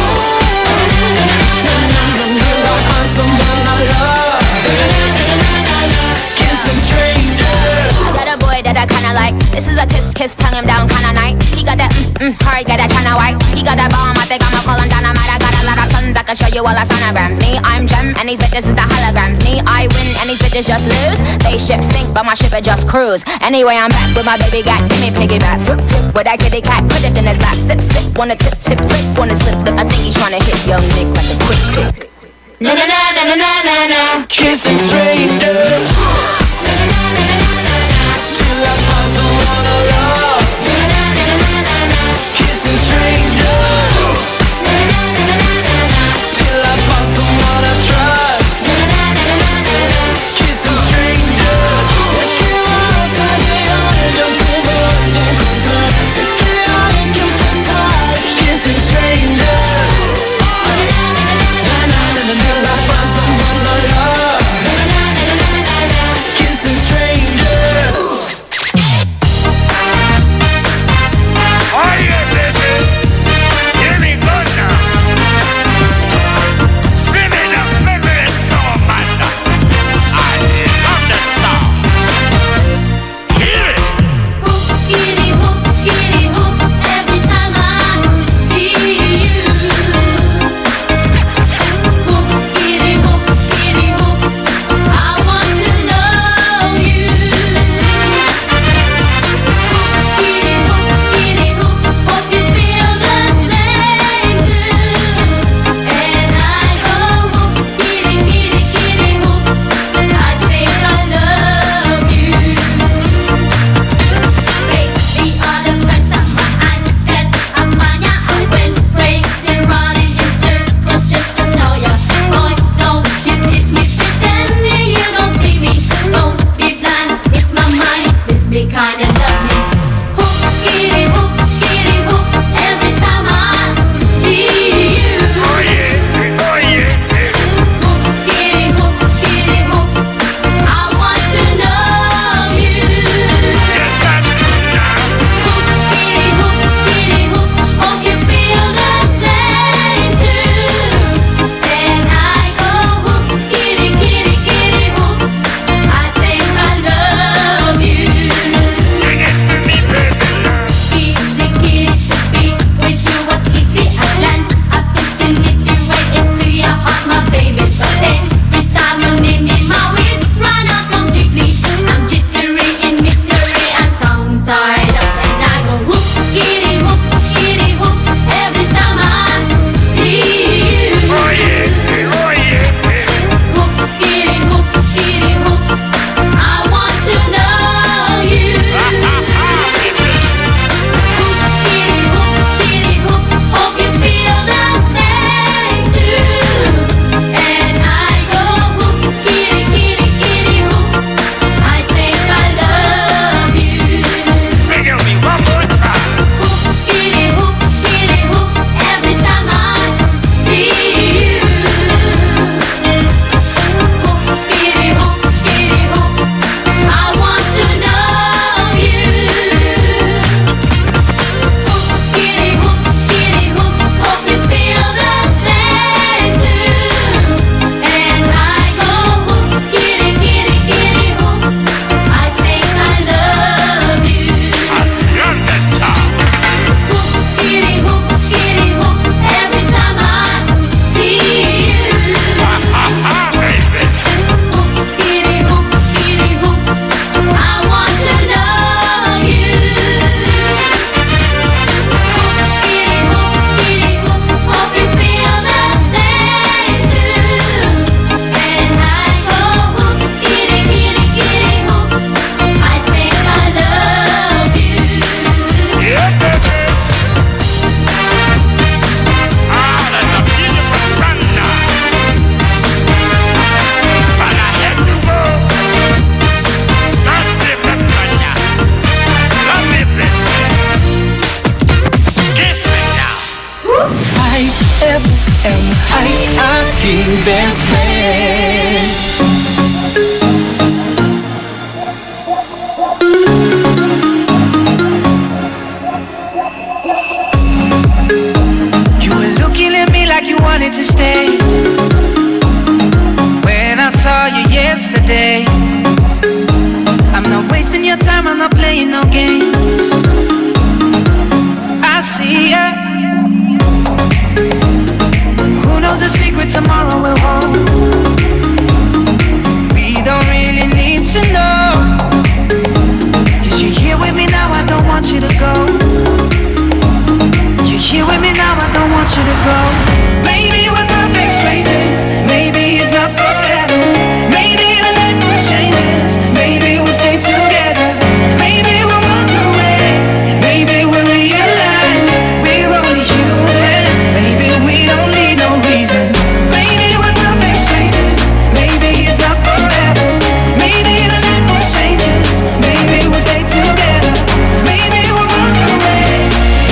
till I find someone I love. Kissing strangers. I got a boy that I kinda like. This is a kiss, tongue him down kinda night. He got that hard, got that kinda white. He got that bomb, I think I'ma call him dynamite. I got a lot of sons, I can show you all the sonograms. Me, I'm Gem, and these bitches is the holograms. Me, I win, and these bitches just lose. They ship sink, but my ship it just cruise. Anyway, I'm back with my baby got, give me piggyback. Drip, drip, with that kitty cat, put it in his lap. Sip, sip, wanna tip, tip, grip, wanna slip, lip. I think he's tryna hit young Nick like a quick pick. Na na na na na na na. Kissing strangers till I find someone I love. Kissing strangers till I find someone I trust. Kissing strangers. Sé que vas a llegar, yo te voy a encontrar. Sé que hay que empezar. Kissing strangers till I find someone I love. kinda love me. Hoops, skitty, hoops, every time I see you. Oh yeah, oh yeah. Hoops, skitty, hoops, I want to know you. Yes, I do now. Hoops, skitty, hoops, hope you feel the same too. Then I go hoops, skitty, kitty, hoops. I think I love you. Sing it to me, baby love. Kitty, to be with you was easy as land. I put in it to wait into your heart, my baby. But every time you name me, my wits run out completely. I'm jittery in misery and tongue tied up, and I go hoops, kitty, hoops, every time I see you. Oh yeah, oh yeah. Hoops, kitty, hoops, I want to know you. Hoops, kitty, hoops, hope you feel the same too. And I go hoops, kitty, hoops. I think I love you. Sing it me one more time. Hoops, kitty, hoops, every time I see you. Hoops, kitty, hoops, I want to know you. Hoops, kitty, hoops, hope you feel the same too. And I go hoops, kitty, hoops. I think I love you. Love that song. Hoops, kitty, hoops, every time I see you. Baby. Hoops, kitty, hoops, I want to know you. Hoops, kitty, hoops, hope you feel the same too. And I go hoops, kitty, hoops. I think I love you. Yeah, baby. Ah, that's a beautiful sun now. But I had to go. That's it, Pepanya. Love me, baby. Kiss me now. IFM ay aking best friend. You were looking at me like you wanted to stay. When I saw you yesterday, I'm not wasting your time, I'm not playing no games. I see ya. Who knows the secret tomorrow will hold? We don't really need to know. 'Cause you're here with me now, I don't want you to go. You're here with me now, I don't want you to go. Maybe we're perfect strangers, maybe it's not forever. Maybe the night will changes, maybe we'll stay together. Maybe we'll walk away, maybe we'll realize we're only human. Maybe we don't need no reason. Maybe we're perfect strangers, maybe it's not forever. Maybe the night will changes, maybe we'll stay together. Maybe we'll walk away,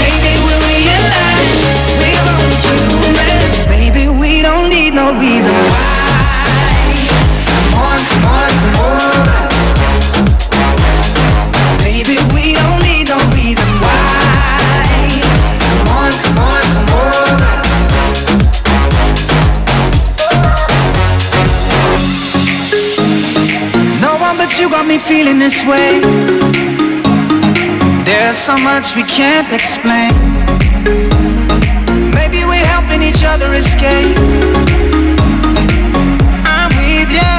maybe we'll realize we're only human. Maybe we don't need no reason why. Maybe we don't need no reason why. No one but you got me feeling this way. There's so much we can't explain. Maybe we're helping each other escape. I'm with ya.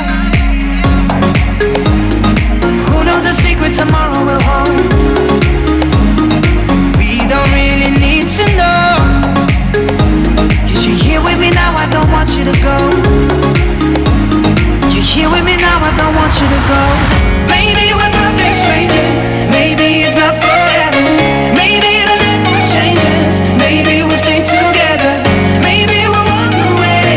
Who knows the secret tomorrow will hold? We don't really need to know. 'Cause you're here with me now, I don't want you to go. You're here with me now, I don't want you to go. Maybe we're perfect strangers, maybe it's not forever. Maybe the night will changes, maybe we'll stay together. Maybe we'll walk away,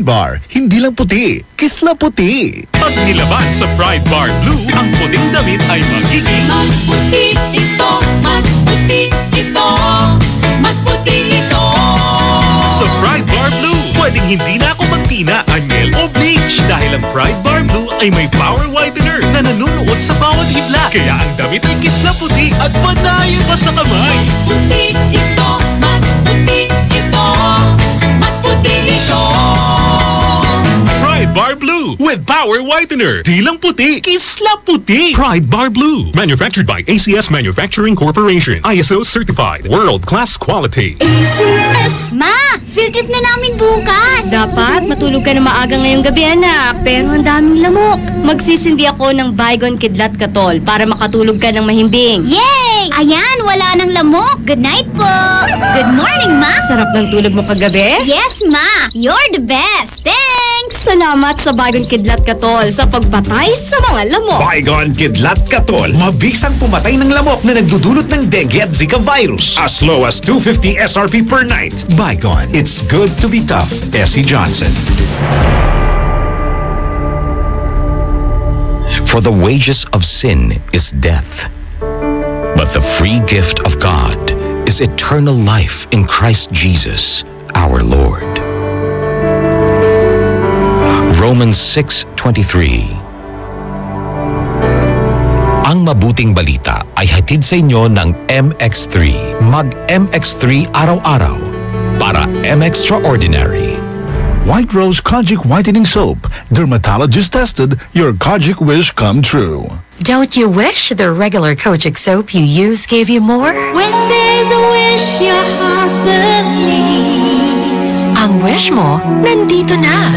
Bar, hindi lang puti, kisla puti. Pag nilaban sa Pride Bar Blue, ang puting damit ay magiging Mas puti ito, mas puti ito, mas puti ito. sa Pride Bar Blue. Pwedeng hindi na ako magtina, anyel o bleach dahil ang Pride Bar Blue ay may power whitener na nanunuot sa bawat hibla. Kaya ang damit ay kisla puti at panayin pa sa kamay. Mas puti ito, mas puti ito, mas puti ito. Pride Bar Blue with power whitener. Di lang puti, kisla puti. Pride Bar Blue. Manufactured by ACS Manufacturing Corporation. ISO certified. World-class quality. ACS! Ma! Field trip na namin bukas! Dapat matulog ka na maaga ngayong gabi, anak. Pero ang daming lamok. Magsisindi ako ng Baygon Kidlat Katol para makatulog ka ng mahimbing. Yay! Ayan, wala nang lamok. Good night po! Good morning, Ma! Sarap ng tulog mo kagabi? Yes, Ma! You're the best! Thanks! Salamat sa Baygon Kidlat Katol sa pagpatay sa mga lamok. Baygon Kidlat Katol, mabisang pumatay ng lamok na nagdudulot ng dengue at Zika virus. As low as 250 SRP per night. Baygon, it's good to be tough. Essie Johnson. For the wages of sin is death, but the free gift of God is eternal life in Christ Jesus, our Lord. Romans 6:23. Ang mabuting balita ay hatid sa inyo ng MX3. Mag-MX3 araw-araw para M-Extraordinary. White Rose Kojic Whitening Soap. Dermatologist tested, your Kojic wish come true. Don't you wish the regular Kojic soap you use gave you more? When there's a wish your heart believes. Ang wish mo, nandito na.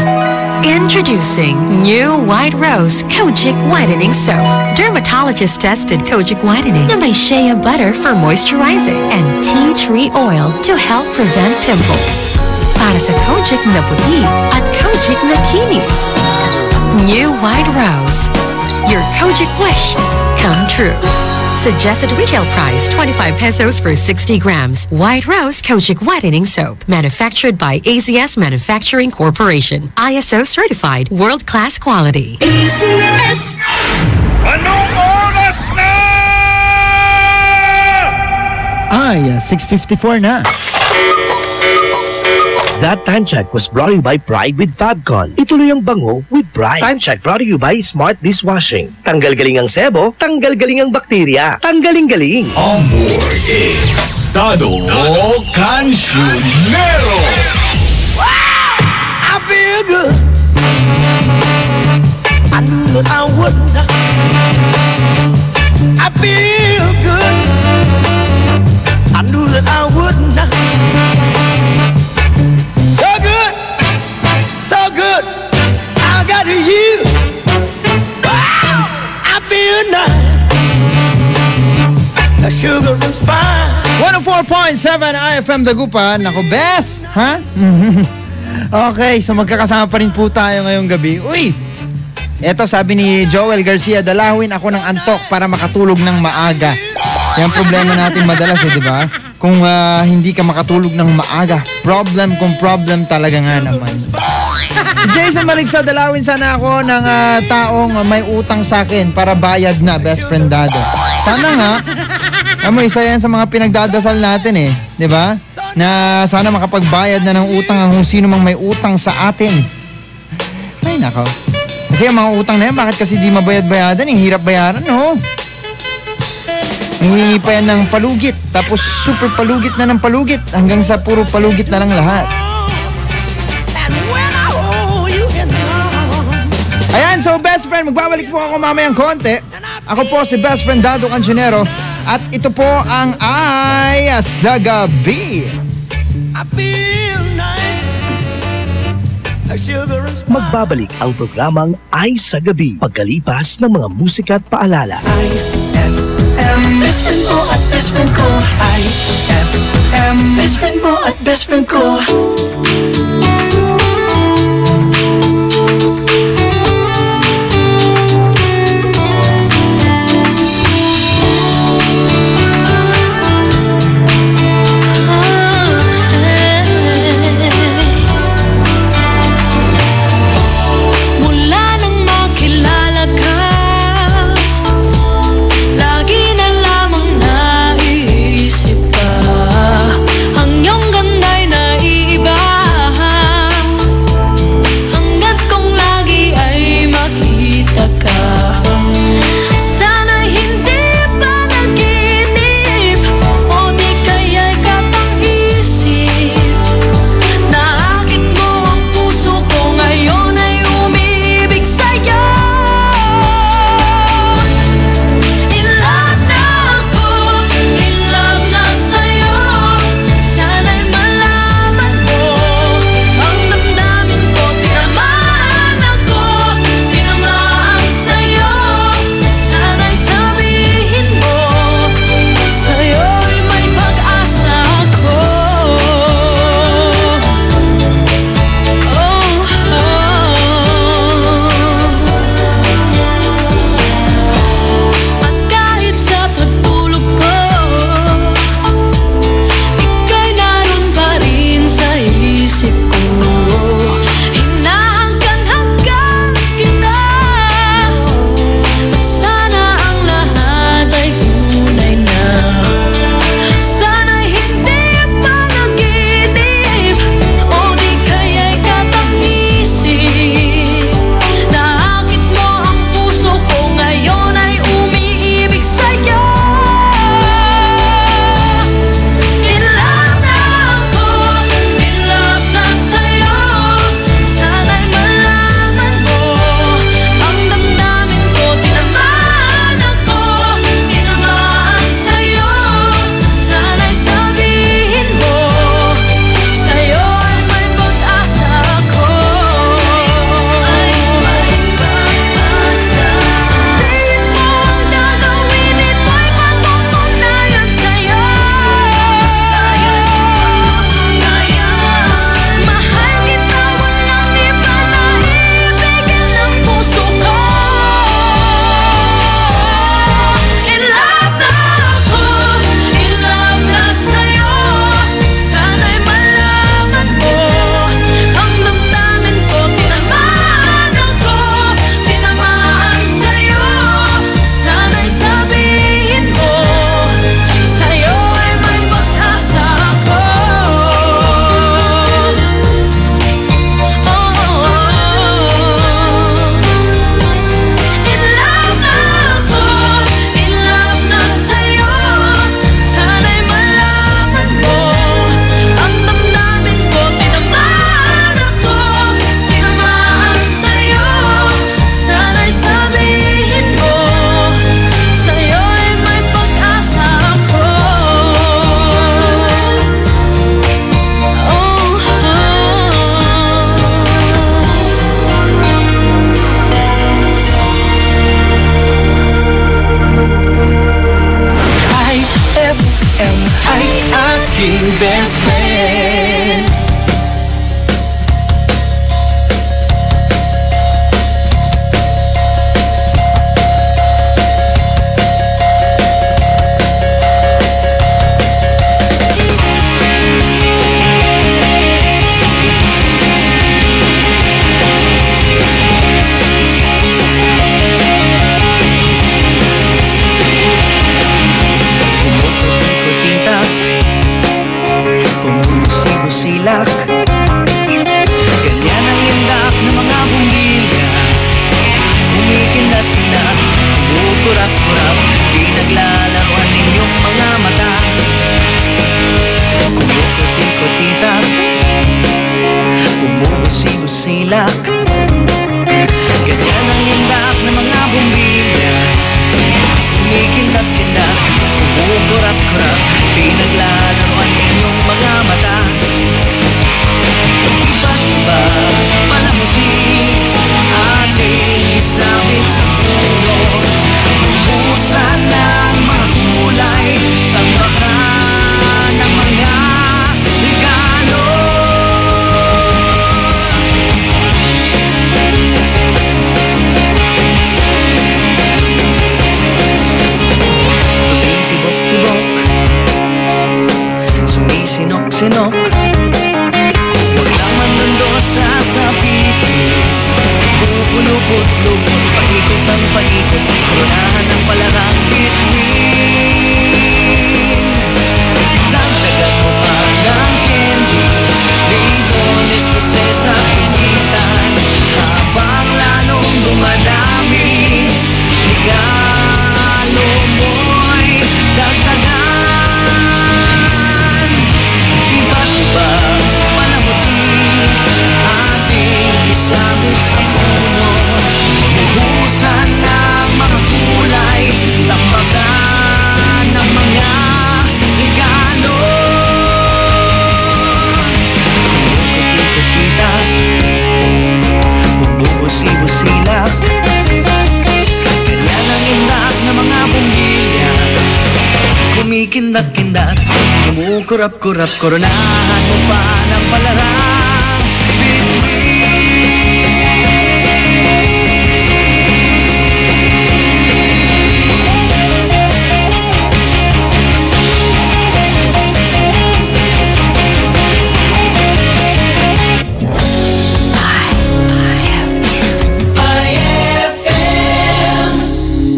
Introducing new White Rose Kojic Whitening Soap. Dermatologist tested Kojic Whitening na may shea butter for moisturizing and tea tree oil to help prevent pimples. Para sa Kojic na puti at Kojic na kinis. New White Rose. Your Kojic wish come true. Suggested retail price 25 pesos for 60 grams. White Rose Kojic Whitening Soap. Manufactured by ACS Manufacturing Corporation. ISO certified. World-class quality. ACS! Anong oras na? Ay, 6:54 na. That time check was brought to you by Pride with Fabcon. Ituloy ang bango with Pride. Time check brought to you by Smart Dishwashing. Tanggal galing ang sebo, tanggal galing ang bakterya. Tanggaling-galing. On board is Dado Cancionero. Wow! I feel good. I knew that I would not. I feel good. I knew that I would not. So good, so good. I got you. Wow, I feel nice. The sugar and spice. 104.7 IFM Dagupan. Ako, best! Ha? Okay, so magkakasama pa rin po tayo ngayong gabi. Uy! Eto, sabi ni Joel Garcia, dalawin ako ng antok para makatulog ng maaga. Yan problema natin madalas di ba? Kung hindi ka makatulog ng maaga, problem talaga nga naman. Jason Maligsa, dalawin sana ako ng taong may utang sa akin para bayad na, best friend Dado. Sana nga, isa yan sa mga pinagdadasal natin di ba? Na sana makapagbayad na ng utang ang kung sino mang may utang sa atin. Ay nako. Kasi ang mga utang na yan, bakit kasi di mabayad-bayadan? Ang hirap bayaran, no? Hingi pa yan ng palugit, tapos super palugit na ng palugit, hanggang sa puro palugit na lang lahat. Ayan, so best friend, magbabalik po ako mamayang konti. Ako po si best friend Dado Cancionero, at ito po ang Ay sa Gabi. I feel nice. Magbabalik ang programang Ay sa Gabi pagkalipas ng mga musika at paalala. IFM, best friend mo at best friend ko. IFM, best friend mo at best friend ko. kindat-kindat, kumukurap-kurap, koronahan mo pa ng palarang bituin.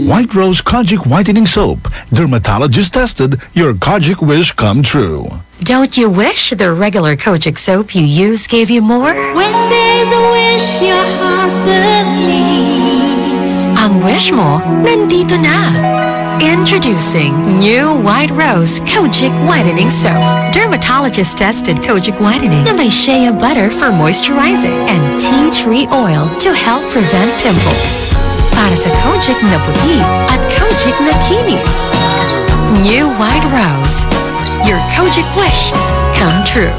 White Rose Kojic Whitening Soap. Dermatologist tested, your Kojic wish come true. Don't you wish the regular Kojic soap you use gave you more? When there's a wish, your heart believes. Ang wish mo, nandito na. Introducing new White Rose Kojic Whitening Soap. Dermatologist tested Kojic Whitening na may shea butter for moisturizing and tea tree oil to help prevent pimples. Para sa Kojic na puti at Kojic na kinis. New White Rose. Your Kojic wish come true.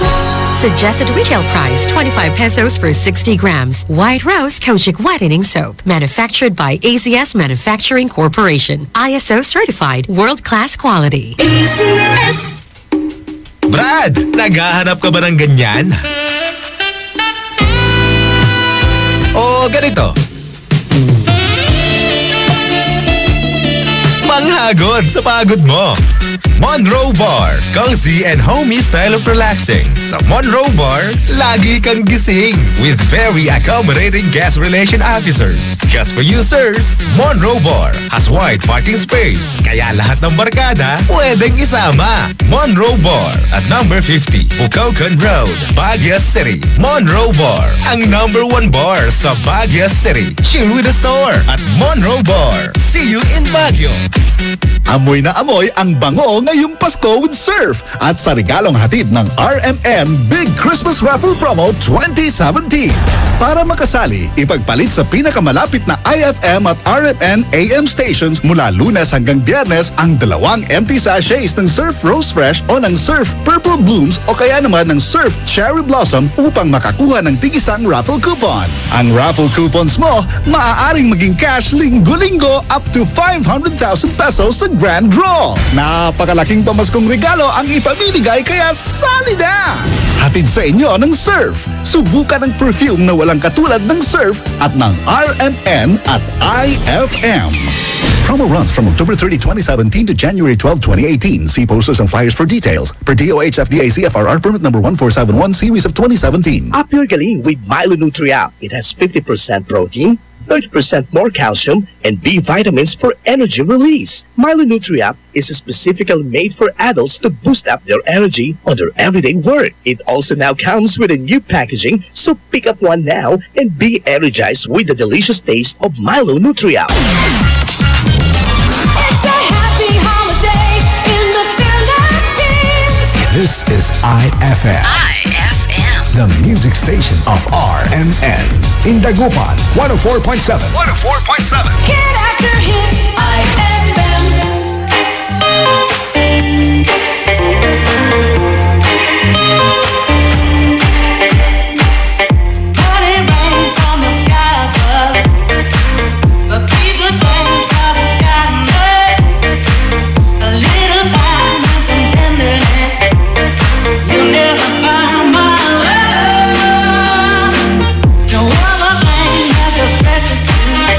Suggested retail price 25 pesos for 60 grams. White Rose Kojic Whitening Soap. Manufactured by AZS Manufacturing Corporation. ISO certified world-class quality. AZS. Brad, naghahanap ka ba ng ganyan? O ganito. Panghagod sa pagod mo. Monroe Bar, cozy and homey style of relaxing. Sa Monroe Bar, lagi kang gising with very accommodating guest relation officers. Just for you, sirs, Monroe Bar has wide parking space, kaya lahat ng barkada pwedeng isama. Monroe Bar at number 50, Bucaucan Road, Baguio City. Monroe Bar, ang number 1 bar sa Baguio City. Chill with the store at Monroe Bar. See you in Baguio. Amoy na amoy ang bango ngayong Pasko with Surf at sa regalong hatid ng RMN Big Christmas Raffle Promo 2017. Para makasali, ipagpalit sa pinakamalapit na IFM at RMN AM stations mula Lunes hanggang Biyernes ang 2 empty sachets ng Surf Rose Fresh o ng Surf Purple Blooms o kaya naman ng Surf Cherry Blossom upang makakuha ng tig-isang raffle coupon. Ang raffle coupons mo, maaaring maging cash linggo-linggo up to 500,000 pesos sa Grand Draw. Napakalaking pamaskong regalo ang ipamimigay kaya sali na! Hatid sa inyo ng Surf. Subukan ang perfume na walang katulad ng Surf at ng RMN at IFM. Promo runs from October 30, 2017 to January 12, 2018. See posters and flyers for details. Per DOH FDA CFRR permit number 1471 series of 2017. Up your galing with Milo Nutri-Up. It has 50% protein, 30% more calcium, and B vitamins for energy release. Milo Nutri-Up is specifically made for adults to boost up their energy on their everyday work. It also now comes with a new packaging, so pick up one now and be energized with the delicious taste of Milo Nutri-Up. It's a happy holiday in the Philippines. This is IFM. The music station of RMN. In Dagupan, 104.7. 104.7. Hit after hit, IFM. Money rains from the sky above, but people change 'cause it got me. A little time and some tenderness, you'll never find my love. No other thing that's as precious to me.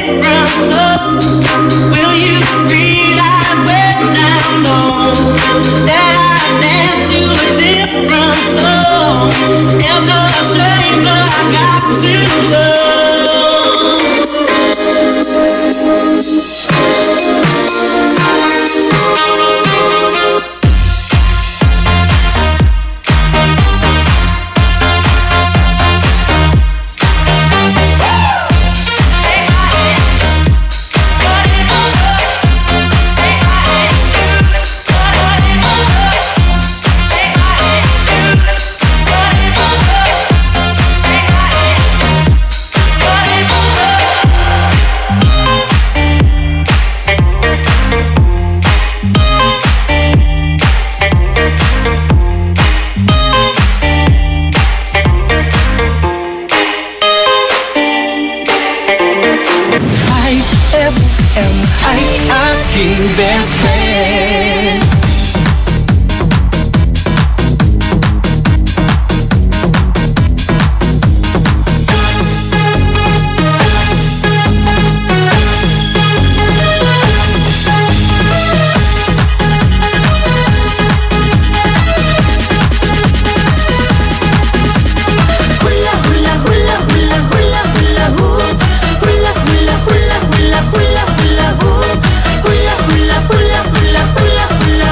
difference? Will you realize when I'm gone that I dance to a different song? It's a shame, but I got to go. Best friend. Hula hula hula hula hula hula hoop. Hula hula hula hula hula hula hoop. Hula hula hula hula hula hula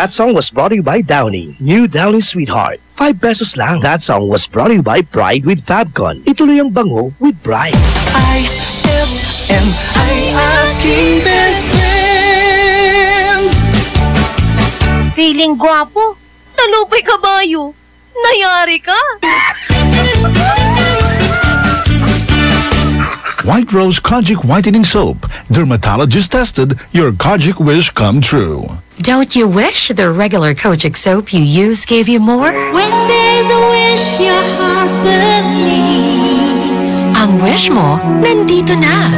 That song was brought to you by Downy. New Downy Sweetheart. 5 pesos lang. That song was brought to you by Pride with Fabcon. Ituloy ang bango with Pride. I aking best friend. Feeling gwapo. Talupay kabayo. Nayari ka. White Rose Kojic Whitening Soap. Dermatologist tested, your Kojic wish come true. Don't you wish the regular Kojic soap you use gave you more? When there's a wish your heart believes. Ang wish mo, nandito na.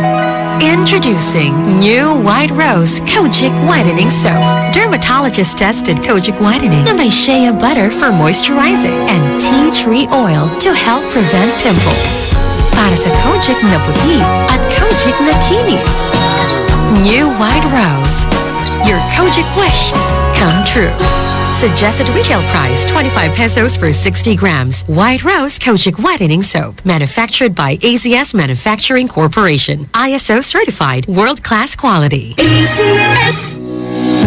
Introducing new White Rose Kojic Whitening Soap. Dermatologist tested Kojic Whitening na may shea butter for moisturizing and tea tree oil to help prevent pimples. Para sa Kojic na puti at Kojic na kinis. New White Rose. Your Kojic wish come true. Suggested retail price 25 pesos for 60 grams. White Rose Kojic Whitening Soap. Manufactured by AZS Manufacturing Corporation. ISO certified. World-class quality. AZS!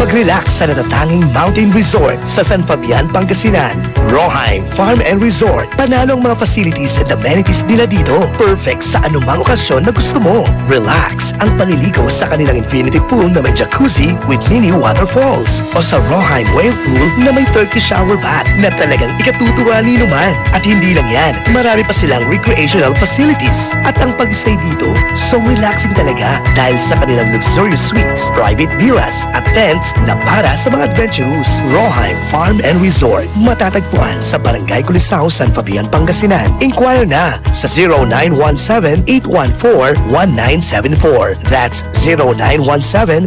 Mag-relax sa natatanging mountain resort sa San Fabian, Pangasinan. Roheim Farm and Resort. Panalong mga facilities and amenities nila dito. Perfect sa anumang okasyon na gusto mo. Relax ang paliligo sa kanilang infinity pool na may jacuzzi with mini waterfalls. O sa Roheim Whale Pool na may turkey shower bath na talagang ikatutuwa ni naman. At hindi lang yan, marami pa silang recreational facilities. At ang pag-stay dito, so relaxing talaga dahil sa kanilang luxurious suites, private villas at tents na para sa mga adventurous. Roheim Farm and Resort. Matatagpuan sa Barangay Culisao, San Fabian, Pangasinan. Inquire na sa 0917-814-1974. That's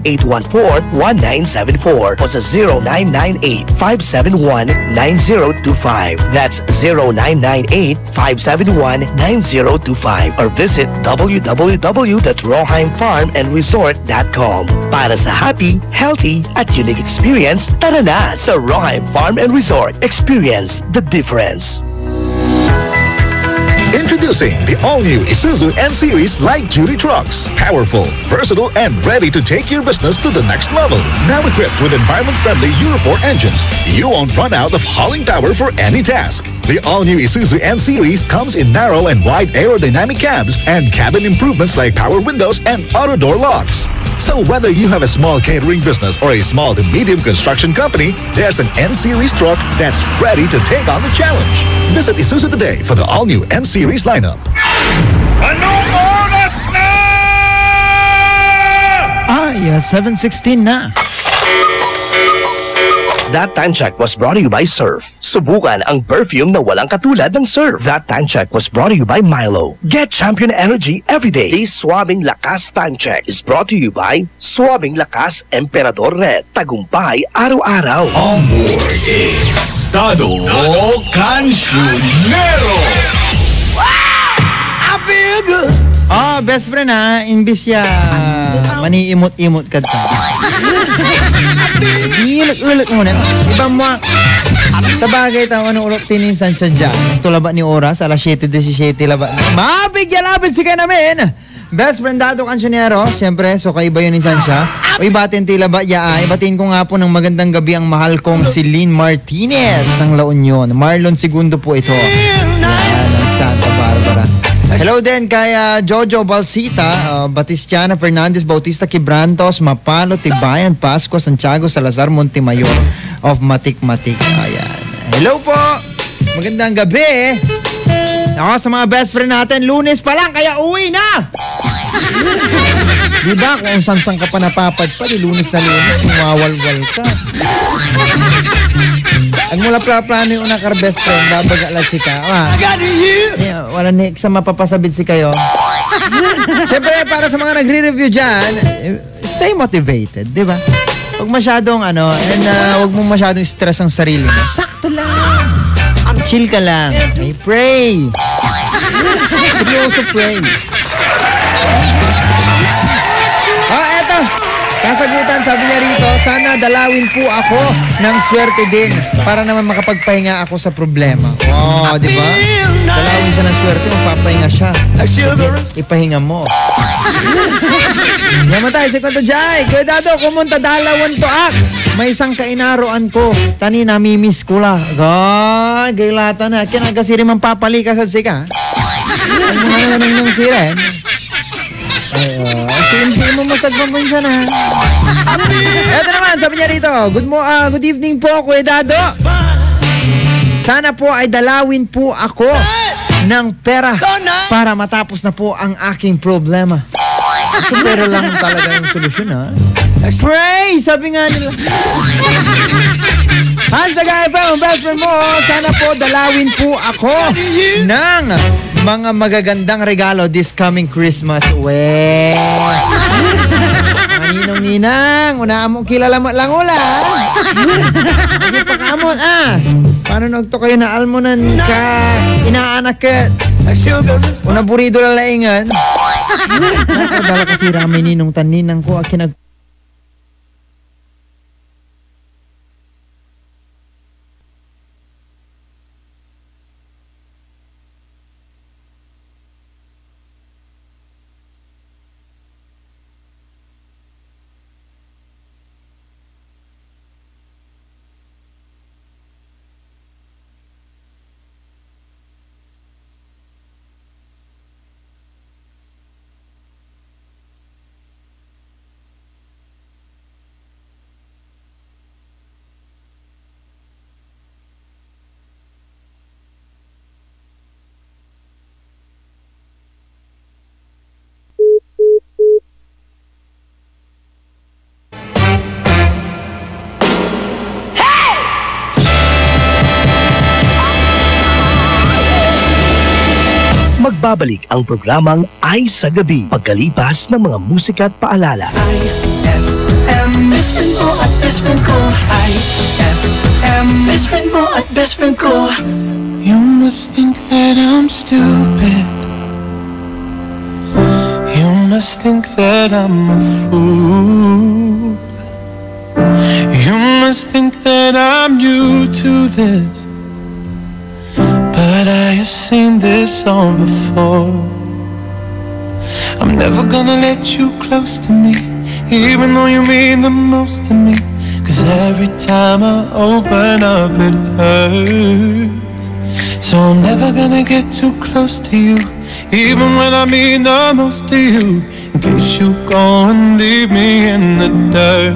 0917-814-1974 o sa 0998-571-9025. That's 0998-571-9025 or visit www.roheimfarmandresort.com. Para sa happy, healthy, at unique experience, tara na sa Roheim Farm and Resort. Experience the difference. Introducing the all-new Isuzu N-Series light-duty trucks. Powerful, versatile, and ready to take your business to the next level. Now equipped with environment-friendly Euro 4 engines, you won't run out of hauling power for any task. The all-new Isuzu N-Series comes in narrow and wide aerodynamic cabs and cabin improvements like power windows and auto door locks. So whether you have a small catering business or a small to medium construction company, there's an N-Series truck that's ready to take on the challenge. Visit Isuzu today for the all-new N-Series lineup. Anong oras na? 7:16 na. That Time Check was brought to you by Surf. Subukan ang perfume na walang katulad ng Surf. That Time Check was brought to you by Milo. Get champion energy every day. This Swabing Lakas Time Check is brought to you by Swabing Lakas Emperador Red. Tagumpay araw-araw. On board is Tado Cancionero. I feel good. Best friend ha, imbis ya maniimot-imot ka ta. Iulog mo na. Iba mo, sa bagay tao, ano ulok tininsan siya dyan. Ito laba ni oras, alas 7:17 laba. Mabigyan-labit si ka namin! Best friend Tado Cancionero, syempre, so kaiba yun insan siya. O ibatin tila ba, ibatin ko nga po ng magandang gabi ang mahal kong si Lynn Martinez ng La Union. Marlon Segundo po ito. Yan, ang Santa Barbara. Hello din kay Jojo Balsita, Batistiana Fernandez, Bautista Quibrantos, Mapalo, Tibayan, Pascua, Santiago, Salazar, Montemayor of Matik-Matik. Ayan. Hello po! Magandang gabi! Ako sa mga best friend natin, Lunes pa lang, kaya uwi na! Diba kung saan ka pa napapadpad, Lunes na Lunes, mawawalwal ka. Ang mula plano yung unang best friend, babagalat si ka. Wala ni sa mapapasabit si kayo. Siyempre, para sa mga nagre-review dyan, stay motivated, di ba? Huwag masyadong huwag mo masyadong stress ang sarili mo. Sakto lang. Chill ka lang. Okay, pray. Seryoso, pray. Eto. Kasagutan, sabi niya rito, sana dalawin po ako ng swerte din para naman makapagpahinga ako sa problema. Oh, di ba? Dalawin siya ng swerte, magpapahinga siya. Ipahinga mo. Yaman tayo, segundo Jai. Cuidado, kumunta dalawon to ak. May isang kainaroan ko. Tani namimiss ko la. Gaylata na. Kinagasirin man papali ka sa sika. Ano na naman yung siren? Hindi mo masagpaman siya na. Ito naman, sabi niya rito, good evening po, Kuya Dado. Sana po ay dalawin po ako ng pera para matapos na po ang aking problema. So, pera lang talaga yung solusyon, ha? Pray! Sabi nga nila. Hashtag IFM, best friend mo, sana po dalawin po ako ng mga magagandang regalo this coming Christmas. Ninong-ninang, una mo kilala mo lang ula. Hindi pa kamot, paano nagto kayo na almonan ka inaanak ka? Una burido lalaingan. Nakadala kasi rami ninong taninang ko akinag Magbabalik ang programang Ay sa Gabi pagkalipas ng mga musika at paalala. IFM, best friend mo at best friend ko. IFM, best friend mo at best friend ko. You must think that I'm stupid. You must think that I'm a fool. You must think that I'm new to this. But I have seen this song before. I'm never gonna let you close to me, even though you mean the most to me. Cause every time I open up it hurts. So I'm never gonna get too close to you, even when I mean the most to you. In case you go and leave me in the dirt.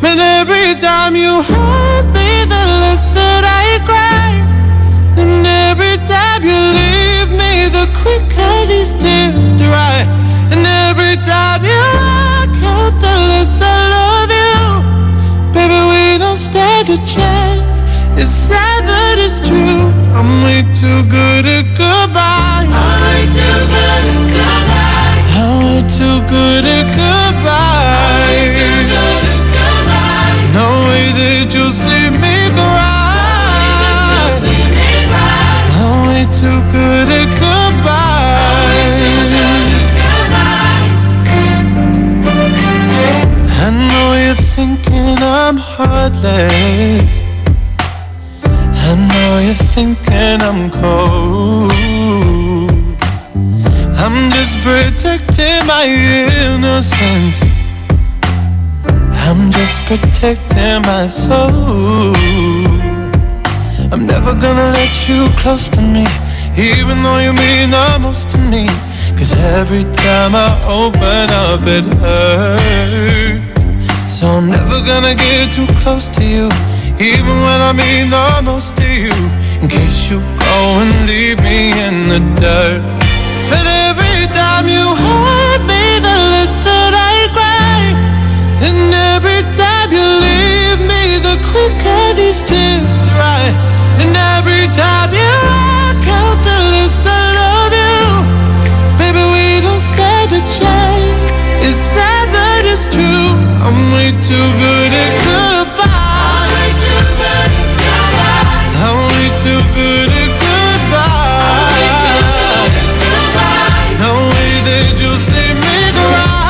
But every time you hurt me, the less that I cry. And every time you leave me, the quicker these tears dry. And every time you walk out, the less I love you. Baby, we don't stand a chance. It's sad that it's true. I'm way too good at goodbye. I'm way too good at goodbye. I'm way too good at goodbye. I'm way too good at goodbye. No way that you'll see me cry. Too good at goodbye. I know you're thinking I'm heartless. I know you're thinking I'm cold. I'm just protecting my innocence. I'm just protecting my soul. I'm never gonna let you close to me, even though you mean the most to me. Cause every time I open up it hurts. So I'm never gonna get too close to you, even when I mean the most to you. In case you go and leave me in the dirt. But every time you hurt me, the less that I cry. And every time you leave me, the quicker these tears dry. And every time you walk out, the less I love you. Baby, we don't stand a chance. It's sad but it's true. I'm way too good at goodbye. I'm way too good at goodbye. I'm way too good at goodbye. No way that you'll see me cry.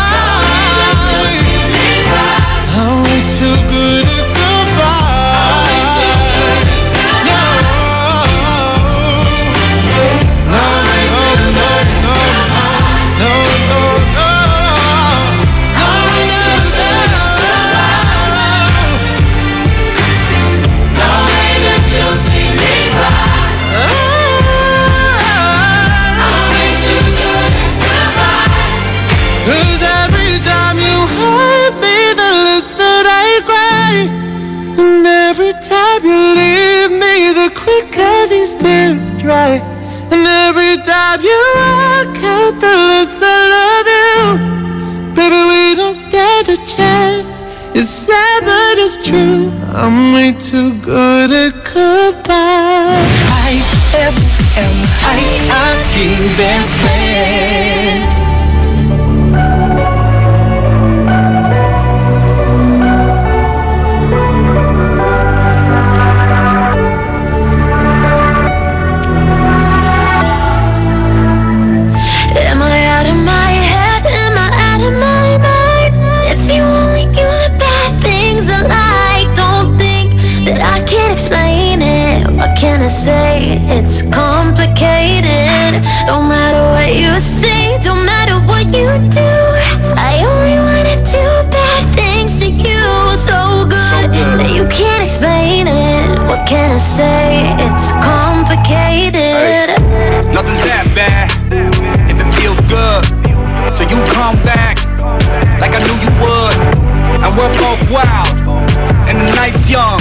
every time you leave me, the quicker these tears dry. And every time you walk out, the less I love you. Baby, we don't stand a chance. It's sad but it's true, I'm way too good at goodbye. IFM, ay aking best friend. Am I out of my head? Am I out of my mind? If you only knew the bad things I like, don't think that I can explain it. What can I say? It's complicated. No matter what you say, don't matter what you do, I only wanna do bad things to you. So good that you can't explain it. What can I say? It's complicated. Nothing's that bad if it feels good. So you come back like I knew you would. And we're both wild and the night's young.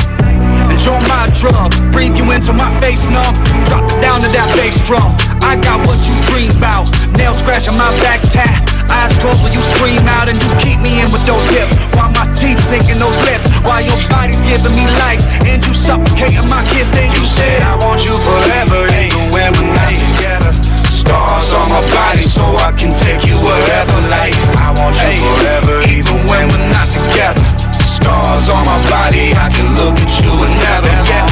Enjoy my drug, breathe you into my face numb. Drop it down to that bass drum. I got what you dream about. Nail scratch on my back tat. Eyes closed when you scream out and you keep me in with those hips. While my teeth sink in those lips. While your body's giving me life and you suffocating my kiss. Then you said I want you forever, even when we're not together. Scars on my body so I can take you wherever. Like I want you forever, even when we're not together. Scars on my body, I can look at you and never get.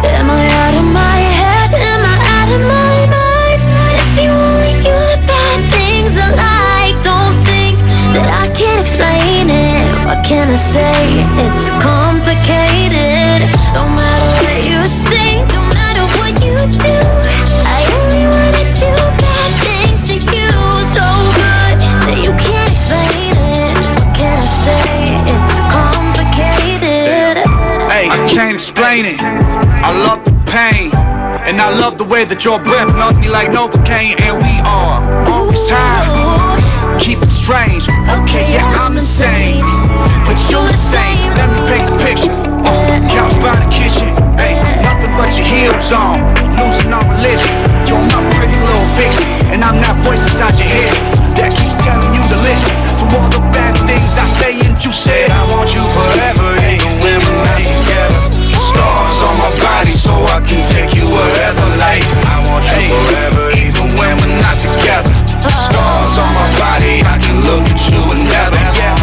Am I out of my head? Am I out of my mind? If you only knew the bad things I like, don't think that I can explain it. What can I say? It's complicated. No matter what you say, no matter what you do, I only wanna do bad things to you. So good that you can't explain it. What can I say? It's complicated. Hey, I can't explain it. I love the pain, and I love the way that your breath melts me like Novocaine. And we are always high. Keep it strange. Okay, yeah, I'm insane, but you're the same. Let me paint the picture. Couch by the kitchen. Hey, nothing but your heels on. Losing our religion. You're my pretty little fiction, and I'm that voice inside your head that keeps telling you to listen to all the bad things I say. And you said I want you forever, even when we're not together. Scars on my body so I can take you wherever. Like I want you forever, even when we're not together. Scars on my body, I can look at you and never get.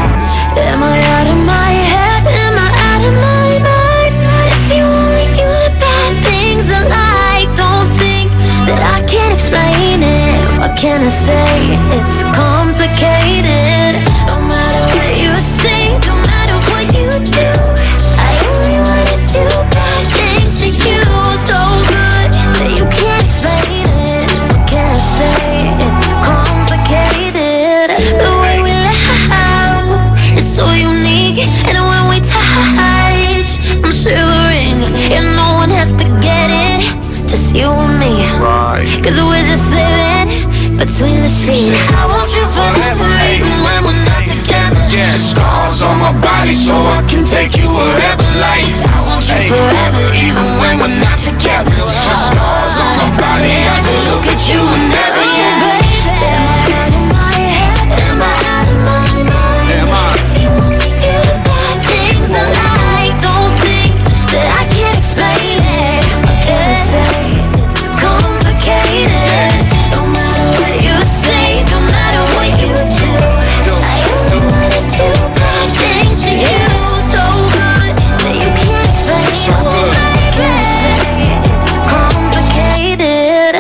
Am I out of my head? Am I out of my mind? If you only knew the bad things I like, don't think that I can explain it. What can I say? It's complicated. No matter what you say, no matter what you do, I only wanna do bad things to you. So good that you can't explain it. What can I say? It's complicated. The way we laugh is so unique, and when we touch, I'm shivering, and no one has to get it, just you and me. Cause we're just living between the sheets. I want you forever, even when we're not together. Yeah, scars on my body so I can take you wherever. Like I want you forever, even when we're not together. Scars on my body, I can look at you and never get. Am I out of my head? Am I out of my mind? If you only knew the bad things I like, don't think that I can't explain it. What can I say? It's complicated. No matter what you say, no matter what you do, I only wanna do bad things to you. So good that you can't explain it. What can I say? It's complicated.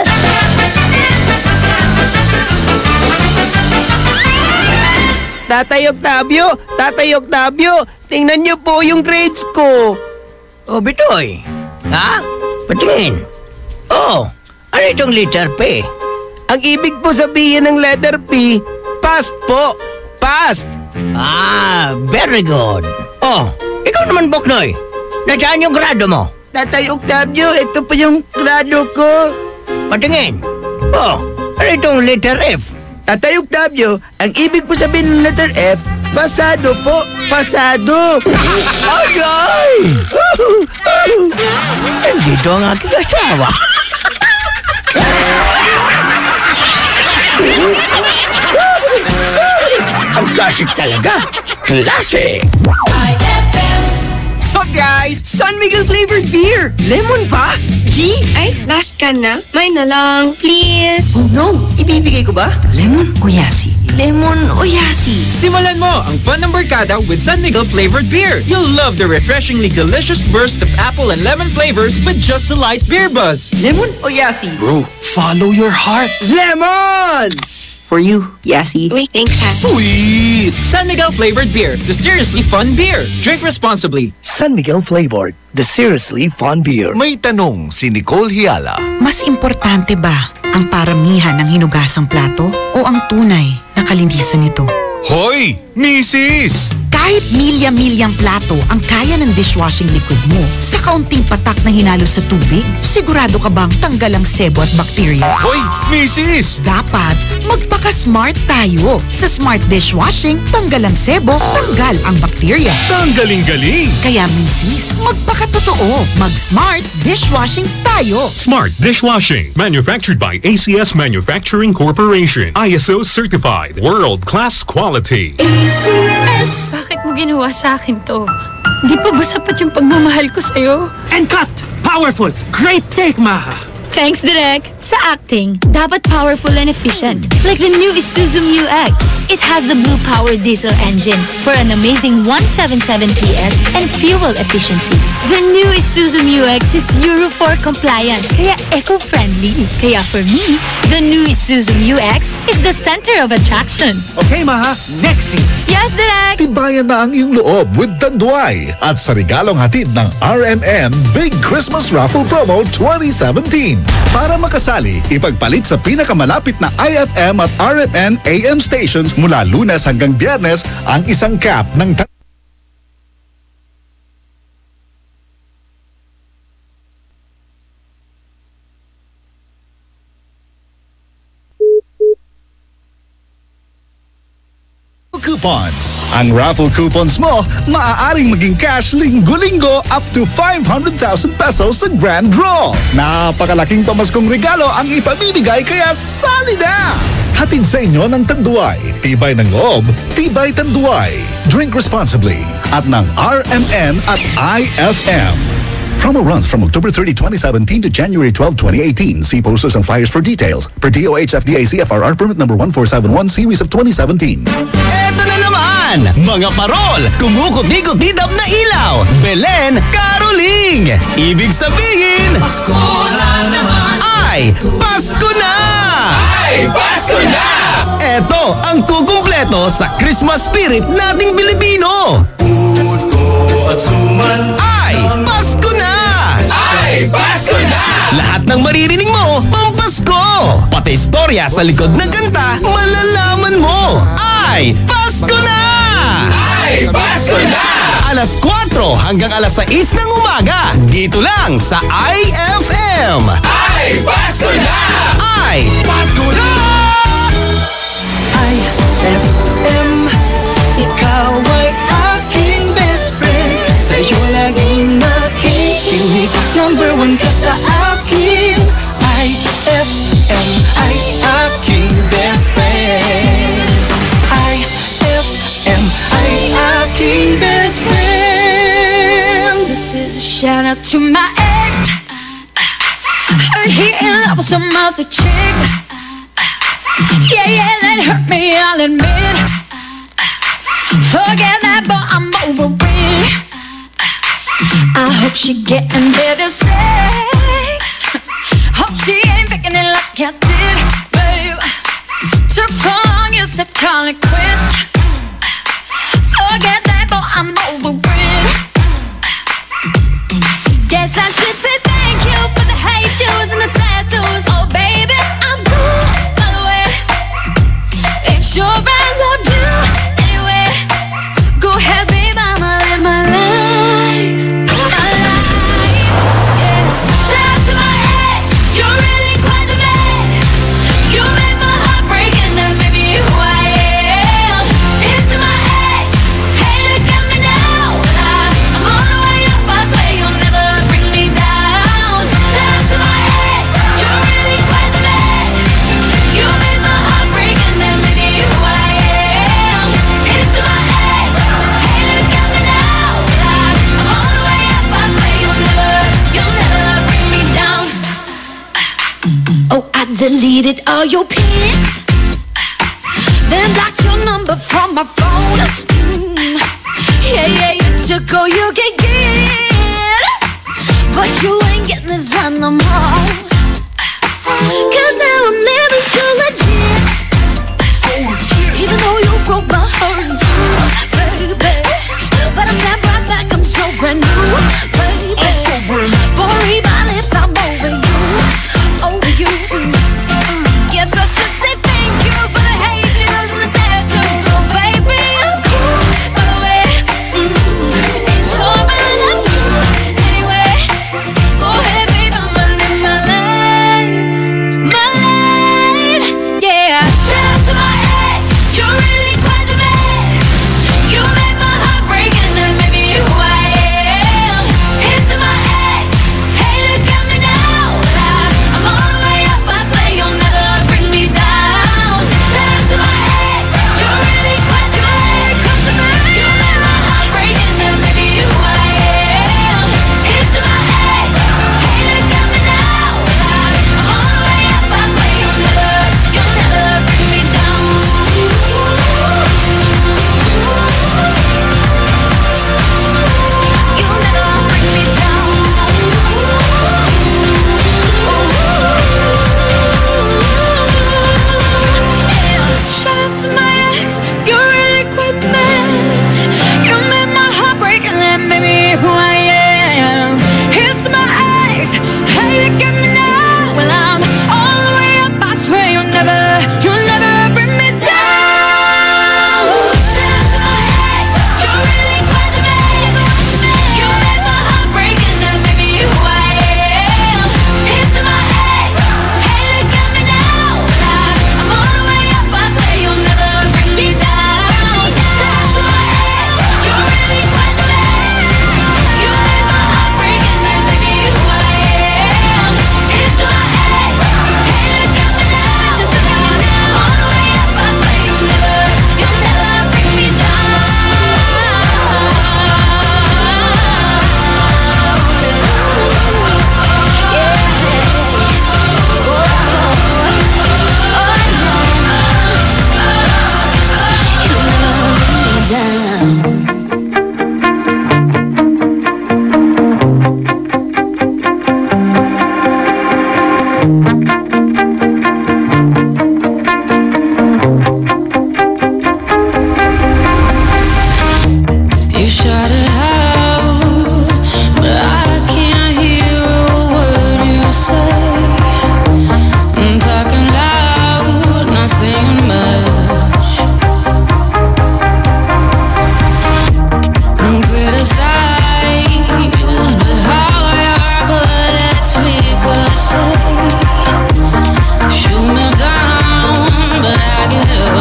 Tatay Octavio! Tatay Octavio! Tingnan niyo po yung grades ko! Oh, Bitoy. Ha? Patingin. Oh, ano itong letter P? Ang ibig po sabihin ng letter P, past po! Past! Ah, very good. Oh, ikaw naman, Boknoy. Nasaan yung grado mo? Tatay Octavio, ito po yung grado ko. Patingin. Oh, ano itong letter F? Tatay Octavio, ang ibig po sabihin ng letter F, pasado po, pasado. Ay, ay! Ito ang aking asawa. Ang classic talaga. Classic! So guys, San Miguel flavored beer. Lemon pa? G? Ay, last can na. May na lang, please. Oh no, ibibigay ko ba? Lemon o yasi? Lemon o yasi? Simulan mo ang fun ng barkada with San Miguel flavored beer. You'll love the refreshingly delicious burst of apple and lemon flavors with just the light beer buzz. Lemon o yasi? Bro, follow your heart. Lemon! For you, Yasi. Wait, thanks ha. Sweet! San Miguel flavored beer, the seriously fun beer. Drink responsibly. San Miguel flavored, the seriously fun beer. May tanong si Nicole Hiala. Mas importante ba ang paramihan ng hinugasang plato o ang tunay na kalinisan nito? Hoy, Mrs. Kahit milya-milyang plato ang kaya ng dishwashing liquid mo, sa kaunting patak na hinalo sa tubig, sigurado ka bang tanggal ang sebo at bakterya? Hoy, Mrs. Dapat magpaka-smart tayo. Sa smart dishwashing, tanggal ang sebo, tanggal ang bakterya. Tanggaling-galing. Kaya Mrs., magpakatotoo. Mag-smart dishwashing tayo. Smart Dishwashing. Manufactured by ACS Manufacturing Corporation. ISO certified. World-class quality. ACS! Bakit mo ginawa sa akin to? Di pa ba sapat yung pagmamahal ko sa'yo? And cut! Powerful! Great take, Maha! Thanks, Direk. Sa acting, dapat powerful and efficient. Like the new Isuzu Mu-X. It has the blue-powered diesel engine for an amazing 177 PS and fuel efficiency. The new Isuzu Mu-X is Euro 4 compliant, kaya eco-friendly. Kaya for me, the new Isuzu Mu-X is the center of attraction. Okay, Maha. Next scene. Yes, Direk! Tibayan na ang iyong loob with Tanduay at sa regalong hatid ng RMN Big Christmas Raffle Promo 2017. Para makasali, ipagpalit sa pinakamalapit na IFM at RMN AM stations mula Lunes hanggang Biyernes ang isang cap ng coupons. Ang raffle coupons mo, maaaring maging cash linggo-linggo up to 500,000 pesos sa grand draw. Napakalaking pamaskong regalo ang ipamimigay kaya sali na! Hatid sa inyo ng Tanduay. Tibay ng loob, tibay Tanduay. Drink responsibly at ng RMN at IFM. Promo runs from October 30, 2017 to January 12, 2018. See posters and flyers for details. Per DOH FDA CFRR permit number 1471 series of 2017. Eto na naman! Mga parol! Kumukuti-kutidap na ilaw! Belen Caroling! Ibig sabihin... Pasko na naman! Ay! Pasko na! Ay! Pasko na! Eto ang kukumpleto sa Christmas spirit nating Pilipino! Puto at suman! Ay! Pasko na! Ay! Pasko na! Lahat ng maririnig mo, pampasko! Pati istorya sa likod ng kanta, malalaman mo! Ay! Pasko na! Ay! Pasko na! Alas 4 hanggang alas 6 ng umaga, dito lang sa IFM! Ay! Pasko na! Ay! Pasko na! IFM, ikaw ay aking best friend. Sa'yo laging makikinig. Number 1 ka sa akin. IFM ay aking best friend. IFM ay aking best friend. This is a shout out to my ex. Heard he in love with some other chick. Yeah, that hurt me, I'll admit. Forget that, but I'm over it. I hope she getting better sex. Hope she ain't picking it like I did, babe. Took so long, you said call it quits. Forget that, but I'm over it. Guess I should say thank you for the hate yous and the tattoos. Oh baby, I'm cool, by the way. Ain't sure I loved you anyway. Go ahead, babe, I'ma live my life. My life, yeah. Shout out to my ex, you're really quite the man. You made my heart break and that made me who I am. deleted all your pics, then blocked your number from my phone. Yeah, you took all you could get, but you ain't getting this done no more. Cause now I'm never so legit, even though you broke my heart in two, baby. But I snap right back, I'm so brand new, baby. Boy, read my lips, I'm over you, over you. Yes, I should say thank you for the haters and the tattoos, oh baby. I'm cool, by the way. Ain't sure if I love you anyway. Go ahead, baby, I'ma live my life, yeah. Shout out to my ex, you're really quite the man. You made my heart break and that made me who I am. Here's to my ex, hey look at me now. I'm all the way up, I swear you'll never bring me down. Shout out to my ex, you're really quite the man. You made my heart break and that made me who I am. Here's to my ex, hey look at me now. I'm all the way up, I swear you'll never bring me down. You'll never bring me down. Shout out to my ex, you're really quite the man. You made my heart break and that made me who I am. Here's to my ex, hey look at me now. Well, I'm all the way up, I swear you'll never bring me down. Shout out to my ex, you're really quite the man. You made my heart break and that made me who I am. Here's to my ex, hey look at me now. I'm all the way up, I swear you'll never bring me down. Shout out to my ex, you're really quite the man. You made my heart break and that made me who I am. Here's to my ex, hey look at me now. All the way up, I swear you'll never bring me down. You shut it out, but I can't hear a word you say. I'm talking loud, not saying much. I'm criticized, but how your bullets ricochet. Shoot me down, but I get up.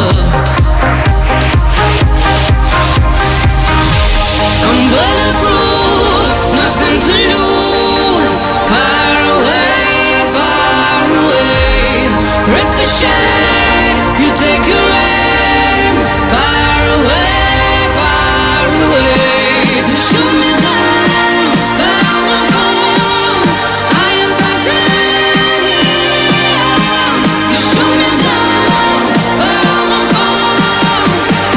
I'm bulletproof, nothing to lose. Far away, ricochet. You take your aim. Far away. You shoot me down, but I won't go. I am titanium. You shoot me down, but I won't go.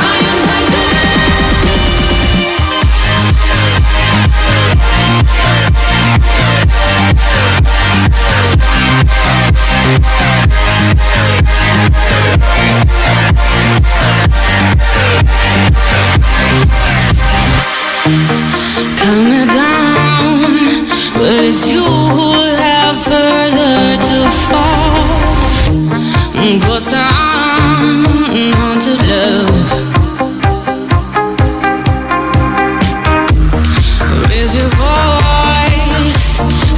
I am coming down, but it's you who have further to fall. Ghost town, haunted love. Raise your voice,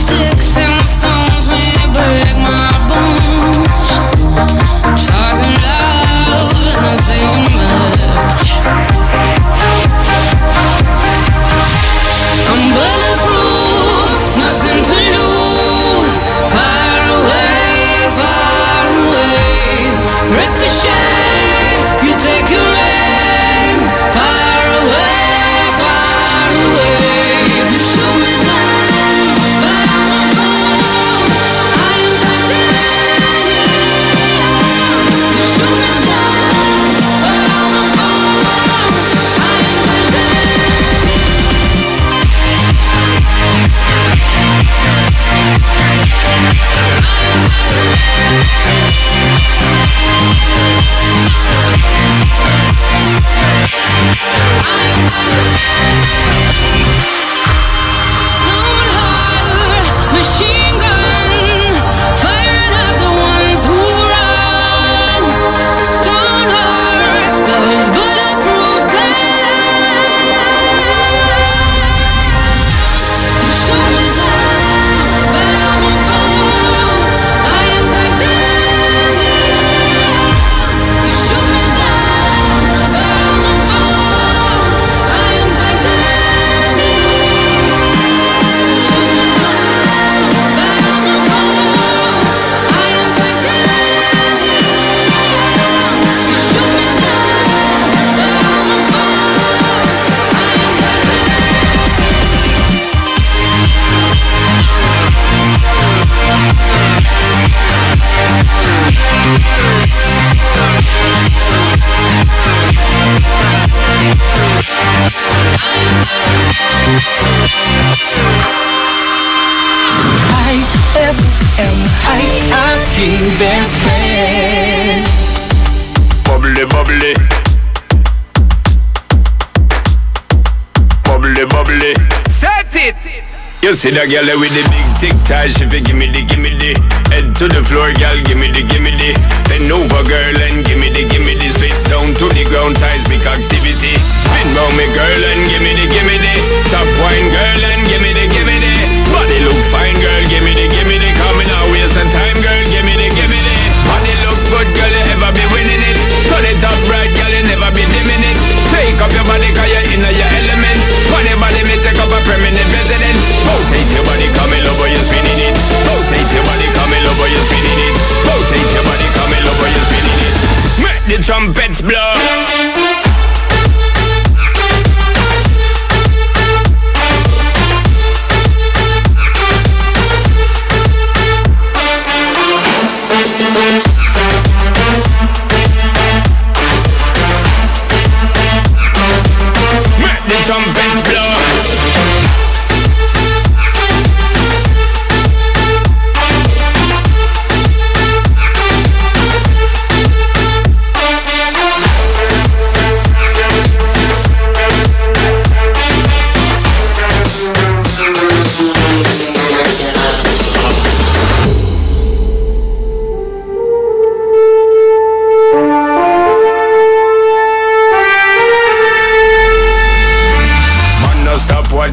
sticks and stones may break my bones. Talking loud, not saying much. I'm bulletproof, nothing to lose. ay aking best friend. Bubbly, bubbly. Bubbly, bubbly. Set it! You see that girl with the big tic tac, she fi gimme the head to the floor, girl, gimme the bend over, girl, and gimme the spit down to the ground, seismic activity. Spin round me, girl, and gimme the top wine, girl, and gimme the body look fine, girl, gimme the coming out waste some time, girl, gimme the body look good, girl, you ever be winning it. Turn it up bright, girl, you never be dimming it. Take up your body, cause you're in your element. Funny body, me take up a permanent residence. Rotate your body, come in over, you're spinning it. Rotate your body, come in over, you're spinning it. Rotate your body, come in over, you're spinning it. Make the trumpets blow. Make the trumpets blow.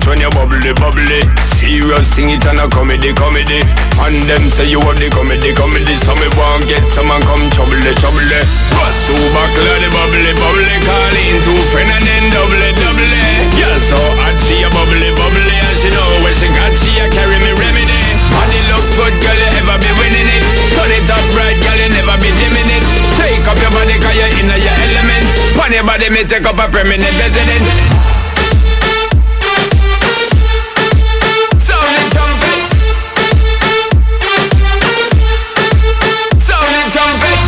When you bubbly, serious thing it and a comedy. And them say you have the comedy. So me won't get someone come trouble. Bust two buckle of the bubbly, call in two friend and then double. Girl so hot she a bubbly, and she know when she got she a carry me remedy. Body look good, girl, you ever be winning it. Turn it up bright, girl, you never be dimming it. Take up your body, cause you're in your element. Pon your body, me take up a permanent residence.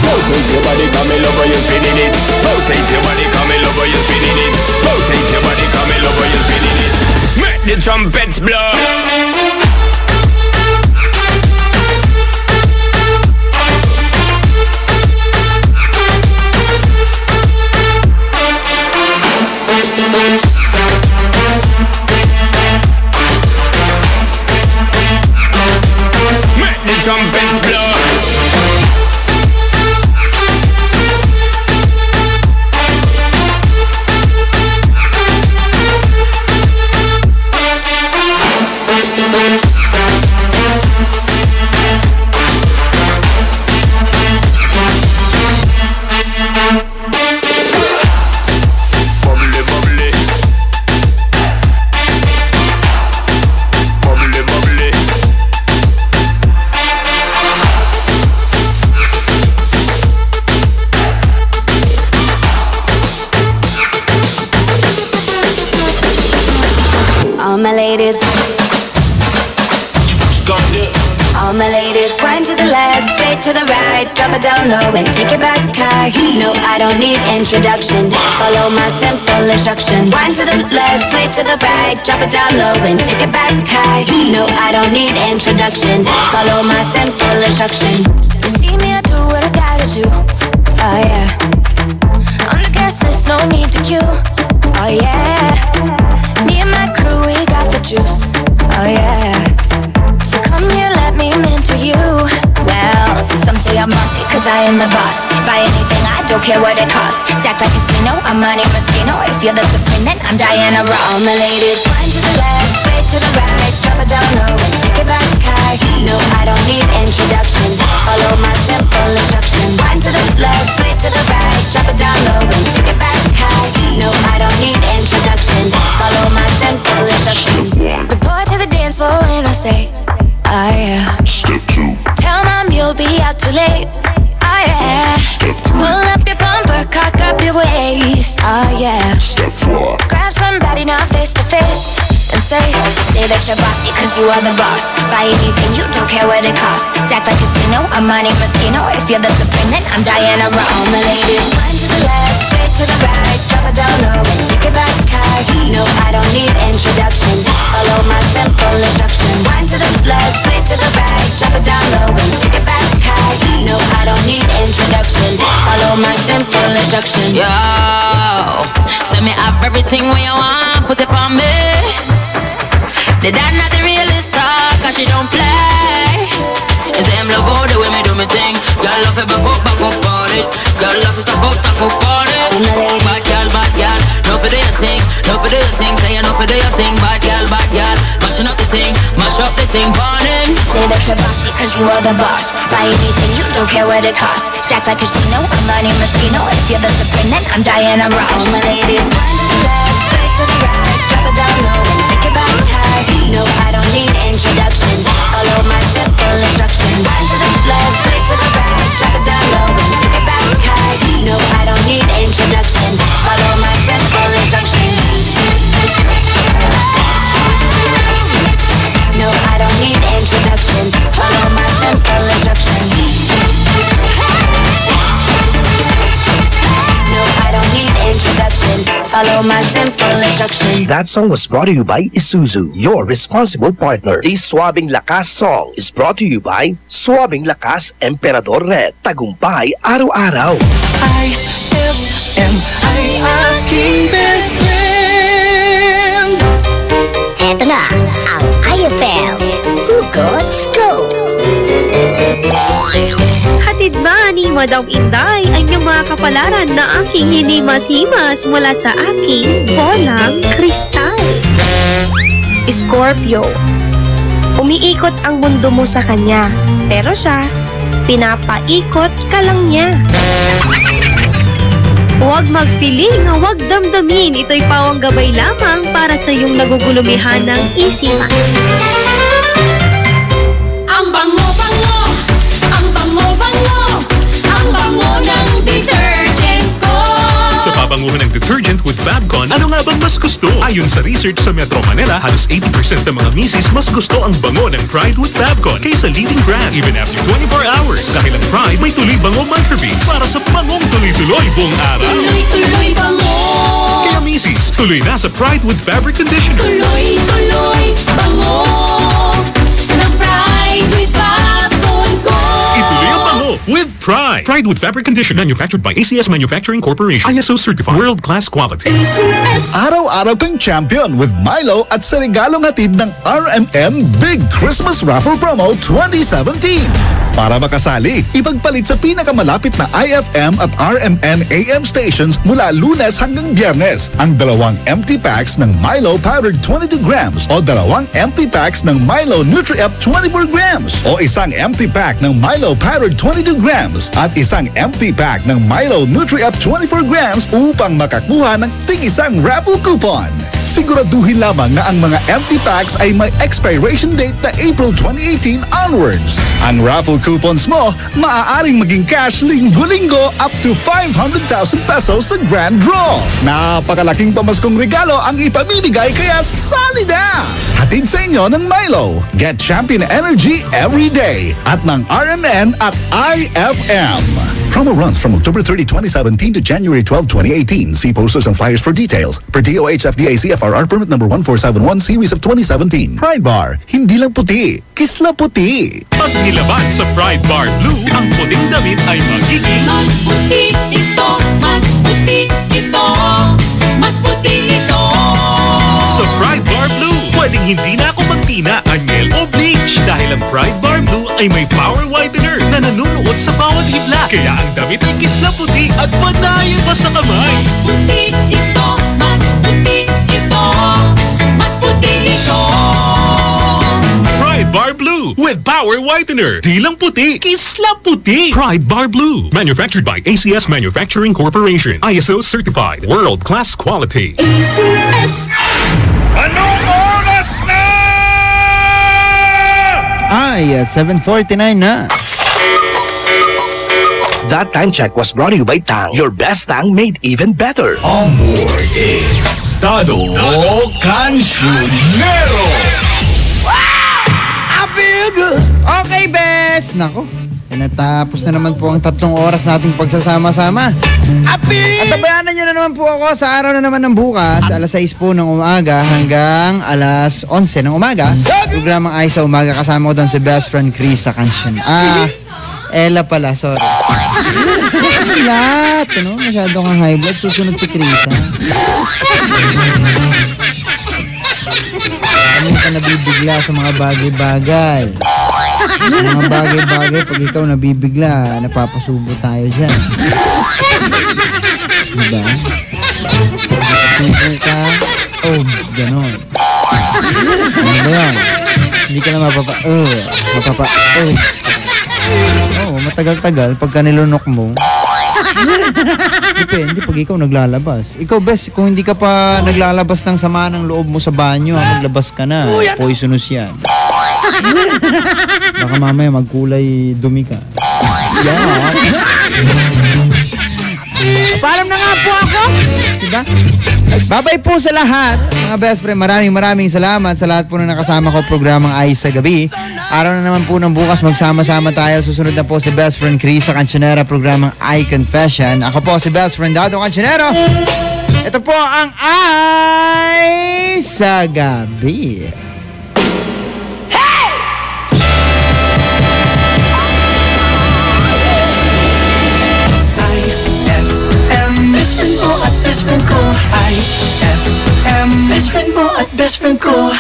Rotate your body, come in over, you're spinning it. Rotate your body, come in over, you're spinning it. Rotate your body, come in over, you're spinning it. Make the trumpets blow. Make the trumpets blow. All my ladies, wind to the left, sway to the right, drop it down low and take it back high. No, I don't need introduction, follow my simple instruction. Wind to the left, sway to the right, drop it down low and take it back high. No, I don't need introduction, follow my simple instruction. You see me, I do what I gotta do, oh yeah. On the gas list, no need to queue, oh yeah. Me and my crew, we got the juice, oh yeah. So come here, let me mentor you. Well, some say I'm bossy, cause I am the boss. Buy anything, I don't care what it costs. Stack like casino, I'm Monte Moschino. If you're the supreme, then I'm Diana Ross. All my ladies, wind to the left, sway to the right, drop it down low and take it back high. No, I don't need introduction, follow my simple instruction. Wind to the left, sway to the right, drop it down low and take it back high. No, I don't need introduction, follow my simple instruction. Report to the dance floor when I say, oh yeah. Step 2. Tell mom you'll be out too late. Oh yeah. Step 3. Pull up your bumper, cock up your waist. Oh yeah. Step 4. Grab somebody now face to face and say that you're bossy, cause you are the boss. Buy anything, you don't care what it costs. Act like casino, I'm Monte Moschino. If you're the supreme, then I'm Diana Ross. All my ladies, wind to the left, straight to the right, drop it down low and take it back high. No, I don't need introduction, follow my simple instruction. Wind to the left, straight to the right, drop it down low instruction. Yo, send me up everything when you want, put it on me. The dad not the realest star, cause she don't play. And say him love all the way me do me thing. Y'all love it back up on it. Y'all love it stop up on it. Bad girl, no for do your thing, no for do your thing. Say you no for do your thing, bad girl, mashing up the thing, mash up the thing, burn him. Say that you're bossy cause you are the boss. Buy anything, you don't care what it costs. Stack like a casino, I'm money Moschino. If you're the supreme, then I'm Diana Ross. All my ladies, one to the left, straight to the right. Drop it down low and take it back high. No, I don't need introduction. Follow my simple instruction. One to the left, straight to the right. Drop it down low and take it back high. No, I don't need introduction. Follow my simple instruction. No, I don't need introduction. Follow my simple instruction. No, I don't need introduction. Follow my simple instruction. That song was brought to you by Isuzu, your responsible partner. This Swabing Lakas song is brought to you by Swabing Lakas Emperador Red. Tagumpay araw-araw. IFM ay aking best friend. Eto na ang IFM Hugot Scoop. Hatid ba ni Madam Inday ang iyong mga kapalaran na aking hinimas-himas mula sa aking bolang kristal? Scorpio, umiikot ang mundo mo sa kanya, pero siya, pinapaikot ka lang niya. Huwag magpiling, huwag damdamin, ito'y pawang gabay lamang para sa iyong nagugulumihan ng isipan. Ang bango-bango, ang bango-bango, ang bango ng detergent ko. Sa pabanguhan ng detergent with Fabcon, ano nga bang mas gusto? Ayon sa research sa Metro Manila, halos 80% ng mga misis mas gusto ang bango ng Pride with Fabcon kaysa leading brand even after 24 hours. Dahil ang Pride may tuloy bango microbeads para sa bangong tuloy-tuloy buong araw. Tuloy-tuloy bango. Kaya misis, tuloy na sa Pride with Fabric Conditioner. Tuloy-tuloy bango ng Pride with Fabcon ko. Ituloy ang bango with Pride. Pride with Fabric Conditioner, manufactured by ACS Manufacturing Corporation. ISO certified, world-class quality. Araw-araw kang champion with Milo at sa regalong hatid ng RMN Big Christmas Raffle Promo 2017. Para makasali, ipagpalit sa pinakamalapit na IFM at RMN AM stations mula Lunes hanggang Biyernes ang 2 empty packs ng Milo Powdered 22 grams o 2 empty packs ng Milo Nutri-Up 24 grams o isang empty pack ng Milo Powdered 22 grams at isang empty pack ng Milo Nutri-Up 24 grams upang makakuha ng tig-isang raffle coupon. Siguraduhin lamang na ang mga empty packs ay may expiration date na April 2018 onwards. Ang raffle coupons mo, maaaring maging cash linggo-linggo up to 500,000 pesos sa grand draw. Napakalaking pamaskong regalo ang ipamimigay kaya sali na! Hatid sa inyo ng Milo. Get champion energy every day at ng RMN at IFM. Promo runs from October 30, 2017 to January 12, 2018. See posters and flyers for details. Per DOH FDA CFRR permit number 1471 series of 2017. Pride Bar, hindi lang puti, kisla puti. Pag nilaban sa Pride Bar Blue, ang puting damit ay magiging mas puti ito, mas puti ito, mas puti ito. Sa Pride Bar Blue, pwedeng hindi na ako magtina, anyel o bleach dahil ang Pride Bar Blue ay may power whitener na nanunuot sa bawat hibla. Kaya ang damit ay kisla puti at panayan pa sa kamay. Mas puti ito, mas puti ito, mas puti ito. Pride Bar Blue with power whitener. Di lang puti, kisla puti. Pride Bar Blue. Manufactured by ACS Manufacturing Corporation. ISO certified. World-class quality. ACS. Anong oras na? Ay, 7:49 na. That time check was brought to you by Tang. Your best Tang made even better. Amor Estado Cancionero. I feel good. Okay, best! Nako, tinatapos na naman po ang 3 oras nating pagsasama-sama. At tabayanan nyo na naman po ako sa araw na naman ng bukas, alas 6 po ng umaga hanggang alas 11 ng umaga. Programang Ay sa Umaga, kasama ko doon si best friend Chris sa Kansyon. Ella pala, sorry. Lahat, ano? Masyado kang high blood, susunod si Krisa. Ano ka nabibigla sa mga bagay-bagay? Mga bagay-bagay, pag ikaw nabibigla, napapasubo tayo dyan. Diba? Subo ka, oh, ganon. Ano ba yan? Hindi ka na Oo, matagal-tagal pagka nilunok mo. Depende pag ikaw naglalabas. Ikaw, best, kung hindi ka pa naglalabas ng sama ng loob mo sa banyo, maglabas ka na. Poisonous yan. Baka mamaya magkulay dumi ka. Yeah. Paalam na nga po ako. Diba? Bye-bye po sa lahat, mga best friend. Maraming salamat sa lahat po na nakasama ko programang Ay sa Gabi. Araw na naman po ng bukas, magsama-sama tayo. Susunod na po si best friend Krisa Cancionero, programang Ay Confession. Ako po si best friend Dado Cancionero. Ito po ang Ay sa Gabi. Best friend mo at best friend ko. IFM. Best friend mo at best friend ko.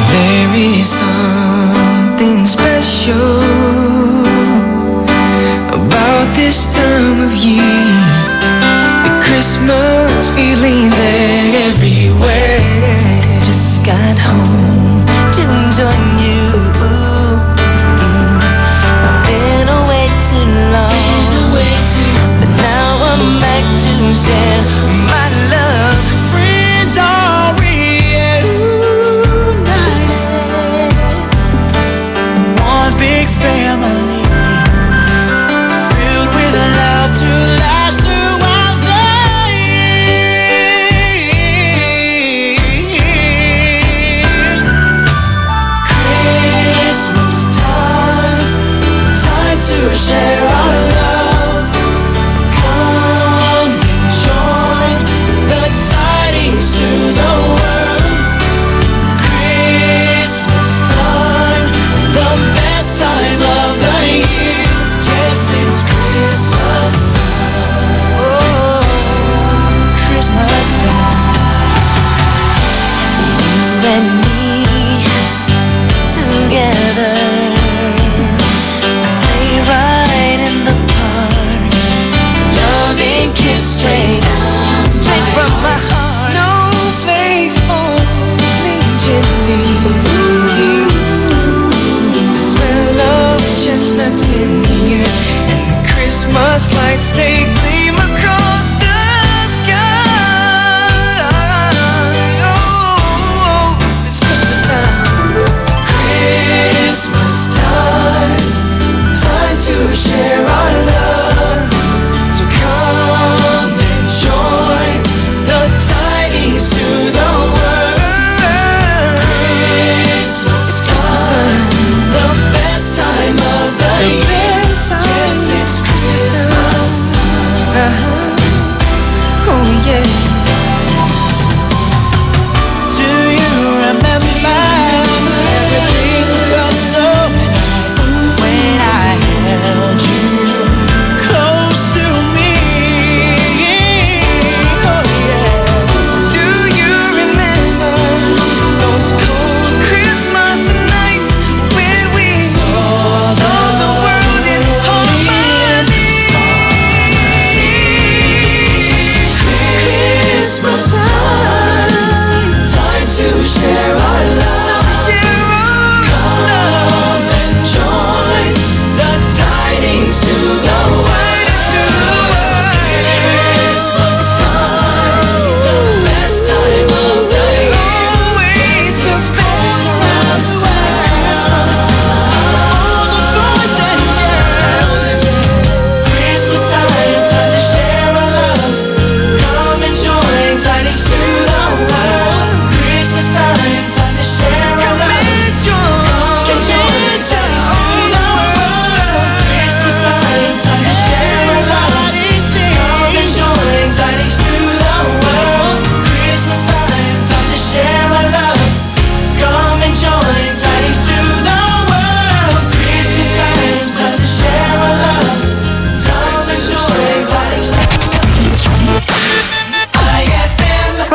There is something special about this time of year. The Christmas feelings everywhere.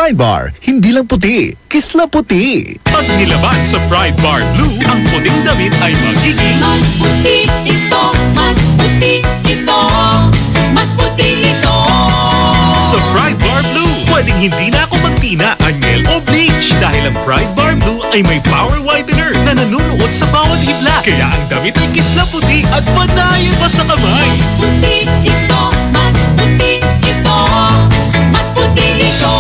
Pride Bar, hindi lang puti, kisla puti. Pag nilaban sa Pride Bar Blue, ang puting damit ay magiging Mas puti ito, mas puti ito, mas puti ito. sa Pride Bar Blue. Pwedeng hindi na ako magtina, anyel o bleach dahil ang Pride Bar Blue ay may power whitener na nanunuot sa bawat hibla. Kaya ang damit ay kisla puti at panayin pa sa kamay. Mas puti ito, mas puti ito, mas puti ito.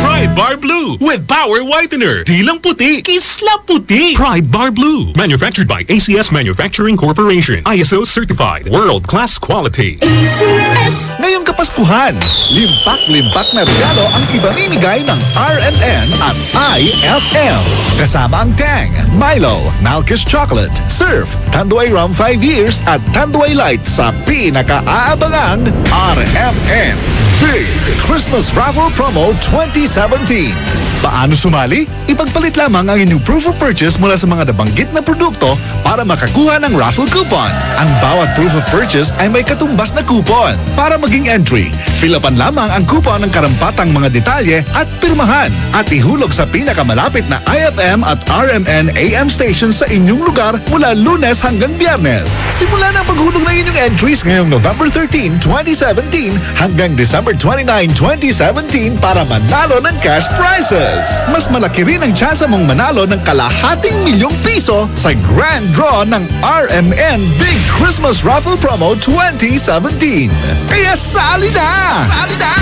Pride Bar Blue with power whitener. Di lang puti, kisla puti. Pride Bar Blue. Manufactured by ACS Manufacturing Corporation. ISO certified. World-class quality. ACS. Ngayong Kapaskuhan, limpak-limpak na regalo ang ibamimigay ng RMN at IFM. Kasama ang Tang, Milo, Malkish Chocolate, Surf, Tanduay Rum 5 Years at Tanduay Light sa pinaka-aabangang RMN Big Christmas Raffle Promo 2017. Paano sumali? Ipagpalit lamang ang inyong proof of purchase mula sa mga nabanggit na produkto para makakuha ng raffle coupon. Ang bawat proof of purchase ay may katumbas na coupon. Para maging entry, fill-upan lamang ang coupon ng karampatang mga detalye at pirmahan at ihulog sa pinakamalapit na IFM at RMN AM station sa inyong lugar mula Lunes hanggang Biyernes. Simula na ang paghulog ng inyong entries ngayong November 13, 2017 hanggang December 29, 2017 para manalo ng cash prizes. Mas malaki rin ang tsansa mong manalo ng ₱250,000 sa grand draw ng RMN Big Christmas Raffle Promo 2017. Kaya sali na! Sali na!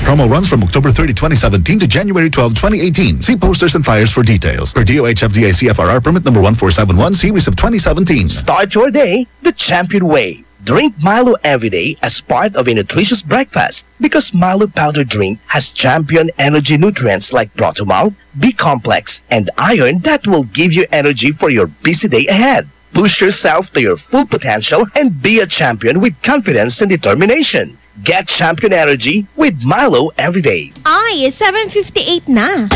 Promo runs from October 30, 2017 to January 12, 2018. See posters and flyers for details. Per DOH FDA CFRR permit number 1471 series of 2017. Start your day the champion way. Drink Milo every day as part of a nutritious breakfast because Milo powder drink has champion energy nutrients like Protomalt, B-complex, and iron that will give you energy for your busy day ahead. Push yourself to your full potential and be a champion with confidence and determination. Get champion energy with Milo every day. Ay, 7:58 na.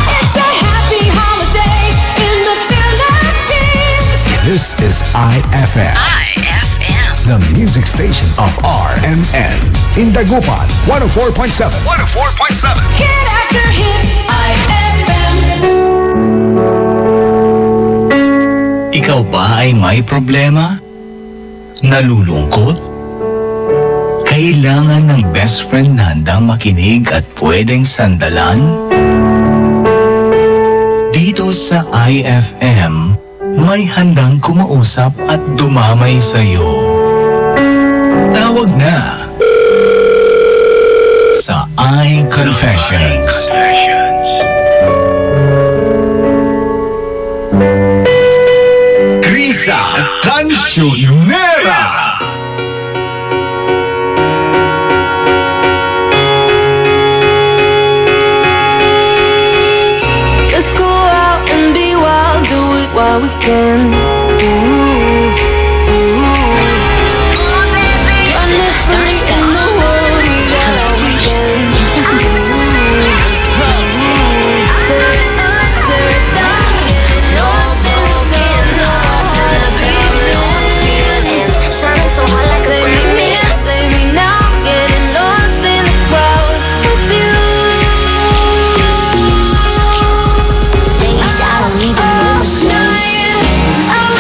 It's a happy holiday in the Philippines. This is IFM. IFM. The music station of RMN. In Dagupan, 104.7. 104.7. Hit after hit, IFM. Ikaw ba ay may problema? Nalulungkot? Kailangan ng best friend na handang makinig at pwedeng sandalan? Dito sa IFM, may handang kumausap at dumamay sa'yo. Tawag na sa iConfessions. Krisa Cancionera! Let's go out and be wild, do it while we can. Run it free in the world, we got all we can. Tear it up, tear it down, getting lost in the sun. Shining so hot like a premiere. Take me now, getting lost in the crowd with you. I don't need to know myself.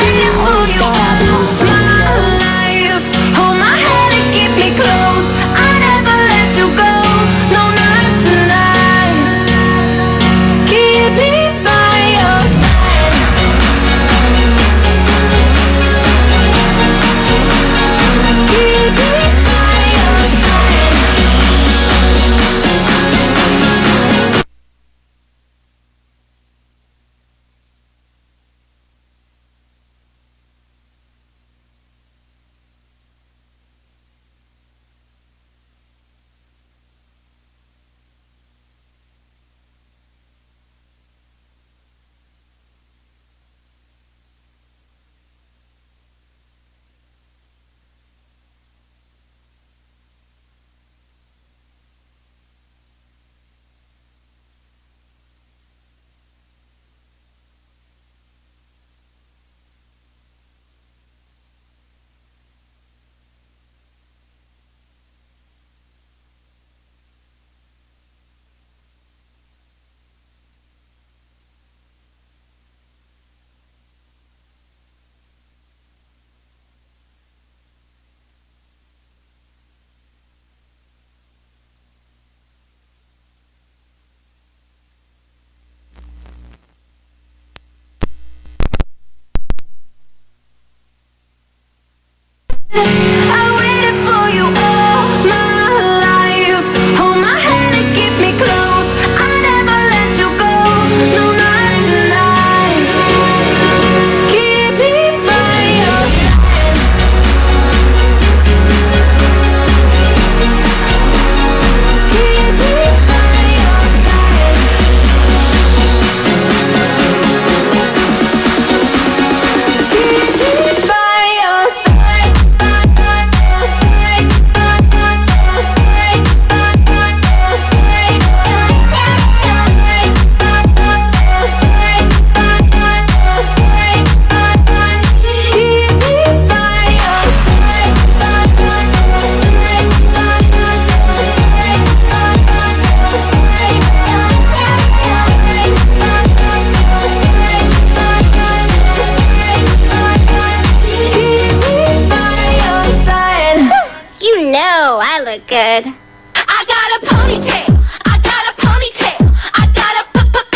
ponytail. I got a ponytail. I got a ponytail.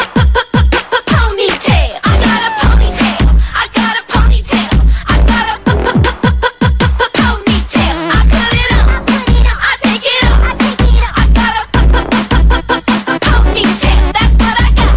I got a ponytail. I got a ponytail. I got a ponytail. I put it up. I take it up. I got a ponytail. That's what I got.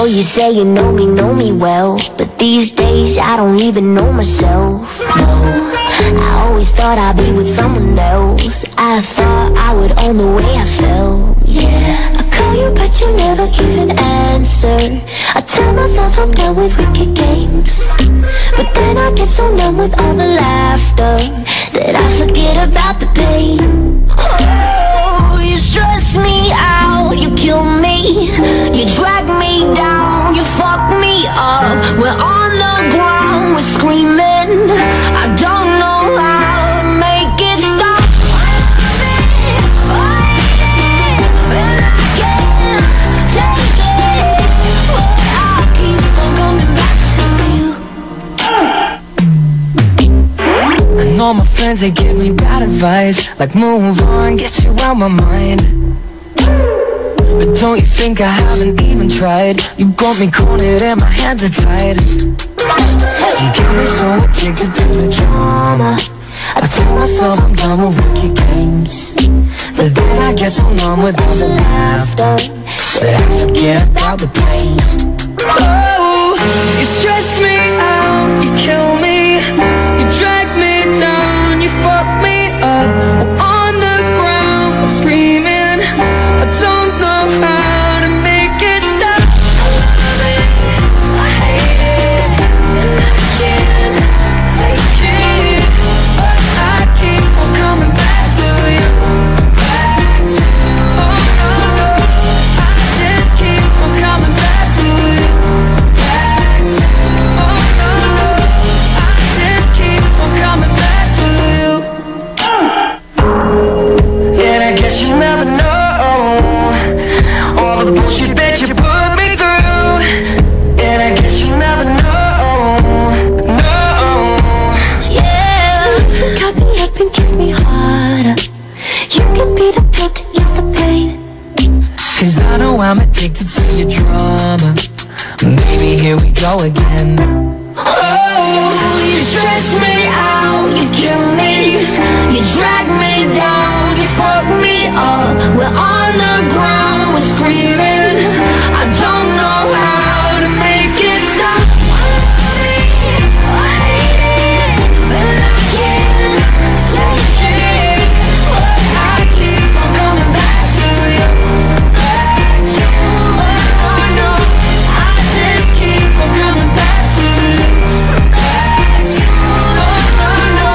You say you know me well, but these days I don't even know myself, no. I always thought I'd be with someone else. I thought I would own the way I felt, yeah. I call you but you never even answer. I tell myself I'm done with wicked games, but then I get so numb with all the laughter that I forget about the pain. Oh, you stress me out, you kill me, you drag me down, you fuck me up. We're on the ground, we're screaming. I don't know how to make it stop. And I can't take it, but I keep on coming back to you. I know my friends, they give me bad advice, like move on, get you out my mind. But don't you think I haven't even tried? You got me cornered and my hands are tied. You get me so addicted to the drama. I tell myself I'm done with wicked games, but then I get so numb with all the laughter that I forget about the pain. Oh, you stress me out, you kill me, you drag me down, you fuck me up. I'm on the ground, screaming. I don't know how to make it stop. I love it, I hate it, and I can't take it, but I keep on coming back to you. Back to you. Oh no, no, I just keep on coming back to you. Back to you. Oh no, no, I just keep on coming back to you. And I guess you never know all the bullshit that you put me through. And I guess you never know, no. Yeah. So you can cut me up and kiss me harder. You can be the pill to ease the pain. Cause I know I'm addicted to your drama. Baby, here we go again. Oh, you stress me out, you kill me, you drag me down, you fuck me up. We're on the ground, we're screaming. I don't know how to make it stop. I hate it, and I can't take it, but I keep on coming back to you. Back to you. Oh no, I just keep on coming back to you. Back to you. Oh no,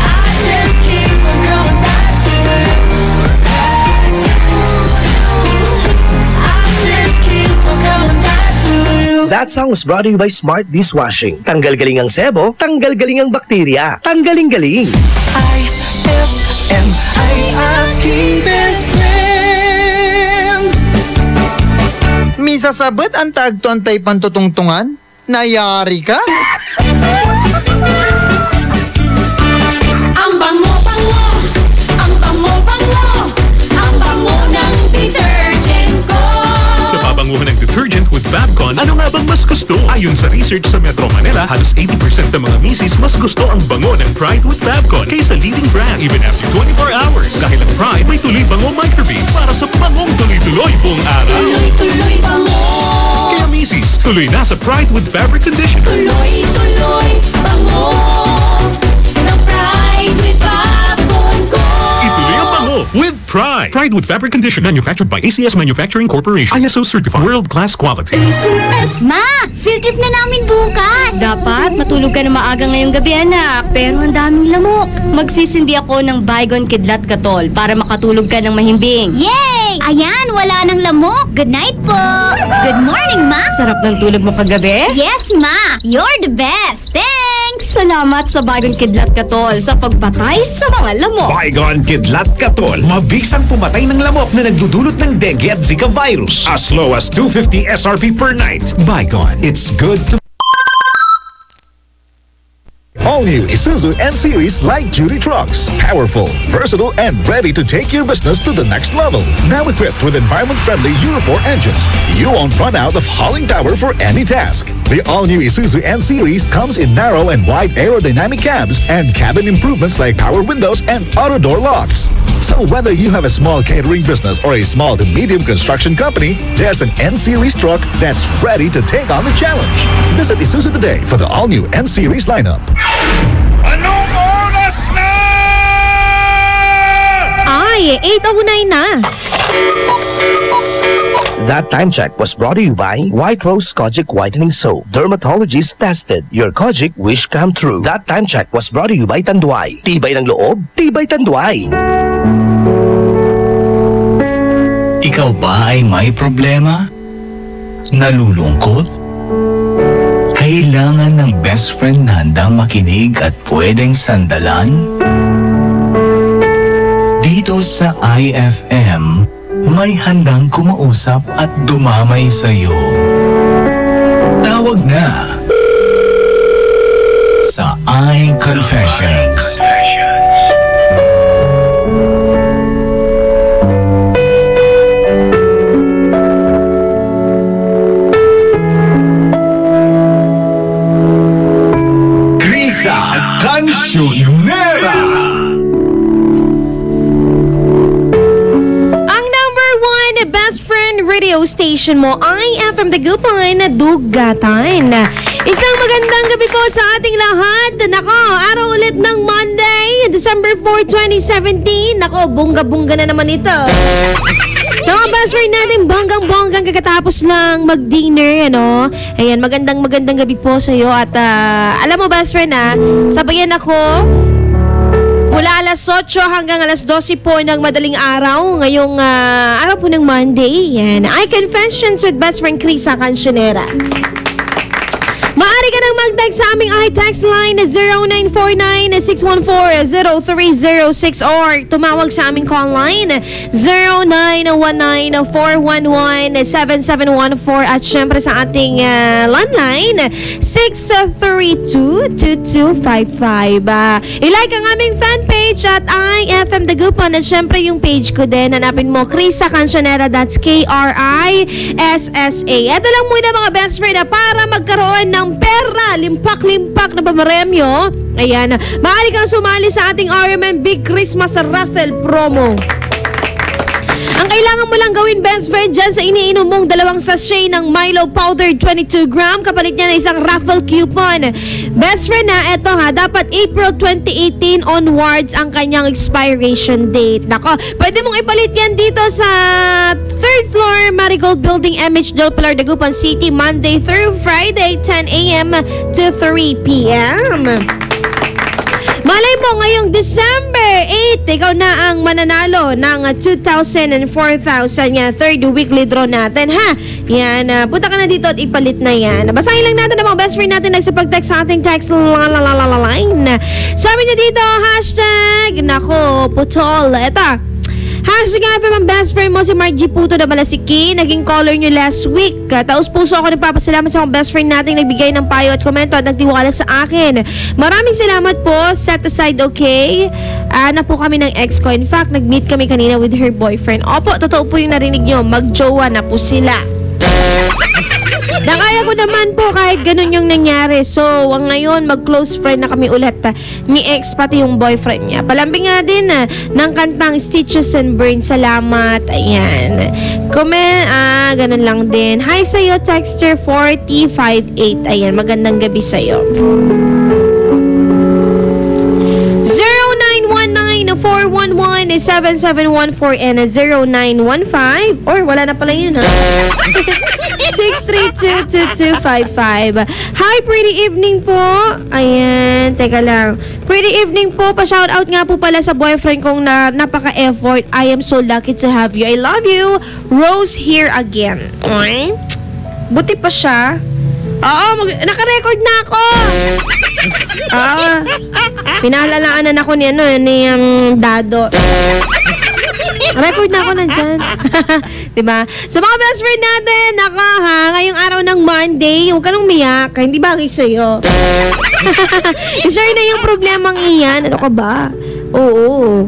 I just keep on coming back to you. Back to you. I just keep on coming back to you. That song was brought to you by Smart Dishwashing. Tanggal galing ang sebo, tanggal galing ang bakterya. Tanggaling-galing. IFM, aking best friend. sasabot ang tagto antay pantutungtungan? Nayari ka? Ang bango-bango, ang bango-bango, ang bango ng detergent ko. Sa pabanguhan ng detergent with Fabcon, ano nga bang mas gusto? Ayon sa research sa Metro Manila, halos 80% ng mga misis mas gusto ang bango ng Pride with Fabcon kaysa leading brand even after 24 hours. Dahil ang Pride may tuloy bango microbeads para sa bangong tuloy-tuloy buong araw. Tuloy-tuloy bango. Kaya misis, tuloy na sa Pride with Fabric Conditioner. Tuloy-tuloy bango ng Pride with Fabcon ko. Ituloy ang bango with Pride. Pride with Fabric Conditioner, manufactured by ACS Manufacturing Corporation. ISO certified, world-class quality. Ma, field trip na namin bukas. Dapat matulog ka na maaga ngayong gabi, anak. Pero ang daming lamok. Magsisindi ako ng Baygon Kidlat Katol para makatulog ka ng mahimbing. Yay! Ayan, wala nang lamok. Good night po. Good morning, Ma. Sarap ng tulog mo kagabi? Yes, Ma. You're the best. Thanks. Salamat sa Baygon Kidlat Katol sa pagpatay sa mga lamok. Baygon Kidlat Katol. Mabisang pumatay ng lamok na nagdudulot ng dengue at Zika virus. As low as 250 SRP per night. Baygon. It's good to... All-new Isuzu N-Series light-duty trucks. Powerful, versatile, and ready to take your business to the next level. Now equipped with environment-friendly Euro 4 engines, you won't run out of hauling power for any task. The all-new Isuzu N-Series comes in narrow and wide aerodynamic cabs and cabin improvements like power windows and auto-door locks. So whether you have a small catering business or a small to medium construction company, there's an N-Series truck that's ready to take on the challenge. Visit Isuzu today for the all-new N-Series lineup. Anong oras na? Ay, 8:09 na. That time check was brought to you by White Rose Kojic Whitening Soap. Dermatologist tested. Your Kojic wish come true. That time check was brought to you by Tanduay. Tibay ng loob, tibay Tanduay. Ikaw ba ay may problema? Nalulungkot? Kailangan ng best friend na handang makinig at pwedeng sandalan? Dito sa IFM, may handang kumausap at dumamay sa'yo. Tawag na sa iConfessions. Krisa Cancionera. Best friend radio station mo ay FM Dagupan na Dugatan. Isang magandang gabi po sa ating lahat. Nako, araw ulit ng Monday, December 4, 2017. Nako, bongga-bongga na naman ito. So, best friend natin, bonggang-bonggang kakatapos lang mag-dinner, ano? Ayan, magandang gabi po sa iyo. At alam mo, best friend, sabayan ako mula alas 8 hanggang alas 12 po ng madaling araw, ngayong araw po ng Monday. Yan. iConfessions with best friend Krisa Cancionera. Maaari ka nang mag-text sa aming i-text line na 0949-614-0306 or tumawag sa aming call line 0919-411-7714 at syempre sa ating landline 632-2255. I-like ang aming fanpage at IFM Dagupan at syempre yung page ko din. Hanapin mo Krisa Cancionera, that's Krissa. Ito lang muna mga best friend para magkaroon ng pera, limpak-limpak na pamaremyo. Ayan, maaari kang sumali sa ating RMN Big Christmas Raffle promo. Ang kailangan mo lang gawin, best friend, dyan sa iniinom mong 2 sachet ng Milo Powder 22 gram, kapalit niya na isang raffle coupon. Best friend eto dapat April 2018 onwards ang kanyang expiration date. Nako, pwede mong ipalit yan dito sa 3rd floor Marigold Building, MH Del Pilar, Dagupan City, Monday through Friday, 10 a.m. to 3 p.m. Malay mo ngayong December 8, ikaw na ang mananalo ng 2,000 and 4,000 yan, 3rd weekly draw natin, ha? Yan, punta ka na dito at ipalit na yan. Basahin lang natin ang mga best friend natin nagsapag-text sa ating text line. Sabi niya dito, hashtag, nako, putol. Eto, Hashtag FM ang best friend mo si Mark G. Puto na Malasiki. Naging caller nyo last week. Taos puso ako nagpapasalamat sa mga best friend natin nagbigay ng payo at komento at nagtiwala sa akin. Maraming salamat po. Set aside, okay? Na po kami ng ex ko. In fact, nag-meet kami kanina with her boyfriend. Opo, totoo po yung narinig nyo. Mag-jowa na po sila. Nakaya ko naman po kahit ganun yung nangyari. So, ngayon mag-close friend na kami ulit ni ex pati yung boyfriend niya. Palambing nga din ng kantang Stitches and Burns. Salamat. Ayan. Ganun lang din. Hi sa'yo, Texter 4058. Ayan, magandang gabi sa'yo. 0919-411-7714 and 0915 or wala na pala yun ha 632-2255. Hi, pretty evening po. Ayan, teka lang. Pretty evening po. Pa-shoutout nga po pala sa boyfriend kong na napaka-effort. I am so lucky to have you. I love you. Rose here again. Okay? Buti pa siya. Oo, naka-record na ako. Pinalalaan ako ni Dado. Record na ako nandyan. Diba? Sa mga best friend natin, ngayong araw ng Monday, huwag ka nang umiyak. Hindi bagay sa'yo. Share na yung problemang iyan. Ano ka ba? Oo.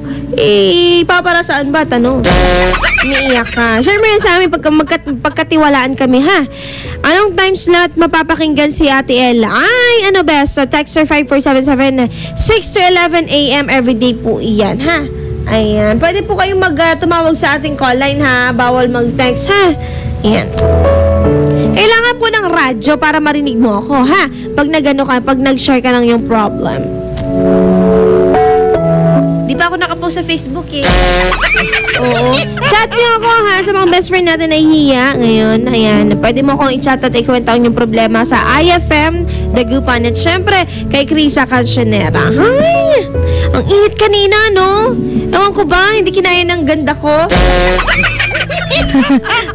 Para saan ba? Tanong. Umiiyak ka. Share mo yan sa amin pagkatiwalaan kami, ha? Anong time slot mapapakinggan si Ate Ella? Ay, best? So, Texter 5477, 6 to 11 a.m. everyday po iyan, ha? Ayan. Pwede po kayong tumawag sa ating call line, ha? Bawal mag-text, ha? Ayan. Kailangan po ng radyo para marinig mo ako, ha? Pag nag-share ka ng yung problem. Di pa ako nakapost sa Facebook, eh. Oo. Chat niyo ako, ha? Sa mga best friend natin na hiya ngayon. Ayan. Pwede mo akong i-chat at ikwenta yung problema sa IFM, Dagupan. At syempre, kay Krisa Cancionera. Hi! Ang init kanina, no? Ewan ko ba? Hindi kinaya ng ganda ko.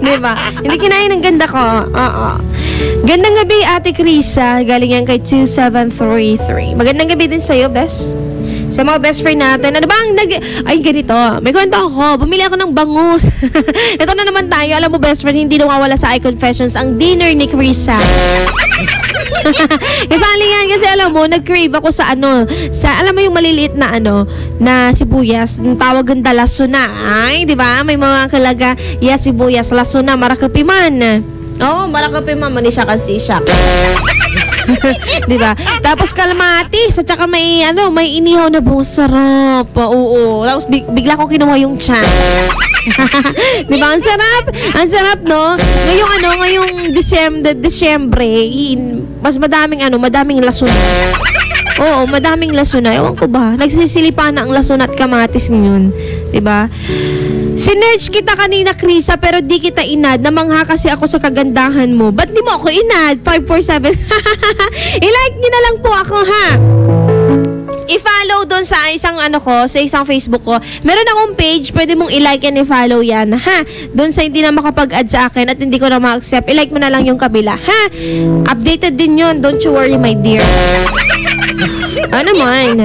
Diba? Hindi kinaya ng ganda ko. Oo. Gandang gabi, Ate Krisa. Galing yan kay 2733. Magandang gabi din sa'yo, best. Sa mga best friend natin. Ano bang ay, ganito. May kwento ako. Bumili ako ng bangus. Ito na naman tayo. Alam mo, best friend, hindi nawawala sa iConfessions ang dinner ni Krisa. Kasali yan. Kasi alam mo, nag-crave ako sa alam mo yung maliliit na na sibuyas. Yung tawag ng lasuna. Ay, di ba? May mga kalaga, sibuyas, lasuna, marakapiman. Oo, marakapiman. Mani siya kasi siya. Diba? Tapos kalamantis at saka may inihaw na buong sarap. Oo. Tapos bigla ko kinuha yung tiyan. Diba? Ang sarap. Ang sarap, no? Ngayong Disyembre, mas madaming lasuna. Oo, madaming lasuna. Ewan ko ba? Nagsisilipan na ang lasuna at kamatis ngayon. Diba? Sinerge kita kanina, Krisa, pero di kita inad. Namangha kasi ako sa kagandahan mo. Ba't di mo ako inad? 547. I-like nyo na lang po ako, ha? I-follow doon sa isang sa isang Facebook ko. Meron akong page, pwede mong i-like and i-follow yan, ha? Doon sa hindi na makapag-add sa akin at hindi ko na ma-accept, i-like mo na lang yung kabila, ha? Updated din yun, don't you worry, my dear. Ano naman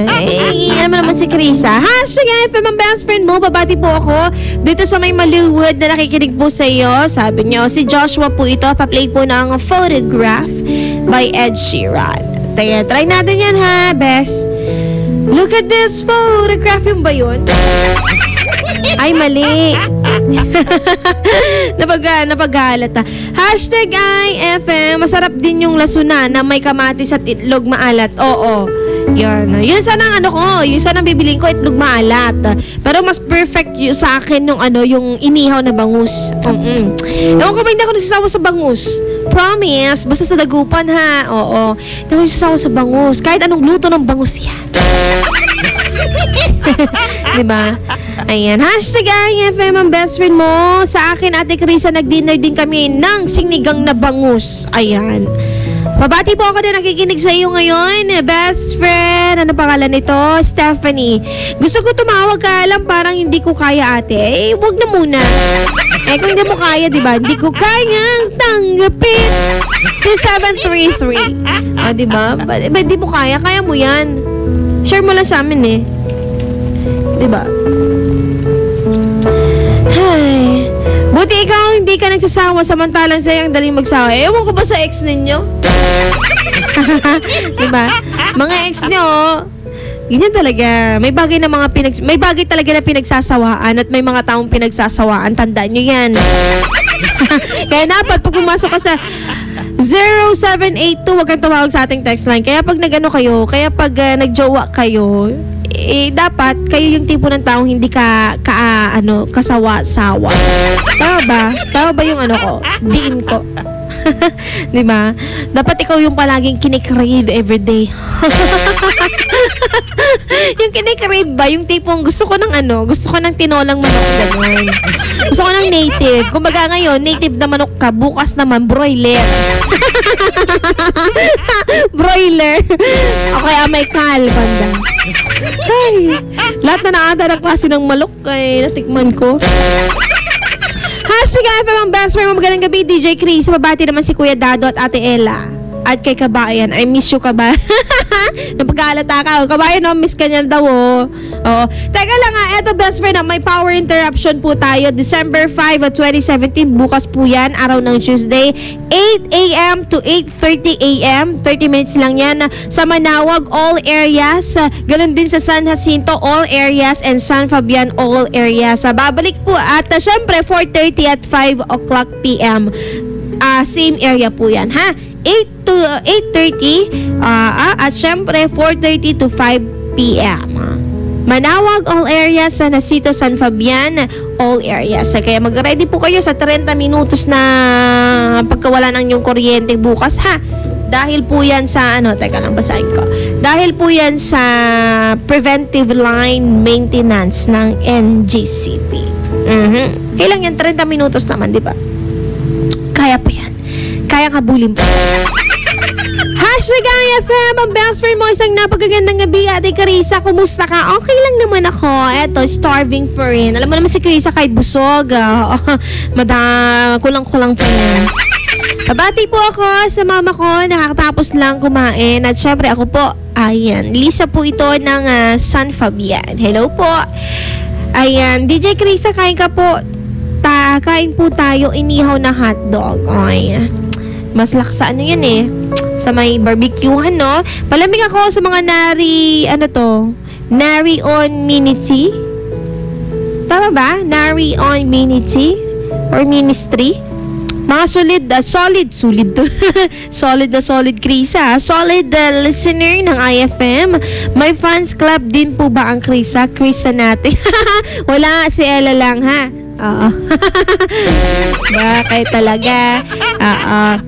si Krisa. Hashtag FM ang best friend mo. Babati po ako dito sa may Maluwood na nakikinig po sa iyo. Sabi niyo, si Joshua po ito. Pa-play po ng Photograph by Ed Sheeran. Try natin yan, ha, best. Look at this photograph. Yung ba yun? Ay, mali. Napaghalat na. Hashtag IFM. Masarap din yung lasuna na may kamatis at itlog maalat. Oo. Yun sana yung sana bibiliin ko itlog maalat. Pero mas perfect yung sa akin yung inihaw na bangus. Ewan ko ba hindi ako nagsasawa sa bangus. Promise. Basta sa Dagupan, ha. Oo. Hindi ako nagsasawa sa bangus. Kahit anong luto ng bangus yan. Diba? Ayan. Hashtag IFM ang best friend mo. Sa akin, Ate Krisa, nag-dinner din kami ng sinigang na bangus. Ayan. Pabati po ako na nakikinig sa iyo ngayon. Best friend. Ano pangalan nito? Stephanie. Gusto ko tumawag ka lang parang hindi ko kaya, ate. Wag na muna. Kung hindi mo kaya, diba? Hindi ko kayang tanggapin. 2733. Diba? Ba hindi mo kaya? Kaya mo yan. Share mo lang sa amin, eh. Diba? Buti ikaw hindi ka nagsasawa samantalang sa'yo ang daling magsawa. Ewan ko ba sa ex ninyo? Diba? Mga ex nyo, ganyan talaga. May bagay talaga na pinagsasawaan at may mga taong pinagsasawaan. Tandaan nyo yan. Kaya dapat pag pumasok ka sa 0782, wag kang tumawag sa ating text line. Kaya pag pag nagjowa kayo, dapat kayo yung tipo ng taong hindi kasawa-sawa. Tama ba? Tama ba yung ko? Diin ko. Diba? Dapat ikaw yung palaging kinikrave everyday. Yung kinikrave ba? Yung tipong gusto ko ng tinolang manok gano'n. Gusto ko ng native. Kumbaga ngayon, native na manok ka. Bukas naman, broiler. Broiler. Okay, may banda. Ay, lahat na nakata na klase ng malok ay natikman ko. Hashtag FM ang best friend mo. Magaling gabi, DJ Chris. Mabati naman si Kuya Dado at Ate Ella. At kay Kabayan. I miss you, Kabayan. Napag-aalata ka. Kabayan, miss ka niya daw. Oo. Teka lang eto best friend, may power interruption po tayo. December 5 of 2017. Bukas po yan, araw ng Tuesday. 8 a.m. to 8:30 a.m. 30 minutes lang yan. Sa Manawag, all areas. Ganun din sa San Jacinto, all areas. And San Fabian, all areas. Babalik po at syempre 4:30 at 5 o'clock p.m. Same area po yan, ha? 8 to 8:30 at syempre 4:30 to 5 p.m. Manawag, all areas. San Jacinto, San Fabian, all areas. Kaya mag-ready po kayo sa 30 minutos na pagkawala ng yung kuryente bukas, ha? Dahil po yan sa teka lang, basahin ko. Dahil po yan sa preventive line maintenance ng NGCP. Kailan yan? 30 minutos naman, di ba? Kaya po yan. Kaya kabulin po. Hashtag FM, ang best friend mo. Isang napagagandang gabi, Ate Carissa. Kumusta ka? Okay lang naman ako. Eto, starving pa rin. Alam mo naman si Carissa kahit busog. Kulang-kulang pa yan. Pabati po ako sa mama ko. Nakakatapos lang kumain. At syempre ako po, ayan, Lisa po ito ng San Fabian. Hello po. Ayan, DJ Carissa, kain ka po. Kain po tayo inihaw na hotdog. Ay, mas laksa yan sa may barbecuehan, no? Malamig ako sa mga Nari on Mini Tea. Tama ba? Nari on Mini Tea or Ministry. Mga solid to. Solid na solid, Krisa. Solid listener ng IFM. May fans club din po ba ang Krisa? Krisa natin. Wala, si Ella lang, ha? Oo. Bakit talaga? Oo.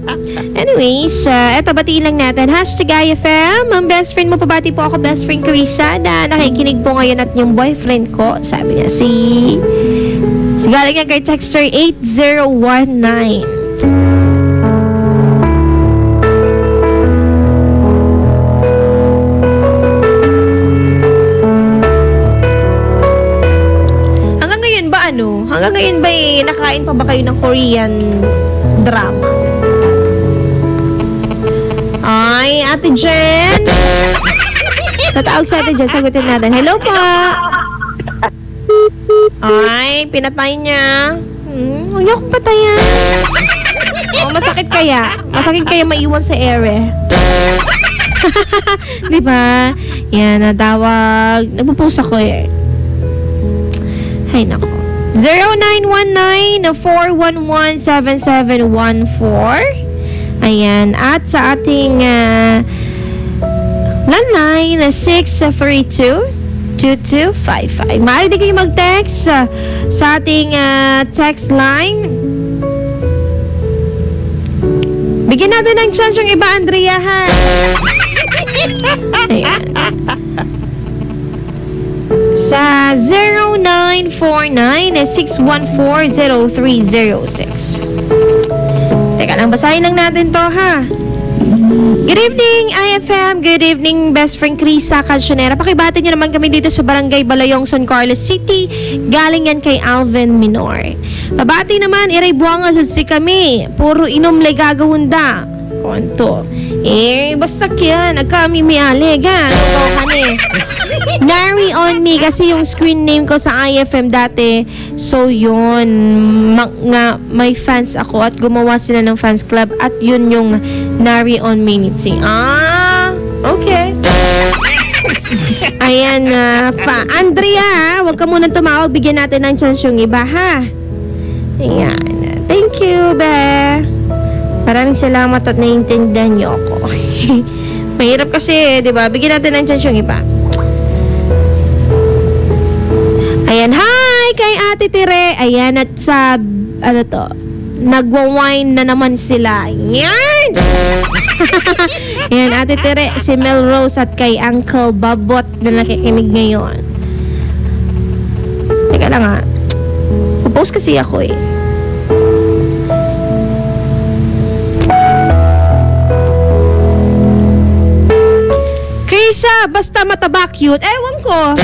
Anyways, eto, batiin lang natin. Hashtag IFM. Ang best friend mo, pabati po ako, best friend Carissa, na nakikinig po ngayon at yung boyfriend ko. Sabi niya, si galing nga kay texter 8019. Hanggang ngayon ba nakain pa ba kayo ng Korean drama? Ay, Ate Jen! Tatawag sa Ate Jen, sagutin natin. Hello po! Ay, pinatay niya. Huwag niyo akong patayan. Masakit kaya? Masakit kaya maiwan sa ere. Diba? Yan, natawag. Nagpupusa ko Hay nako. 0919-411-7714. Ayan. At sa ating landline na 632-2255. Maaari din kayo mag-text sa ating text line. Bigyan natin ng chance yung iba, Andrea, ha? Ayan. Sa 0949-614-0306. Teka lang, basahin lang natin to, ha? Good evening, IFM. Good evening, best friend Krisa Cancionera. Pakibati nyo naman kami dito sa Barangay Balayong, San Carlos City. Galing yan kay Alvin Minor. Pabati naman, iray buwanga sa si kami. Puro inom lay gagawunda. Konto. Basta yan. Nagkamimialig, ha? Nari on me kasi yung screen name ko sa IFM dati. So, yun. May fans ako at gumawa sila ng fans club at yun yung Nari on me. Okay. Ayan, Andrea, wag ka muna tumawag. Bigyan natin ng chance yung iba, ha? Ayan. Thank you, be. Maraming salamat at naiintindihan niyo ako. Mahirap kasi, di ba? Bigyan natin ng chance yung iba. Ayan, hi kay Ate Tire. Ayan, at sa, nagwa-wine na naman sila. Yan! Ayan, Ate Tire, si Melrose at kay Uncle Babot na nakikinig ngayon. Teka lang, ha. Pupost kasi ako, eh. Krisa, basta mataba, cute. Ewan ko.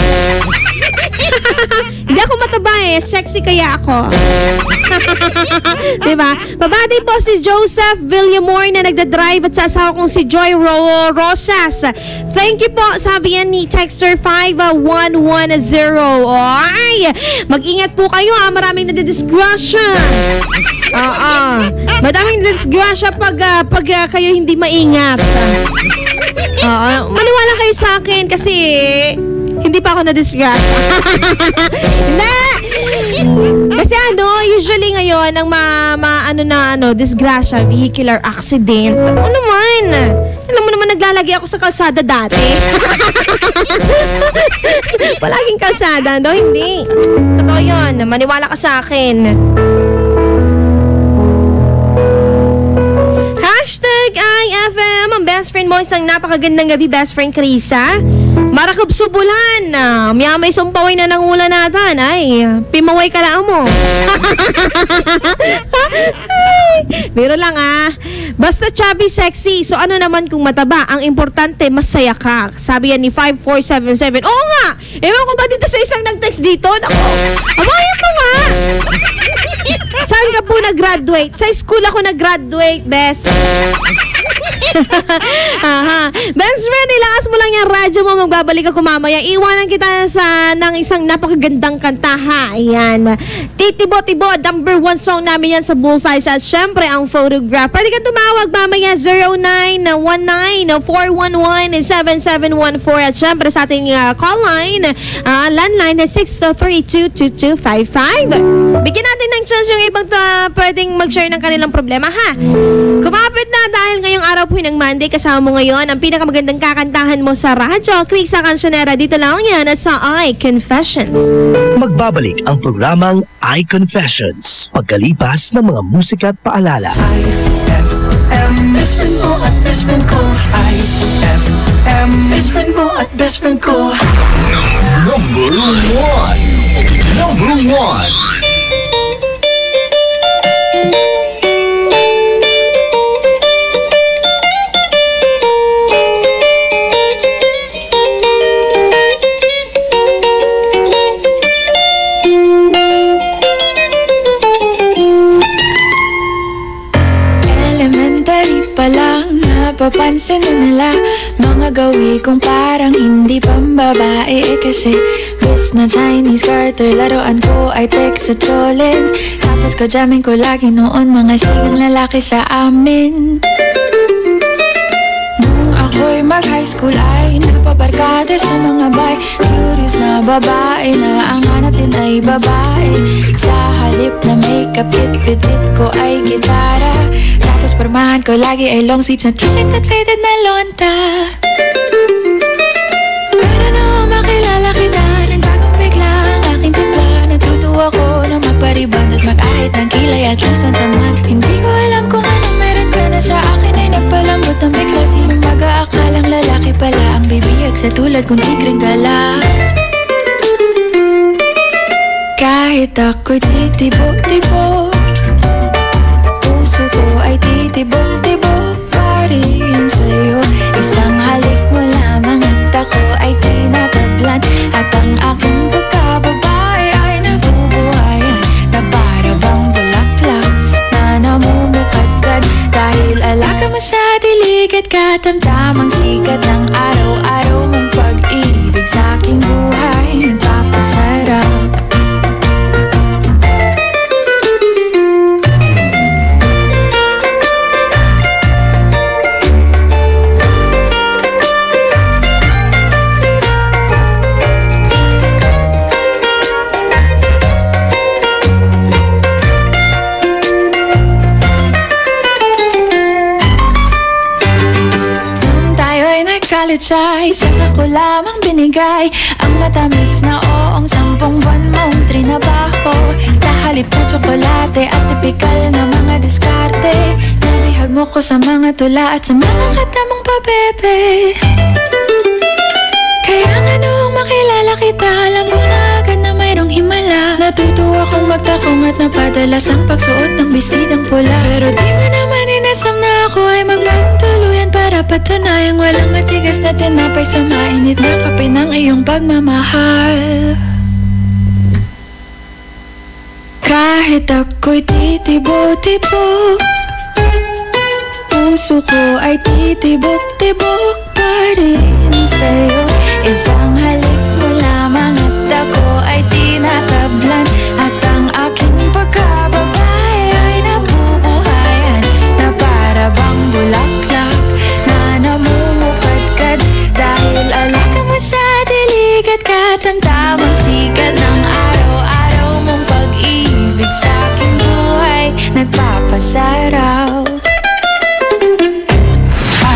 Hindi ako mataba eh. Sexy kaya ako. Diba? Babati po si Joseph Villamor na nagdadrive at sa asawa kong si Joy Rosas. Thank you po. Sabi yan ni Texter 5110. Ay! Mag-ingat po kayo ha. Maraming nadidisgrasya. Madaming nadidisgrasya pag kayo hindi maingat. Maniwala kayo sa akin kasi hindi pa ako na-disgrasya. Hindi! Kasi usually ngayon ang disgrasya, vehicular accident. Ano naman? Alam mo naman naglalagay ako sa kalsada dati. Palaging kalsada, hindi. Totoo yun. Maniwala ka sa akin. Hashtag IFM, ang best friend mo, isang napakagandang gabi, best friend Krisa. Marakop subulan. May sumpaway na nangula natin. Ay, pimaway ka lang mo. Biro lang Basta chubby sexy. So ano naman kung mataba? Ang importante, masaya ka. Sabi yan ni 5477. Oo nga! Ewan ko ba dito sa isang nag-text dito? Naku, abayan mo nga! Saan ka po nag-graduate? Sa school ako nag-graduate, best. Best friend, ilakas mo lang yung radyo mo. Magbabalik ako mamaya. Iwanan kita ng isang napakagandang kanta, ha? Ayan. Titibo-tibo, number 1 song namin yan sa Bullseye. At syempre, ang photograph. Pwede ka tumawag mamaya 0919-411-7714. At syempre, sa ating call line, landline na 632-2255. Bigyan natin ng chance yung ibang pwedeng mag-share ng kanilang problema, ha? Kumapit na dahil ngayong araw po ng Monday, kasama mo ngayon ang pinakamagandang kakantahan mo sa radyo. Click sa Kansyonera, dito lang yan at sa iConfessions. Magbabalik ang programang iConfessions pagkalipas ng mga musika at paalala. IFM, best friend mo at best friend ko. IFM, best friend mo at best friend ko. Number 1. Number 1. Papansin na nila mga gawi kong parang hindi pambabae kasi bis na Chinese Carter, laruan ko ay Texas Cholens. Tapos kajamin ko lagi noon mga sigang lalaki sa amin. Nung ako'y mag-high school ay napabarkada sa mga bay. Curious na babae na ang hanap din ay babae. Sa halip na makeup kit, pitit ko ay gitara. Tapos pormahan ko lagi ay long sleeves na t-shirt at faded na lonta. Pero nung makilala kita, nagbagong bigla ang aking timpla. Natutuwa ko na magpariban at mag-ahit ng kilay at least once a month. Hindi ko alam kung anong meron ka na sa akin ay nagpalambot ng bigla. Sinong mag-aakalang lalaki pala ang bibiyag sa tulad kong tigreng gala. Kahit ako'y titibo-tibo, puso ko ay titibok-tibok pa rin sa'yo. Isang halik mo lamang at ako ay tinatadlan. At ang aking pagkababae ay nabubuhayan na para bang bulaklak na namumukadkad. Dahil alaga mo sa dilig at katamtamang sikat ng araw-araw mong pag-ibig sa aking buhay nagpapasarap. Ay, saka ko lamang binigay ang matamis na oong 10 buwan mong trinabaho. Sa halip na tsokolate at tipikal na mga diskarte, nabihag mo ko sa mga tula at sa mga katamang pabebe. Kaya nga noong makilala kita, alam mo na agad na mayroong himala. Natutuwa kong magtakong at napadalas ang pagsuot ng bestidang pula. Pero di mo naman inasam na ako ay magbagong tuluyan para patunayang walang matigas na tinapay sa mainit na kape ng iyong pagmamahal. Kahit ako'y titibo-tibo, puso ko ay titibok-tibok pa rin sa'yo. Isang halik mo lamang at ako ay tinatablan, at ang aking pagkababae ay nabubuhayan na para bang bulaklak na namumukadkad. Dahil alaga mo sa dilig at katamtamang sikat ng araw-araw mong pag-ibig sa aking buhay nagpapasaraw.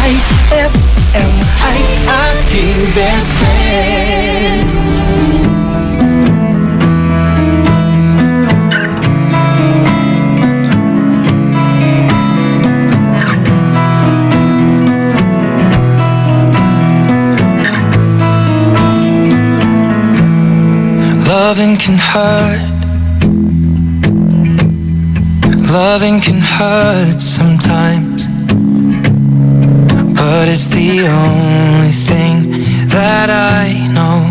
IFM ay aking best friend. Loving can hurt. Loving can hurt sometimes, but it's the only thing that I know.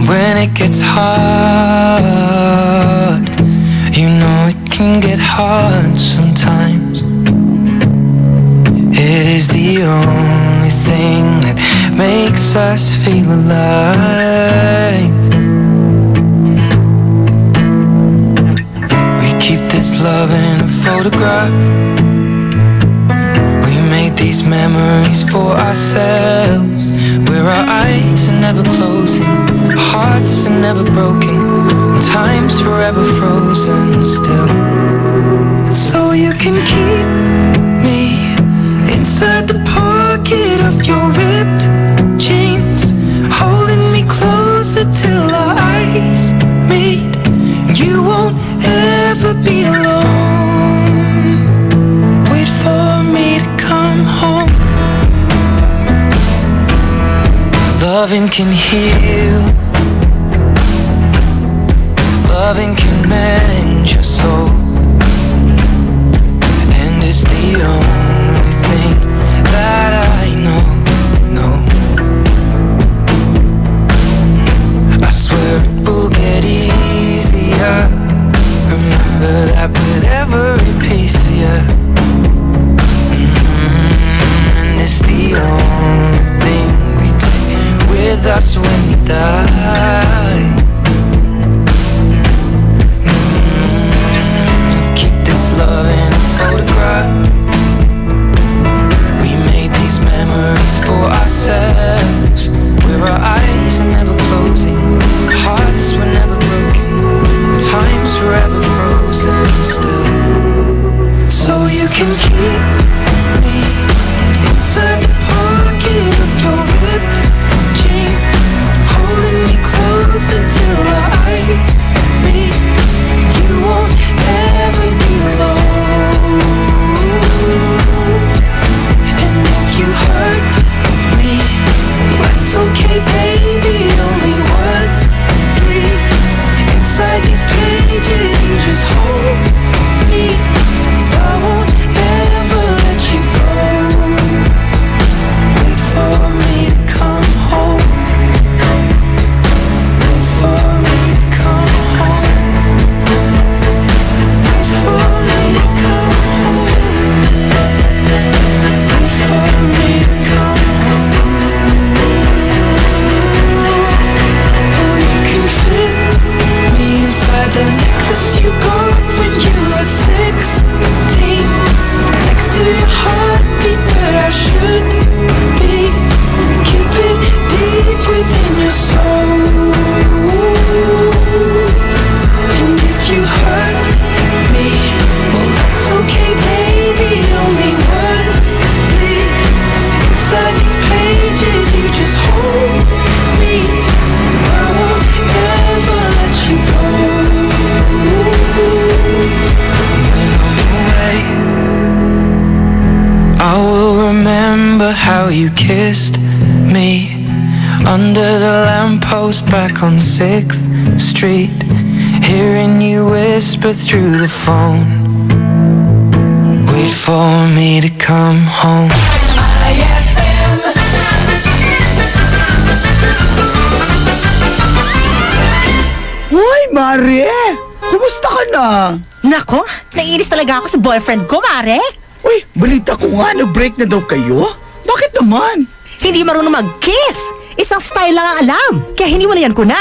When it gets hard, you know it can get hard sometimes. It is the only thing that makes us feel alive. We keep this love in a photograph. We made these memories for ourselves, where our eyes are never closing, hearts are never broken, time's forever frozen still. So you can keep me inside the pocket of your ripped jeans, holding me closer till our eyes meet. You won't ever be alone. Wait for me to come home. Loving can heal. Loving can mend your soul, and it's the only thing that I know. I swear it will get easier. Remember that with every piece of you. And it's the only thing we take with us when we die. how you kissed me under the lamppost back on 6th Street, hearing you whisper through the phone, wait for me to come home. Hoy, Mare! Kumusta ka na? Nako, naiinis talaga ako sa boyfriend ko, Mare. Uy, balita ko nga, nag-break na daw kayo? Bakit naman? Hindi marunong mag-kiss. Isang style lang ang alam, kaya hiniwalayan ko na.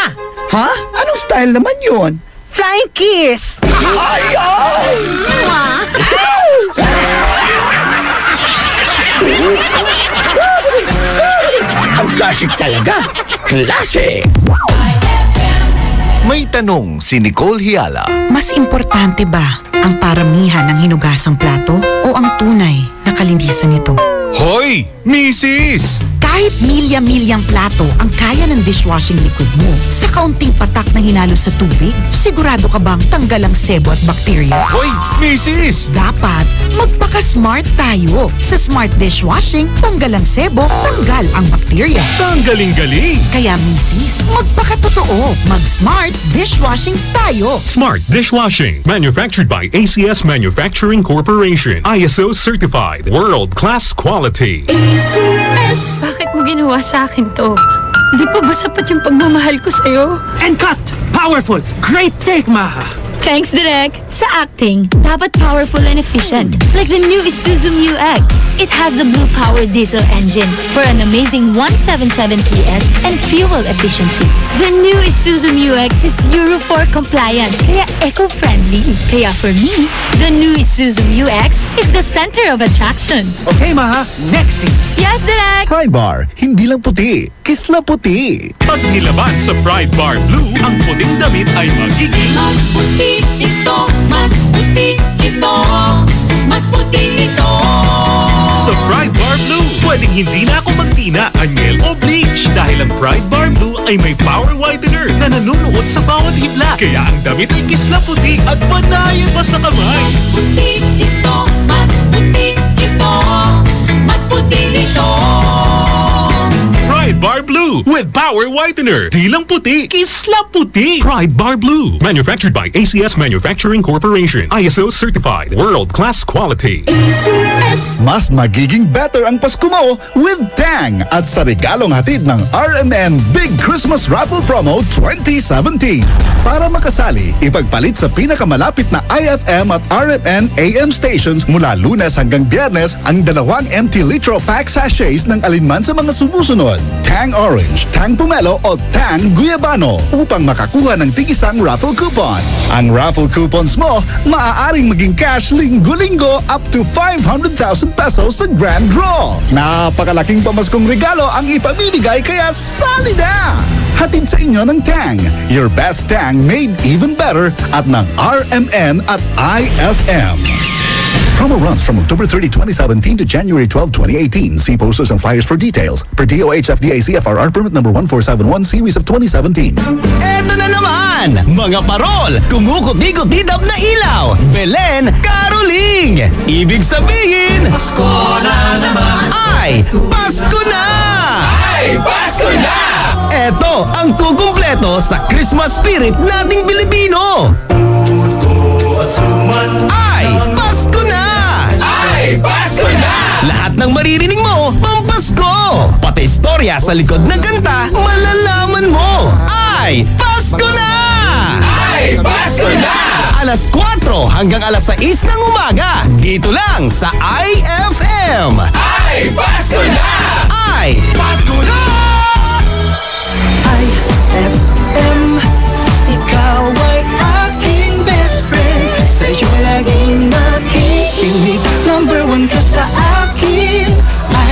Ha? Anong style naman yun? Flying kiss! Ay, ay! Ang classic talaga! Classic! May tanong si Nicole Hiala. Mas importante ba ang paramihan ng hinugasang plato o ang tunay na kalinisan nito? Hoy! Mrs! Kahit milya-milyang plato ang kaya ng dishwashing liquid mo, sa kaunting patak na hinalo sa tubig, sigurado ka bang tanggal ang sebo at bakterya? Hoy! Mrs! Dapat magpaka-smart tayo. Sa smart dishwashing, tanggal ang sebo, tanggal ang bakterya. Tanggaling-galing! Kaya Mrs., magpakatotoo. Mag-smart dishwashing tayo. Smart Dishwashing. Manufactured by ACS Manufacturing Corporation. ISO certified. World-class quality. ACS! Bakit mo ginawa sa akin to? Di pa ba sapat yung pagmamahal ko sa'yo? And cut! Powerful! Great take, Maha! Thanks, Direk. Sa acting, dapat powerful and efficient. Like the new Isuzu Mu-X. It has the blue-powered diesel engine for an amazing 177 PS and fuel efficiency. The new Isuzu Mu-X is Euro 4 compliant, kaya eco-friendly. Kaya for me, the new Isuzu Mu-X is the center of attraction. Okay, Maha. Next scene. Yes, Direk! Pride Bar, hindi lang puti, kisla puti. Pag nilaban sa Pride Bar Blue, ang puting damit ay magiging mas puti ito, mas puti ito, mas puti ito. Sa Pride Bar Blue, pwedeng hindi na ako magtina, anyel o bleach dahil ang Pride Bar Blue ay may power whitener na nanunuot sa bawat hibla. Kaya ang damit ay kisla puti at panayan pa sa kamay. Mas puti ito, mas puti ito, mas puti ito. Pride Bar Blue with power whitener. Di lang puti, kisla puti. Pride Bar Blue. Manufactured by ACS Manufacturing Corporation. ISO certified. World-class quality. ACS. Mas magiging better ang Pasko mo with Tang at sa regalong hatid ng RMN Big Christmas Raffle Promo 2017. Para makasali, ipagpalit sa pinakamalapit na IFM at RMN AM stations mula Lunes hanggang Biyernes ang 2 empty litro pack sachets ng alinman sa mga sumusunod. Tang Orange, Tang Pomelo o Tang Guyabano upang makakuha ng tig-isang raffle coupon. Ang raffle coupons mo, maaaring maging cash linggo-linggo up to 500,000 pesos sa grand draw. Napakalaking pamaskong regalo ang ipamimigay kaya sali na! Hatid sa inyo ng Tang, your best Tang made even better at ng RMN at IFM. Promo runs from October 30, 2017 to January 12, 2018. See posters and flyers for details. Per DOH FDA CFRR permit number 1471 series of 2017. Eto na naman! Mga parol, kumukot-ikot-idab na ilaw. Belen, Caroling! Ibig sabihin, Pasko na naman. Ay, Pasko na! Ay, Pasko na! Eto ang kukumpleto sa Christmas spirit nating Pilipino. Ay, Pasko na! Ay, Pasko na! Lahat ng maririnig mo, pampasko! Pati istorya sa likod ng kanta, malalaman mo! Ay, Pasko na! Ay, Pasko na! Alas 4 hanggang alas 6 ng umaga, dito lang sa IFM! Ay, Pasko na! Ay, Pasko na! IFM, ikaw ay aking best friend. Sa'yo laging nakikinig, number 1 ka sa akin.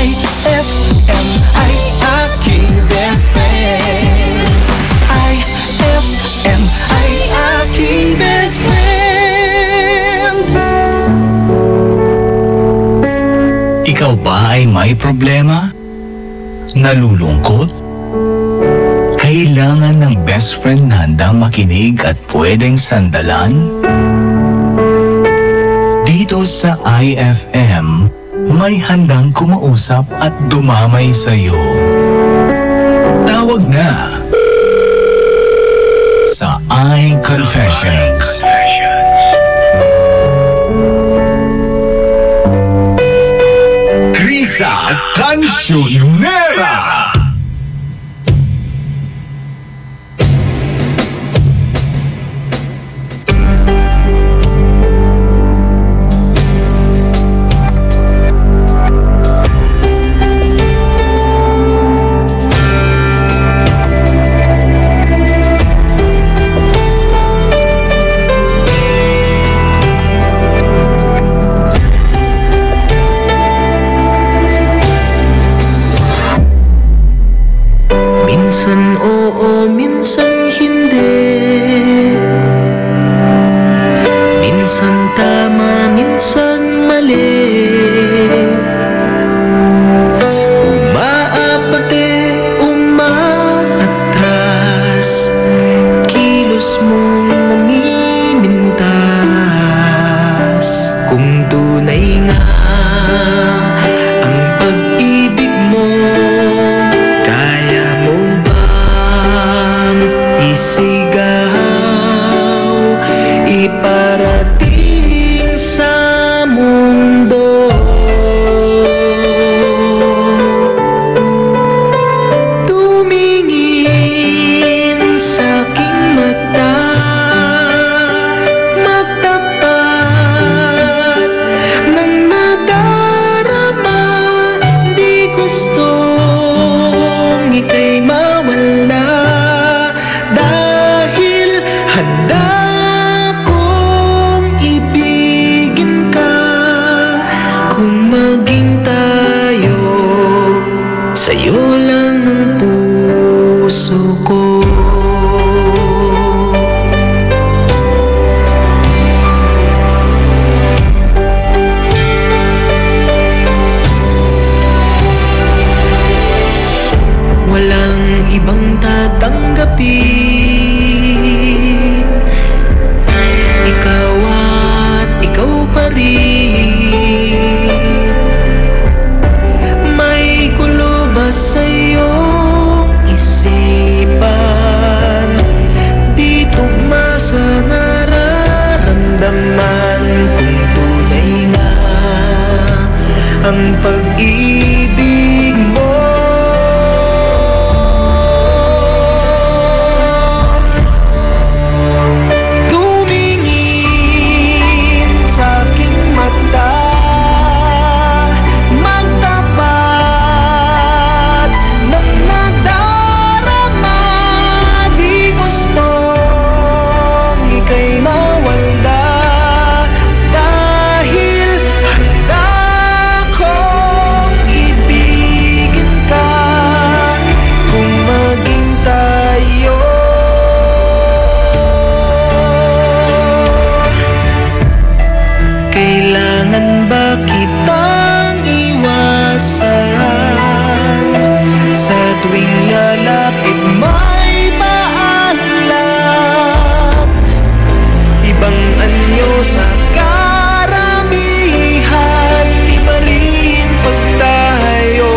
IFM ay aking best friend. IFM ay aking best friend. Ikaw ba ay may problema? Nalulungkot? Kailangan ng best friend na handang makinig at pwedeng sandalan? Dito sa IFM, may handang kumausap at dumamay sa'yo. Tawag na sa iConfessions. Krisa Cancionera. Minsan oo, minsan hindi. Minsan tama, minsan mali. Umaapate, umaatras. Kilos mong namimintas. Kung tunay nga ang pag-ibig mo, kaya mo bang isigaw, iparating sa mundo? Tumingin sa aking mata, magtapat ng nadarama. Di gustong ika'y mawala, dahil handa kong ibigin ka. Kung maging tayo, sa'yo lang ang puso ko. Walang ibang tatanggapin, ikaw at ikaw pa rin. May gulo ba sa iyong isipan? Di tugma sa nararamdaman. Kung tunay nga ang pag-ibig mo, tumingin sa aking mata, magtapat ng nadarama. Di gustong ika'y mawala, dahil handa kong ibigin ka. Kung maging tayo, kailangan ba kitang iwasan? Sa tuwing lalapit may paalam, ibang anyo sa karamihan. Iba rin pag tayo,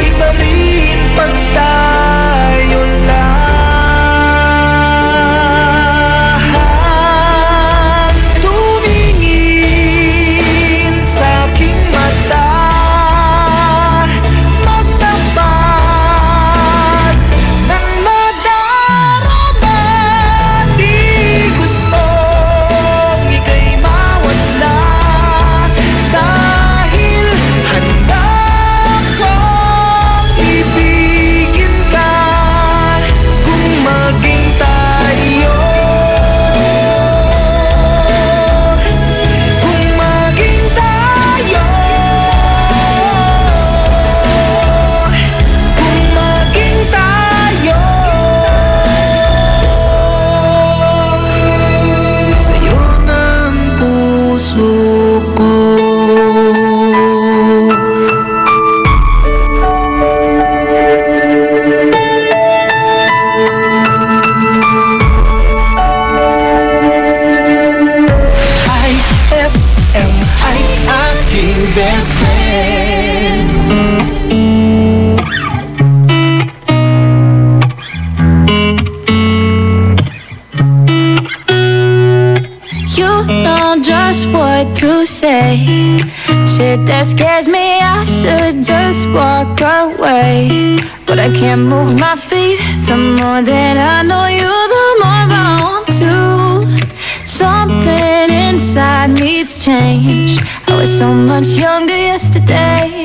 iba rin pag tayo lang. Tumingin sa aking mata, magtapat ng nadarama. Di gustong ika'y mawala, dahil handa kong ibigin ka. Kung maging tayo, kung maging tayo, kung maging tayo, sa'yo ng puso ko. IFM ay aking best friend. You know just what to say. Shit that scares me, I should just walk away. But I can't move my feet. The more that I know you, the more I want to. Something inside me's changed. I was so much younger yesterday.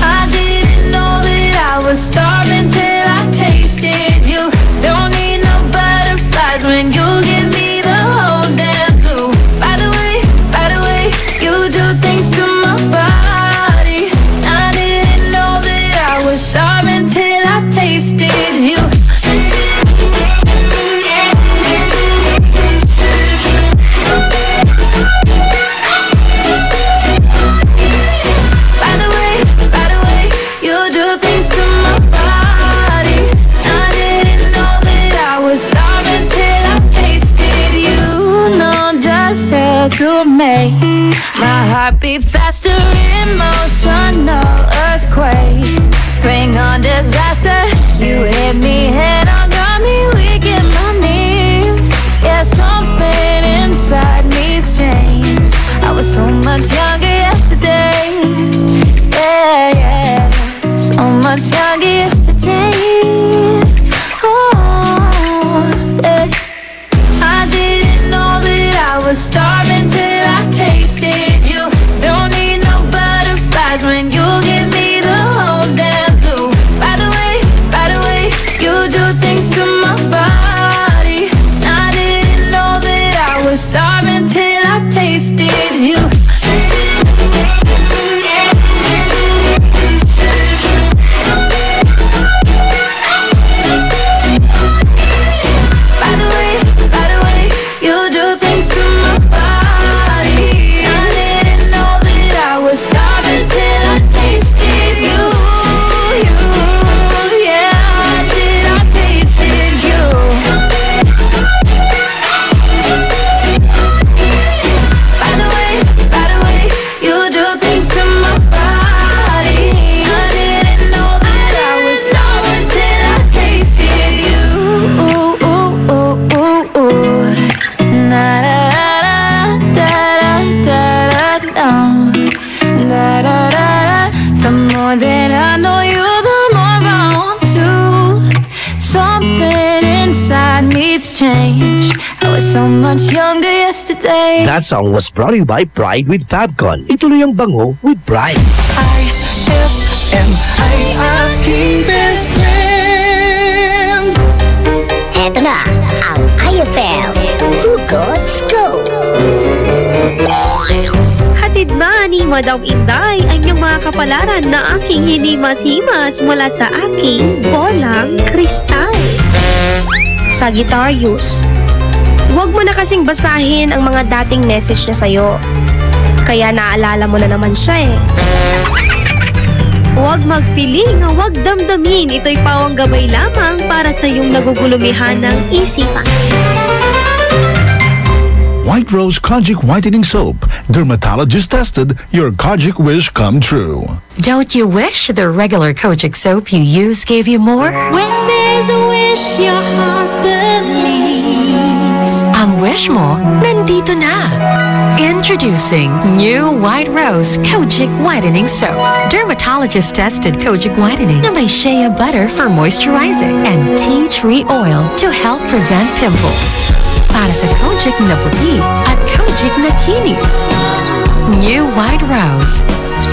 I didn't know that I was starving till I tasted you. Don't need no butterflies when you give me the whole damn flu. By the way, you do things to my body. I didn't know that I was starving till I tasted you. To make my heart beat faster, emotional earthquake. Bring on disaster. You hit me head on, got me weak in my knees. Yeah, something inside me's changed. I was so much younger yesterday. Yeah, so much younger yesterday. I didn't know that I was starving till I tasted you. Don't need no butterflies when you give me the whole damn flu. By the way, you do things to my body. I didn't know that I was starving till I tasted you. You do things to my body. I didn't know that I was starving till I tasted you. Yeah, I tasted you. By the way, you do things to my body. I didn't know that I was starving till I tasted you. Ooh, ooh, ooh, ooh, ooh. The more that I know you, the more I want to. Something inside me's changed. I was so much younger yesterday. That song was brought to you by Pride with Fabcon. Ituloy ang bango with Pride. IFM ay aking best friend. Eto na ang IFM Hugot Scoop. Hatid ba ni Madam Inday ang iyong mga kapalaran na aking hinimas-himas mula sa aking bolang kristal? Sagittarius, huwag mo na kasing basahin ang mga dating message na sa'yo. Kaya naalala mo na naman siya eh. Huwag magpiling, huwag damdamin. Ito'y pawang gabay lamang para sa iyong nagugulumihan ng isipan. White Rose Kojic Whitening Soap. Dermatologist tested, your Kojic wish come true. Don't you wish the regular Kojic soap you use gave you more? When there's a wish, your heart believes. Ang wish mo, nandito na. Introducing new White Rose Kojic Whitening Soap. Dermatologist tested Kojic Whitening na may shea butter for moisturizing and tea tree oil to help prevent pimples. Para sa Kojic na puti at Kojic na kinis. New White Rose.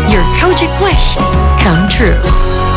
Your Kojic wish come true.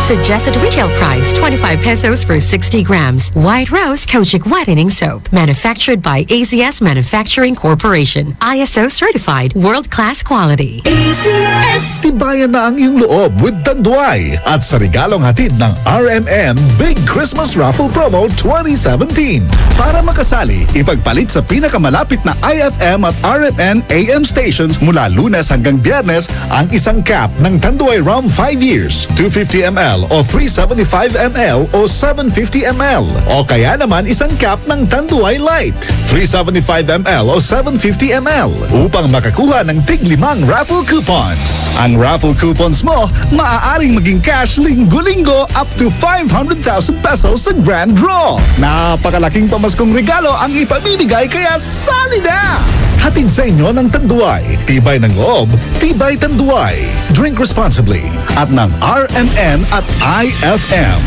Suggested retail price 25 pesos for 60 grams. White Rose Kojic Whitening Soap. Manufactured by AZS Manufacturing Corporation. ISO certified world-class quality. AZS! Tibayan na ang iyong loob with Tanduay at sa regalong hatid ng RMN Big Christmas Raffle Promo 2017. Para makasali, ipagpalit sa pinakamalapit na IFM at RMN AM stations mula Lunes hanggang Biyernes ang isang cap ng Tanduay Rum 5 years, 250 ml ml o 375 ml o 750 ml o kaya naman isang cup ng Tanduay Light 375 ml o 750 ml upang makakuha ng tig-5 raffle coupons. Ang raffle coupons mo maaaring maging cash linggo-linggo up to 500,000 pesos sa grand draw. Napakalaking pamaskong regalo ang ipamimigay kaya sali na! Hatid sa inyo ng Tanduay. Tibay ng loob, tibay Tanduay. Drink responsibly at ng RMN at IFM.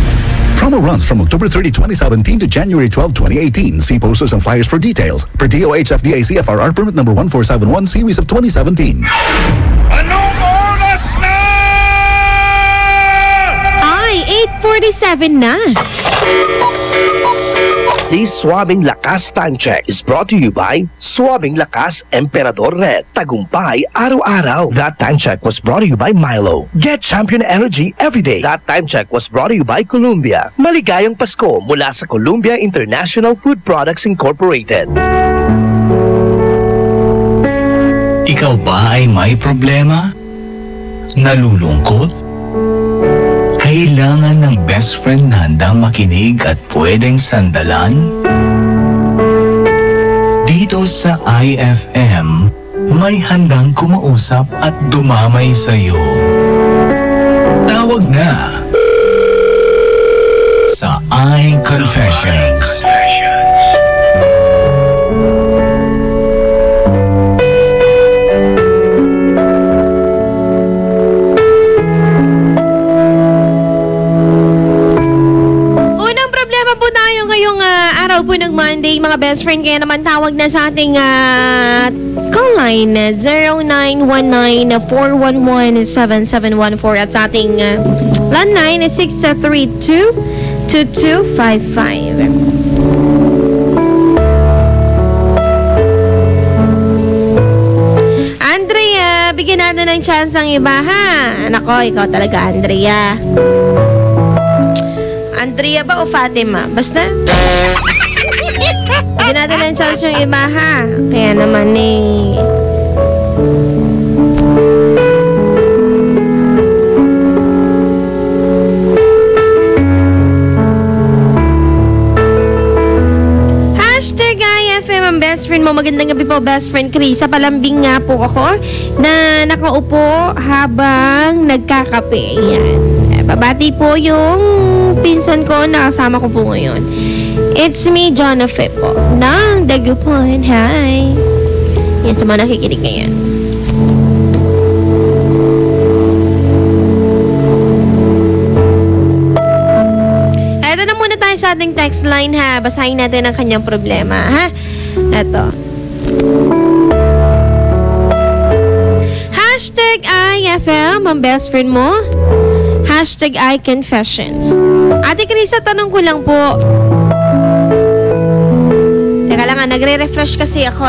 Promo runs from October 30, 2017 to January 12, 2018. See posters and flyers for details. Per DOH FDA CFRR permit number 1471 series of 2017. Anong oras na? Ay, 8:47 na. This Swabing Lakas Time Check is brought to you by Swabing Lakas Emperador Red. Tagumpay araw-araw. That time check was brought to you by Milo. Get champion energy every day. That time check was brought to you by Columbia. Maligayang Pasko mula sa Columbia International Food Products Incorporated. Ikaw ba ay may problema? Nalulungkot? Kailangan ng best friend na handang makinig at pwedeng sandalan? Dito sa IFM, may handang kumausap at dumamay sa'yo. Tawag na sa iConfessions. Araw po ng Monday, mga best friend, kaya naman tawag na sa ating call line 0919-411-7714 at sa ating landline 632-2255. Andrea, bigyan natin ng chance ang iba, ha? Nako, ikaw talaga, Andrea. Andrea ba o Fatima? Basta. Bigyan natin ng chance yung iba, ha? Kaya naman Hashtag IFM ang best friend mo. Magandang gabi po, best friend Krisa. Palambing nga po ako na nakaupo habang nagkakape. Yan. Pabati po yung pinsan ko na kasama ko po ngayon. It's me, Jonathan po. Ng Dagupan. Hi. Yan sa mga nakikinig ngayon. Eto na muna tayo sa ating text line, ha. Basahin natin ang kanyang problema, ha. Eto. Hashtag IFM, ang best friend mo. Hashtag iConfessions. Ate Krisa, tanong ko lang po. Teka lang nga, nagre-refresh kasi ako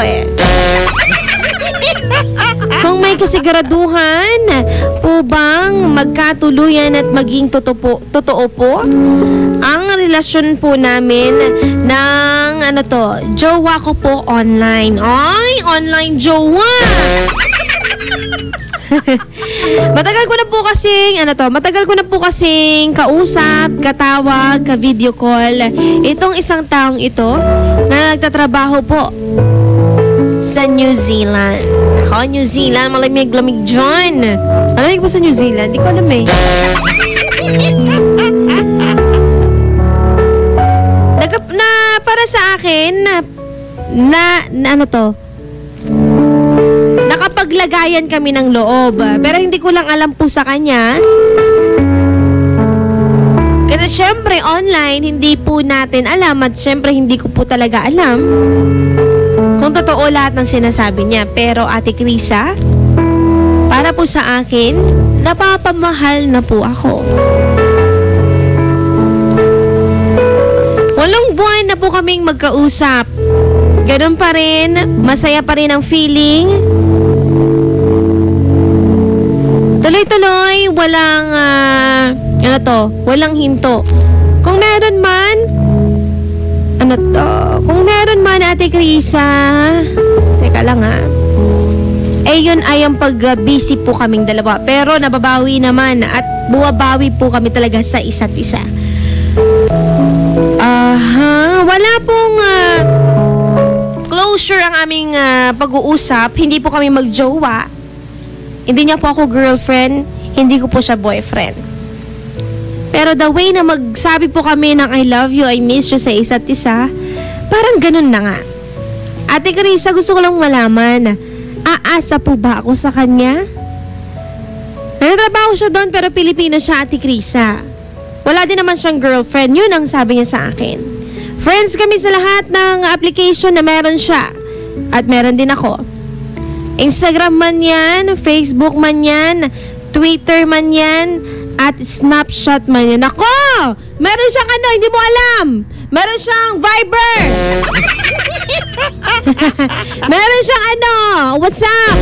Kung may kasiguraduhan po bang magkatuluyan at maging totoo po ang relasyon po namin ng jowa ko po online. Ay, online jowa! Matagal ko na po kasing kausap, katawag, ka-video call itong isang taong ito na nagtatrabaho po sa New Zealand. Ako, New Zealand, malamig-lamig dyan. Malamig po sa New Zealand? Di ko alam para sa akin, nakapaglagayan kami ng loob. Pero hindi ko lang alam po sa kanya. Kasi syempre online, hindi po natin alam at syempre hindi ko po talaga alam kung totoo lahat ng sinasabi niya. Pero Ate Krisa, para po sa akin, napapamahal na po ako. 8 buwan na po kaming magkausap. Ganun pa rin, masaya pa rin ang feeling. Tuloy-tuloy, walang hinto. Kung meron man, kung meron man, Ate Krisa, teka lang Ngayon ay ang pag-busy po kaming dalawa. Pero nababawi naman at bumabawi po kami talaga sa isa't isa. Wala pong closure ang aming pag-uusap. Hindi po kami magjowa. Hindi niya po ako girlfriend. Hindi ko po siya boyfriend. Pero the way na magsabi po kami ng I love you, I miss you sa isa't isa, parang ganun na nga. Ate Carissa, gusto ko lang malaman, aasa po ba ako sa kanya? Nagtatrabaho siya doon pero Pilipino siya, Ate Carissa. Wala din naman siyang girlfriend. Yun ang sabi niya sa akin. Friends kami sa lahat ng application na meron siya. At meron din ako. Instagram man yan, Facebook man yan, Twitter man yan, at Snapchat man yan. Ako! Meron siyang ano, hindi mo alam! Meron siyang Viber! Meron siyang ano, WhatsApp!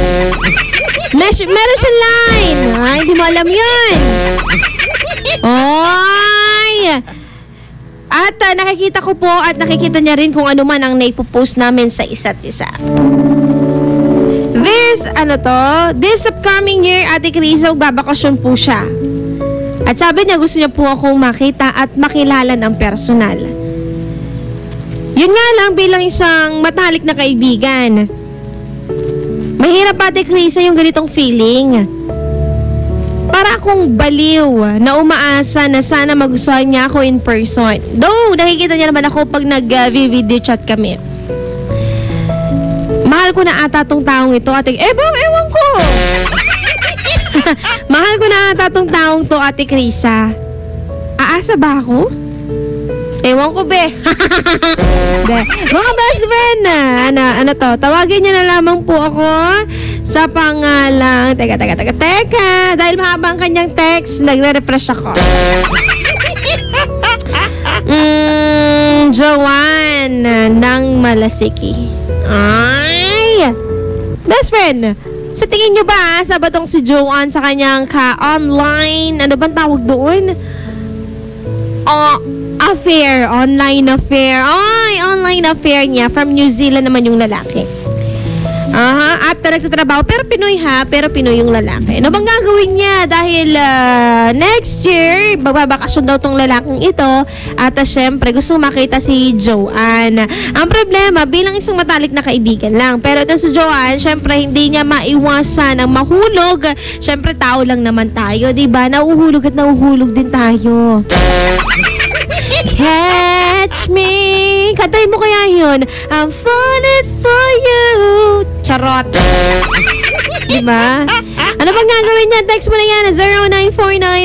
Meron siyang Line! Ay, hindi mo alam yun! Oy! At nakikita ko po at nakikita niya rin kung ano man ang naipopost namin sa isa't isa. This upcoming year, Ate Carissa, babakasyon po siya. At sabi niya gusto niya po akong makita at makilala ng personal. Yun nga lang bilang isang matalik na kaibigan. Mahirap, Ate Carissa, yung ganitong feeling. Para akong baliw na umaasa na sana magustuhan niya ako in person. Though, nakikita niya naman ako pag nag-video chat kami. Mahal ko na ata tong taong ito, Ate... ewan ko! Mahal ko na ata tong taong to, Ate Carissa. Aasa ba ako? Ewan ko, be. Mga best friend, ano to, tawagin niyo na lamang po ako sa pangalang, teka, dahil mahaba ang kanyang text, nagre-refresh ako. Joanne ng Malasiki. Ay! Best friend, sa tingin nyo ba, sabatong si Joanne sa kanyang ka-online, ano bang tawag doon? Affair, online affair. Ay, online affair niya. From New Zealand naman yung lalaki. At nagtatrabaho. Pero Pinoy pero Pinoy yung lalaki. Ano bang gagawin niya? Dahil next year, magbabakasyon daw tong lalaking ito. At syempre, gusto makita si Joanne. Ang problema, bilang isang matalik na kaibigan lang. Pero ito si Joanne, syempre, hindi niya maiwasan ang mahulog. Syempre, tao lang naman tayo, diba? Nauhulog at nauhulog din tayo. Catch me. Katay mo kaya yun? I'm falling for you. Charot. Diba? Ano bang gagawin niya? Text mo na yan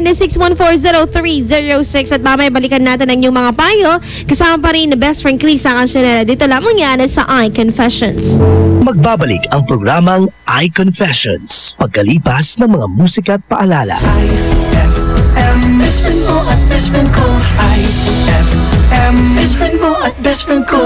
0949-614-0306 at mamaya balikan natin ang inyong mga payo. Kasama pa rin na best friend Chris ang kansyonera. Dito lamang yan sa iConfessions. Magbabalik ang programang iConfessions pagkalipas ng mga musika at paalala. Best friend mo at best friend ko. IFM, best friend mo at best friend ko.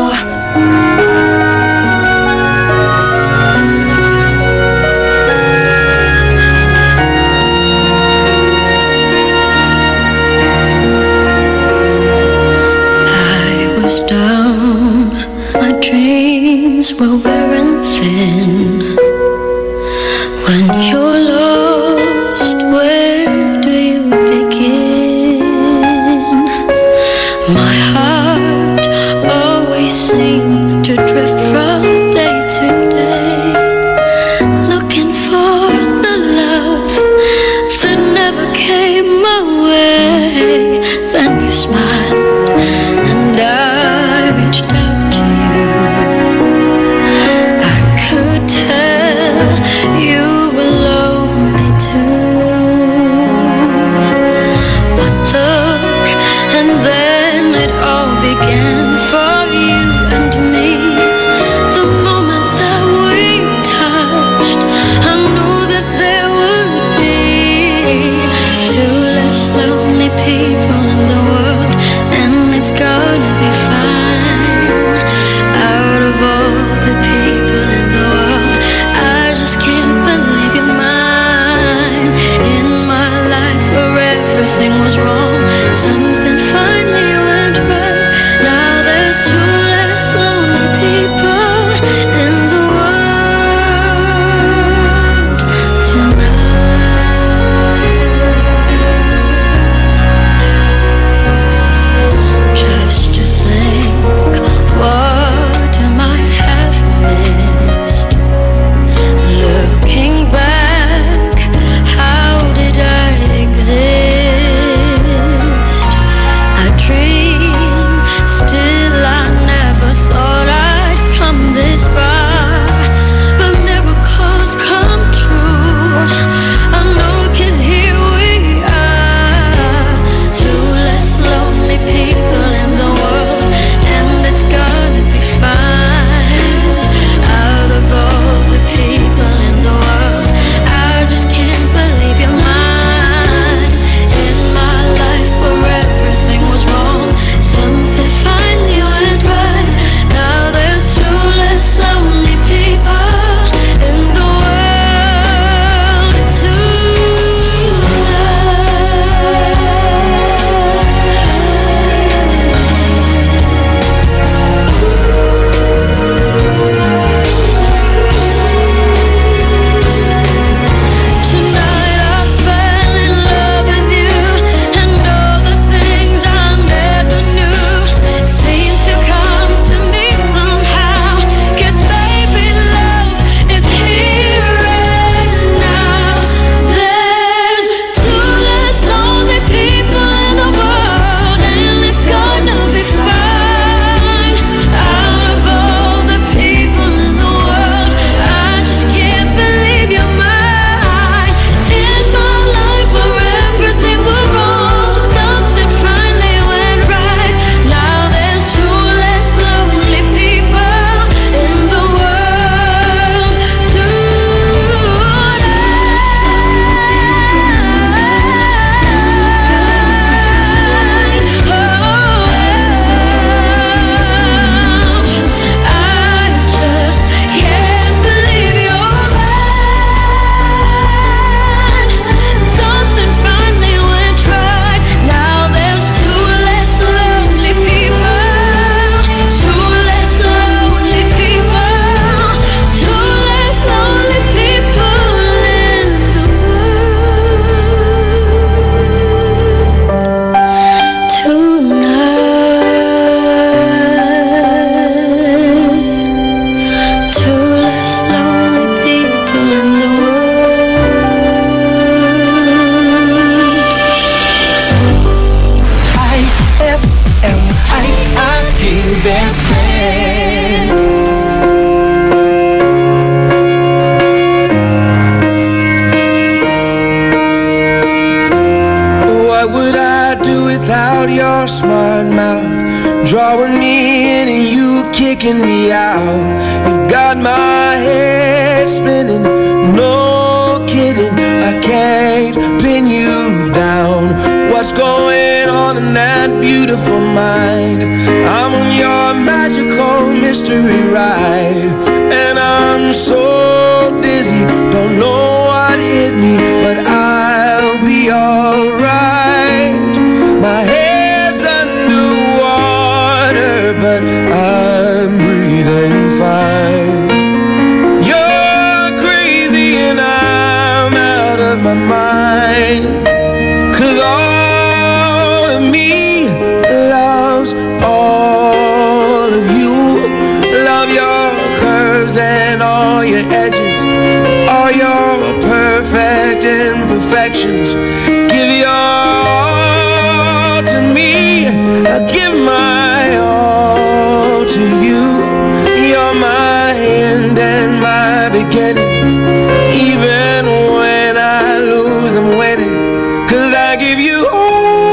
I was down, my dreams were wearing thin. When you're lost, where do you begin? My heart always seemed to drift from day to day, looking for the love that never came my way. Then you smiled and I reached out to you. I could tell you were lonely too. One look and then it all began for you and me. your smart mouth, drawing me in and you kicking me out. You got my head spinning, no kidding, I can't pin you down. What's going on in that beautiful mind? I'm on your magical mystery ride, and I'm so dizzy, don't know what hit me, but I'll be alright. My head's underwater, but I'm breathing fine. You're crazy and I'm out of my mind, 'cause all of me loves all of you. Love your curves and all your edges, all your perfect imperfections. Give your all to me, I'll give my all to you. You're my end and my beginning. Even when I lose, I'm winning, 'cause I give you all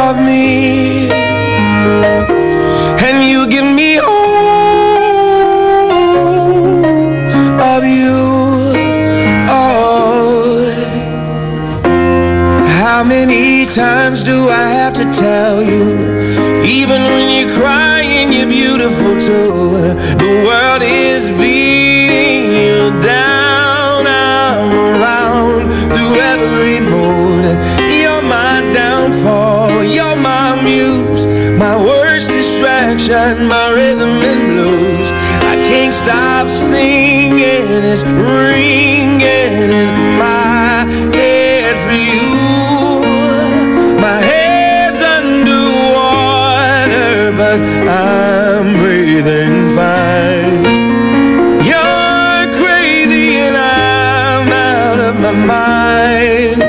of me, and you give me all of you. Oh, how many times do I have to tell you? Even when you're crying, you're beautiful too. The world is beating you down. I'm around through every mood. You're my downfall, you're my muse, my worst distraction, my rhythm and blues. I can't stop singing, it's ringing in my head for you. My head's underwater, but I'm breathing fine. You're crazy and I'm out of my mind,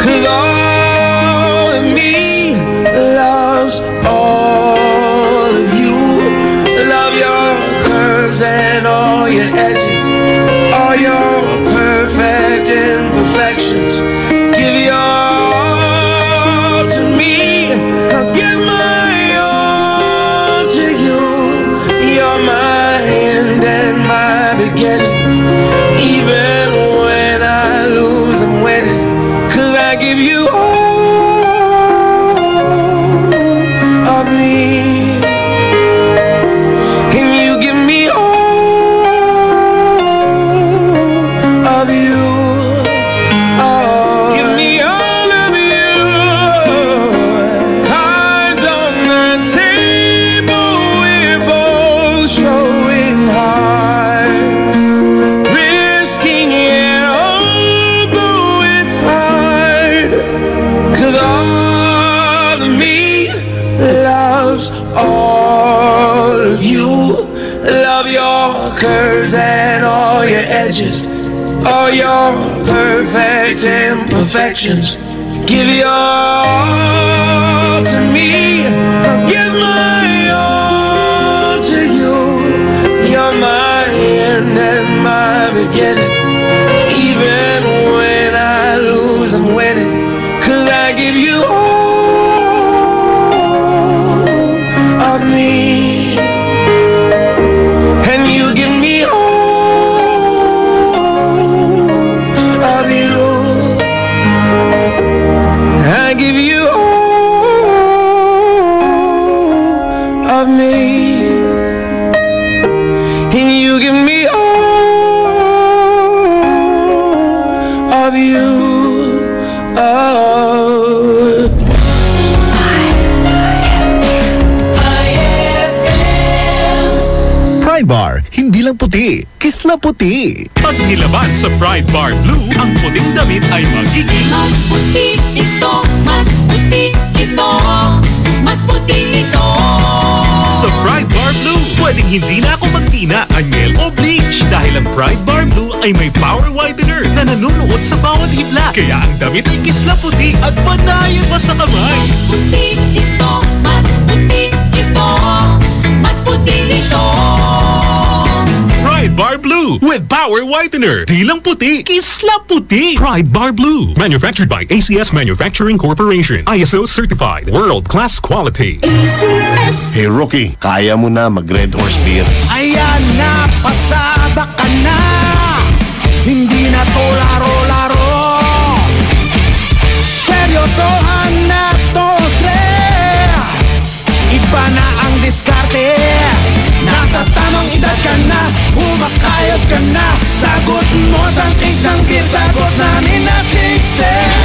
'cause all of me loves all of you. Love your curves and all your edges, all your perfect imperfections. Give your all to me, I'll give my all to you. You're my end and my beginning. Even when I lose, I'm winning, 'cause I give you all of me, and you give me all of you. Oh, give me all of you. Cards on the table, we're both showing hearts, risking it, although it's hard, 'cause all of me loves all of you. Love your curves and all your edges, all your perfect imperfections. Give your all to me, I'll give my all to you. You're my end and my beginning. Even when I lose, I'm winning, 'cause I give you all of me, and you give me all of you. I give you all of me, and you give me all of you. Oh. Pride Bar, hindi lang puti, kisla puti. Pag nilaban sa Pride Bar Blue, ang puting damit ay magiging Mas puti ito, mas puti ito, mas puti ito. sa Pride Bar Blue. Pwedeng hindi na ako magtina, anyel o bleach dahil ang Pride Bar Blue ay may power widener na nanunuot sa bawat hibla. Kaya ang damit ay kisla puti at panayon pa sa kamay. Mas puti ito, mas puti ito, mas puti ito. Pride Pride Bar Blue with Power Whitener. Di lang puti, kislap puti. Pride Bar Blue. Manufactured by ACS Manufacturing Corporation. ISO certified. World-class quality. ACS. Hey Rookie, kaya mo na mag-Red Horse Beer. Ayan na, pasabak ka na. Hindi na to laro-laro. Seryosohan na to, Dre. Iba na ang diskarte. Nasa tamang edad ka na, humakayod ka na. Sagot mo sa isang beer, sagot namin na sisig.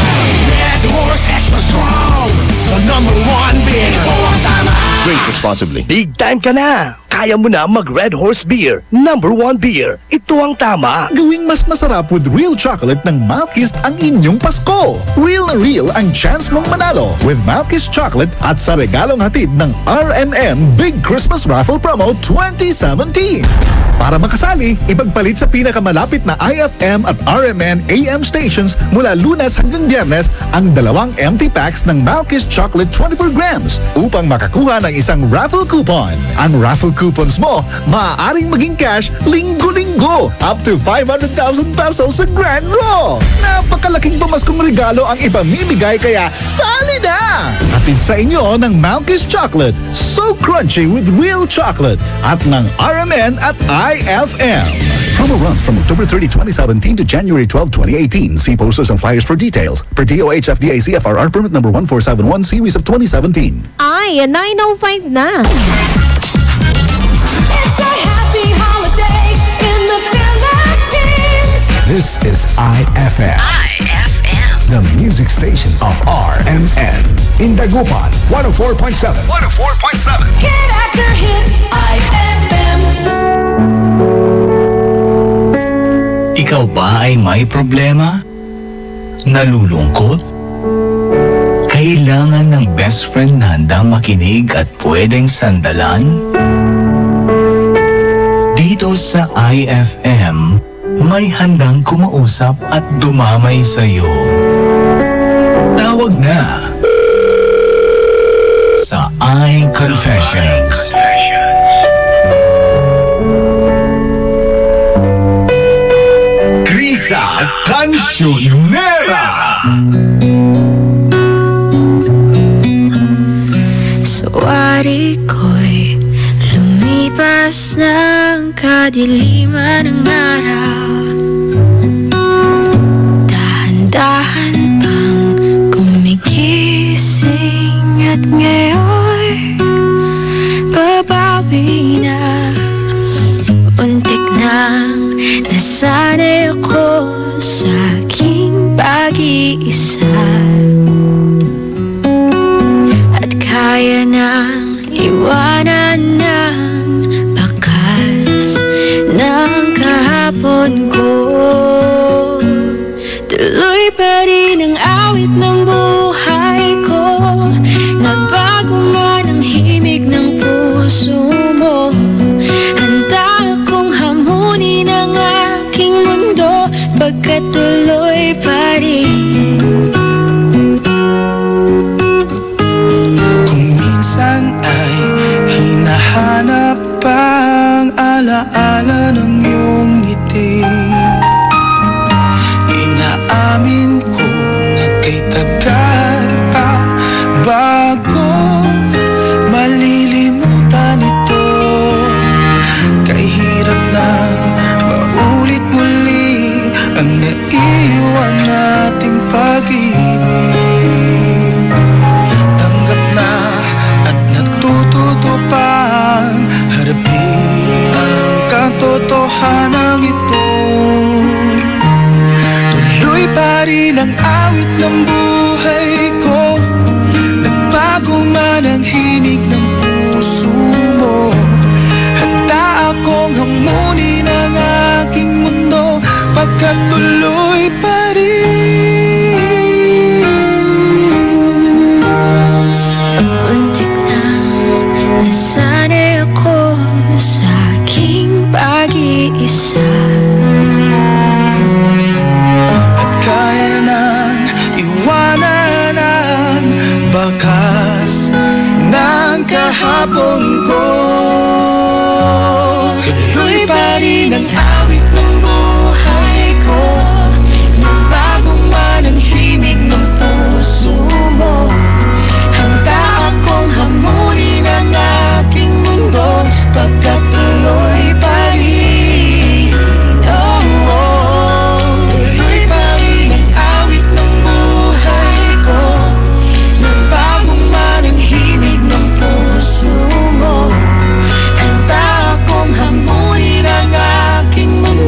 Red Horse Extra Strong, the #1 beer. Ito ang tama. Drink responsibly. Big time ka na! Kaya mo na mag-Red Horse Beer, #1 beer. Ito ang tama. Gawing mas masarap with real chocolate ng Maltkiss ang inyong Pasko. Real na real ang chance mong manalo with Maltkiss Chocolate at sa regalong hatid ng RMN Big Christmas Raffle Promo 2017. Para makasali, ipagpalit sa pinakamalapit na IFM at RMN AM stations mula Lunes hanggang Biyernes ang 2 empty packs ng Maltkiss Chocolate 24 grams upang makakuha ng isang raffle coupon. Ang raffle coupons mo, maaaring maging cash linggo-linggo up to 500,000 pesos sa Grand Draw. Napakalaking pamaskong regalo ang ipamimigay kaya sali na! Hatid sa inyo ng Maltkiss Chocolate, so crunchy with real chocolate at ng RMN at IFM. Promo runs from October 30, 2017 to January 12, 2018. See posters and flyers for details. Per DOH FDA CFRR permit number 1471 series of 2017. Ay, 9:05 na. It's a happy holiday in the Philippines. This is IFM. The music station of RMN. In Dagupan, 104.7. 104.7. Hit after hit, IFM. Ikaw ba ay may problema? Nalulungkot? Kailangan ng best friend na handang makinig at pwedeng sandalan? Dito sa IFM, may handang kumausap at dumamay sa'yo. Tawag na sa iConfessions. Krisa Cancionera. Sawari ko'y lumipas ng kadiliman ng araw. Dahan-dahan pang gumigising at ngayon babawi na. Untik nang nasanay ako sa aking pag-iisa at kaya nang iwanan ng bakas ng kahapon ko. Tuloy pa rin ang awit ng buhay ko. Nagbago man ang himig ng puso mo. Handa akong hamunin ang aking mundo pagkat tuloy pa rin. Kung minsan ay hinahanap pa ang alaala ng iyong ngiti, inaamin ko na kay tagal pa bago malilimutan ito. Kay hirap lang maulit muli ang naiwan nating pag-ibig. Tanggap na at natututo pang harapin ang katotohanan ito. Tuloy pa rin ang awit ng buhay ko. Nagbago man ang himig ng puso mo. Handa akong hamunin ang aking mundo pagkat tuloy pa rin. Untik nang nasanay ako sa aking pag-iisa At kaya nang iwanan ang bakas ng kahapon ko. Tuloy pa rin ng awit ng buhay ko. Nagbago man ang himig ng puso mo, handa akong hamunin ang aking mundo pagkatuloy pa rin. Oh, oh. Tuloy pa rin ang awit ng buhay ko. Nagbago man ang himig ng puso mo, handa akong hamunin ang aking mundo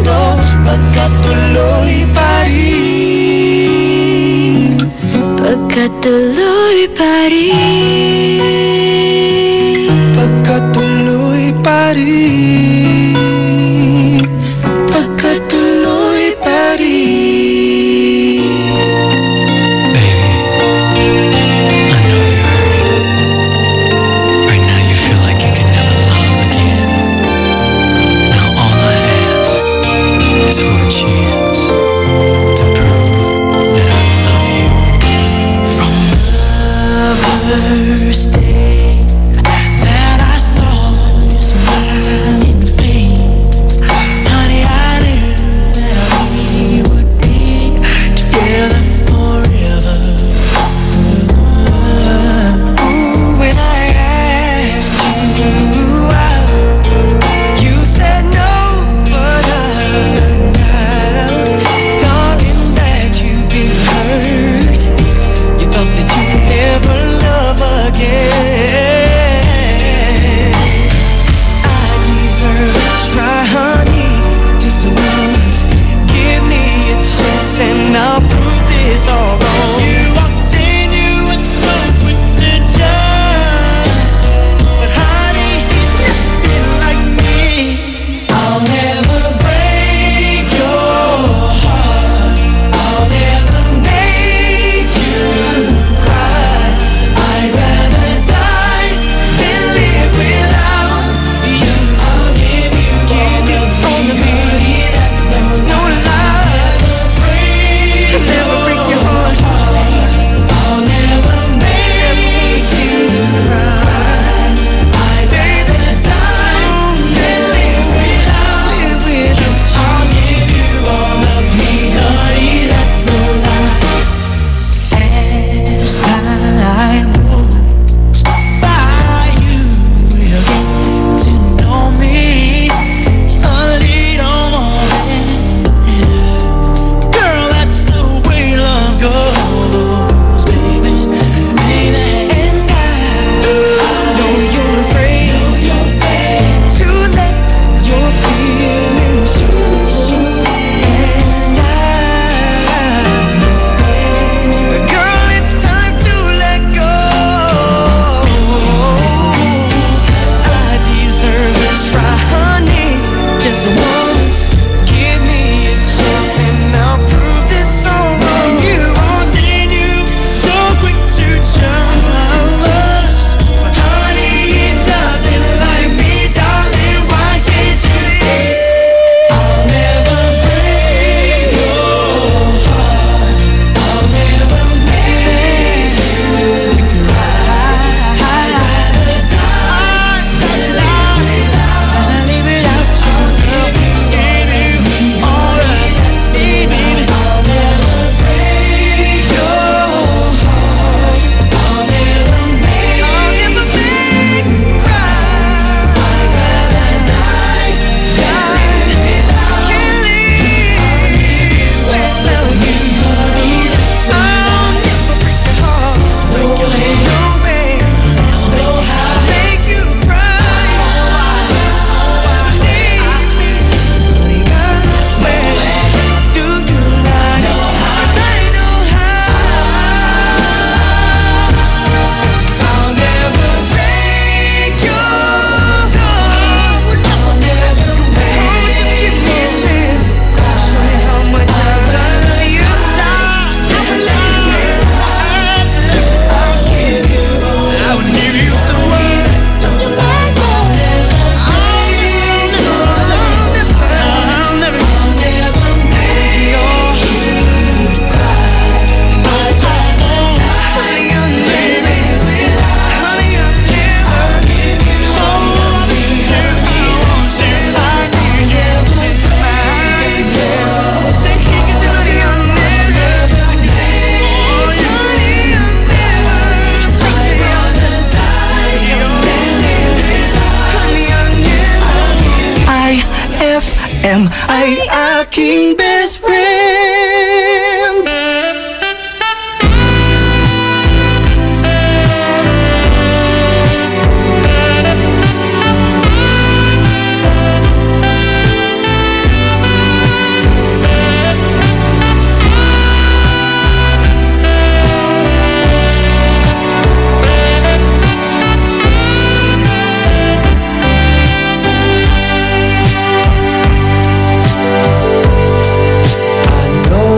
RM ay aking best friend.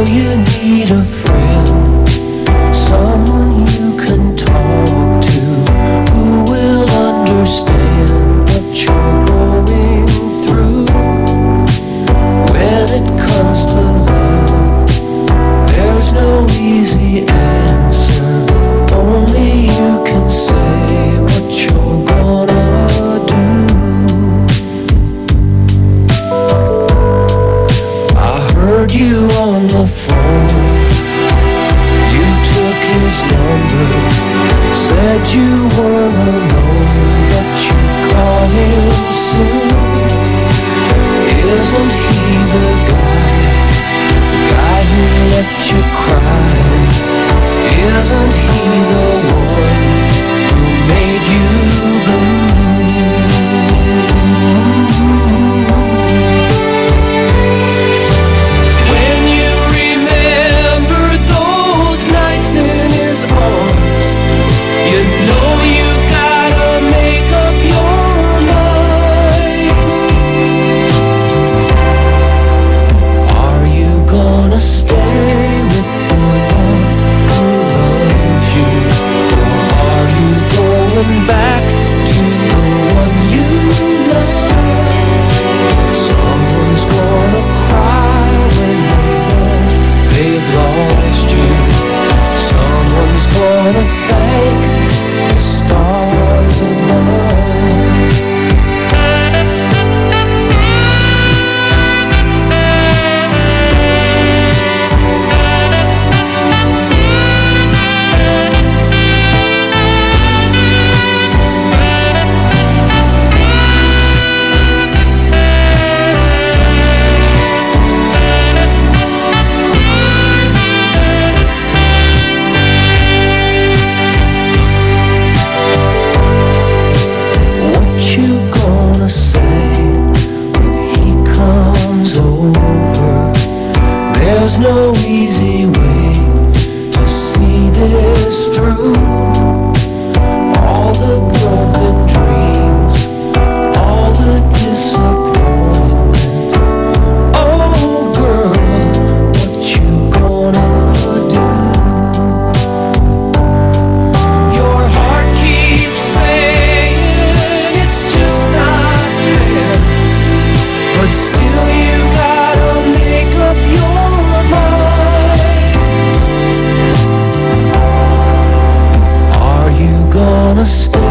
You need a friend, someone you can talk to, who will understand what you're going through. When it comes to love, there's no easy answer, only you can say what you're gonna do. I heard you on the phone, you took his number, said you weren't alone, but you'd call him soon. Isn't he the guy who left you crying? Isn't he the one who made you blue? Arms, you know you gotta make up your mind. Are you gonna stay with the one who loves you, or are you going back to the one you love? Someone's gonna cry when they know they've lost you. Someone's gonna thank the stars above. There's no easy way to see this through. All the broken dreams, all the disappointment. Oh girl, what you gonna do? Your heart keeps saying it's just not fair, but still you gotta make up your gonna stay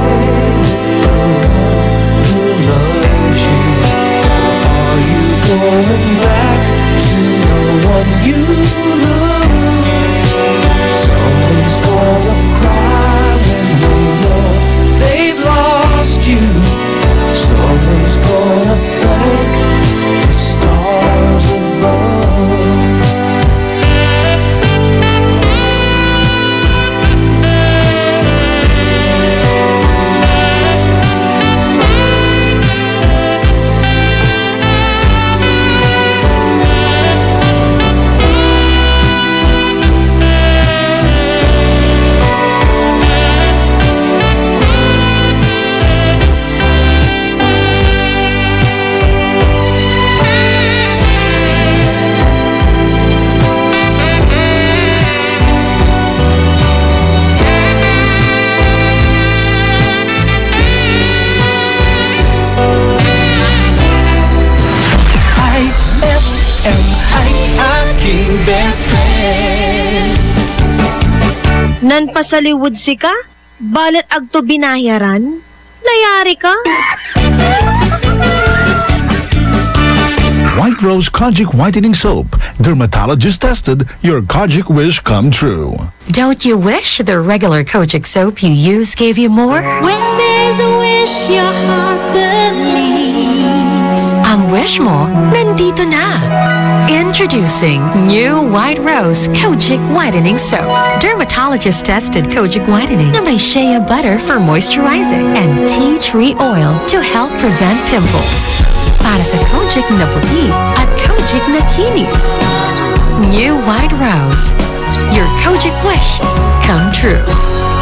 with the one who loves you, or are you going back to the one you love? Someone's gonna cry when they know they've lost you. Someone's gonna thank the stars above. Best friend. Nan pasaliwod si ka? Balat agto binayaran? Layari ka? White Rose Kojic Whitening Soap. Dermatologist tested, your Kojic wish come true. Don't you wish the regular Kojic soap you use gave you more? When there's a wish your heart believes. Ang wish wish mo, nandito na. Introducing new White Rose Kojic Whitening Soap. Dermatologist-tested Kojic Whitening na may shea butter for moisturizing and tea tree oil to help prevent pimples. Para sa Kojic na puti at Kojic na kinis. New White Rose. Your Kojic wish come true.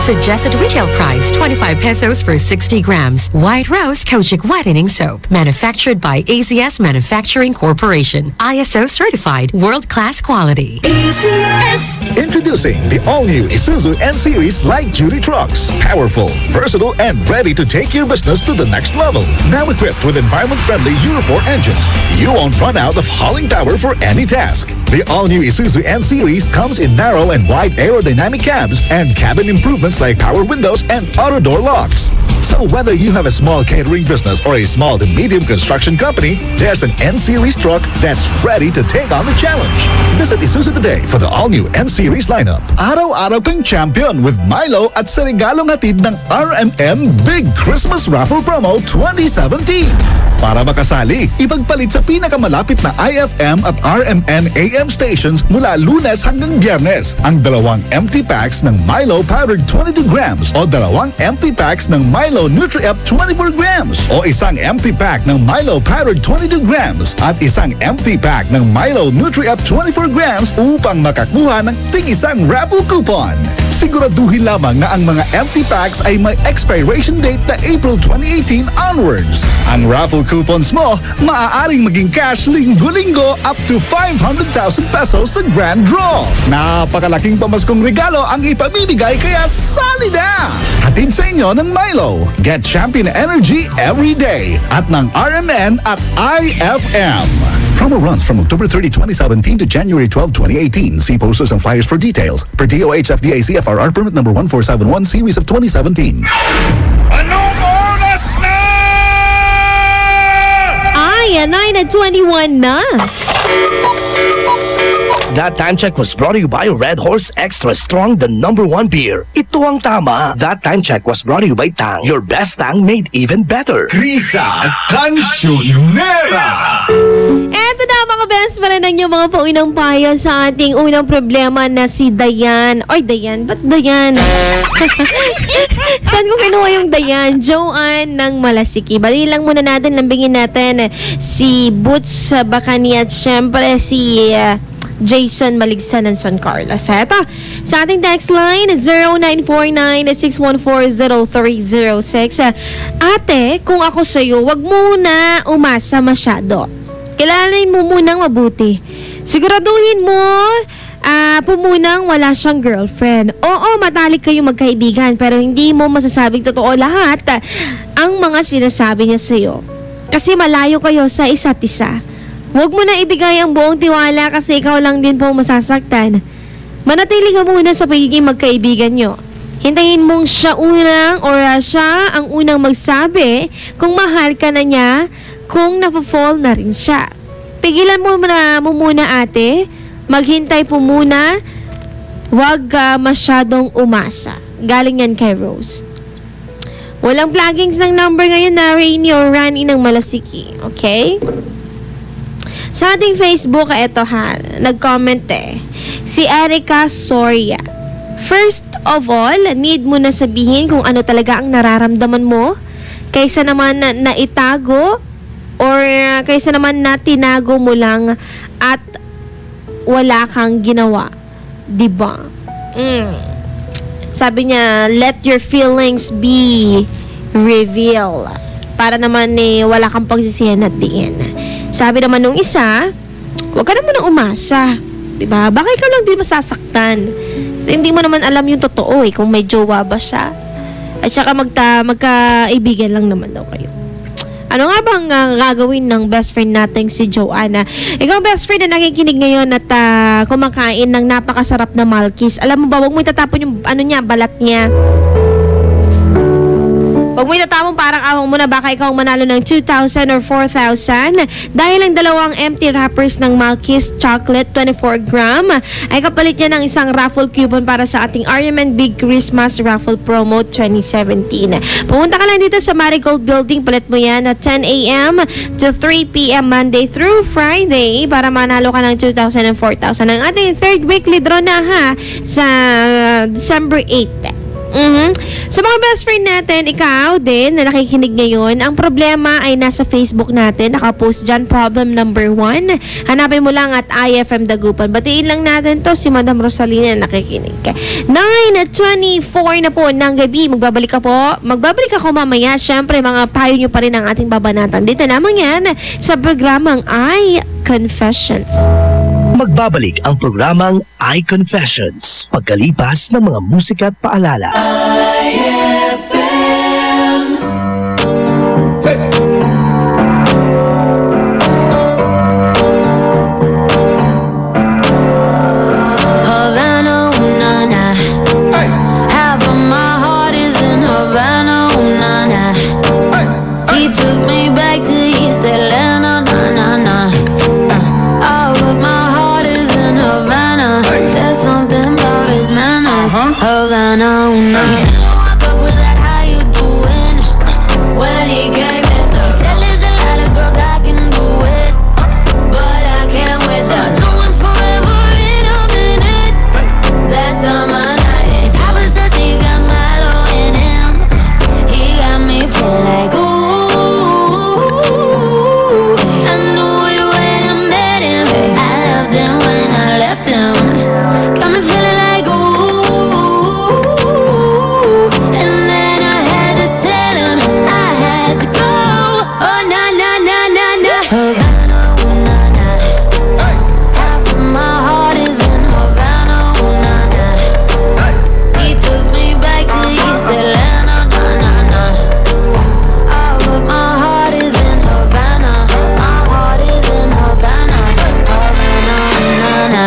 Suggested retail price 25 pesos for 60 grams. White Rose Kojic Whitening Soap. Manufactured by AZS Manufacturing Corporation. ISO certified world-class quality. AZS. Introducing the all-new Isuzu N-Series light-duty trucks. Powerful, versatile, and ready to take your business to the next level. Now equipped with environment-friendly Euro 4 engines, you won't run out of hauling power for any task. The all-new Isuzu N-Series comes in narrow and wide aerodynamic cabs and cabin improvements like power windows and auto door locks. So whether you have a small catering business or a small to medium construction company, there's an N-Series truck that's ready to take on the challenge. Visit Isuzu today for the all-new N-Series lineup. Araw-araw kang champion with Milo at sa regalong hatid ng RMN Big Christmas Raffle Promo 2017. Para makasali, ipagpalit sa pinakamalapit na IFM at RMN AM stations mula Lunes hanggang Biyernes ang 2 empty packs ng Milo powdered 22 grams o 2 empty packs ng Milo Nutri-Up 24 grams o isang empty pack ng Milo powdered 22 grams at isang empty pack ng Milo Nutri-Up 24 grams upang makakuha ng tig-isang raffle coupon. Siguraduhin lamang na ang mga empty packs ay may expiration date na April 2018 onwards. Ang raffle coupons mo, maaaring maging cash linggo-linggo up to 500,000 pesos sa grand draw. Napakalaking pamaskong regalo ang ipamimigay kaya sali na! Hatid sa inyo ng Milo. Get champion energy every day at ng RMN at IFM. Promo runs from October 30, 2017 to January 12, 2018. See posters and flyers for details. Per DOH FDA CFRR permit number 1471 series of 2017. Anong oras na? Ay, 9:21 na. That time check was brought to you by Red Horse Extra Strong, the #1 beer. Ito ang tama. That time check was brought to you by Tang. Your best Tang made even better. Krisa Cancionera. Eto na mga best friend ng inyong mga paunang payo sa ating unang problema na si Dayan. Oy, Dayan? Ba't Dayan? Saan ko kinuha yung Dayan? Joanne ng Malasiki. Bali lang muna natin, lambingin natin si Boots Bacani at syempre si Jason Maligsan ng San Carlos. Eto, sa ating text line, 0949-614-0306. Ate, kung ako sa'yo, wag muna umasa masyado. Kilalanin mo munang mabuti. Siguraduhin mo pumunang wala siyang girlfriend. Oo, matalik kayong magkaibigan, pero hindi mo masasabing totoo lahat ang mga sinasabi niya sa'yo. Kasi malayo kayo sa isa't isa. Huwag mo na ibigay ang buong tiwala kasi ikaw lang din po masasaktan. Manatili ka muna sa pagiging magkaibigan nyo. Hintayin mong siya ang unang magsabi kung mahal ka na niya, kung napafall na rin siya. Pigilan mo muna ate. Maghintay po muna. Huwag masyadong umasa. Galing yan kay Rose. Walang pluggings ng number ngayon na Rainy or Rani ng Malasiki. Okay? Sa ating Facebook, eto ha, nag-comment si Erica Soria. First of all, need mo na sabihin kung ano talaga ang nararamdaman mo kaysa naman na itago or kaysa naman na tinago mo lang at wala kang ginawa. Diba? Sabi niya, let your feelings be revealed. Para naman wala kang pagsisihan at diin. Sabi naman nung isa, huwag ka naman umasa. Diba? Baka ikaw lang din masasaktan. Kasi hindi mo naman alam yung totoo kung may jowa ba siya. At saka magkaibigan lang naman daw kayo. Ano nga bang gagawin ng best friend natin si Joanna? Ikaw best friend na nakikinig ngayon at kumakain ng napakasarap na Malkis. Alam mo ba, huwag mo itatapon yung balat niya. Huwag mo itatamong parang awang mo na baka ikaw ang manalo ng 2,000 or 4,000 dahil ang dalawang empty wrappers ng Malkis Chocolate 24 gram ay kapalit niya ng isang raffle coupon para sa ating RMN Big Christmas Raffle Promo 2017. Pumunta ka lang dito sa Marigold Building, palit mo yan at 10 a.m. to 3 p.m. Monday through Friday para manalo ka ng 2,000 and 4,000. Ang ating third weekly draw na ha sa December 8. Sa mga best friend natin, ikaw din na nakikinig ngayon, ang problema ay nasa Facebook natin. Nakapost dyan, problem number 1. Hanapin mo lang at IFM Dagupan. Batiin lang natin to si Madam Rosalina na nakikinig. 9:24 na po ng gabi. Magbabalik ako mamaya. Siyempre, mga payo nyo pa rin ang ating babanatan. Dito naman yan sa programang iConfessions. Magbabalik ang programang iConfessions pagkalipas ng mga musika at paalala. Havana, ooh, na, na. Half of my heart is in Havana, ooh, na, na. He took me back to East Atlanta, na, na, na. All of my heart is in Havana. There's something about his manners. Havana, ooh, na. He didn't walk up with that, how you doing? When he came in, he said there's a lot of girls I can do it, but I can't with that. Doing forever in a minute. That's on my night. And Papa says he got Milo in him. He got me feeling like ooh. I knew it when I met him. I loved him when I left him. Got me feeling like ooh. And then I had to tell him I had to go. Oh na na na na na. Havana, ooh, na na. Half of my heart is in Havana, ooh, na na. He took me back to East Atlanta, na na na. All of my heart is in Havana. My heart is in Havana, Havana, na na.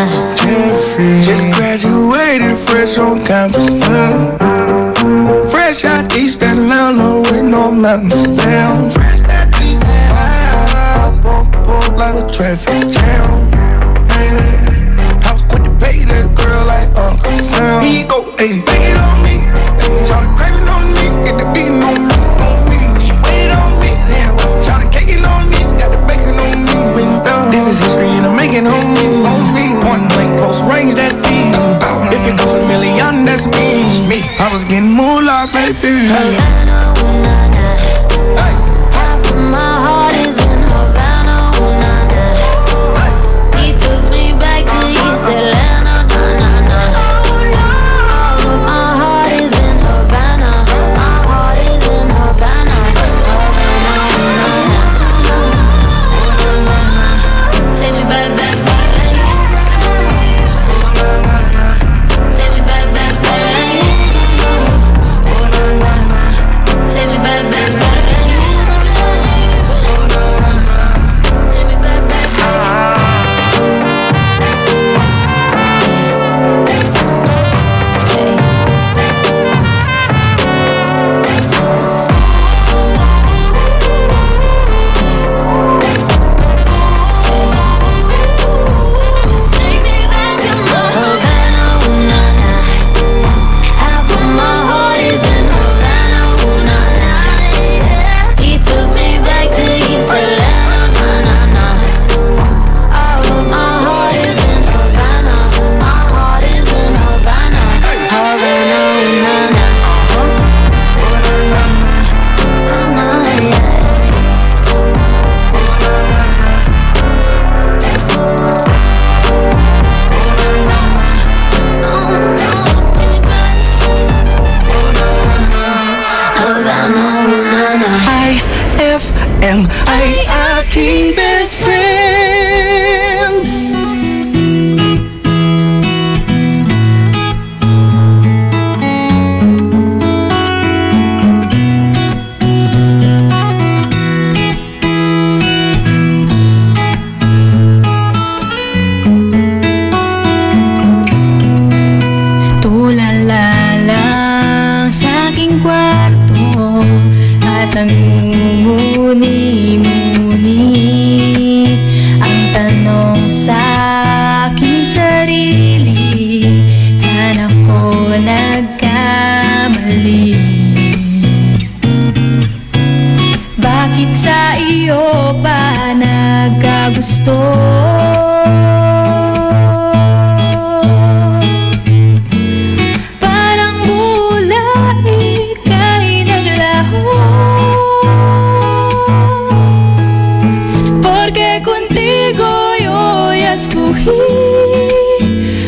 Just graduated fresh on campus. Fresh out East Atlanta with no mountains down. Fresh out East Atlanta, up like a traffic jam. I was quick to pay that girl like Uncle Sam. He go, hey, bang it on me. Shout it craving on me, get the beating on me. She waited on me, yeah. Shout it caking on me, got the bacon on me. This is history and I'm making on me. Point blank, close range, that beat. If it goes a million, that's me. I was getting moolah, baby. Havana, ooh, na na. Half of my heart is in Havana, ooh, na na. He took me back to East Atlanta, na na na. All of my heart is in Havana. My heart is in Havana, Havana, na na. Take me back, back, back. Take me back, back, back. Take me back, back, back. Take me back, back, Havana, ooh, na na. Half of my heart is in Havana, ooh, na na. He took me back to East Atlanta, na na na. All of my heart is in Havana. My heart is in Havana, Havana, ooh, na na. Havana, ooh, na na. IFM, I aking best friend. Tulala lang sa aking kwarto. sa iyo pa nagkagusto. Parang mula ika'y naglaho, porque contigo yo ya escogí.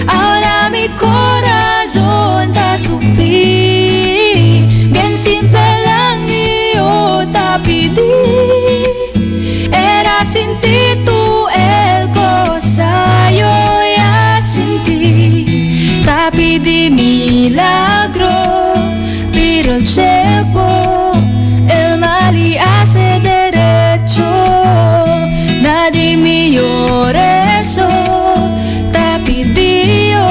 Ahora mi corazón te sufrí. Bien simple lang yo te pedí. Era sin ti tú el cosa yo ya sentí. Te pedí milagro, pero el tiempo el mal y hace derecho. Nadie me llore eso. Te pedí yo,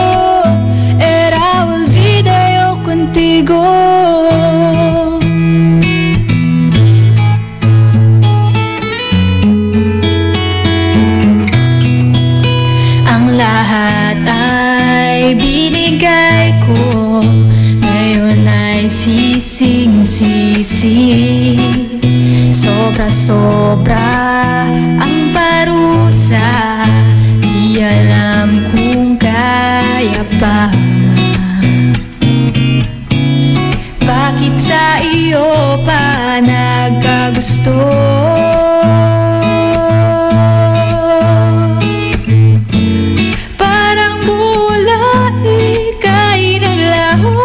era olvidé yo contigo. Ang lahat ay binigay ko, ngayon ay sising-sisi. Sobra-sobra ang parusa, di alam kung kaya pa. Bakit sa iyo pa nagkagusto? Parang mula ika'y naglaho,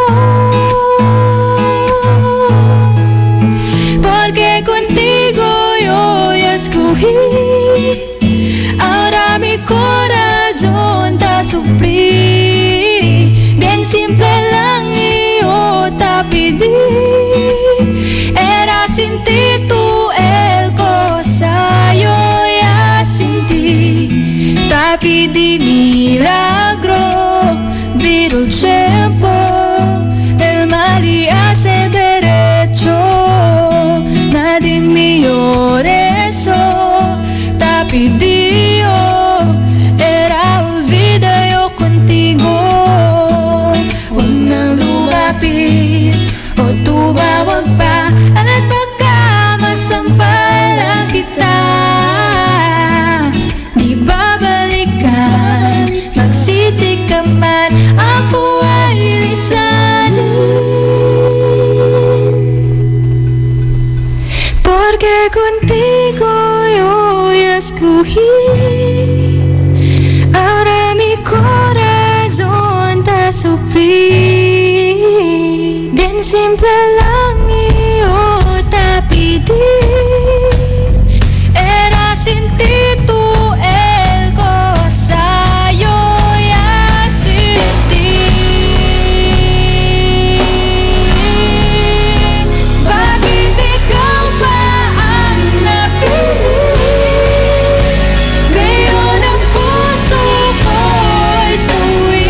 porque contigo yo ya escogí. Ahora mi corazón te sufrí. Bien simple lang yo te pedí. Era sin ti tú el cosa yo ya sentí. Te pedí milagro, pero el tiempo el mal y hace derecho. Nadie me llore eso. Te pedí yo, era olvidé yo contigo. Huwag nang lumapit o tumawag pa, at baka masampalan kita. Di babalikan, magsisi ka man, ako ay lisanin. Porque contigo yo ya escogí. Ahora mi corazón te sufrí. Bien simple lang yo te pedí. Era sin ti tú el cosa yo ya sentí. Bakit ikaw pa ang napili? Ngayon ang puso ko'y suwi.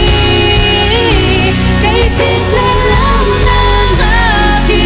Kay simple lang ng aking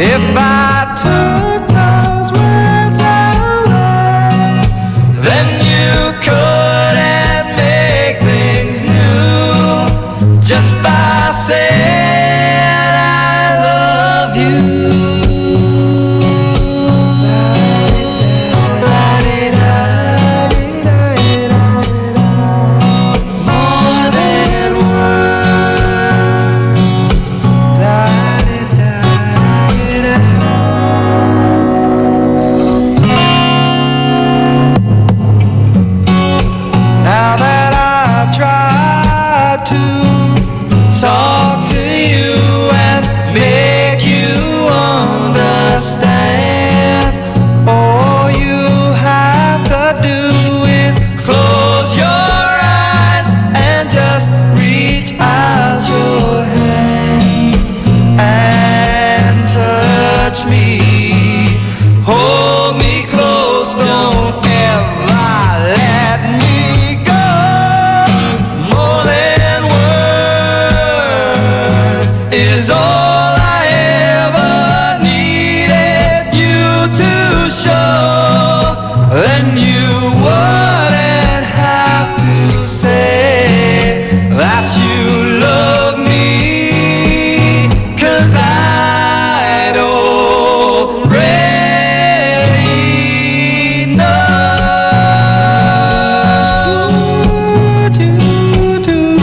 If I took those words away, then you couldn't make things new just by saying I love you. Now that I've tried to talk to you and make you understand, all you have to do is close your eyes and just reach out your hands and touch me. Hold me close, don't ever let me go. More than words is all I ever needed you to show. Then you wouldn't have to say that you love me, 'cause I'd already know what you do.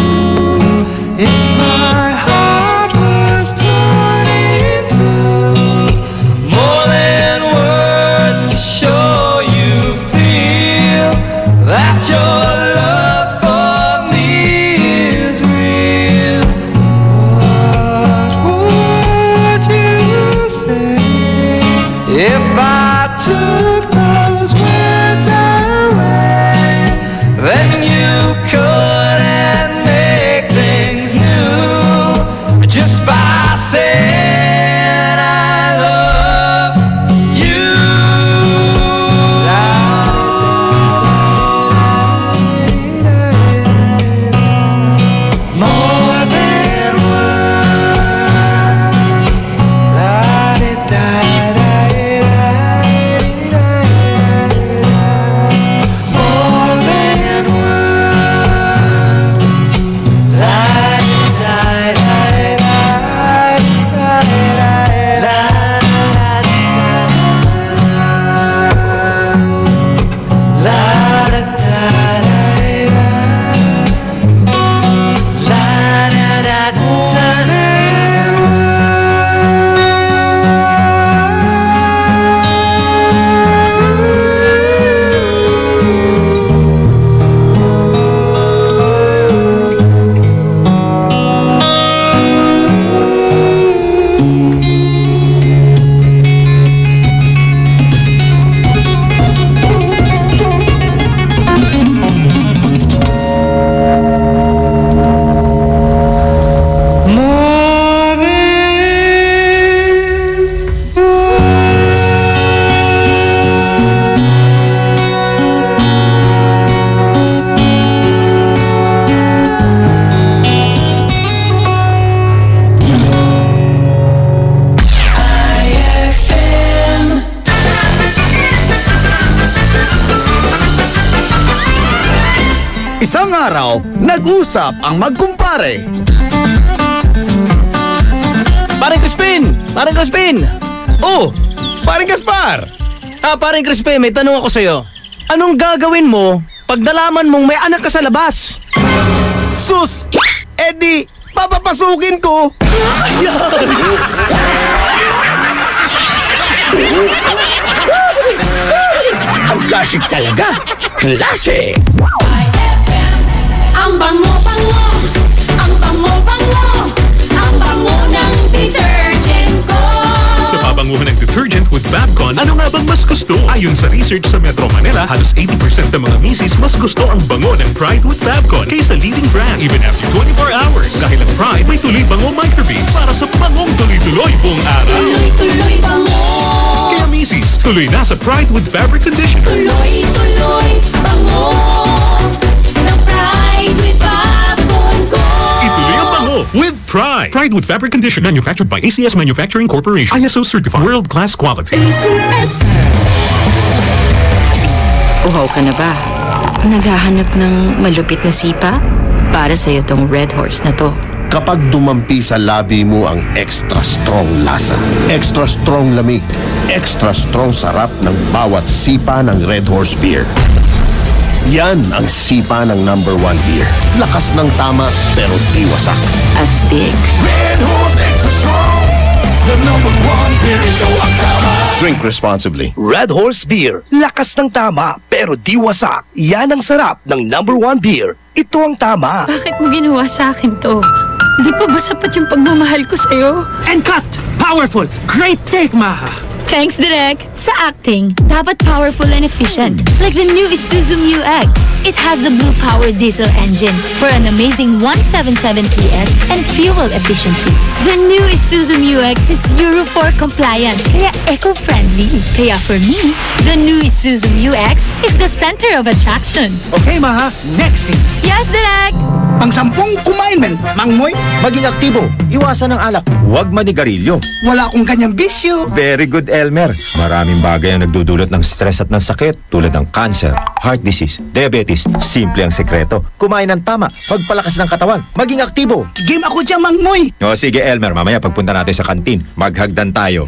If my heart was torn into more than words to show you feel that your love for me is real, what would you say if I took those words away? Then you couldn't make things new just by saying I love you. More than words. More than Isang araw, nag-usap ang magkumpare. Paring Crispin! Paring Crispin! Oh! Paring Gaspar! Paring Crispin, may tanong ako sa'yo. Anong gagawin mo pag nalaman mong may anak ka sa labas? Sus! Eddie, papapasukin ko! Ang classic talaga! Classic! Ang bango-bango, ang bango-bango, ang bango ng detergent ko. Sa pabanguhan ng detergent with Fabcon, ano nga bang mas gusto? Ayon sa research sa Metro Manila, halos 80% ng mga misis mas gusto ang bango ng Pride with Fabcon kaysa leading brand even after 24 hours. Dahil ang Pride may tuloy bango microbeads para sa bangong tuloy-tuloy buong araw. Tuloy-tuloy bango. Kaya misis, tuloy na sa Pride with Fabric Conditioner. Tuloy-tuloy bango ng Pride with Fabcon ko. Ituloy ang bango with Pride. Pride with fabric condition. Manufactured by ACS Manufacturing Corporation. ISO certified. World-class quality. ACS. Uhaw ka na ba? Naghahanap ng malupit na sipa? Para sa'yo tong Red Horse na to. Kapag dumampi sa labi mo ang extra strong lasa, extra strong lamig, extra strong sarap ng bawat sipa ng Red Horse Beer. Yan ang sipa ng #1 beer. Lakas ng tama pero di wasak. Astig. Red Horse Extra Strong, the #1 beer in Tama. Drink responsibly. Red Horse Beer. Lakas ng tama pero di wasak. Yan ang sarap ng #1 beer. Ito ang tama. Bakit mo ginawa sa akin to? Di pa ba sapat yung pagmamahal ko sa'yo? And cut! Powerful! Great take, Maha! Thanks, Direk. Sa acting, dapat powerful and efficient. Like the new Isuzu Mu-X. It has the Blue Power diesel engine for an amazing 177 PS and fuel efficiency. The new Isuzu Mu-X is Euro 4 compliant, kaya eco-friendly. Kaya for me, the new Isuzu Mu-X is the center of attraction. Okay, Maha. Next scene. Yes, Direk! Ang 10 kumain, men. Mangmoy, Maging aktibo, iwasan ng alak, huwag manigarilyo. wala akong ganyang bisyo. Very good, Elmer. Maraming bagay ang nagdudulot ng stress at ng sakit tulad ng cancer, heart disease, diabetes. Simple ang sekreto. Kumain ng tama, pagpalakas ng katawan, maging aktibo. Game ako dyan, Mangmoy. O sige, Elmer, mamaya pagpunta natin sa kantin, maghagdan tayo.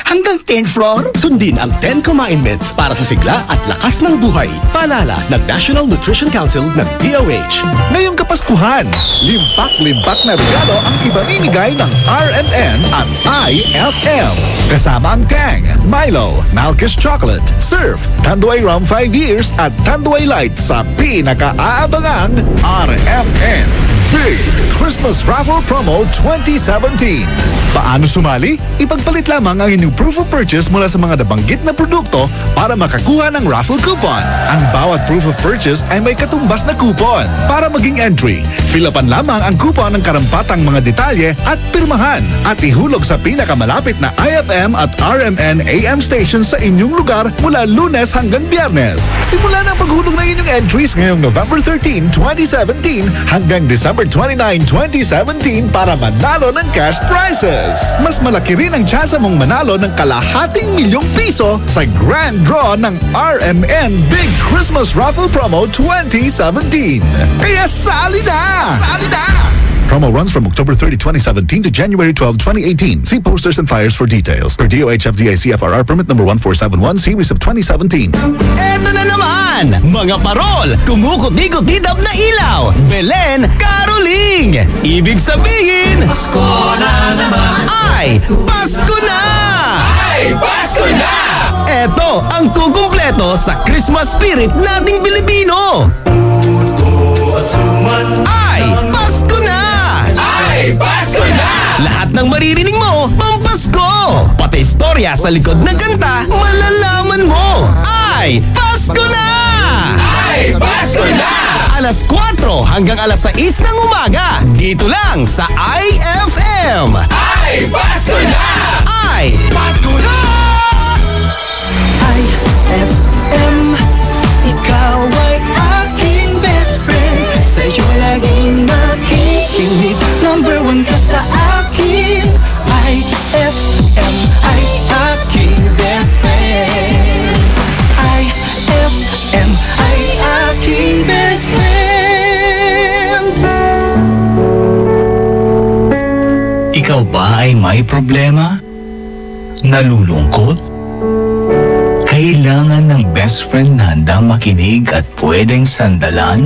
Hanggang 10th floor? Sundin ang 10 Commandments para sa sigla at lakas ng buhay. Paalala ng National Nutrition Council ng DOH. Ngayong Kapaskuhan, limpak-limpak na regalo ang ibamimigay ng RMN at IFM. Kasama ang Tang, Milo, Malkish Chocolate, Surf, Tanduay Rum 5 Years at Tanduay Light sa pinaka-aabangang RMN Big Christmas Raffle Promo 2017. Paano sumali? Ipagpalit lamang ang inyong proof of purchase mula sa mga nabanggit na produkto para makakuha ng raffle coupon. Ang bawat proof of purchase ay may katumbas na coupon. Para maging entry, fill-upan lamang ang coupon ng karampatang mga detalye at pirmahan at ihulog sa pinakamalapit na IFM at RMN AM stations sa inyong lugar mula Lunes hanggang Biyernes. Simula na ang paghulog ng inyong entries ngayong November 13, 2017 hanggang December 29, 2017 para manalo ng cash prizes. Mas malaki rin ang tsansa mong manalo ng ₱250,000 sa grand draw ng RMN Big Christmas Raffle Promo 2017. Kaya sali na! Sali na! Promo runs from October 30, 2017 to January 12, 2018. See posters and flyers for details. Per DOH FDA CFRR permit number 1471 series of 2017. Eto na naman! Mga parol! Kumukuti-kutidap na ilaw! Belen Caroling! Ibig sabihin... Pasko na naman! Ay! Pasko na! Ay! Pasko na! Eto ang kukumpleto sa Christmas spirit nating Pilipino! Puto at suman! Ay! Pasko na! Ay! Pasko na! Lahat ng maririnig mo, pampasko! Pati istorya sa likod ng kanta, malalaman mo! Ay! Pasko na! Ay! Pasko na! Alas 4 hanggang alas 6 ng umaga, dito lang sa IFM! Ay! Pasko na! Ay! Pasko na! IFM, ikaw ay aking best friend. Sa'yo laging nakikinig, #1 ka sa akin. IFM ay aking best friend. IFM ay aking best friend. Ikaw ba ay may problema? Nalulungkot? Kailangan ng best friend na handang makinig at pwedeng sandalan?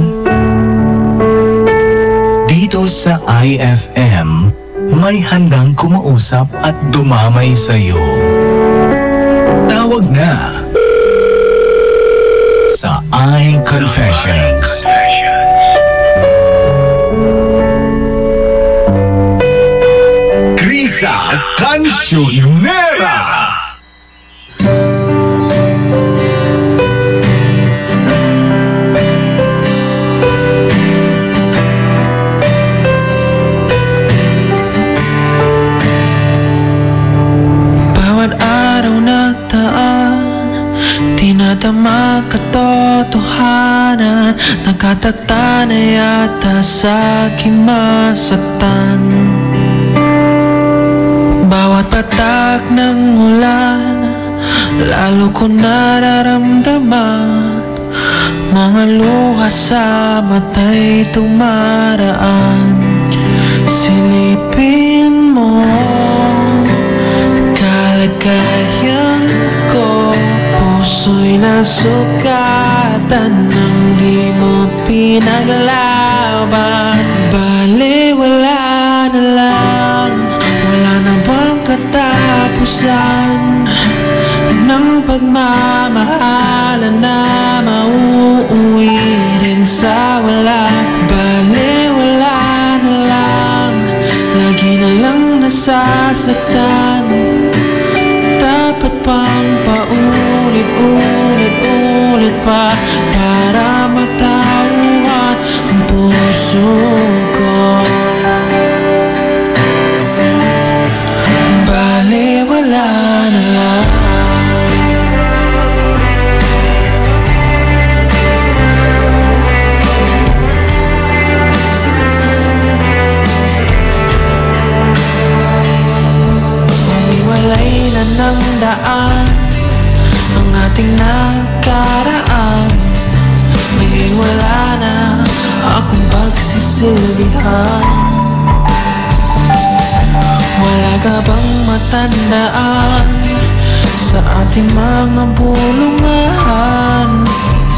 Dito sa IFM, may handang kumausap at dumamay sa'yo. Tawag na sa iConfessions. Krisa Cancionera! ang makatotohanan, nagkatagta na yata sa aking masaktan. Bawat patak ng ulan, lalo ko nararamdaman, mga luha sa mata'y tumaraan. Silipin mo kalagayan ko, puso'y nasugatan ng di mo pinaglaban. Bale, wala na lang, wala na bang katapusan ng pagmamahalan na mauuwi rin sa wala. Bale, wala na lang, lagi na lang nasasaktan. Dapat pang paulit-ulit pa para matauhan ang puso ko. Bale, wala na lang. Umiwalay na ng daan ang ating nakaraan. May wala na akong pagsisilbihan. Wala ka bang matandaan sa ating mga bulungan,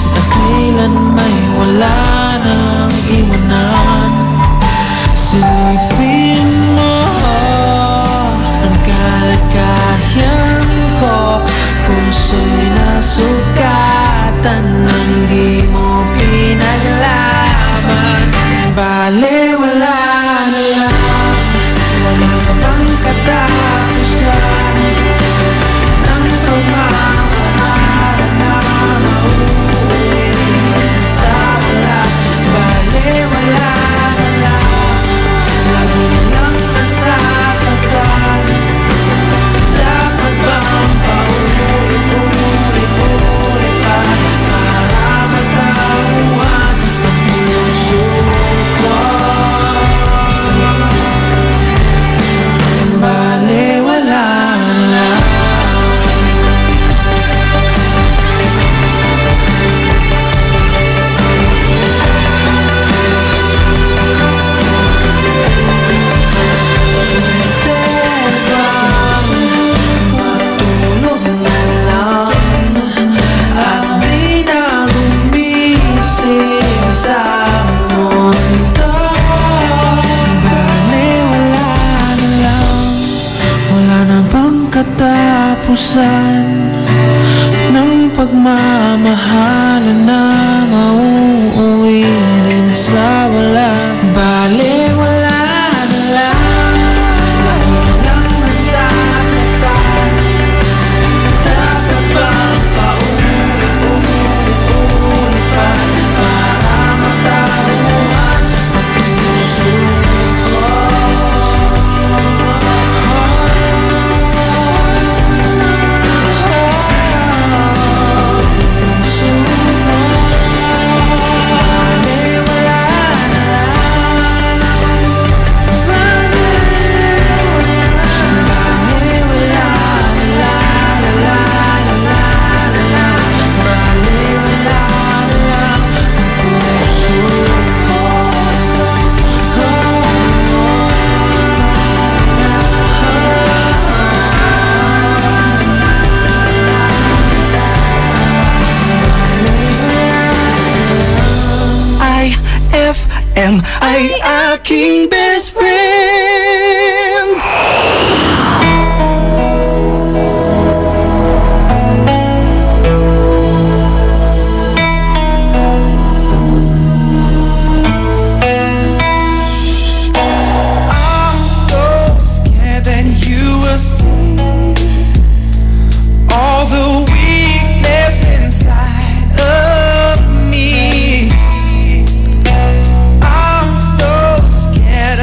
na kailan may wala nang iwanan? Silipin mo ang kalagayan ko, puso'y nasugatan ng di mo pinaglaban. Bale, wala na lang, wala na bang katapusan ng pagmamahalan na mauuwi sa wala. Bale, wala na lang, lagi na lang nasasaktan. Dapat bang paulit-ulit pa para matauhan ang puso ko? Bale, wala na lang. Matulog na lang at di na gumising sa mundo. Bale, wala na lang, wala na bang katapusan ng pagmamahalan na mauuwi rin sa wala. Bale, wala na lang, lagi na lang nasasaktan. Dapat bang paulit-ulit pa para matauhan ang puso ko? IFM ay aking best friend. I'm so scared that you will see all the weakness inside of me. I'm so scared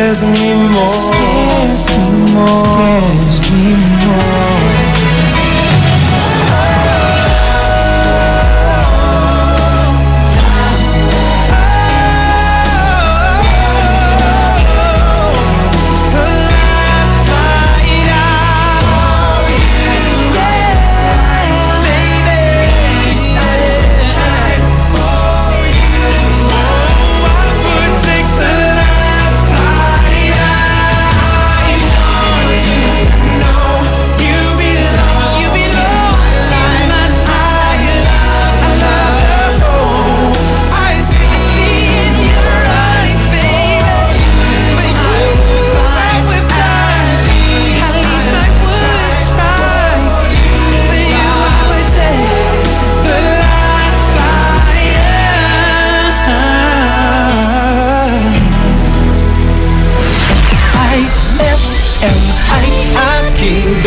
scares me more. Scares me more. Scares me more.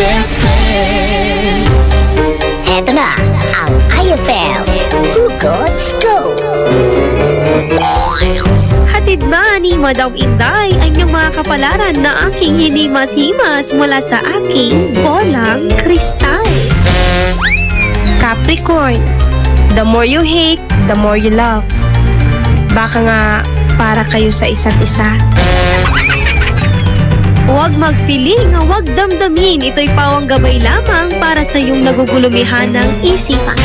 Best friend. Eto na ang IFL Hugot Scoop. Hatid na ni Madam Inday ang iyong mga kapalaran na aking hinimas-himas mula sa aking bolang kristal. Capricorn, the more you hate, the more you love. Baka nga para kayo sa isa't isa. Huwag magpiling, huwag damdamin. Ito'y pawang gabay lamang para sa iyong nagugulumihan ng isipan.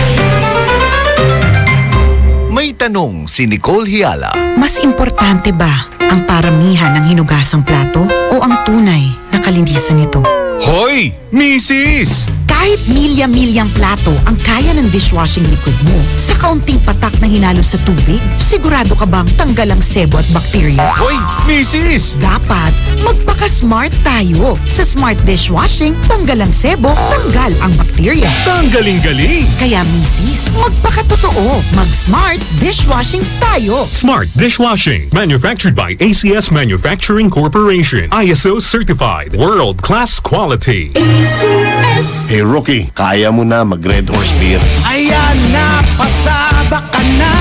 May tanong si Nicole Hiala. Mas importante ba ang paramihan ng hinugasang plato o ang tunay na kalinisan nito? Hoy, Mrs! Kahit milya-milyang plato ang kaya ng dishwashing liquid mo, sa kaunting patak na hinalo sa tubig, sigurado ka bang tanggal ang sebo at bakterya? Hoy, Mrs! Dapat magpaka-smart tayo. Sa smart dishwashing, tanggal ang sebo, tanggal ang bakterya. Tanggaling-galing! Kaya Mrs., magpaka-totoo. Mag-smart dishwashing tayo. Smart Dishwashing. Manufactured by ACS Manufacturing Corporation. ISO certified. World-class quality. ACS. Hey Rookie, kaya mo na mag-Red Horse Beer. Ayan na, pasaba ka na.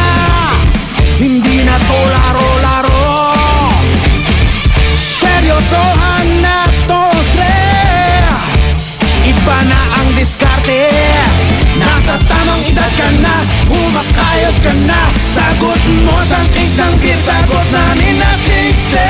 Hindi na to laro-laro. Seryosohan na to, tre. Iba na ang diskarte. Nasa tamang edad ka na, humakayot ka na. Sagot mo sa case ng beer, sagot namin na siksi.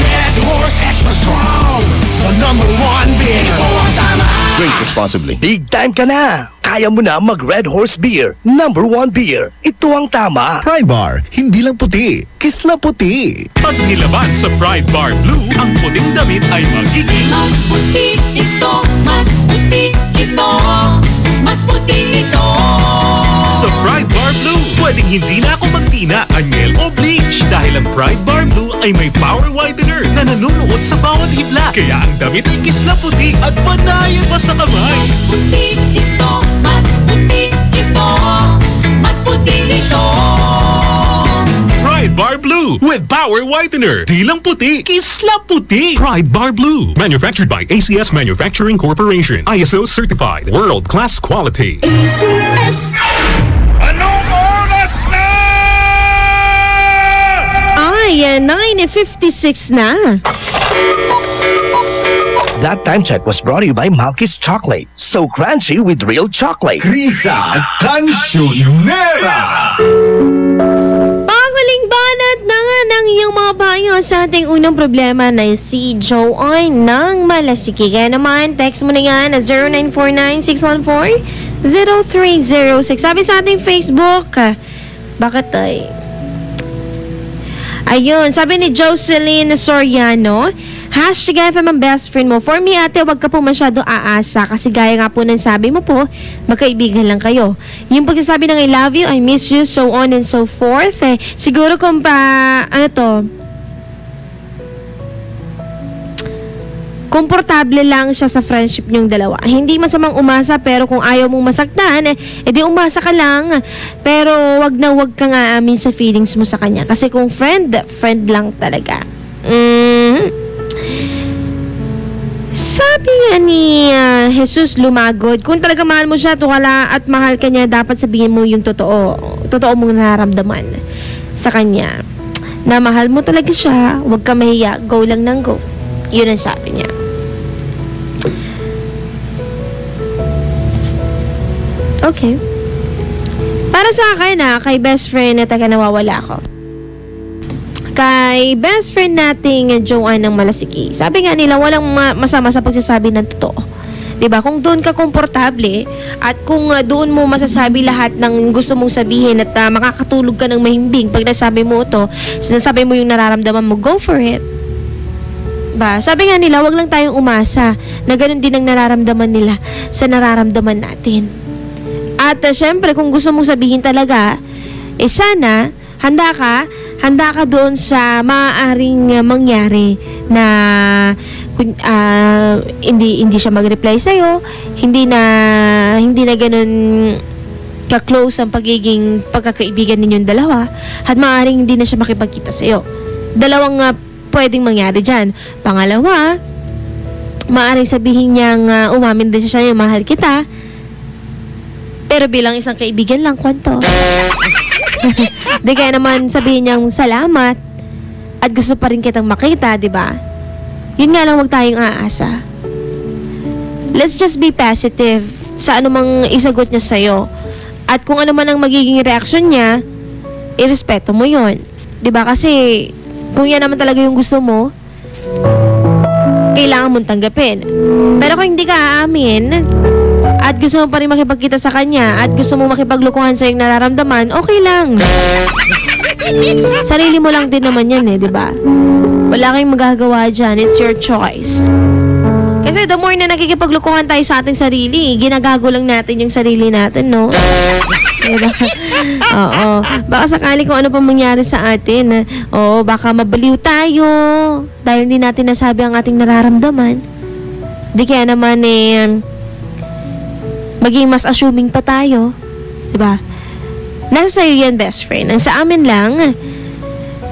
Red Horse extra strong, the #1 beer. Ito ang tama. Drink responsibly. Big time ka na! Kaya mo na mag-Red Horse Beer, #1 beer. Ito ang tama. Pride Bar, hindi lang puti, kisla puti. Pag nilaban sa Pride Bar Blue, ang puting damit ay magiging mas puti ito, mas puti ito, mas puti ito. Sa Pride Bar Blue, pwedeng hindi na ako magtina, anyel o bleach dahil ang Pride Bar Blue ay may power whitener na nanunuot sa bawat hibla. Kaya ang damit ay kisla puti at panayan pa sa kamay. Mas puti ito, mas puti ito, mas puti ito. Pride Bar Blue with power whitener. Di lang puti, kisla puti. Pride Bar Blue. Manufactured by ACS Manufacturing Corporation. ISO certified. World-class quality. ACS. Anong oras na? Ay, 9:56 na. That time check was brought to you by Malky's Chocolate. So crunchy with real chocolate. Krisa Cancionera. Panghuling banat na nga ng iyong mga bayo sa ating unang problema na si Joanne ng Malasiki. Kaya naman, text mo na yan na 0949-614-0306. Sabi sa ating Facebook, bakit ay? Ayun, sabi ni Jocelyn Soriano, #FM ang best friend mo. For me, ate, wag ka po masyado aasa kasi gaya nga po ng sabi mo po, magkaibigan lang kayo. Yung pagsasabi ng I love you, I miss you, so on and so forth. Siguro kung komportable lang siya sa friendship niyong dalawa. Hindi masamang umasa, pero kung ayaw mong masaktan, edi umasa ka lang. Pero wag na wag kang aamin sa feelings mo sa kanya. Kasi kung friend lang talaga. Sabi nga ni Jesus Lumagod, kung talaga mahal mo siya, tukala at mahal ka niya, dapat sabihin mo yung totoo mong nararamdaman sa kanya. na mahal mo talaga siya, huwag ka mahiya, go lang ng go. Yun ang sabi niya. Okay. Para sa akin kay best friend na taga nawawala ako. Kay best friend nating Joanne ng Malasiki. Sabi nga nila, walang masama sa pagsasabi ng totoo. 'Di ba? Kung doon ka komportable at kung doon mo masasabi lahat ng gusto mong sabihin at makakatulog ka ng mahimbing pag nasabi mo ito, sinasabi mo yung nararamdaman mo, go for it. Ba, sabi nga nila, wag lang tayong umasa na ganoon din ang nararamdaman nila sa nararamdaman natin. At syempre, kung gusto mong sabihin talaga, sana handa ka doon sa maaaring mangyari na hindi siya mag-reply sa'yo, hindi na ganun ka-close ang pagkakaibigan ninyong dalawa, at maaaring hindi na siya makipagkita sa'yo. Dalawang pwedeng mangyari dyan. Pangalawa, maaaring sabihin niyang umamin din siya yung mahal kita, pero bilang isang kaibigan lang, kwento. Di kaya naman sabihin niyang salamat at gusto pa rin kitang makita, di ba? Yun nga lang, wag tayong aasa. Let's just be positive sa anumang isagot niya sa'yo. At kung ano man ang magiging reaction niya, irespeto mo yun. Di ba? Kasi kung yan naman talaga yung gusto mo, kailangan mong tanggapin. Pero kung hindi ka aamin at gusto mo pa rin makipagkita sa kanya at gusto mo makipaglukuhan sa iyong nararamdaman, okay lang. Sarili mo lang din naman yan di ba? Wala kayong magagawa dyan. It's your choice. Kasi the more na nakikipaglukuhan tayo sa ating sarili, ginagago lang natin yung sarili natin, no? Diba? Oo. Baka sakali kung ano pa mangyari sa atin. Oo, baka mabaliw tayo dahil hindi natin nasabi ang ating nararamdaman. Di kaya naman maging mas assuming pa tayo. Diba? Nasa sa'yo yan, best friend. Ang sa amin lang,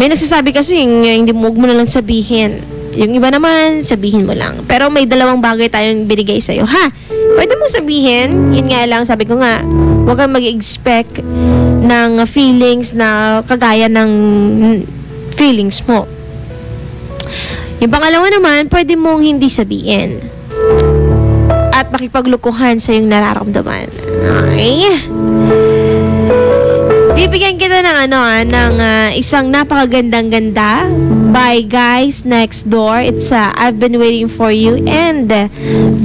may nagsasabi kasi hindi mo na lang sabihin. Yung iba naman, sabihin mo lang. Pero may dalawang bagay tayong binigay sa'yo. Pwede mo sabihin, yun nga lang, sabi ko nga, huwag kang mag-expect ng feelings na kagaya ng feelings mo. Yung pangalawa naman, pwede mong hindi sabihin. At makipaglukuhan sa yung nararamdaman. Okay? Bibigyan kita ng isang napakagandang-ganda by Guys Next Door. It's I've Been Waiting For You and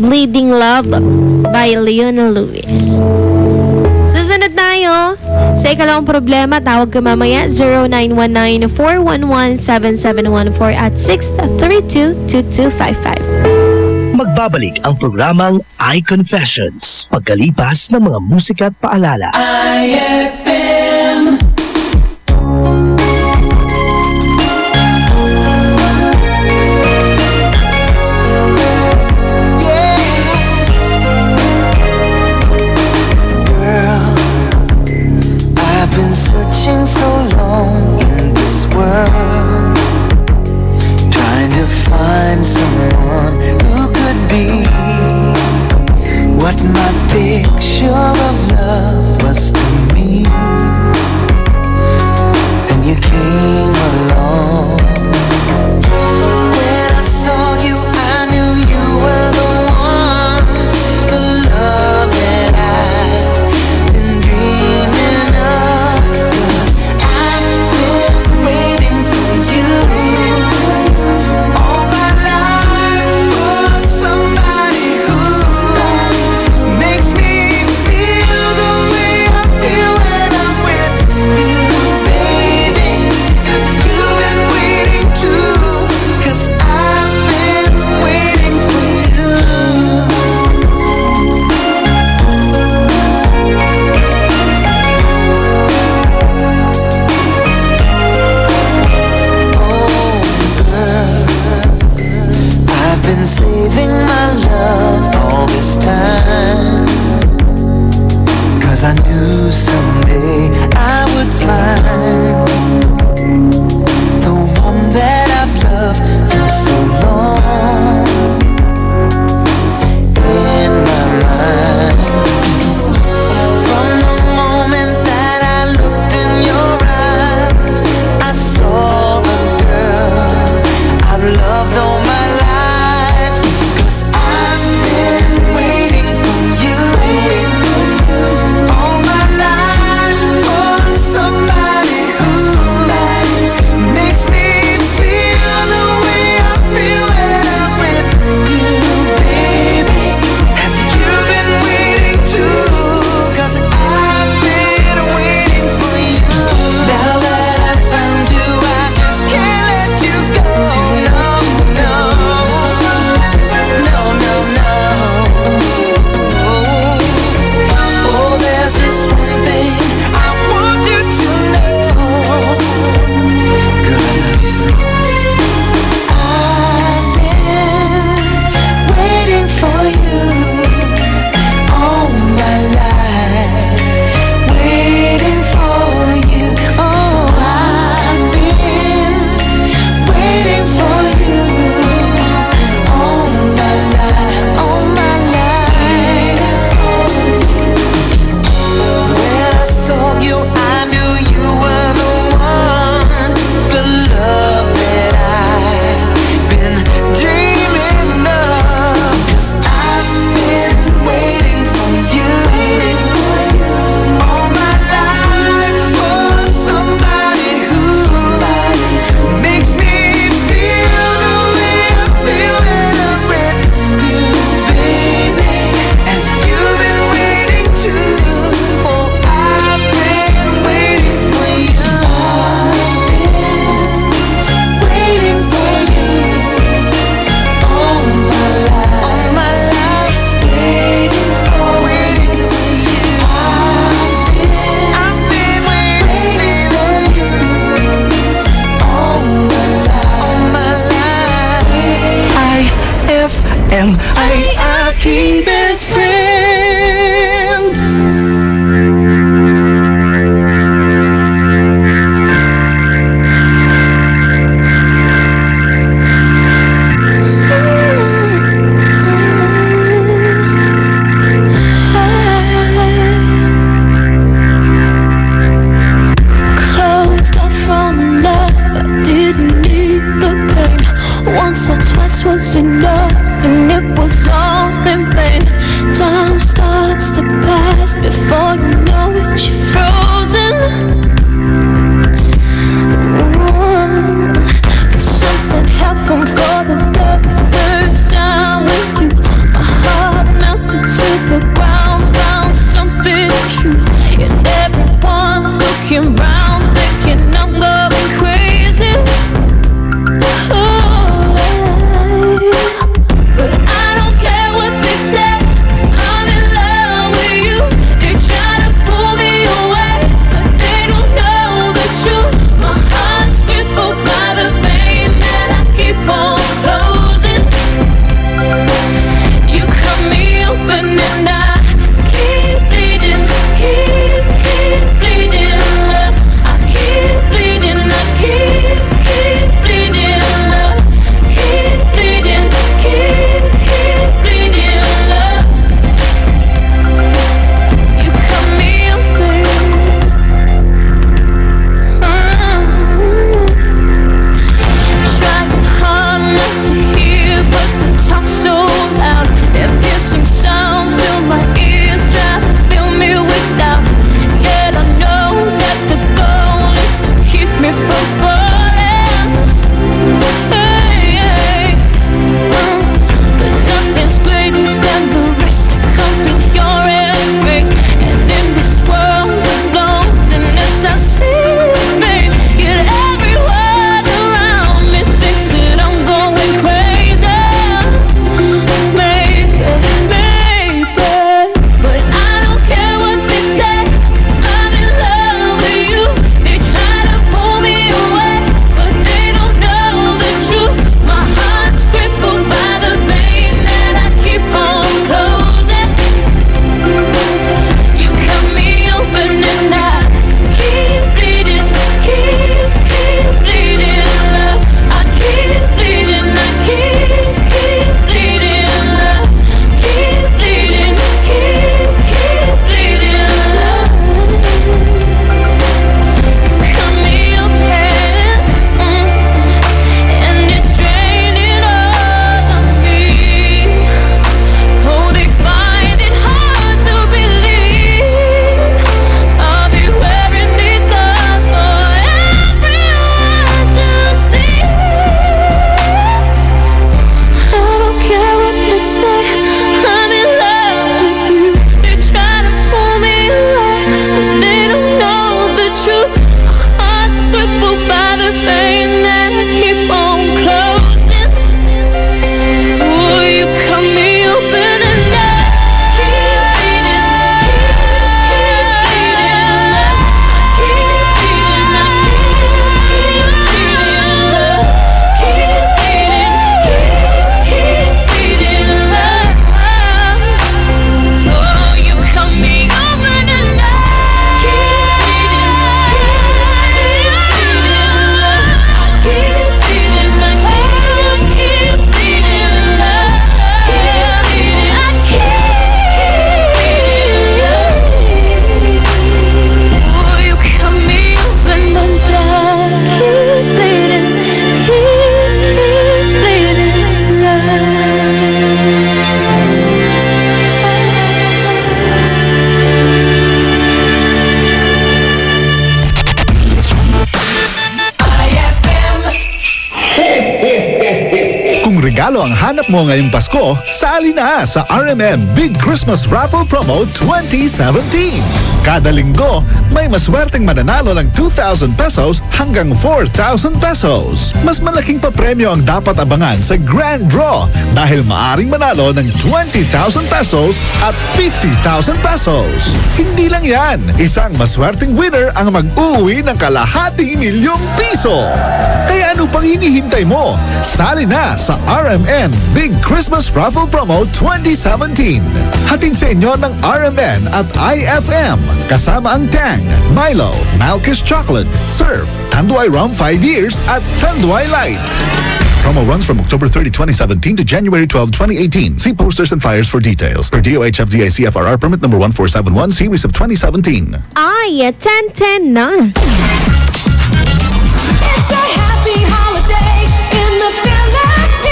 Bleeding Love by Leona Lewis. Susunod tayo sa ikalawang problema. Tawag ka mamaya 0919-411-7714 at 632-2255. Magbabalik ang programang iConfessions pagkalipas ng mga musika at paalala. IFM. Girl, I've been searching so long in this world, trying to find someone who could be what my picture of love was to me. once or twice was enough, and it was all in vain. Time starts to pass before you know it, you're frozen. But something happened for the very first time with you. My heart melted to the ground, found something true, and everyone's looking round, thinking I'm going crazy. But I don't care what they say, I'm in love with you. They try to pull me away, but they don't know the truth. My heart's crippled by the vein that I keep on closing. You cut me open and I keep bleeding, keep bleeding, love. I keep bleeding, I keep bleeding, love. Keep bleeding, keep bleeding, love. You cut me open. Trying hard not to hear, but the talk's so loud. Their piercing sounds fill my ears, try to fill me with doubt. Yet I know that the goal is to keep me from falling. But nothing's greater than the rest that comes with your embrace. And in this world of loneliness, I see your face. Yet everyone around me thinks that I'm going crazy. Maybe, but I don't care what they say, I'm in love with you. They try to pull me away, but they don't know the truth. My heart's crippled by the vein that I keep on closing. You cut me open and I keep bleeding, keep bleeding, love. I keep bleeding, I keep bleeding, love. Keep bleeding, keep bleeding, love. Cut me open, and it's draining all of me. Oh, they find it hard to believe I'll be wearing these scars for everyone to see. I don't care what they say, I'm in love with you. They try to pull me away, but they don't know the truth. My heart's crippled by the vein that I keep on closing. Oh, you cut me open and I keep bleeding, love. I keep bleeding, I keep bleeding, love. Keep bleeding, love. Oh, you cut me open and I keep bleeding, love. I keep bleeding, I keep bleeding, love. Keep bleeding, I keep. Oh, you cut me open and I keep bleeding, Kung regalo ang hanap mo ngayong Pasko, sali na sa RMN Big Christmas Raffle Promo 2017. Kada linggo, may maswerteng mananalo ng 2,000 pesos hanggang 4,000 pesos. Mas malaking papremyo ang dapat abangan sa Grand Draw dahil maaring manalo ng 20,000 pesos at 50,000 pesos. Hindi lang yan, isang maswerteng winner ang mag-uwi ng kalahating milyong piso. Kaya ano pang hinihintay mo? Sali na sa RMN Big Christmas Raffle Promo 2017. Hatid sa inyo ng RMN at IFM. Kasama ang Tang, Milo, Malkish Chocolate, Surf, Tanduay Rum 5 years at Tanduay Light. Promo runs from October 30, 2017 to January 12, 2018. See posters and flyers for details. Per DOH FDA CFRR permit number 1471 series of 2017. Ay, 10-10 na. It's a happy holiday in the Philippines.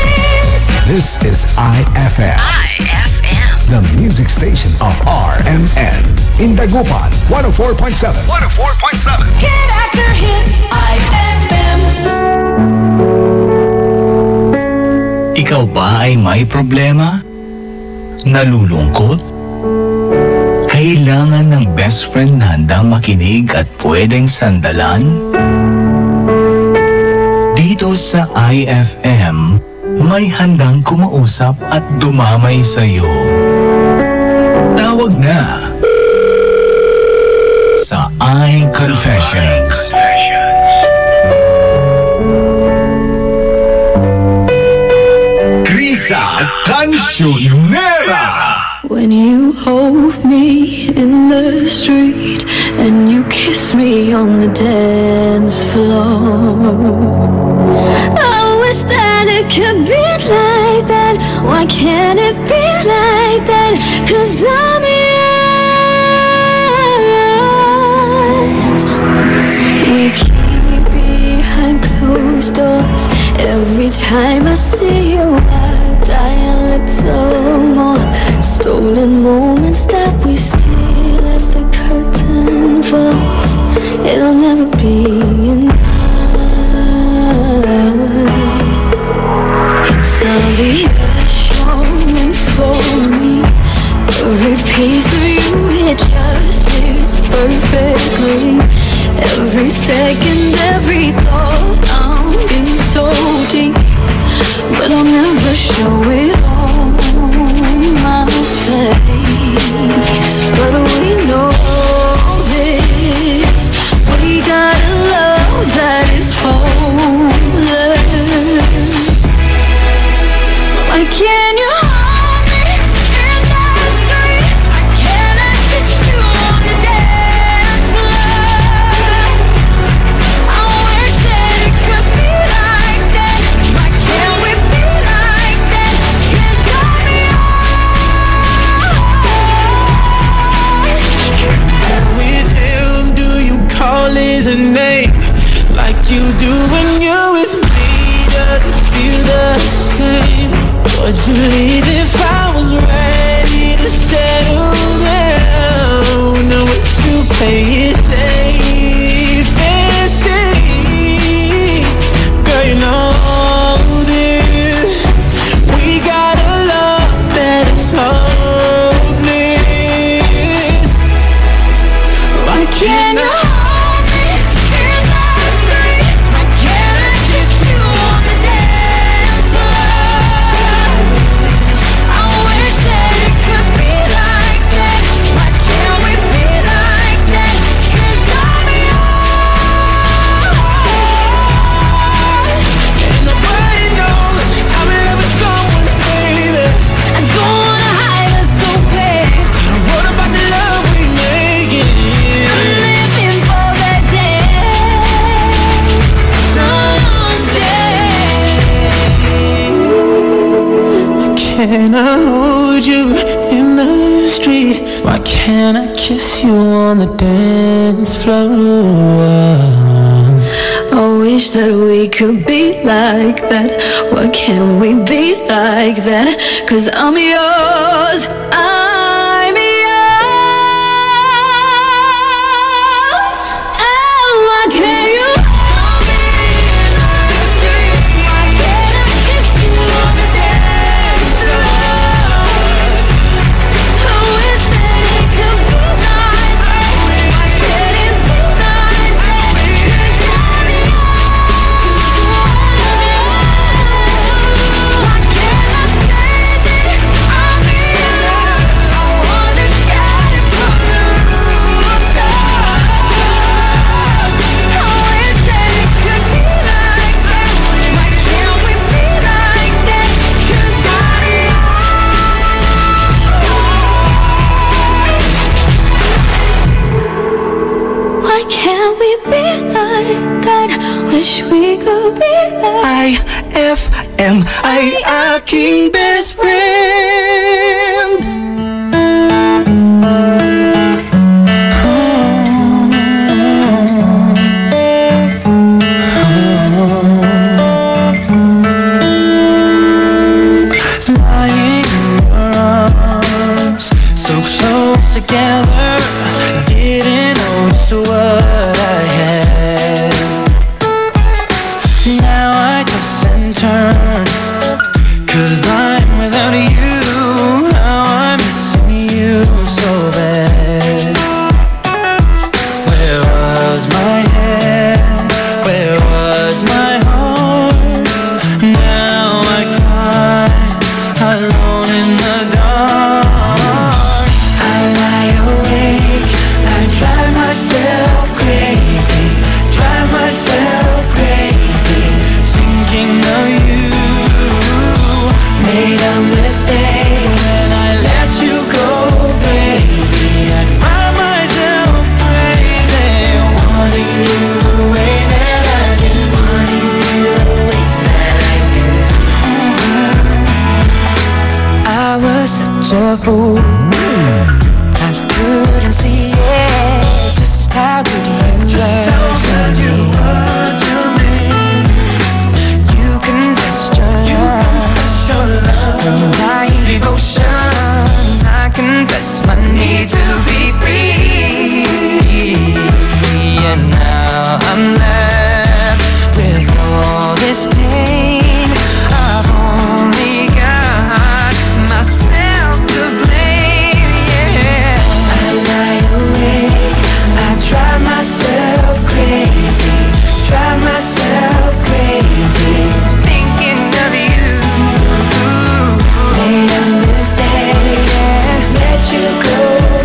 In Dagupan, 104.7. 104.7. Hit after hit, IFM. Ikaw ba ay may problema? Nalulungkot? Kailangan ng best friend na handang makinig at pwedeng sandalan? Dito sa IFM, may handang kumausap at dumamay sa'yo. Tawag na sa iConfessions. Krisa Cancionera. When you hold me in the street and you kiss me on the dance floor, I wish that it could be like that. Why can't it be like that? 'Cause I'm yours. We keep behind closed doors. Every time I see you I die a little more. Stolen moments that we steal as the curtain falls. It'll never be enough. It's obvious you're meant for me. Every piece of you, it just fits perfectly. Every second, every thought, I'm in so deep, but I'll never show it on my face. But we know this, we got a love that is hopeless. Why can't you hold me in the street? Why can't I kiss you on the dance floor? I wish that it could be like that. Why can't we be like that? 'Cause I'm yours. With him, do you call his name like you do when you're with me? Does it feel the same? Would you leave if I was ready to settle down? Or would you play it safe and stay? Girl, you know this. We got a love that is hopeless. Why can't I hold me in the street? Why can't I kiss you on the dance floor? I wish that it could be like that. Why can't we be like that? 'Cause I'm yours. And nobody knows I'm in love with someone's baby. I don't wanna hide it so bad. What about the love we making? I'm living for that day, someday. Why can't I hold you in the street? Why can't I kiss you on the dance floor? I wish that we could be like that. Why can't we be like that? 'Cause I'm yours, I'm yours. And why can't you hold me in the street? Why can't I kiss you on the dance floor? I wish that it could be like that. Why can't it be like that? 'Cause I'm yours. Why can't I say that I'm yours? I wanna shout it from the rooftops. I wish that it could be like that. Why can't we be like that? 'Cause I'm yours. Why can't we be like that? Wish we could be like IFM, aking best friend. Lying in your arms, so close together. 'Cause I'm without you. How I'm missing you so bad. Where was my head? Where was my heart? Now I cry alone in the dark. I lie awake, I drive myself crazy, drive myself crazy, thinking of you. Made a mistake when I let you go, baby. I drive myself crazy, wanting you the way that I do, wanting you the way that I do. I was such a fool, I couldn't see it, just how good you were to me. You confessed your love, undying devotion. I confess my need to be free, and now I'm left with all this pain. I've only got myself to blame, yeah. I lie awake, I drive myself crazy, drive myself crazy, thinking of you. Made a mistake, yeah. Let you go,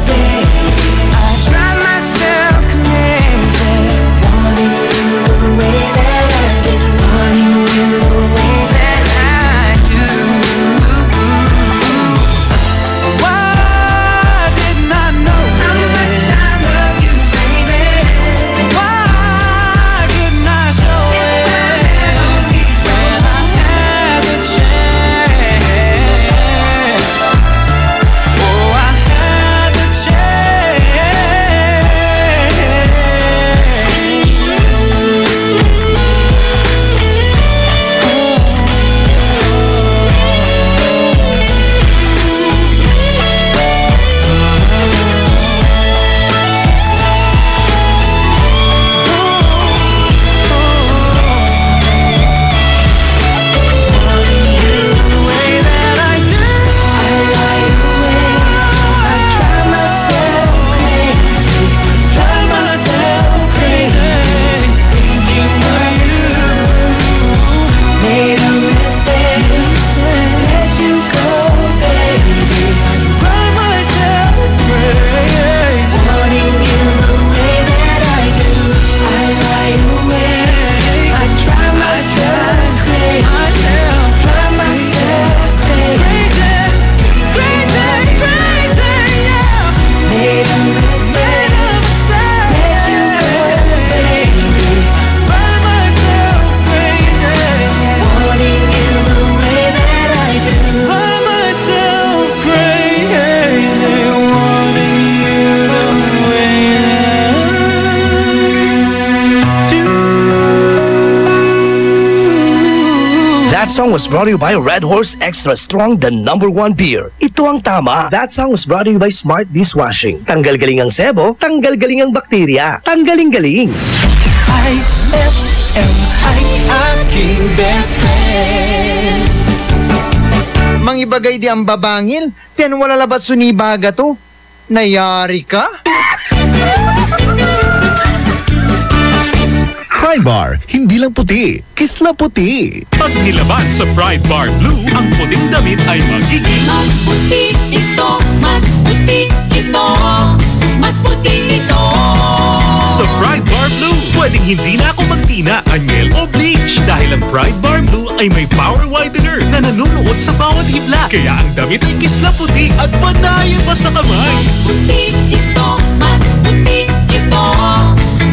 baby. I drive myself crazy, wanting you the way that I do, wanting you the way that I do. Why didn't I know how much I love you, baby? Why didn't I show it when I had the chance? Oh, I had the That song was brought to you by Red Horse Extra Strong, the #1 beer. Ito ang tama. That song was brought to you by Smart Dishwashing. Tanggal galing ang sebo, tanggal galing ang bakterya. Tanggaling-galing. IFM ay aking best friend. Mangibagay di ang babangil, pian wala labat sunibaga to. Nayari ka? Pride Bar, hindi lang puti, kisla puti. Pag nilaban sa Pride Bar Blue, ang puting damit ay magiging mas puti ito, mas puti ito, mas puti ito. Sa Pride Bar Blue, pwedeng hindi na ako magtina, anyel o bleach dahil ang Pride Bar Blue ay may power whitener na nanunuot sa bawat hibla. Kaya ang damit ay kisla puti at panayan pa sa kamay. Mas puti ito, mas puti ito,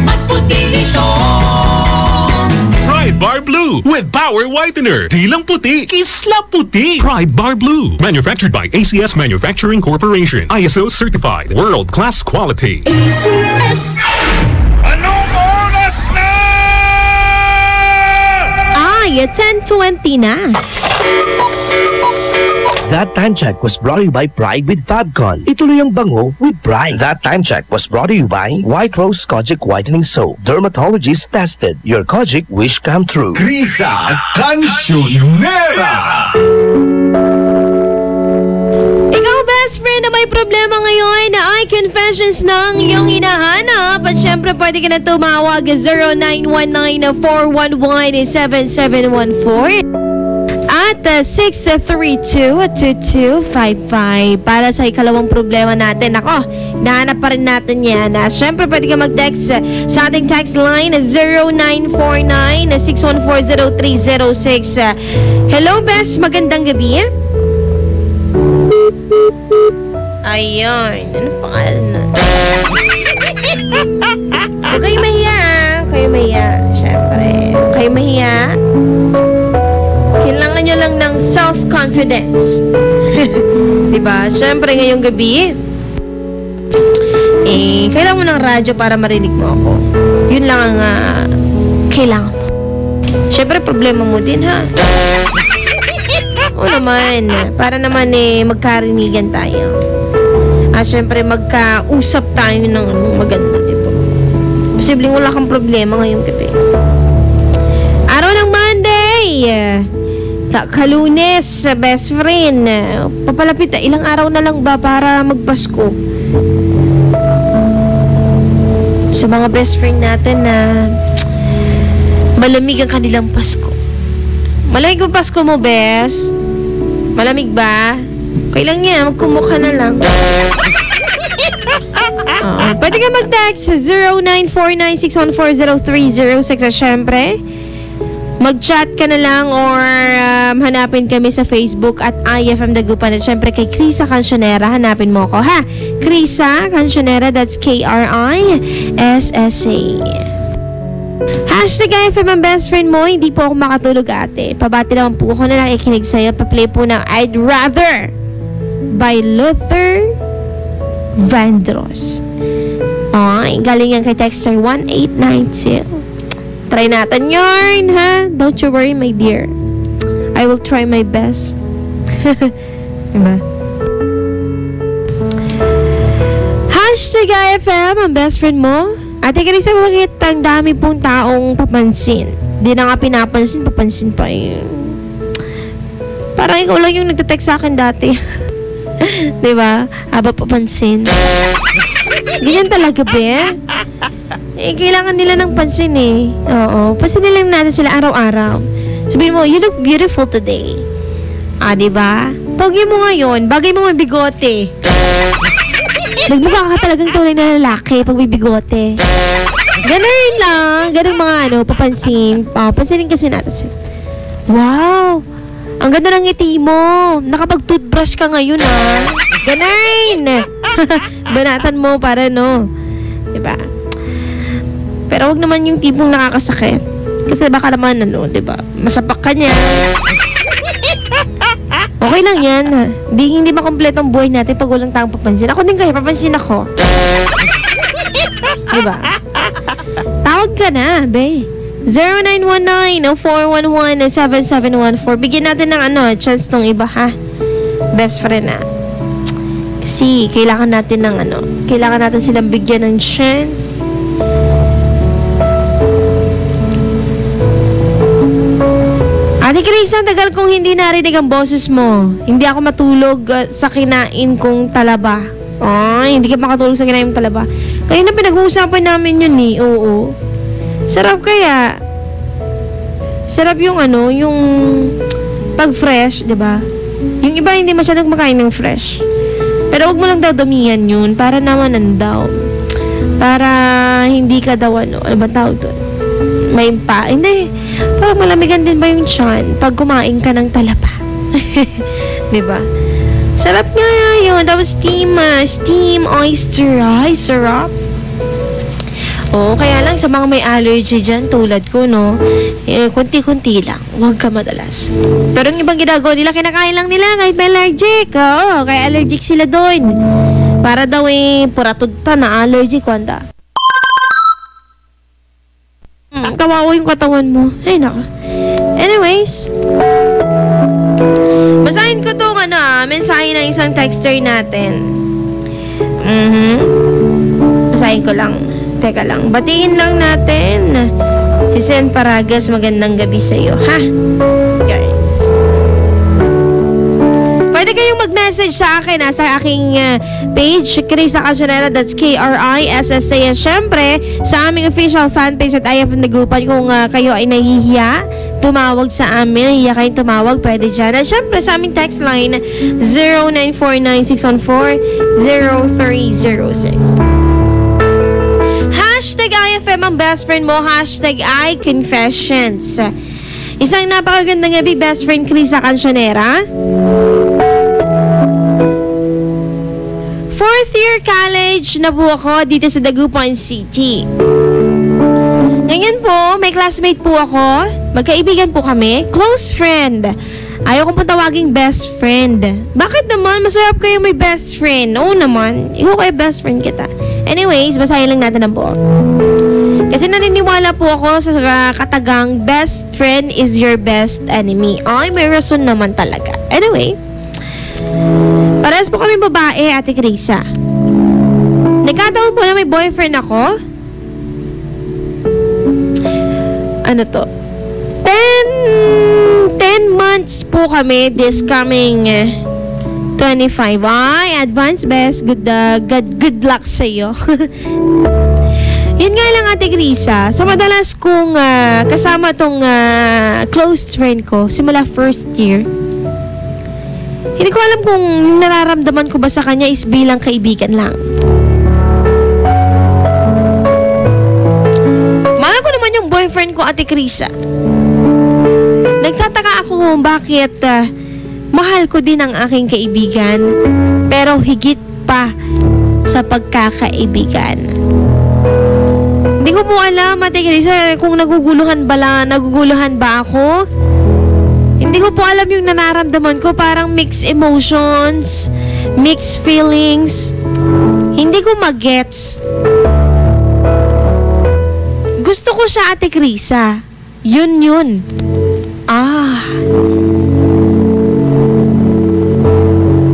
mas puti ito. Pride Bar Blue with power whitener. Di lang puti, kisla puti. Pride Bar Blue. Manufactured by ACS Manufacturing Corporation. ISO certified. World-class quality. ACS. Anong oras na? Ay, 10:20 na. That Time Check was brought to you by Pride with Fabcon. Ituloy ang bango with Pride. That Time Check was brought to you by White Rose Kojic Whitening Soap. Dermatologist tested. Your Kojic wish come true. Krisa Cancionera. may problema ngayon na ay confessions ng iyong hinahanap. At syempre, pwede ka na tumawag 0919-411-7714 at 632-2255 para sa ikalawang problema natin. Ako, nahanap pa rin natin yan. Syempre, pwede ka mag-text sa ating text line 0949-614-0306. Hello, Bes. Magandang gabi. Ayun. Ano pangalan na? Huwag kayo mahiya. Kayo mahiya. Syempre. Kayo mahiya. Kailangan nyo lang ng self-confidence. Diba? Syempre, ngayong gabi, kailangan mo ng radyo para marinig mo ako. Yun lang ang kailangan mo. Syempre, problema mo din, ha? Oo naman. Para naman magkarinigan tayo. At syempre, magkausap tayo ng maganda, diba? Posibleng wala kang problema ngayong gabi. Araw ng Monday! Kalunes, best friend. Papalapit, ilang araw na lang ba para magpasko? Sa mga best friend natin na malamig ang kanilang Pasko. Malamig ba Pasko mo, best? Malamig ba? Okay lang yan, magkumukha na lang. Pwede ka mag-text sa 0949-614-0306. Siyempre, mag-chat ka na lang or hanapin kami sa Facebook at IFM Dagupan. At syempre kay Krisa Cancionera, hanapin mo ako, ha? Krisa Cancionera, that's Krissa. Hashtag IFM ang best friend mo. Hindi po ako makatulog, ate. Pabati lang po ako na lang ikinig sa'yo. Pa-play po ng I'd Rather by Luther Vandross. Ay, galing yan kay texter 1892. Try natin yarn, ha? Don't you worry, my dear. I will try my best. Diba? Hashtag IFM, ang best friend mo. Ate Carissa, bakit ang dami pong taong papansin? Di na nga pinapansin, papansin pa yun. Parang ikaw lang yung nagte-text sa akin dati. Diba? Aba papansin. Ganyan talaga, be. Kailangan nila ng pansin eh. Oo. Pansinin lang natin sila araw-araw. Sabihin mo, you look beautiful today. Diba? Pogi mo ngayon. Bagay mo may bigote. Nagmukha ka talagang tunay na lalaki pag may bigote. Ganun lang. Ganun mga papansin. Pansinin kasi natin sila. Wow! Ang ganda ng ngiti mo. Nakapag-toothbrush ka ngayon, ha? Ganun! Banatan mo para, diba? Pero wag naman yung tipong nakakasakit. Kasi baka naman, diba? Masapak ka niya. Okay lang yan. Hindi makompleto ang buhay natin pag walang taong papansin. Ako din kayo, papansin ako. Diba? Tawag ka na, be. 0919-411-7714. Bigyan natin ng chance tong iba, ha? Best friend, ha? Kasi kailangan natin ng kailangan natin silang bigyan ng chance. Ate Grace, ang tagal kong hindi narinig ang boses mo. Hindi ako matulog sa kinain kong talaba. Hindi ka makatulog sa kinain kong talaba. Kaya na pinag-uusapan namin yun eh. Oo. Sarap kaya. Sarap yung yung pag-fresh, diba? Yung iba hindi masyadong makain ng fresh. Pero wag mo lang daw damihan yun. Para naman para hindi ka daw ano ba tawag doon? May hindi. Parang malamigan din ba yung tiyan pag kumain ka ng talapa? Diba? Sarap nga yun. Tapos steam oyster. Ay, sarap. Oo, kaya lang sa mga may allergy dyan, tulad ko, kunti-kunti lang. Huwag ka madalas. Pero yung ibang ginagawa nila, kinakain lang nila kahit may allergic. Oo, kaya allergic sila doon. Para daw puratugta na allergic, wanda. Kawawa yung katawan mo. Ay, naka. Anyways, basahin ko itong mensahe ng isang texter natin. Basahin ko lang. Teka lang. Batiin lang natin si Sen Paragas. Magandang gabi sa iyo, ha? Okay. Pwede kayong mag-message message sa akin sa aking page, Krisa Cancionera, that's KRISSA. Siyempre, sa aming official fanpage at IF Nagupan, kung kayo ay nahihiya, tumawag sa amin, nahihiya kayong tumawag, pwede dyan. At siyempre, sa aming text line, 0949-614-0306. Hashtag IFM ang best friend mo, hashtag iConfessions. Isang napakagandang gabi, best friend Krisa Cancionera. 4th year college na po ako dito sa Dagupan City. Ngayon po, may classmate po ako. Magkaibigan po kami. Close friend. Ayaw kong po tawaging best friend. Bakit naman? Masarap kayo may best friend. Oo naman. Ikaw kayo best friend kita. Anyways, basahin lang natin ang buo. Kasi naniniwala po ako sa katagang best friend is your best enemy. Ay, may rason naman talaga. Anyway, parehas po kami babae, Ate Krisa. Nagkataon po na may boyfriend ako. Ano to? 10 months po kami this coming 25. Ay, advance best. Good luck sa iyo. Yun nga lang, Ate Krisa, sa madalas kong kasama tong close friend ko simula first year, hindi ko alam kung nararamdaman ko ba sa kanya is bilang kaibigan lang. Mahal ko naman yung boyfriend ko, Ate Krisa. Nagtataka ako kung bakit mahal ko din ang aking kaibigan, pero higit pa sa pagkakaibigan. Hindi ko po alam, Ate Krisa, kung naguguluhan ba ako? Hindi ko po alam yung nararamdaman ko. Parang mixed emotions, mixed feelings. Hindi ko magets. Gusto ko siya, Ate Krisa. Yun.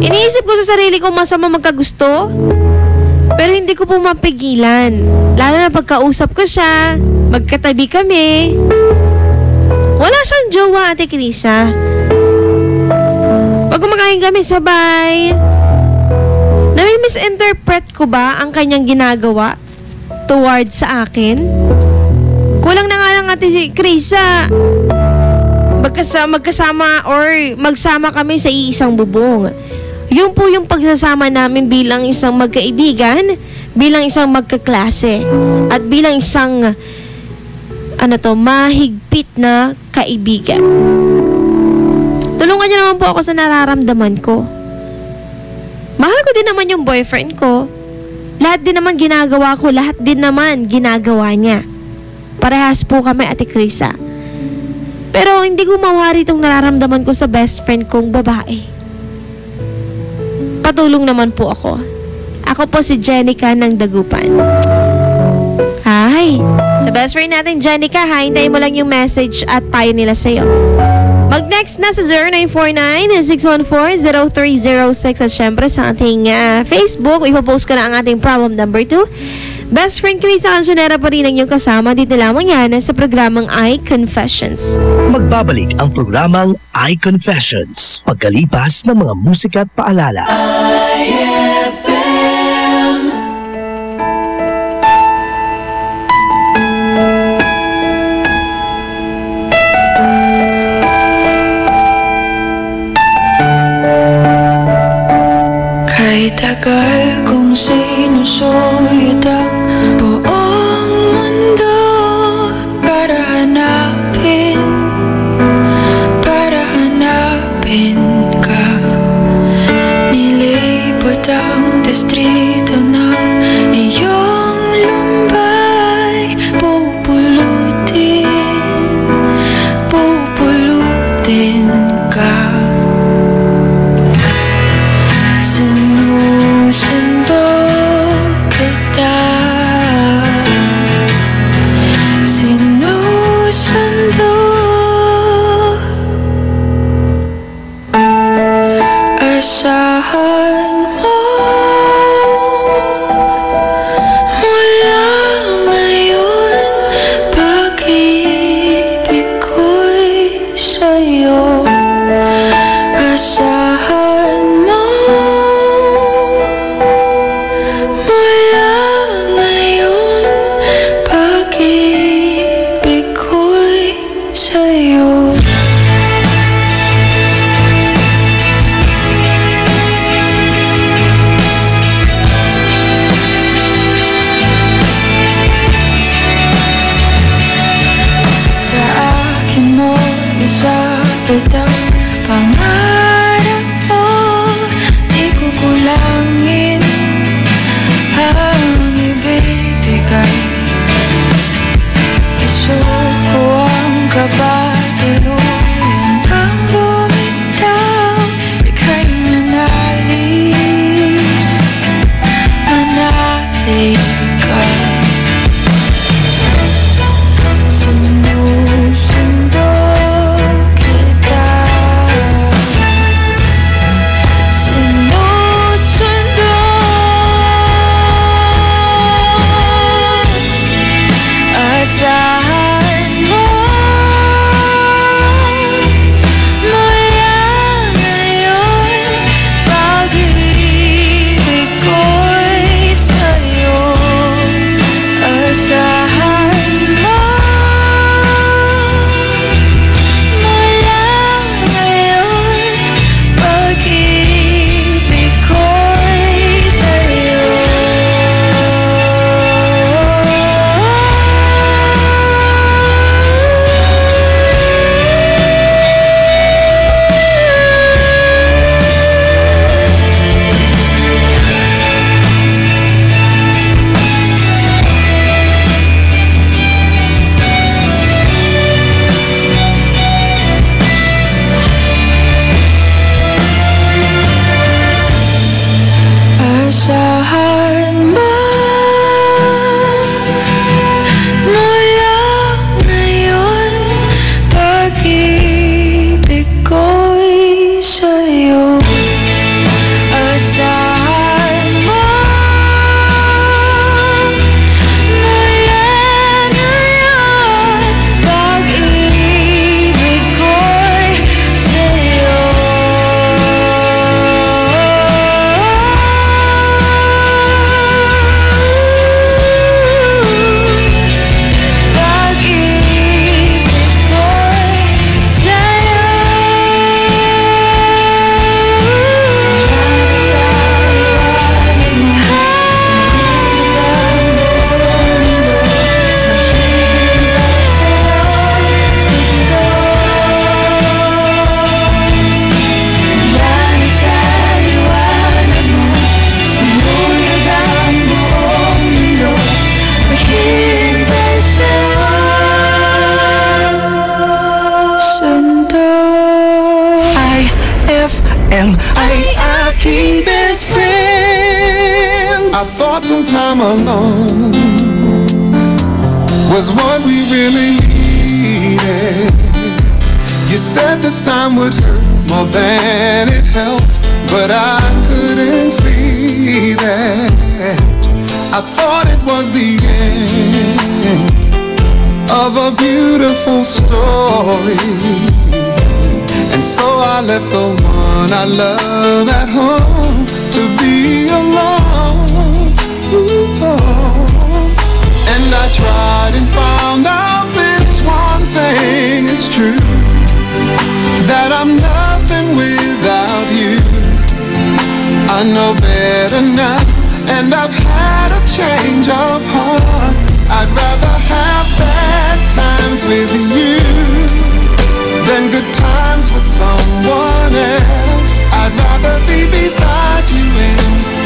Iniisip ko sa sarili ko masama magkagusto. Pero hindi ko po mapigilan. Lalo na pagkausap ko siya, magkatabi kami. Wala siyang jowa, Ate Krisa. Pag kumakain kami sabay, nami-misinterpret ko ba ang kanyang ginagawa towards sa akin? Kulang na nga lang, Ate Krisa, magkasama or magsama kami sa iisang bubong. Yun po yung pagsasama namin bilang isang magkaibigan, bilang isang magkaklase, at bilang isang mahigpit na kaibigan. Tulungan niyo naman po ako sa nararamdaman ko. Mahal ko din naman yung boyfriend ko. Lahat din naman ginagawa ko, lahat din naman ginagawa niya. Parehas po kami, Ate Krisa. Pero hindi ko mawari itong nararamdaman ko sa best friend kong babae. Patulong naman po ako. Ako po si Jenica ng Dagupan. Hi! Sa best friend natin, Jenica, hintayin mo lang yung message at tayo nila sa'yo. Mag-next na sa 0949-614-0306 at syempre sa ating Facebook, ipopost ko na ang ating problem number 2. Best friend Krisa Cancionera pa rin ang iyong kasama dito lamang yan sa programang iConfessions. Magbabalik ang programang iConfessions pagkalipas ng mga musika at paalala. Kahit tagal kong sinusuyod ang buong mundo para hanapin ka. Nilibot ang distrito na iyong lumbay. Pupulutin ka. Sinusundo kita. Sinusundo. Asahan mo mula ngayon, pag-ibig ko'y sa'yo. Asahan mo time alone was what we really needed. You said this time would hurt more than it helps, but I couldn't see that. I thought it was the end of a beautiful story, and so I left the one I love at home to be alone. And I tried and found out this one thing is true, that I'm nothing without you. I know better now, and I've had a change of heart. I'd rather have bad times with you than good times with someone else. I'd rather be beside you in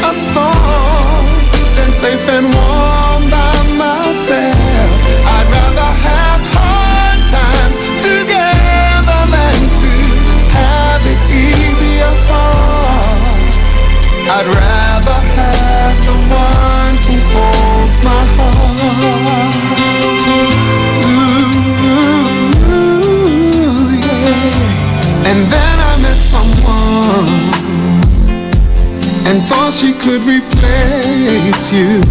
a storm than safe and warm by myself. I'd rather have hard times together than to have it easy apart. I'd rather have the one who holds my heart. Ooh, yeah. And then I met someone and thought she could replace you.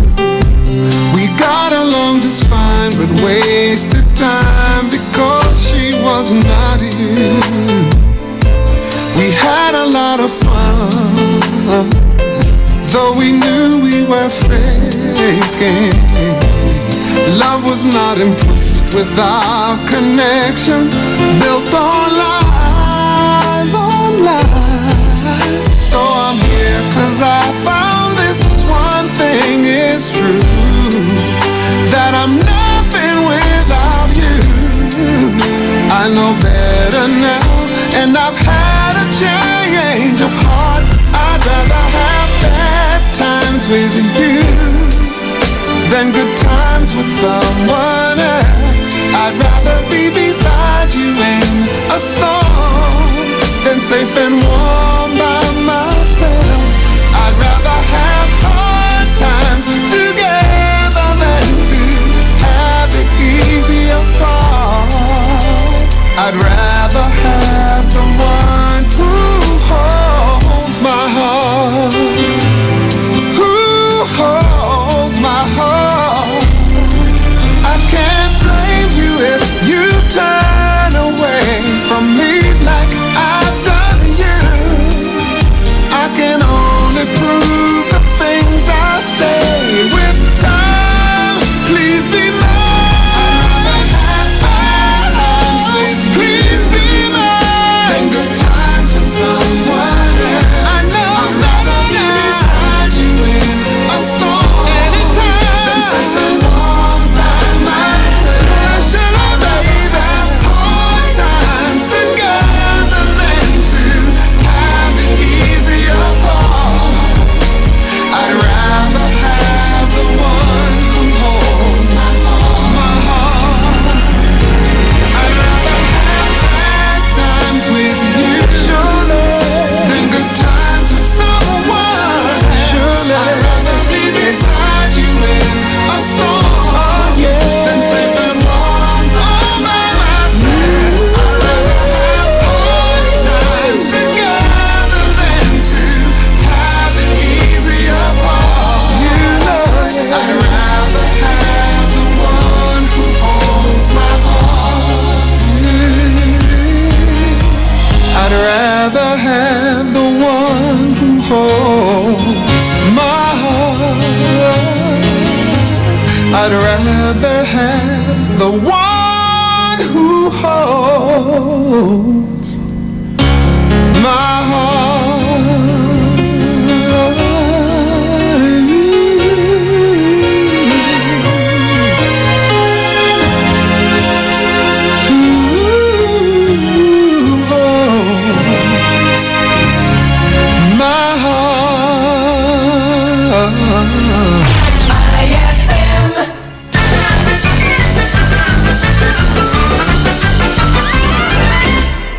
We got along just fine, but wasted time because she was not you. We had a lot of fun, though we knew we were faking. Love was not impressed with our connection, built on lies, on lies. So I'm here 'cause I found this one thing is true, that I'm nothing without you. I know better now, and I've had a change of heart. I'd rather have bad times with you than good times with someone else. I'd rather be beside you in a storm than safe and warm by myself. I'd rather have hard times together than to have it easy apart. I'd rather have the one who holds my heart, who holds my heart. I can't blame you if you turn away from me like I've done to you. I can only prove the things I say with time. Please be mine. Please be mine. Then good times with someone else. I know I'd rather be beside you in a storm anytime than safe and warm by myself. Should I baby hard times together than to have it easy apart? I'd rather have the one who holds my heart. I'd rather have bad times with you, surely, than good times with someone. Surely, I'd rather be beside you in a storm than safe and warm all by myself. I'd rather have hard times together than to have it easy apart. You know it. I'd rather have the one who holds my heart. I'd rather have the one who holds my heart. I'd rather have the one who holds my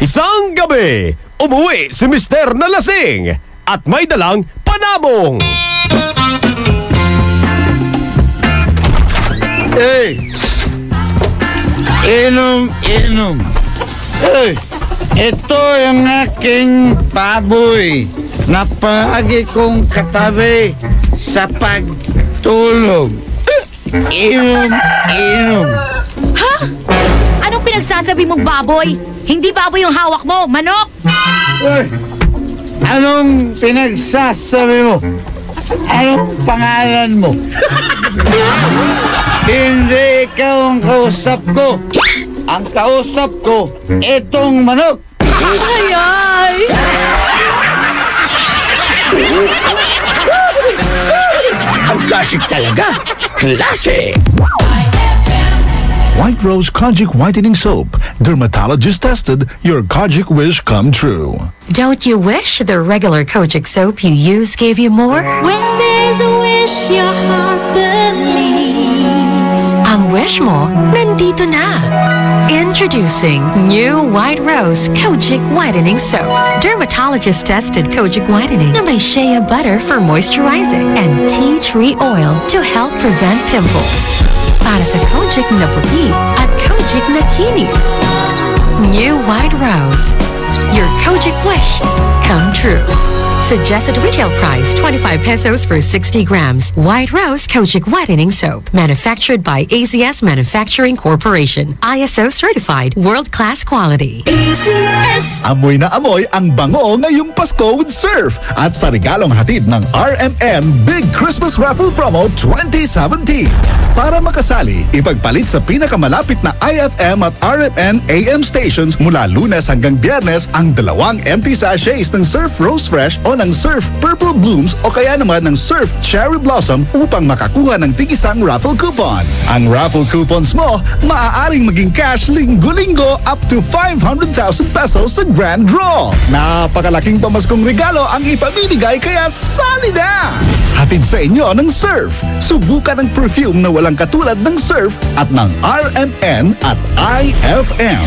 Isang gabi, umuwi si Mister na lasing at may dalang panabong. Hey! Inom. Hey! Ito yung aking baboy na palagi kong katabi sa pagtulog. Inom. Ha? Anong pinagsasabi mong baboy? Hindi baboy yung hawak mo, manok! Hey! Anong pinagsasabi mo? Anong pangalan mo? Hindi ikaw ang kausap ko. Ang kausap ko, itong manok. Ay! Ang classic talaga. Classic! White Rose Kojic Whitening Soap. Dermatologist tested, your Kojic wish come true. Don't you wish the regular Kojic soap you use gave you more? When there's a wish your heart believes. Ang wish mo, nandito na. Introducing new White Rose Kojic Whitening Soap. Dermatologist-tested Kojic Whitening na may shea butter for moisturizing and tea tree oil to help prevent pimples. Para sa Kojic na puti at Kojic na kinis. New White Rose. Your Kojic wish come true. Suggested retail price 25 pesos for 60 grams. White Rose Kojic Whitening Soap. Manufactured by AZS Manufacturing Corporation. ISO certified. World-class quality. AZS. Amoy na amoy ang bango ngayong Pasko with Surf. At sa regalong hatid ng RMN Big Christmas Raffle Promo 2017. Para makasali, ipagpalit sa pinakamalapit na IFM at RMN AM stations mula Lunes hanggang Biyernes ang 2 empty sachets ng Surf Rose Fresh o ng Surf Purple Blooms o kaya naman ng Surf Cherry Blossom upang makakuha ng tig-isang raffle coupon. Ang raffle coupons mo, maaaring maging cash linggo-linggo up to 500,000 pesos sa grand draw. Napakalaking pamaskong regalo ang ipamimigay kaya sali na! Hatid sa inyo ng Surf. Subukan ang perfume na walang katulad ng Surf at ng RMN at IFM.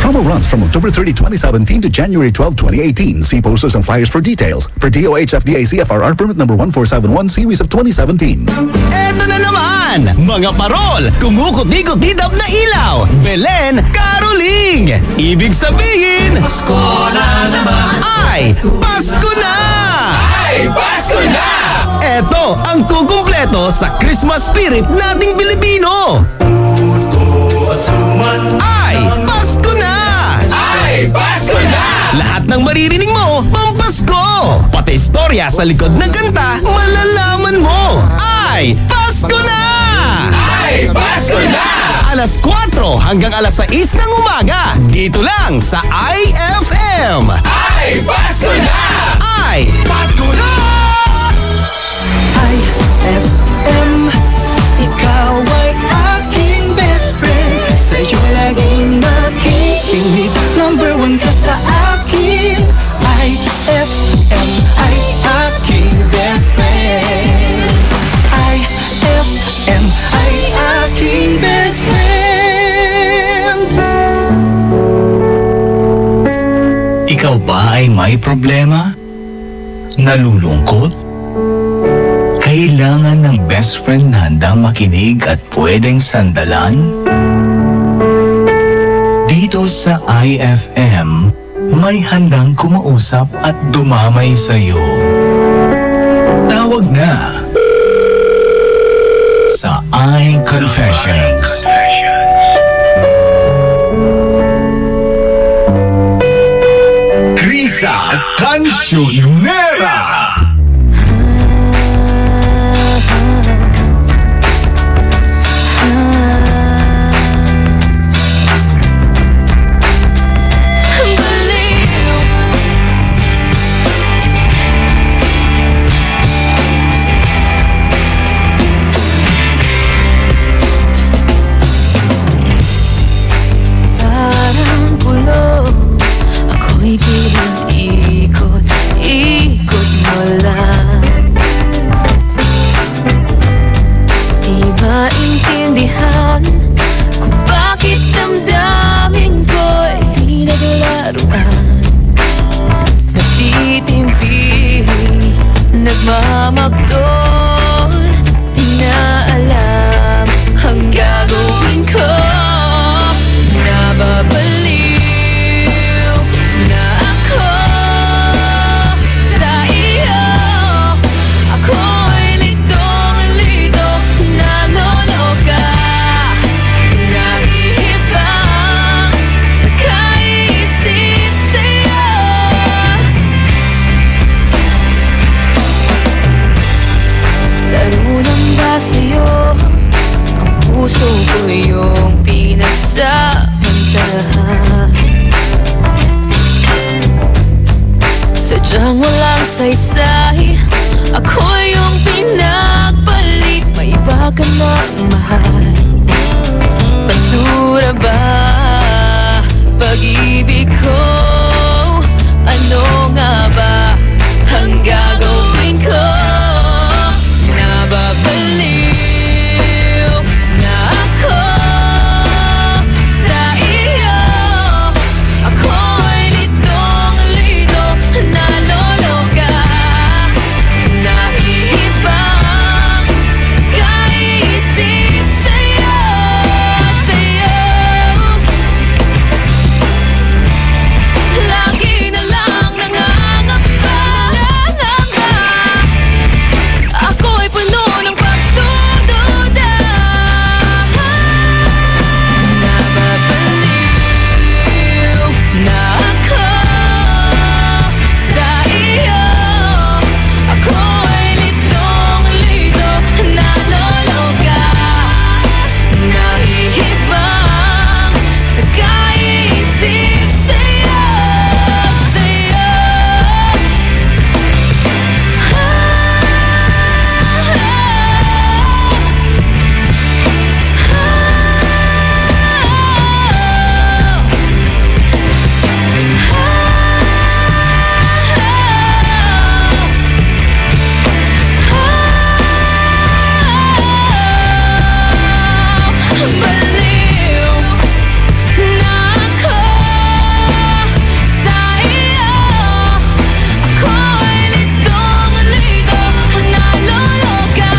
Promo runs from October 30, 2017 to January 12, 2018. See posters and flyers for details. Per DOH FDA CFRR permit number 1471 series of 2017. Eto na naman! Mga parol! Kumukot-ikot-idap na ilaw! Belen Caroling! Ibig sabihin... Pasko na naman! Ay! Pasko na! Ay! Pasko na! Eto ang kukumpleto sa Christmas spirit nating Pilipino! Ay! Pasko na! Ay! Pasko na! Lahat ng maririnig mo, pampasko! Pati istorya sa likod ng kanta, malalaman mo! Ay! Pasko na! Ay! Pasko na! Alas 4 hanggang alas 6 ng umaga, dito lang sa IFM! Ay! Pasko na! Ay! Pasko na! IFM, ikaw ay aking best friend. Sa'yo laging makikinig, number 1 ka sa akin. IFM ay aking best friend. IFM ay aking best friend. Ikaw ba ay may problema? Nalulungkot? Kailangan ng best friend na handang makinig at pwedeng sandalan? Dito sa IFM, may handang kumausap at dumamay sa'yo. Tawag na sa iConfessions. Krisa Cancionera! Ikot mo lang. Di maintindihan kung bakit damdamin ko'y pinaglaruan. Nagtitimpi, nagmamagdol, di na alam ang Sadyang walang saysay, ako yung pinagpalit. May iba ka na mahal. Basura ba pag-ibig ko? Ano nga ba ang gagawin ko? Nababaliw na ako sa iyo. Ako'y litong-lito, naloloka, nahihibang sa kaisip sa'yo, sa'yo. Lagi na lang nangangamba, ako'y puno ng pagdududa. Nababaliw na ako sa iyo. Ako'y litong-lito, naloloka, nahihibang sa kaisip sa'yo, sa'yo. Baliw na ako sa iyo. Ako'y litong-lito, naloloka,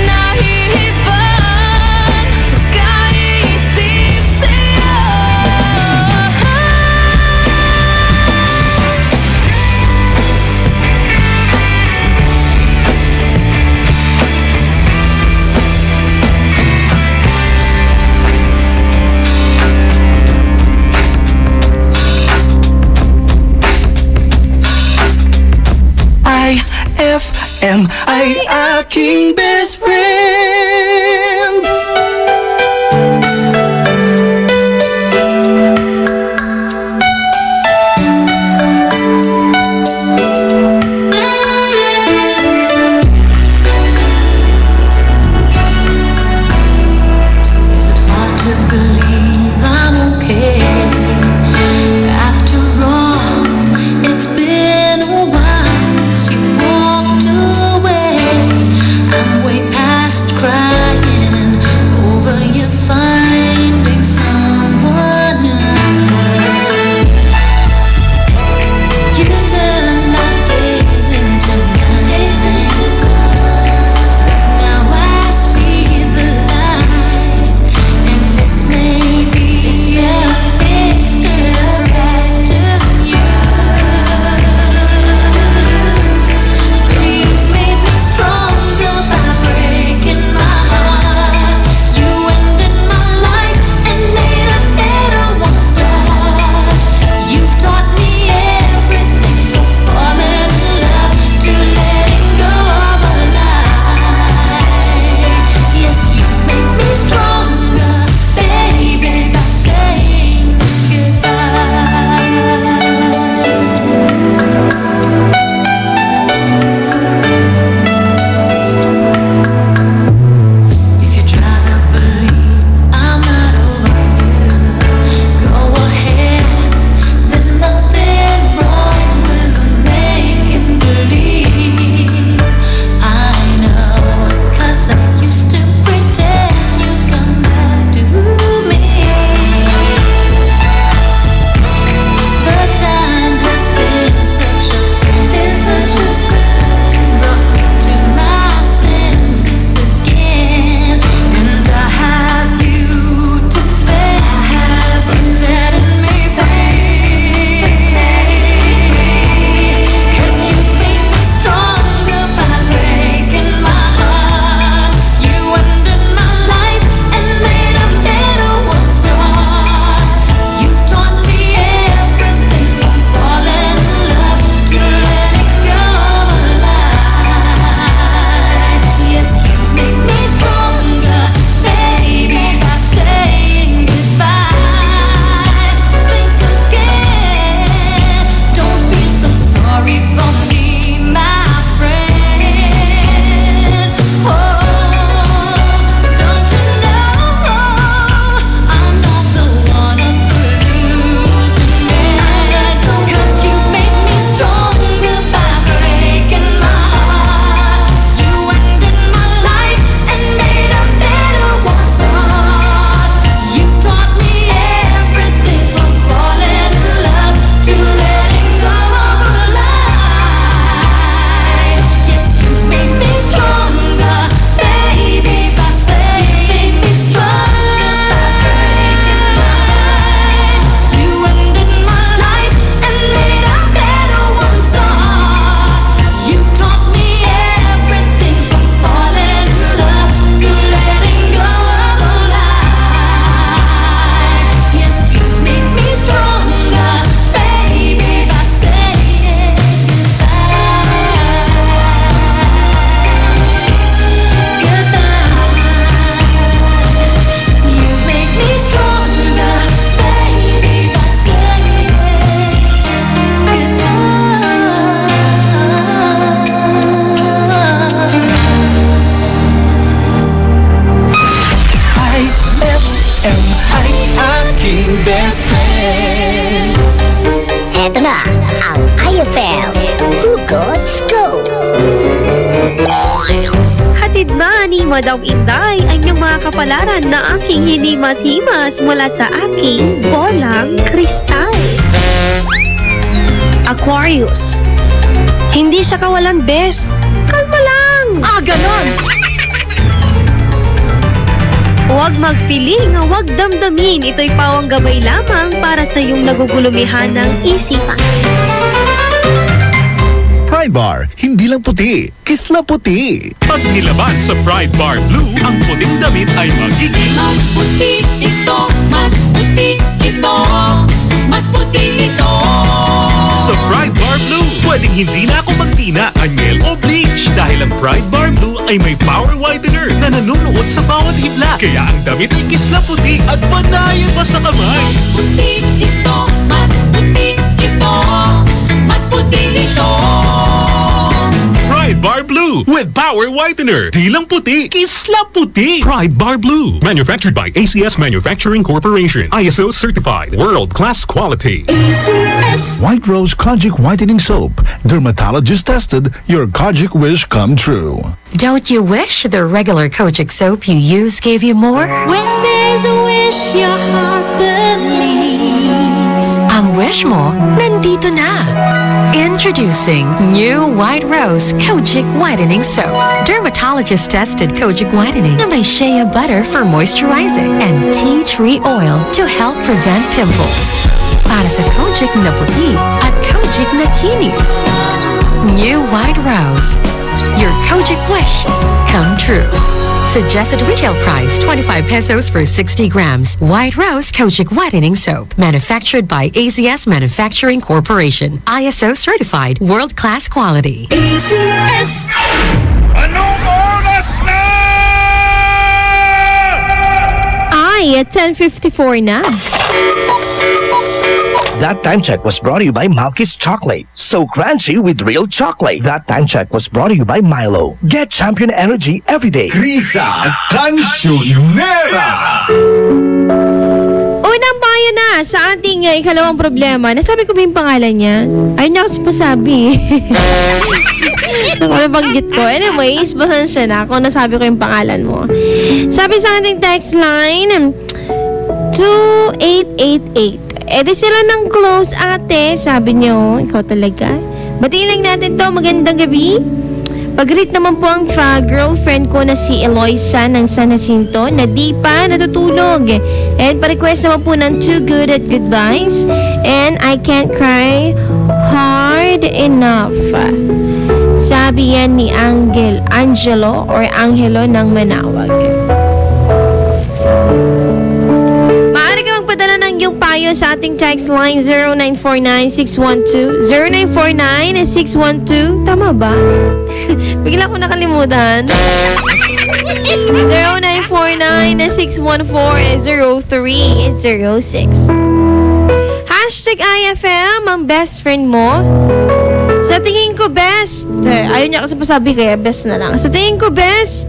nahihibang sa kaisip sa'yo. IFM ay aking best friend. Is it hard to believe I'm okay? After all, it's been a while since you walked away. I'm na ang IFM Hugot Scoop. Hatid na ni Madam Inday ang inyong mga kapalaran na aking hinimas-himas mula sa aking bolang kristal. Aquarius. Hindi siya kawalan best. Kalma lang. Ganon. Huwag magpiling, huwag damdamin. Ito'y pawang gabay lamang para sa iyong nagugulumihan ng isipan. Pride Bar, hindi lang puti, kisla puti. Pag nilaban sa Pride Bar Blue, ang puting damit ay magiging mas puti ito, mas puti ito, mas puti ito. Sa Pride Bar Blue, pwedeng hindi na ako magtina, anyel o bleach dahil ang Pride Bar Blue ay may power whitener na nanunuot sa bawat hibla. Kaya ang damit ay kisla puti at panayan pa sa kamay. Mas puti ito, mas puti ito, mas puti ito. Pride Bar Blue with power whitener. Di lang puti, kisla puti. Pride Bar Blue. Manufactured by ACS Manufacturing Corporation. ISO certified. World-class quality. White Rose Kojic Whitening Soap. Dermatologist tested, your Kojic wish come true. Don't you wish the regular Kojic soap you use gave you more? When there's a wish, your heart believes. Ang wish mo, nandito na. Introducing new White Rose Kojic Whitening Soap. Dermatologist tested Kojic Whitening na may shea butter for moisturizing and tea tree oil to help prevent pimples. Para sa Kojic na puti at Kojic na kinis. New White Rose. Your Kojic wish come true. Suggested retail price 25 pesos for 60 grams. White Rose Kojic Whitening Soap. Manufactured by ACS Manufacturing Corporation. ISO certified. World-class quality. ACS. Anong oras na? Ay, at 10:54 na. That time check was brought to you by Malky's Chocolate. So crunchy with real chocolate. That time check was brought to you by Milo. Get champion energy every day. Krisa Cancionera. Unang payo na sa ating ikalawang problema. Nasabi ko ba yung pangalan niya? Ayun niya kasi pasabi. Nabanggit ko. Anyways, pasensya na kung nasabi ko yung pangalan mo. Sabi sa ating text line, 2888. Di sila ng close ate. Sabi niyo, ikaw talaga. Batiin lang natin to. Magandang gabi. Pag-greet naman po ang girlfriend ko na si Eloisa ng San Jacinto na di pa natutulog. And pa-request naman po ng Too Good at Goodbyes and I Can't Cry Hard Enough. Sabi yan ni Angelo or Angelo ng Manawag. Maaari ka magpadala ng iyong payo sa ating text line 0949-612-0949-612. Tama ba? Bigla ko nakalimutan. 0949-614-0306. Hashtag IFM, ang best friend mo. Sa tingin ko best. Ayaw niya kasi pasabi kaya best na lang. Sa tingin ko best.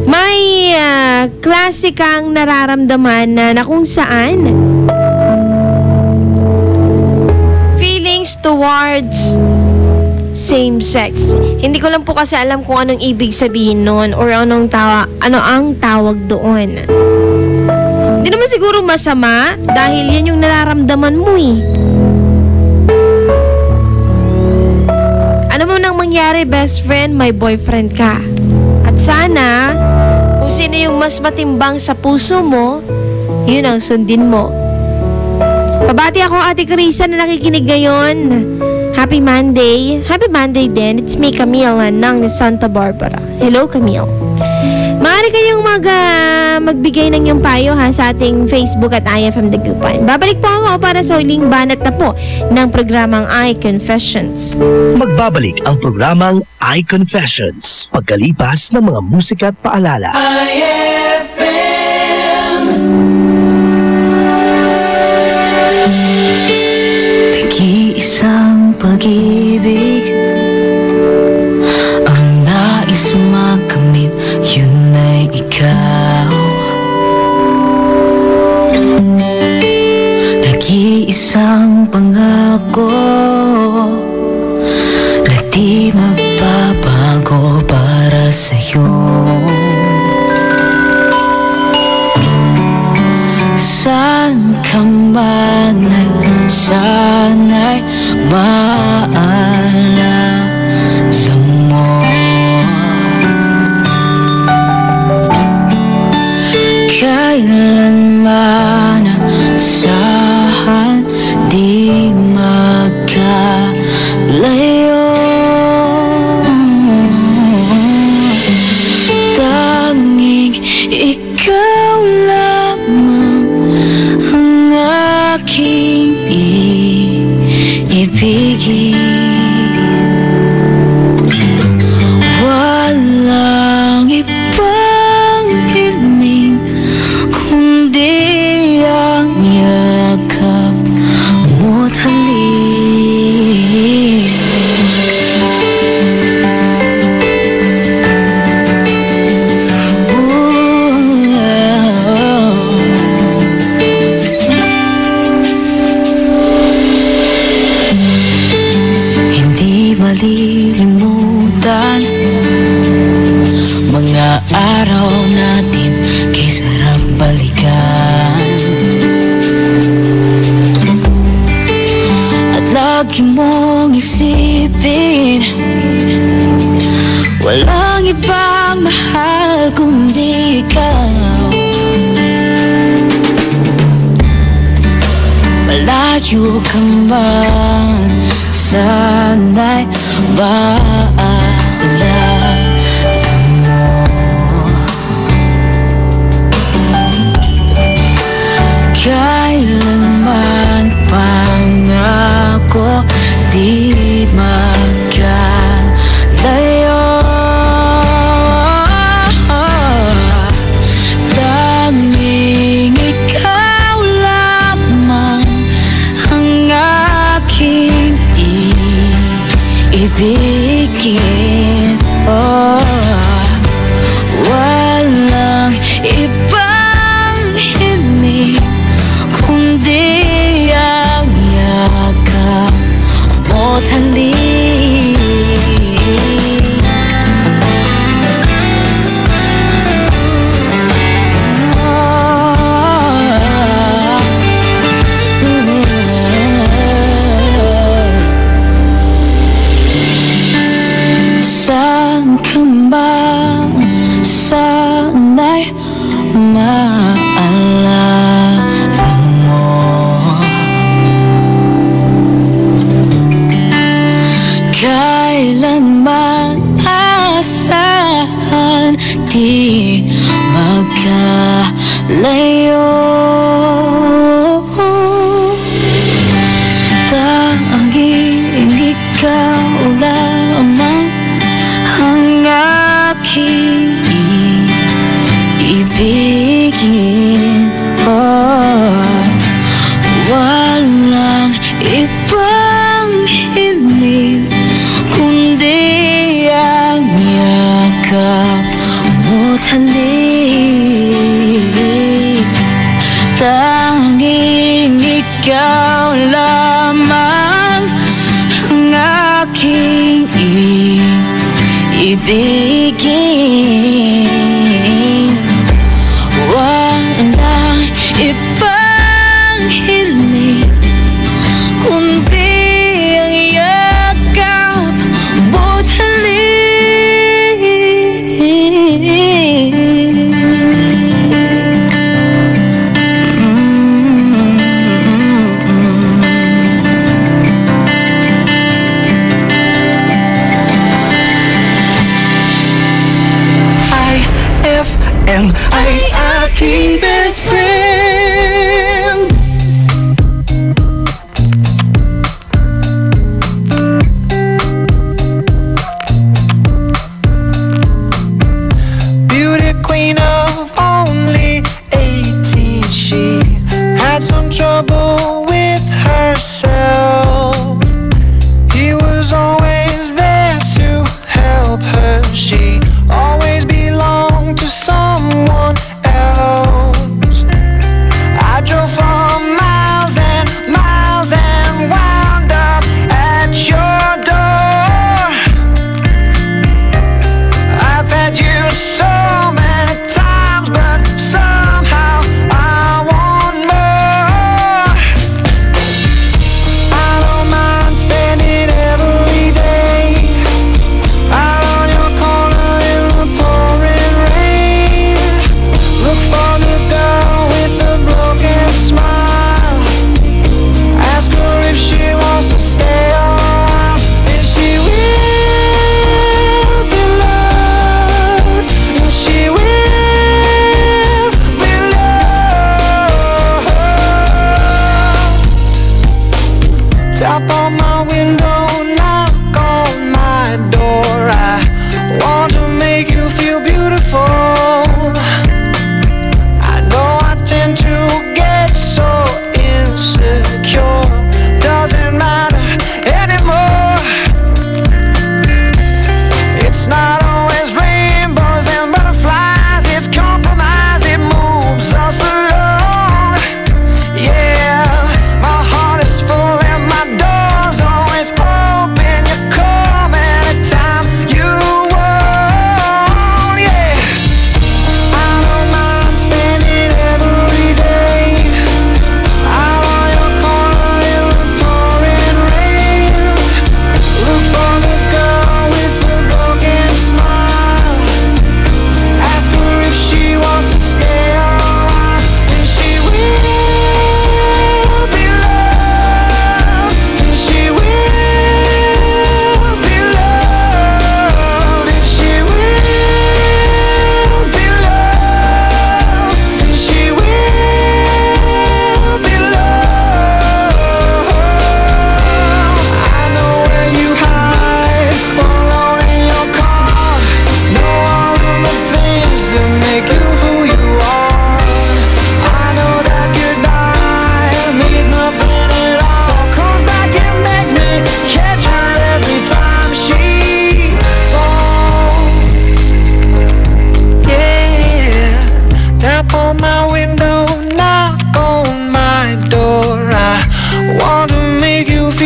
May klase kang nararamdaman na kung saan feelings towards same sex. Hindi ko lang po kasi alam kung anong ibig sabihin nun or ano ang tawag doon. Hindi naman siguro masama dahil yan yung nararamdaman mo eh. Ano mo nang mangyari, best friend, may boyfriend ka. At sana, kung sino yung mas matimbang sa puso mo, yun ang sundin mo. Pabati ako Ate Carissa na nakikinig ngayon. Happy Monday. Happy Monday din. It's me, Camille, ng Santa Barbara. Hello, Camille. Maaari kayong magbigay ng iyong payo ha sa ating Facebook at IFM Dagupan. Babalik po ako para sa huling banat na po ng programang iConfessions. Magbabalik ang programang iConfessions pagkalipas ng mga musika at paalala. Nag-iisang pag-ibig ang nais makamit, yun ay ikaw. isang pangako na di magbabago para sa'yo. Saan ka man ay sana'y maalala mo. Kailanman asahan di magkalayo. Tanging ikaw lamang ang aking iibigin. Walang ibang hiling kundi ang yakap mo't halik. Hindi malilimutan mga araw natin kay sarap balikan. At lagi mong isipin, walang ibang mahal kundi ikaw. Malayo ka man, sana'y maalala mo. Kailanman pangako di magkalayo. Tanging ikaw lamang ang aking ibigin. Walang ibang hiling kundi ang yakap mo't halik. Saan ka man, sana'y maalala mo. Kailanman asahan di magkalayo. Tanging ikaw lamang ang aking ibigin. Walang ibang hiling kundi ang yakap mo't halik. Tanging ikaw lamang ang aking ibigin. Walang ibang hiling kundi ang yakap mo't halik.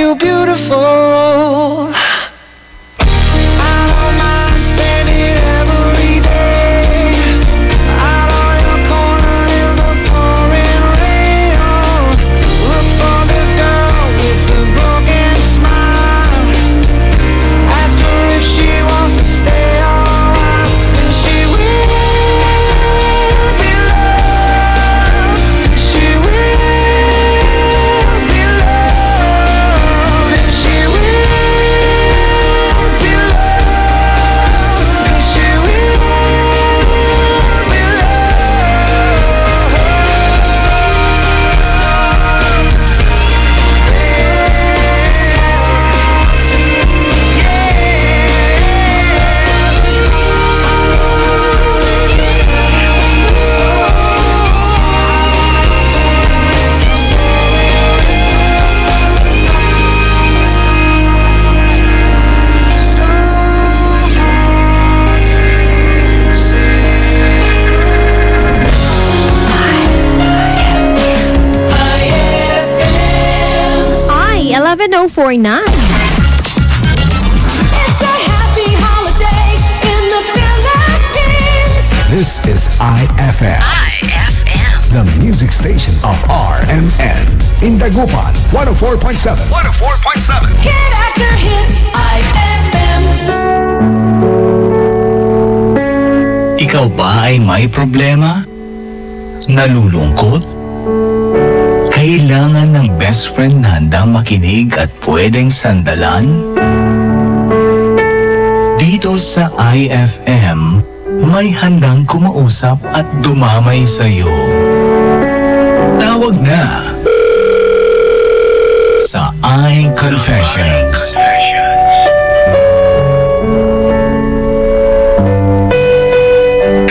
you beautiful. I don't mind spending every day out on your corner in the pouring rain. Look for the girl with the broken smile. Ask her if she wants to stay a while, and she will be loved. She will be loved, and she will be loved, and she will be Ay, 11:04 na. This is IFM. The music station of RMN. In Dagupan, 104.7. 104.7. Hit after hit, IFM. Ikaw ba ay may problema? Nalulungkot? Kailangan ng best friend na handang makinig at pwedeng sandalan? Dito sa IFM, may handang kumausap at dumamay sa'yo. Tawag na sa iConfessions.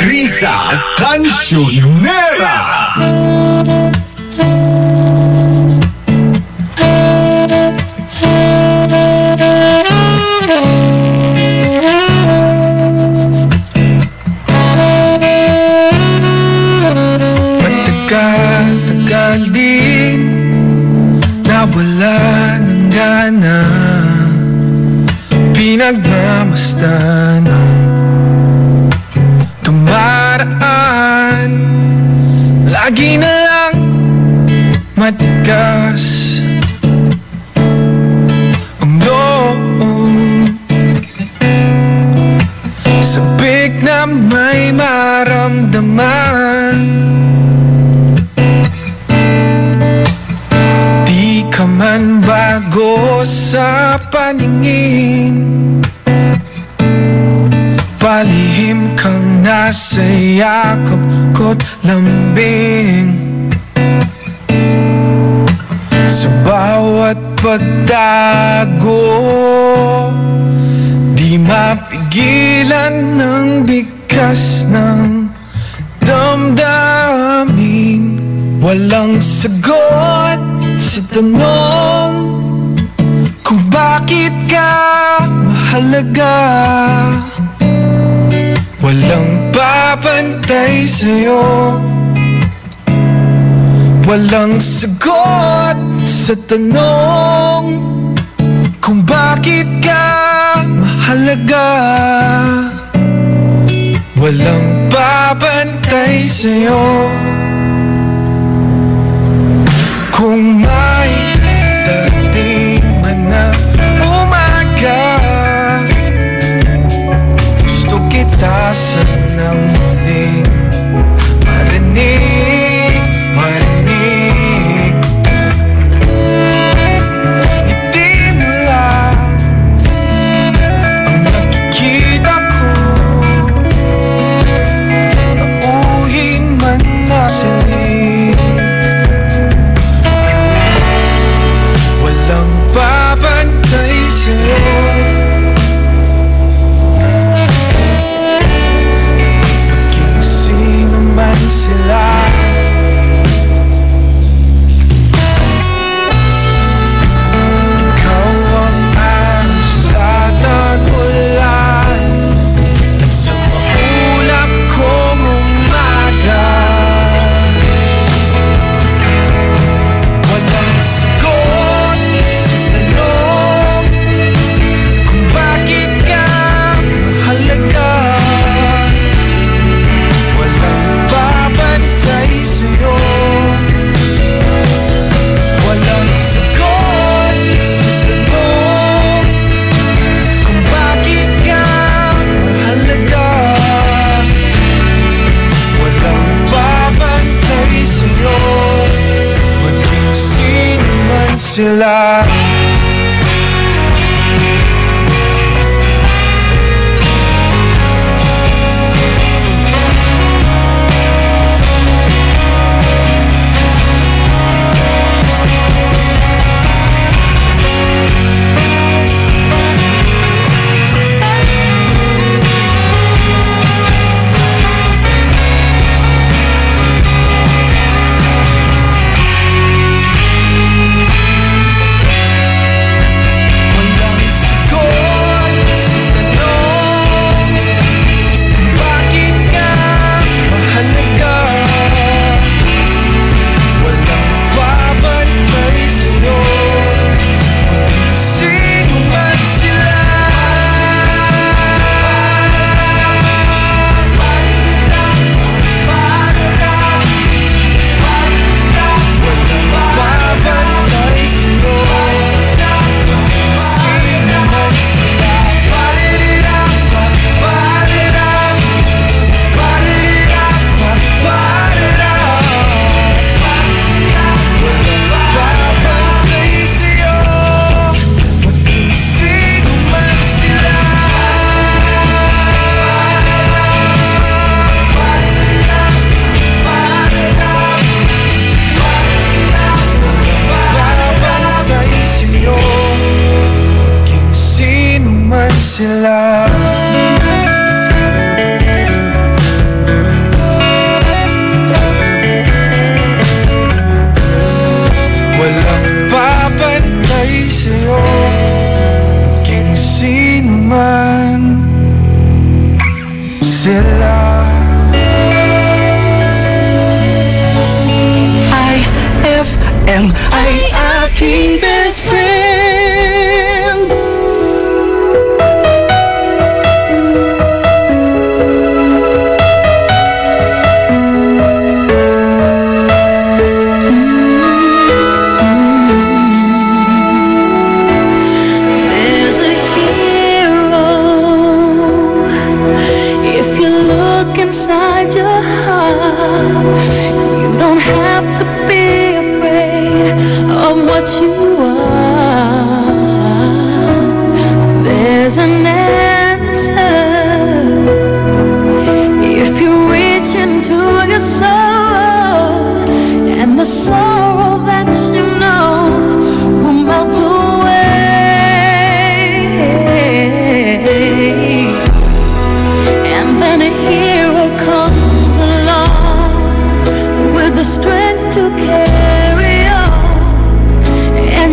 Krisa Cancionera. Tagal din nawala ng gana, pinagmamasdan ang dumaraan. Lagi na lang matigas ang loob, sabik na may maramdaman. Man bago sa paningin, palihim kang nasa yakap ko't lambing. Sa bawat pagtago, di mapigilan ng bigkas ng damdamin. Walang sagot sa tanong kung bakit ka mahalaga. Walang papantay sa'yo. Walang sagot sa tanong kung bakit ka mahalaga. Walang papantay sa'yo. Kung may darating man na umaga, gusto kita sanang muling marinig, marinig. Ngiti mo lang ang nakikita ko, nauhin man na sinig. sila. Sila. Walang babantay sa'yo, maging sino man sila. IFM ay aking best friend. Inside your heart, you don't have to be afraid of what you are. There's an answer if you reach into your soul, and the sorrow that you know will melt away. And then a hero comes along with the strength to carry on, and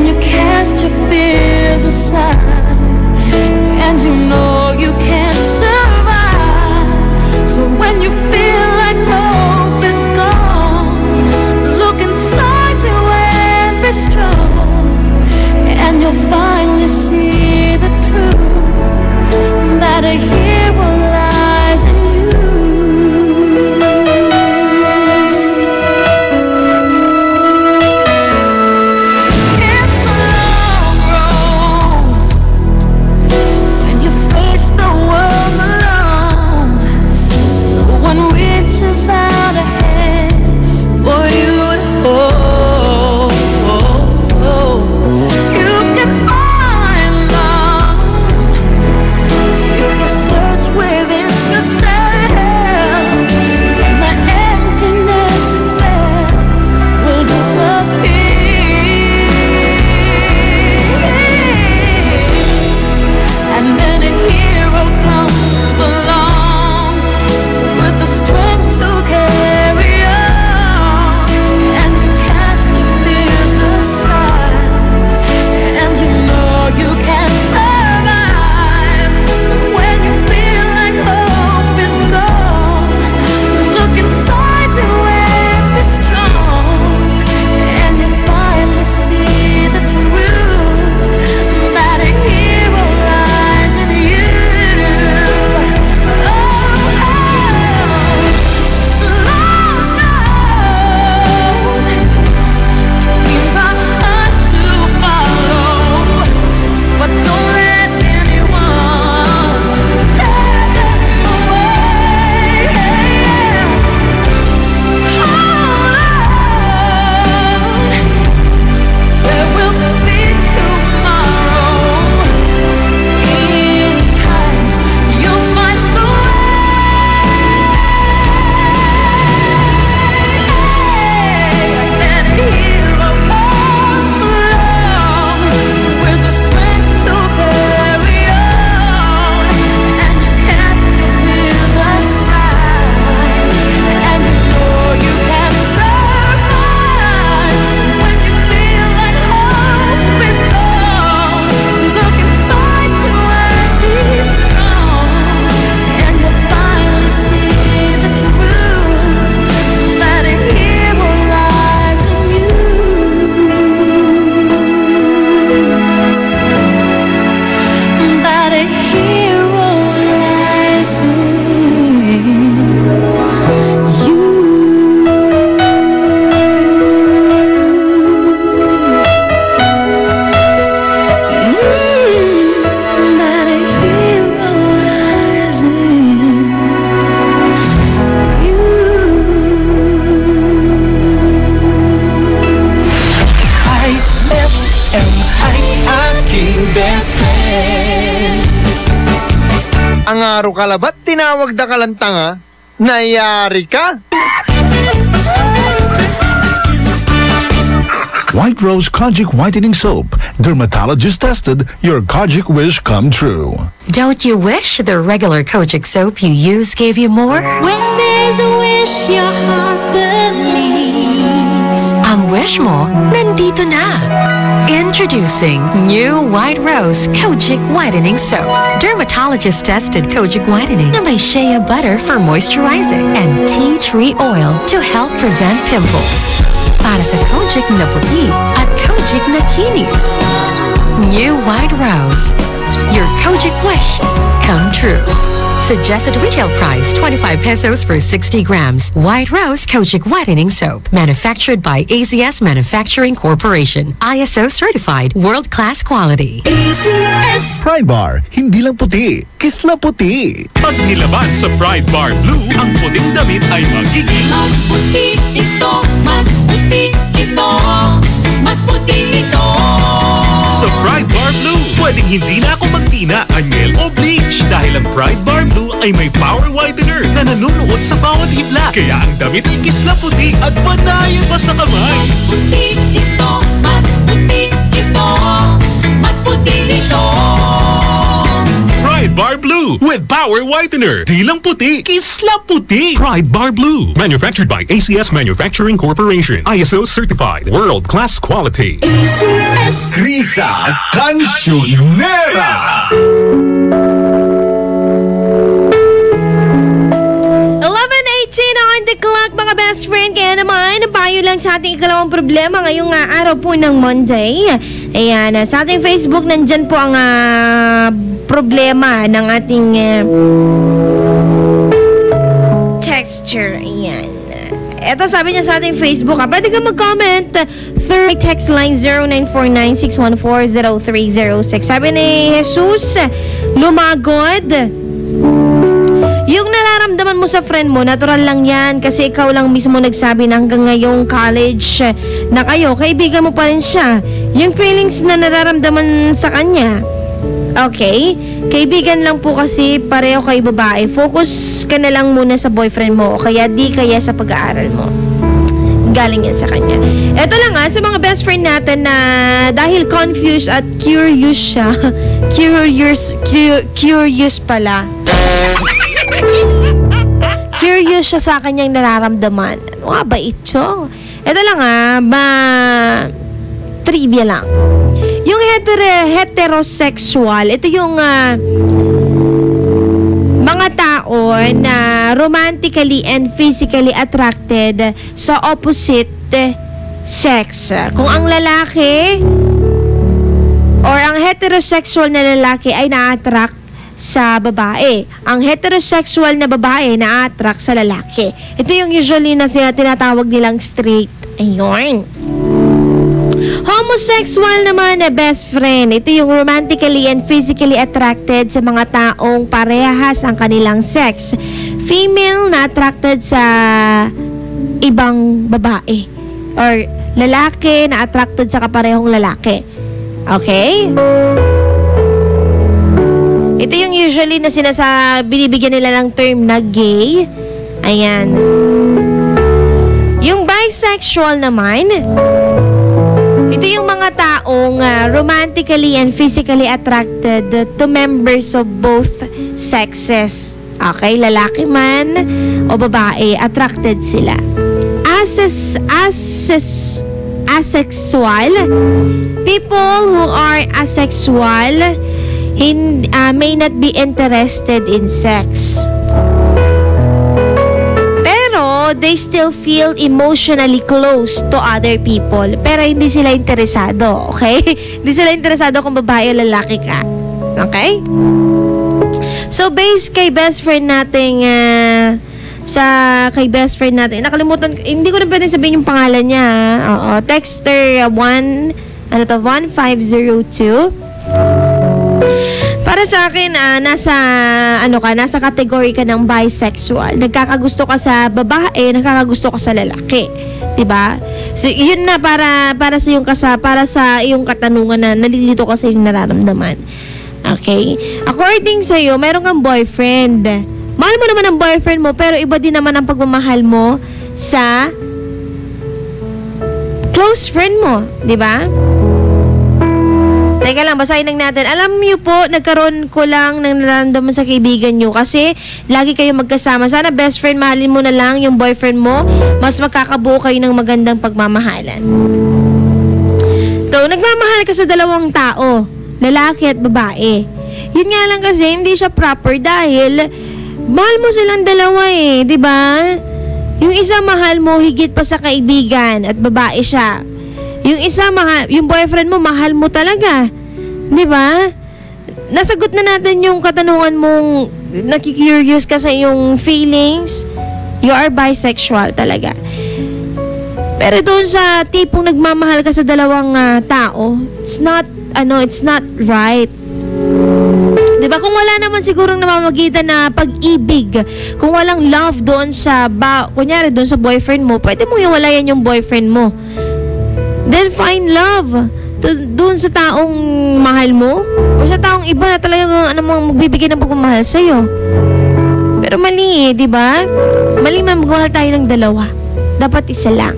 FM ay aking best friend. Ang araw kalabat, tinawag na kalantanga, nayari ka. White Rose Kojic Whitening Soap. Dermatologist tested, your Kojic wish come true. Don't you wish the regular Kojic soap you use gave you more? When there's a wish, your heart believes. Ang wish mo, nandito na. Introducing new White Rose Kojic Whitening Soap. Dermatologist tested Kojic Whitening na may shea butter for moisturizing and tea tree oil to help prevent pimples. Para sa Kojic na puti at Kojic na kinis. New White Rose. Your Kojic wish come true. Suggested retail price 25 pesos for 60 grams. White Rose Kojic Whitening Soap. Manufactured by ACS Manufacturing Corporation. ISO certified. World-class quality. ACS Pride Bar, hindi lang puti, kisla puti. Pag nilaban sa Pride Bar Blue, ang puting damit ay magiging mas puti ito, mas puti ito, mas puti ito. Sa Pride Bar Blue, pwedeng hindi na ako magtina, anyel o bleach dahil ang Pride Bar Blue ay may power whitener na nanunuot sa bawat hibla. Kaya ang damit ay kisla puti at panayan pa sa kamay. Mas puti ito, mas puti ito, mas puti ito. Pride Bar Blue with power whitener. Di lang puti, kisla puti. Pride Bar Blue. Manufactured by ACS Manufacturing Corporation. ISO certified. World-class quality. ACS Krisa Cancionera. 11:18 on the clock, mga best friend. Kaya naman, payo lang sa ating ikalawang problema ngayong araw po ng Monday. Ayan, sa ating Facebook, nandyan po ang problema ng ating texture. Ayan. Ito sabi niya sa ating Facebook, pwede ka mag-comment through text line 0949-614-0306. Sabi ni Jesus Lumagod, yung nararamdaman mo sa friend mo, natural lang yan kasi ikaw lang mismo nagsabi na hanggang ngayong college na kayo, kaibigan mo pa rin siya. Yung feelings na nararamdaman sa kanya, okay, kaibigan lang po kasi pareho kayo babae. Focus ka na lang muna sa boyfriend mo o kaya di kaya sa pag-aaral mo. Galing yan sa kanya. Ito lang sa mga best friend natin na dahil confused at curious siya. Curious pala. Curious siya sa kanyang nararamdaman. Ano nga ba ito? Ito lang trivia lang. Yung heterosexual, ito yung mga tao na romantically and physically attracted sa opposite sex. Kung ang lalaki or ang heterosexual na lalaki ay na-attract sa babae, ang heterosexual na babae na-attract sa lalaki. Ito yung usually na tinatawag nilang straight. Ayun. Homosexual naman na best friend. Ito yung romantically and physically attracted sa mga taong parehas ang kanilang sex. Female na attracted sa ibang babae. Or lalaki na attracted sa kaparehong lalaki. Okay? Ito yung usually na binibigyan nila ng term na gay. Ayan. Yung bisexual naman, ito yung mga taong romantically and physically attracted to members of both sexes. Okay, lalaki man o babae, attracted sila. Asexual, people who are asexual may not be interested in sex. They still feel emotionally close to other people. Pero hindi sila interesado, okay? Hindi sila interesado kung babae o lalaki ka. Okay? So, based kay best friend natin, nakalimutan, hindi ko na pwedeng sabihin yung pangalan niya. Oo, texter 1502. Para sa akin, nasa category ka ng bisexual. Nagkakagusto ka sa babae, nagkakagusto ka sa lalaki. 'Diba? So, yun na para sa iyong katanungan na nalilito ka sa iyong nararamdaman. Okay? According sa iyo, meron kang boyfriend. Mahal mo naman ang boyfriend mo, pero iba din naman ang pagmamahal mo sa close friend mo, 'di ba? Teka lang, basahin lang natin. Alam niyo po, nagkaroon ko lang ng nararamdaman sa kaibigan niyo kasi lagi kayo magkasama. Sana best friend, mahalin mo na lang yung boyfriend mo. Mas makakabuo kayo ng magandang pagmamahalan. So, nagmamahal ka sa dalawang tao, lalaki at babae. Yun nga lang kasi, hindi siya proper dahil mahal mo silang dalawa eh, di ba? Yung isa mahal mo higit pa sa kaibigan at babae siya. Yung isa, yung boyfriend mo, mahal mo talaga. Di ba? Nasagot na natin yung katanungan mong nakikurious ka sa iyong feelings. You are bisexual talaga. Pero doon sa tipong nagmamahal ka sa dalawang tao, it's not right. Diba? Kung wala naman sigurong namamagitan na pag-ibig, kung walang love doon kunyari doon sa boyfriend mo, pwede mong iwalayan yung boyfriend mo. Then find love doon sa taong mahal mo o sa taong iba na talagang magbibigay ng pagmamahal sa'yo. Pero mali di ba? Mali man magmahal tayo ng dalawa. Dapat isa lang.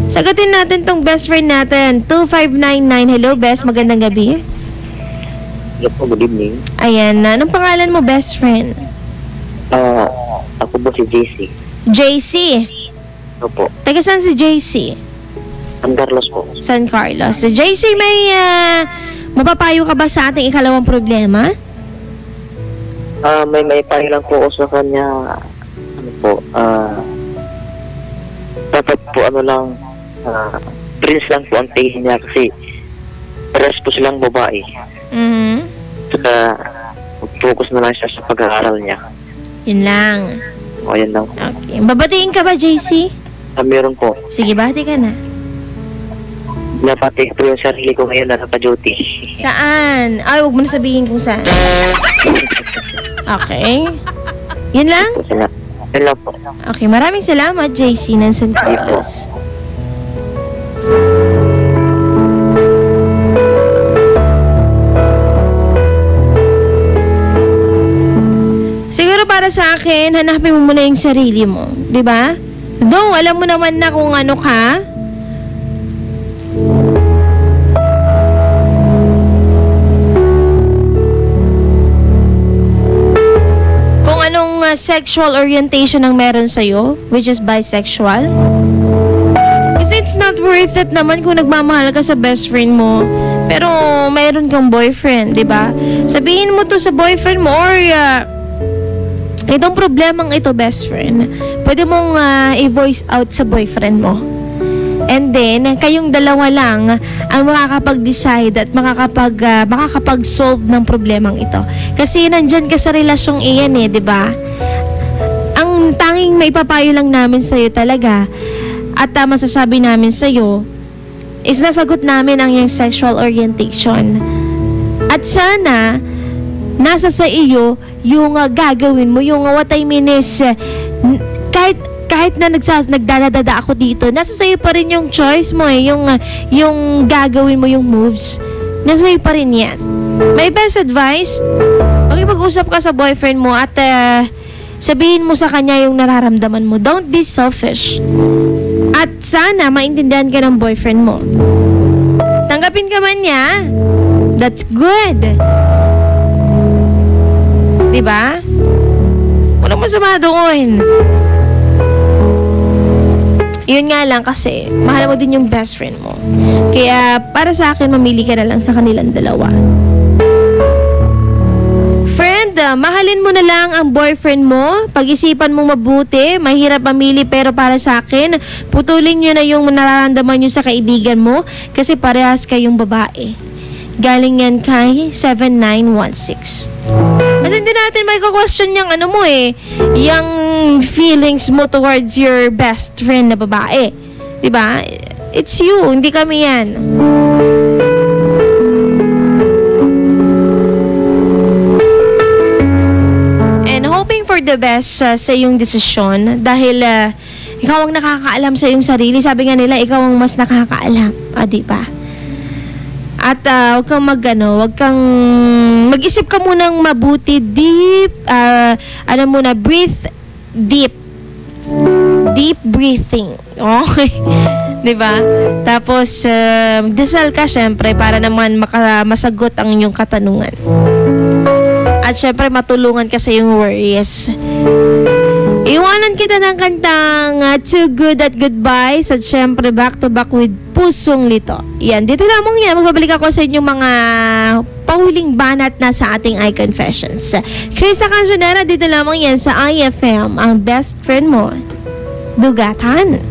Sagutin natin tong best friend natin. 2599. Hello, best. Magandang gabi. Hello po, good evening. Ayan. Anong pangalan mo, best friend? Ako po si JC. JC? Opo. Taga saan si JC? San Carlos po. San Carlos. So, JC, may mapapayo ka ba sa ating ikalawang problema? May payo lang po ako sa kanya. Dapat po prince lang po ang tingin niya kasi pares po silang babae. Saka focus na lang siya sa pag-aaral niya. Yun lang. O, yun lang. Okay. Babatiin ka ba, JC? Meron po. Sige, bati ka na. Napati po yung sarili ko ngayon na naka-duty. Saan? Ay, huwag mo na sabihin kung saan. Okay. Yun lang? Yun lang po. Okay, maraming salamat, JC ng San Carlos. Siguro para sa akin, hanapin mo muna yung sarili mo. Diba? Though, alam mo naman na kung ano ka. Kung anong sexual orientation ang meron sa'yo, which is bisexual. Kasi it's not worth it naman kung nagmamahal ka sa best friend mo, pero mayroon kang boyfriend, diba? Sabihin mo to sa boyfriend mo or itong problemang ito, best friend, pwede mong i-voice out sa boyfriend mo. And then, kayong dalawa lang ang makakapag-decide at makakapag-solve ng problemang ito. Kasi nandyan ka sa relasyong iyan di ba? Ang tanging maipapayo lang namin sa'yo talaga at masasabi namin sa'yo is nasagot namin ang iyong sexual orientation. At sana, nasa sa iyo yung gagawin mo, yung what I mean is kahit na nagdadada ako dito, nasa sa'yo pa rin yung choice mo yung gagawin mo yung moves, nasa sa'yo pa rin yan. My best advice, mag-usap ka sa boyfriend mo at sabihin mo sa kanya yung nararamdaman mo. Don't be selfish. At sana maintindihan ka ng boyfriend mo. Tanggapin ka man niya, that's good. Diba? Walang masama doon. Yun nga lang kasi mahal mo din yung best friend mo. Kaya para sa akin, mamili ka na lang sa kanilang dalawa. Friend, mahalin mo na lang ang boyfriend mo. Pag-isipan mo mabuti. Mahirap mamili pero para sa akin, putulin nyo na yung nararamdaman nyo sa kaibigan mo kasi parehas kayong babae. Galing yan kay 7916. Kasi hindi natin may question yung yung feelings mo towards your best friend na babae. Diba? It's you, hindi kami yan. And hoping for the best sa iyong desisyon dahil ikaw ang nakakaalam sa iyong sarili. Sabi nga nila, ikaw ang mas nakakaalam. Di ba? At huwag kang mag-isip ka munang mabuti, deep, breathe deep. Deep breathing. Okay. Diba? Tapos, magdasal ka syempre para naman masagot ang inyong katanungan. At syempre, matulungan ka sa iyong worries. Iwanan kita ng kantang Too Good at Goodbyes at syempre back to back with Pusong Lito. Yan, dito lamang yan. Magbabalik ako sa inyong mga pahuling banat na sa ating iConfessions. Krista Cancionera, dito lamang yan sa IFM, ang best friend mo. Dugatan.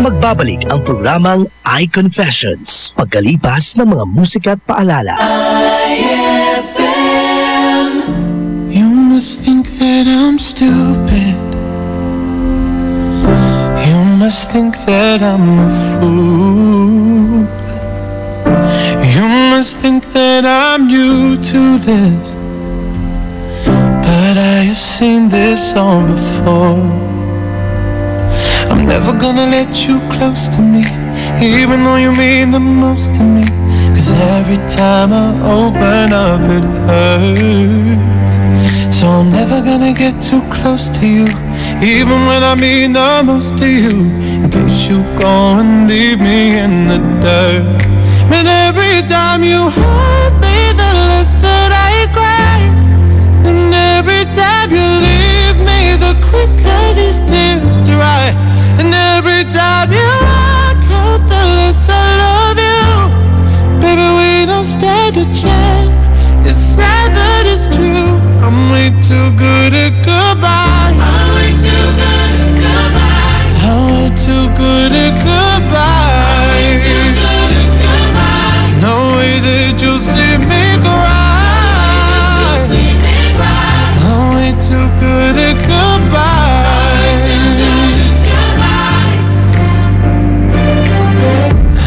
Magbabalik ang programang iConfessions pagkalipas ng mga musika at paalala. You must think that I'm stupid. You must think that I'm a fool. You must think that I'm new to this. But I have seen this all before. I'm never gonna let you close to me, even though you mean the most to me. Cause every time I open up it hurts. So I'm never gonna get too close to you, even when I mean the most to you. In case you go and leave me in the dirt. But every time you hurt me, the less that I cry. And every time you leave me, the quicker these tears dry. And every time you walk out, the less I love you. Baby, we don't stand a chance. It's sad but it's true. I'm way too good at goodbye. I'm way too good at goodbye. I'm way too good at goodbye. No way that you'll see me cry. I'm way too good at goodbye.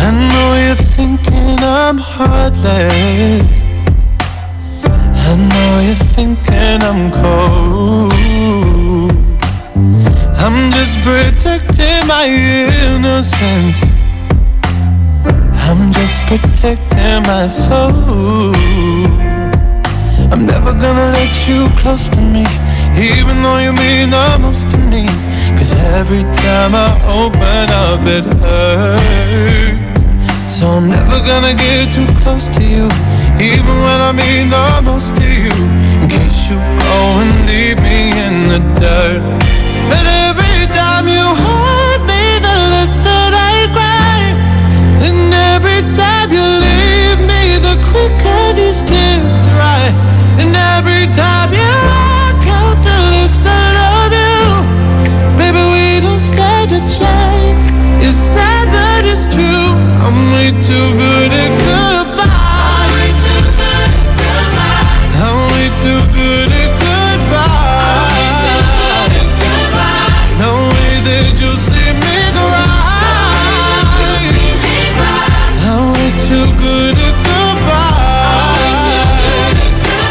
I know you're thinking I'm heartless. I know you're thinking I'm cold. I'm just protecting my innocence. I'm just protecting my soul. I'm never gonna let you close to me, even though you mean the most to me. Cause every time I open up it hurts. So I'm never gonna get too close to you, even when I mean the most to you. In case you go and leave me in the dirt. But every time you hurt me, the less that I cry. And every time you leave me, the quicker these tears dry. And every time you walk out, the less I love you. Baby, we don't stand a chance. It's sad but it's true. I'm way too good at goodbye. I'm way too good at goodbye. I'm way too good at goodbye. No way that you'll see me cry. I'm way too good at goodbye.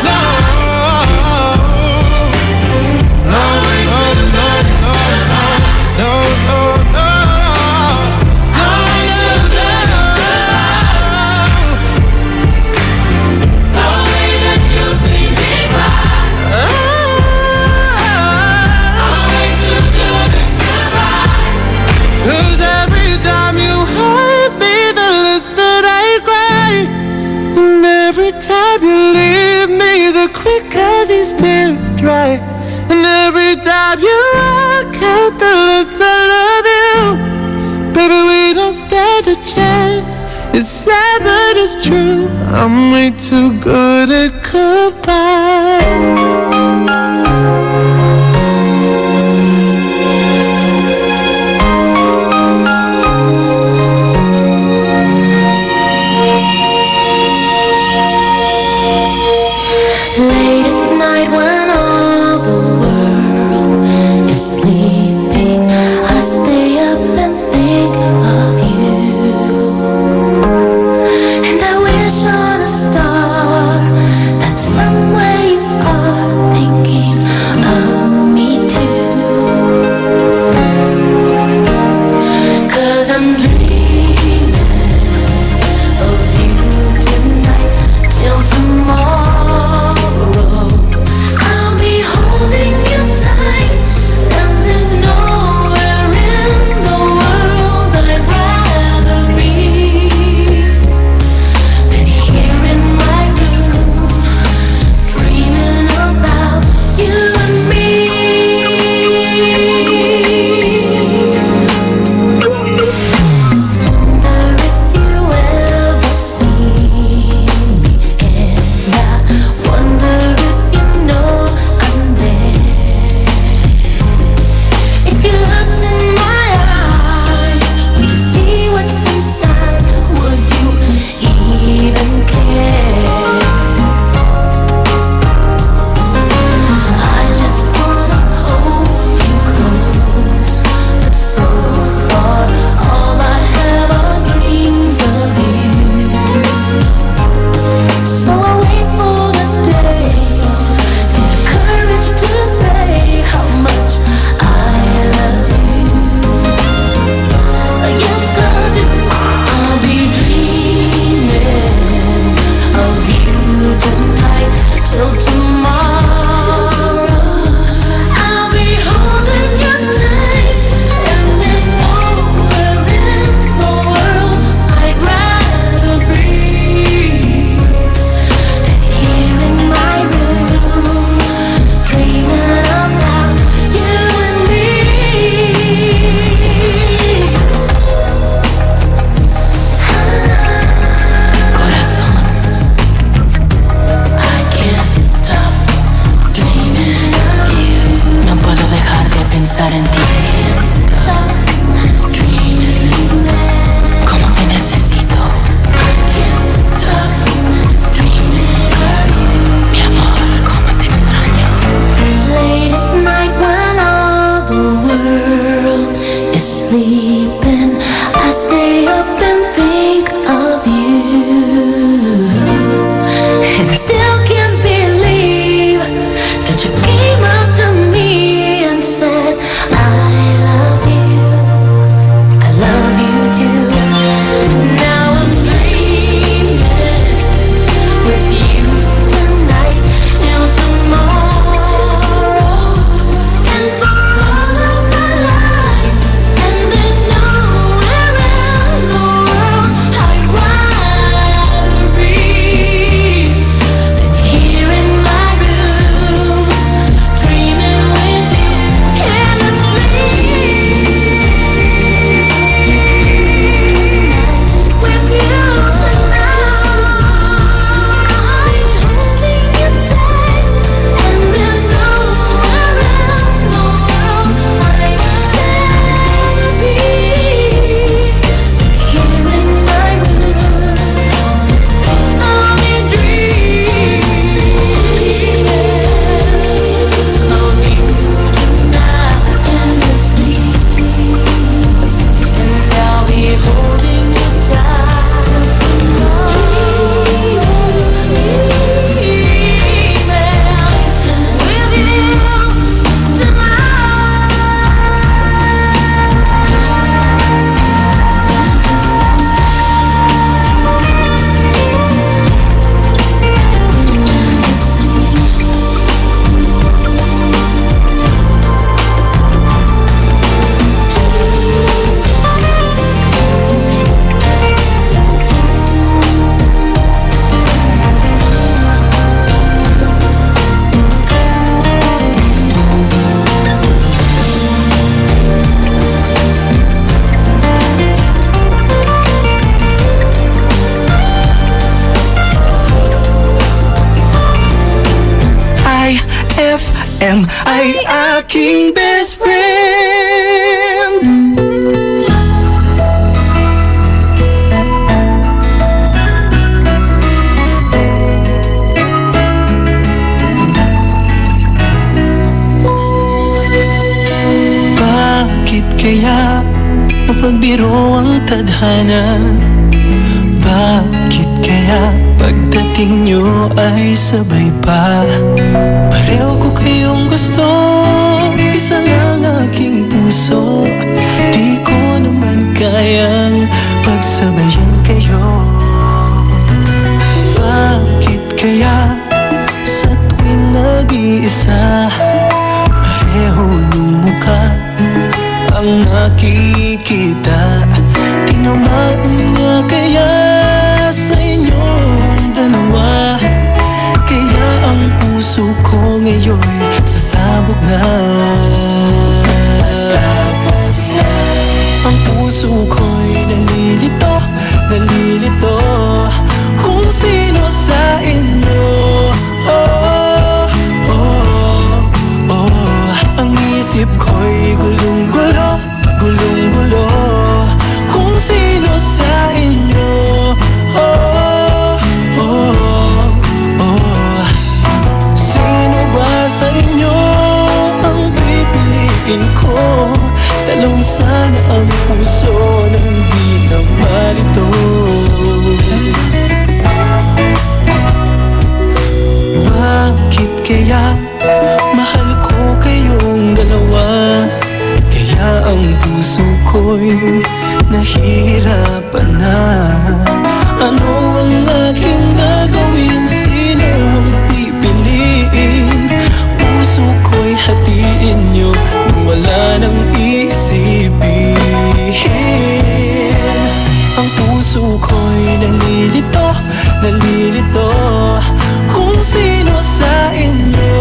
No, no, no, no, no, no, no. Cause every time you hurt me, the less that I cry. And every time you leave me, the quicker these tears dry. And every time you walk out, the less I love you. Baby, we don't stand a chance. It's sad but it's true. I'm way too good at goodbye. Late at night when all the world is sleeping, I stay up and think of you. And I wish on a star that somewhere you are thinking RM ay aking best friend. Bakit kaya mapagbiro ang tadhana? Bakit kaya pagdating nyo ay sabay pa? Pareho ko kayong gusto, isa lang aking puso. Di ko naman kayang pagsabayan kayo. Bakit kaya sa tuwing nag-iisa, pareho ng mukha ang nakikita? Tinamaan nga kaya sa inyong dalawa, kaya ang puso ko ngayon sasabog na. Ang puso ko'y nalilito, nalilito kung sino sa inyo. Ang isip ko'y gulong-gulo, gulong-gulo kung sino sa inyo. Sino ba sa inyo ang pipiliin ko? Dalawang sana ang puso nang di na malito. Bakit kaya mahal ko kayong dalawa? Kaya ang puso ko'y nahihirapan na. Ano ang aking gagawin? Sino ang pipiliin? Puso ko'y hatiin nyo nang wala nang iisipin. Ang puso ko'y nalilito, nalilito kung sino sa inyo.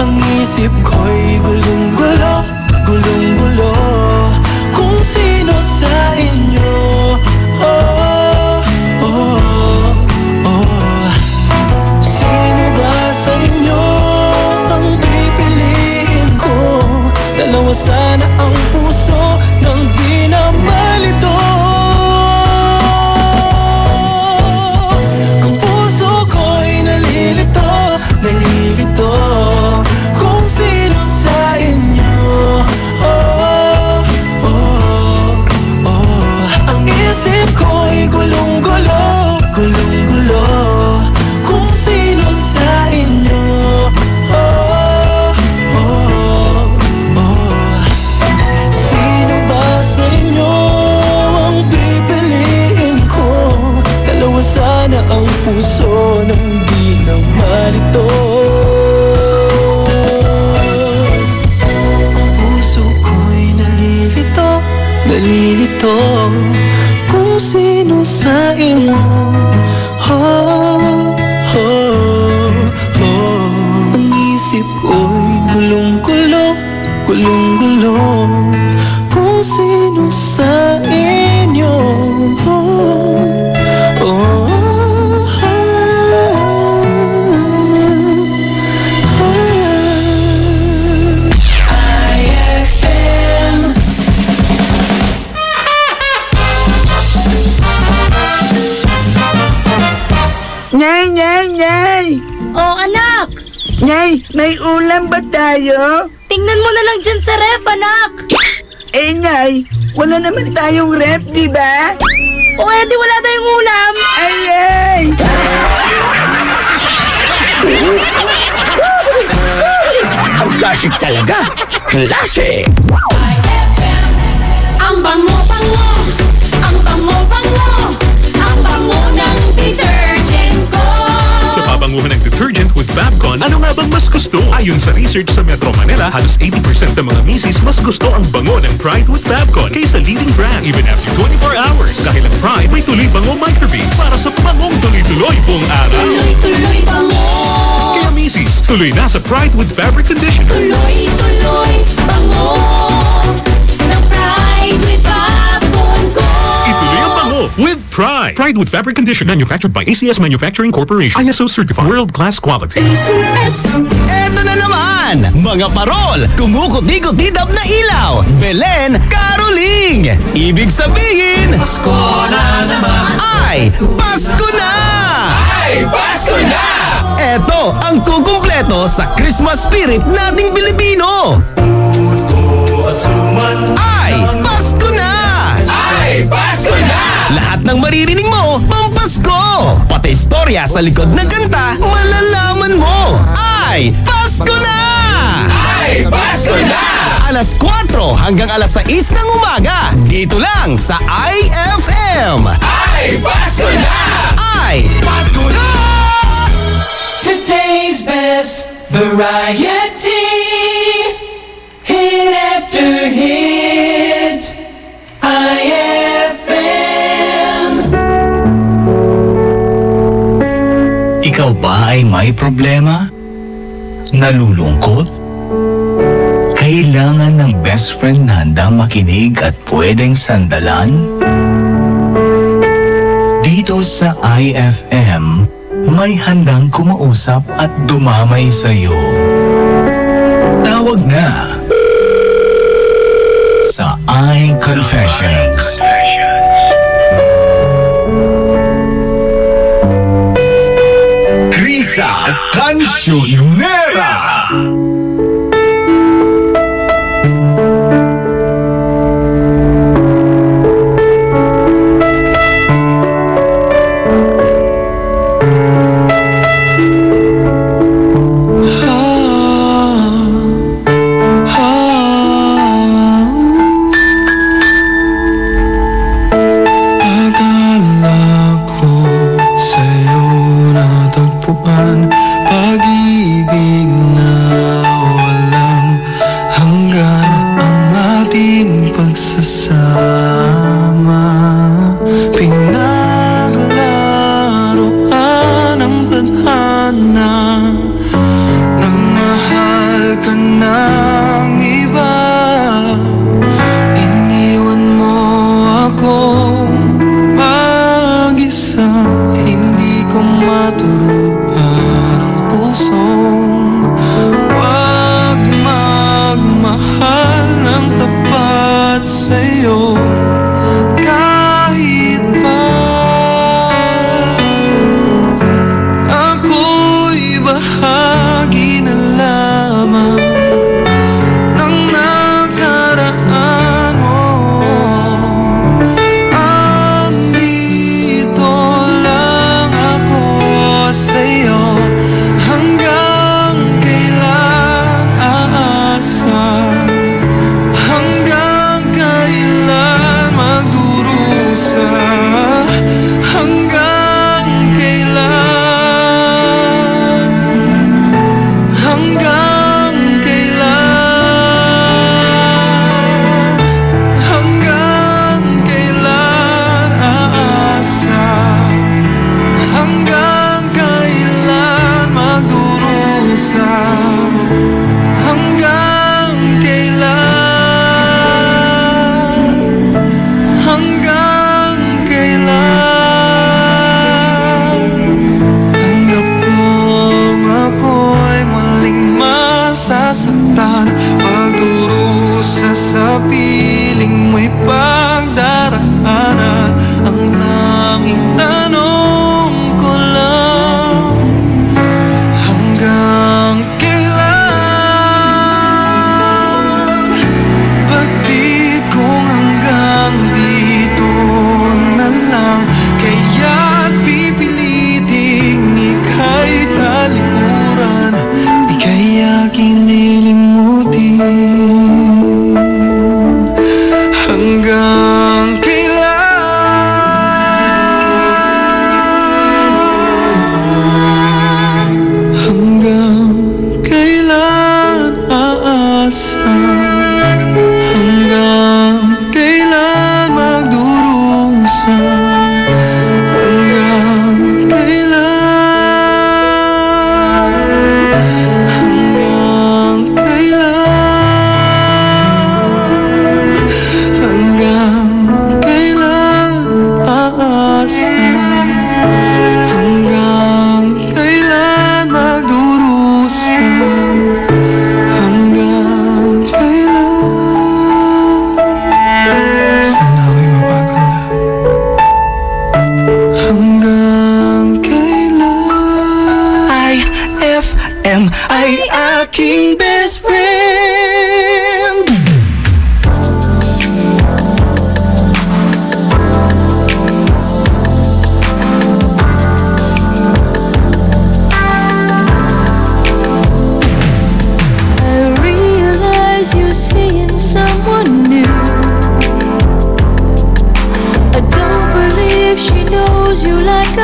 Ang isip ko'y gulong-gulo, gulong-gulo kung sino sa inyo. Sino ba sa inyo ang pipiliin ko? Dalawa sana ang puso nang di na malito. Ang puso ko'y nalilito, nalilito kung sino sa inyo. Ang isip ko'y gulong-gulo, gulong-gulo kung sino sa inyo. Sino ba sa inyo ang pipiliin ko? Dalawa sana ang puso nang di na malito. Ang puso ko'y nalilito, nalilito kung sino sa inyo. Ang isip ko'y gulong-gulo, gulong-gulo kung sino sa inyo. Nay, Nay, Nay! Oh, anak! Nay, may ulam ba tayo? Tingnan mo na lang dyan sa ref, anak! Eh, Nay, wala naman tayong ref, di ba? O, edi wala tayong ulam! Ay, ay! Ang classic talaga! Classic! Ang bango-bango, ang bango-bango, ang bango ng detergent ko. Sa pabanguhan ng detergent with Fabcon, ano nga bang mas gusto? Ayon sa research sa Metro Manila, halos 80% ng mga misis mas gusto ang bango ng Pride with Fabcon kaysa leading brand even after 24 hours. Dahil ang Pride may tuloy bango microbeads para sa bangong tuloy-tuloy buong araw. Tuloy-tuloy bango. Kaya misis, tuloy na sa Pride with Fabric Conditioner. Tuloy-tuloy bango ng Pride with Fabcon ko. Ituloy ang bango with Pride. try. Pride with fabric condition. Manufactured by ACS Manufacturing Corporation. ISO certified. World-class quality. Eto na naman! Mga parol, kumukot-ikot-idap na ilaw. Belen, Caroling! Ibig sabihin, Pasko na naman. Ay, Pasko na! Ay, Pasko na! Eto ang kukumpleto sa Christmas spirit nating Pilipino. Ay, Pasko na! Ay, Pasko na! Lahat ng maririnig mo, pampasko! Pati istorya sa likod ng kanta, malalaman mo! Ay, Pasko na! Ay, Pasko na! Alas 4 hanggang alas 6 ng umaga, dito lang sa IFM. Ay, Pasko na! Ay, Pasko na! Today's best variety. Hit after hit. IFM. Ikaw ba ay may problema? Nalulungkot? Kailangan ng best friend na handang makinig at pwedeng sandalan? Dito sa IFM, may handang kumausap at dumamay sa'yo. Tawag na sa iConfessions. Krisa Cancionera. Hanggang kailan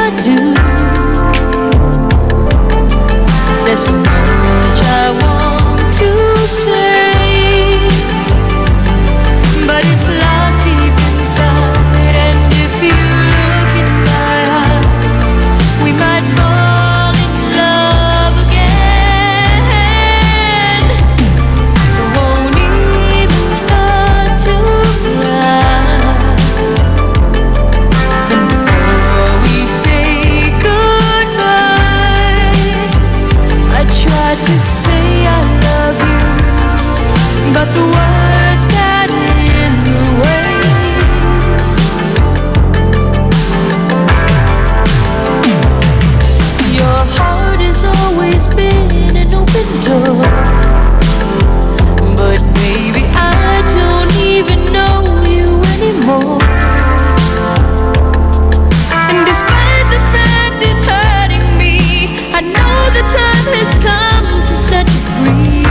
I do. There's so much I want to say, but it's locked deep inside. And if you look in my eyes, we might fall in love again. I won't even start to cry. And before we say goodbye, I tried to say I love you, but the words got in the way. Your heart has always been an open door, but baby, I don't even know you anymore. And despite the fact it's hurting me, I know the time has come to set you free.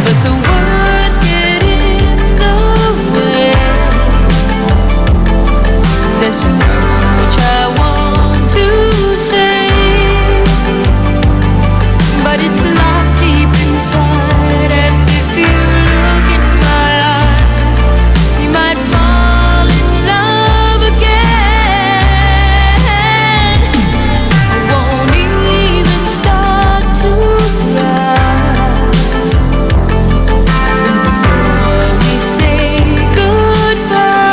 But the words get in the way. There's so much I want to say, but it's locked deep inside. And if you look in my eyes, you might fall in love again. I won't even start to cry. Before we say goodbye,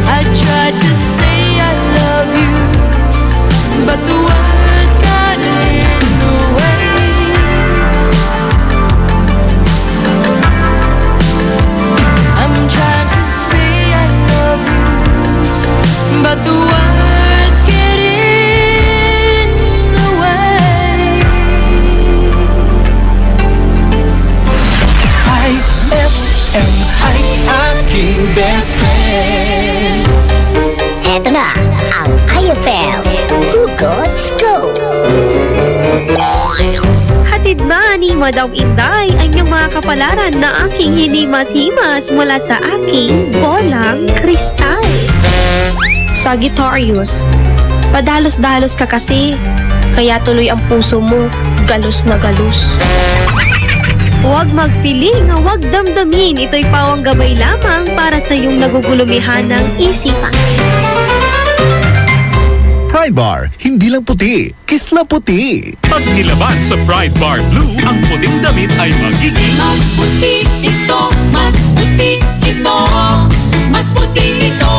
I tried to say I love you, but the words got in the way. I'm trying to say I love you, but the words get in the way. Hi FM, hi aking best friend. Eto na ang IFL Hugot Scoop. Hatid ba ni Madam Inday ang iyong mga kapalaran na aking hinimas-himas mula sa aking bolang kristal? Sagittarius, padalos-dalos ka kasi, kaya tuloy ang puso mo galos na galos. Huwag magpiling, huwag damdamin, ito'y pawang gabay lamang para sa iyong nagugulumihan ng isipan. Pride Bar, hindi lang puti, kisla puti. Pag nilaban sa Pride Bar Blue, ang puting damit ay magiging Mas puti ito, mas puti ito, mas puti ito.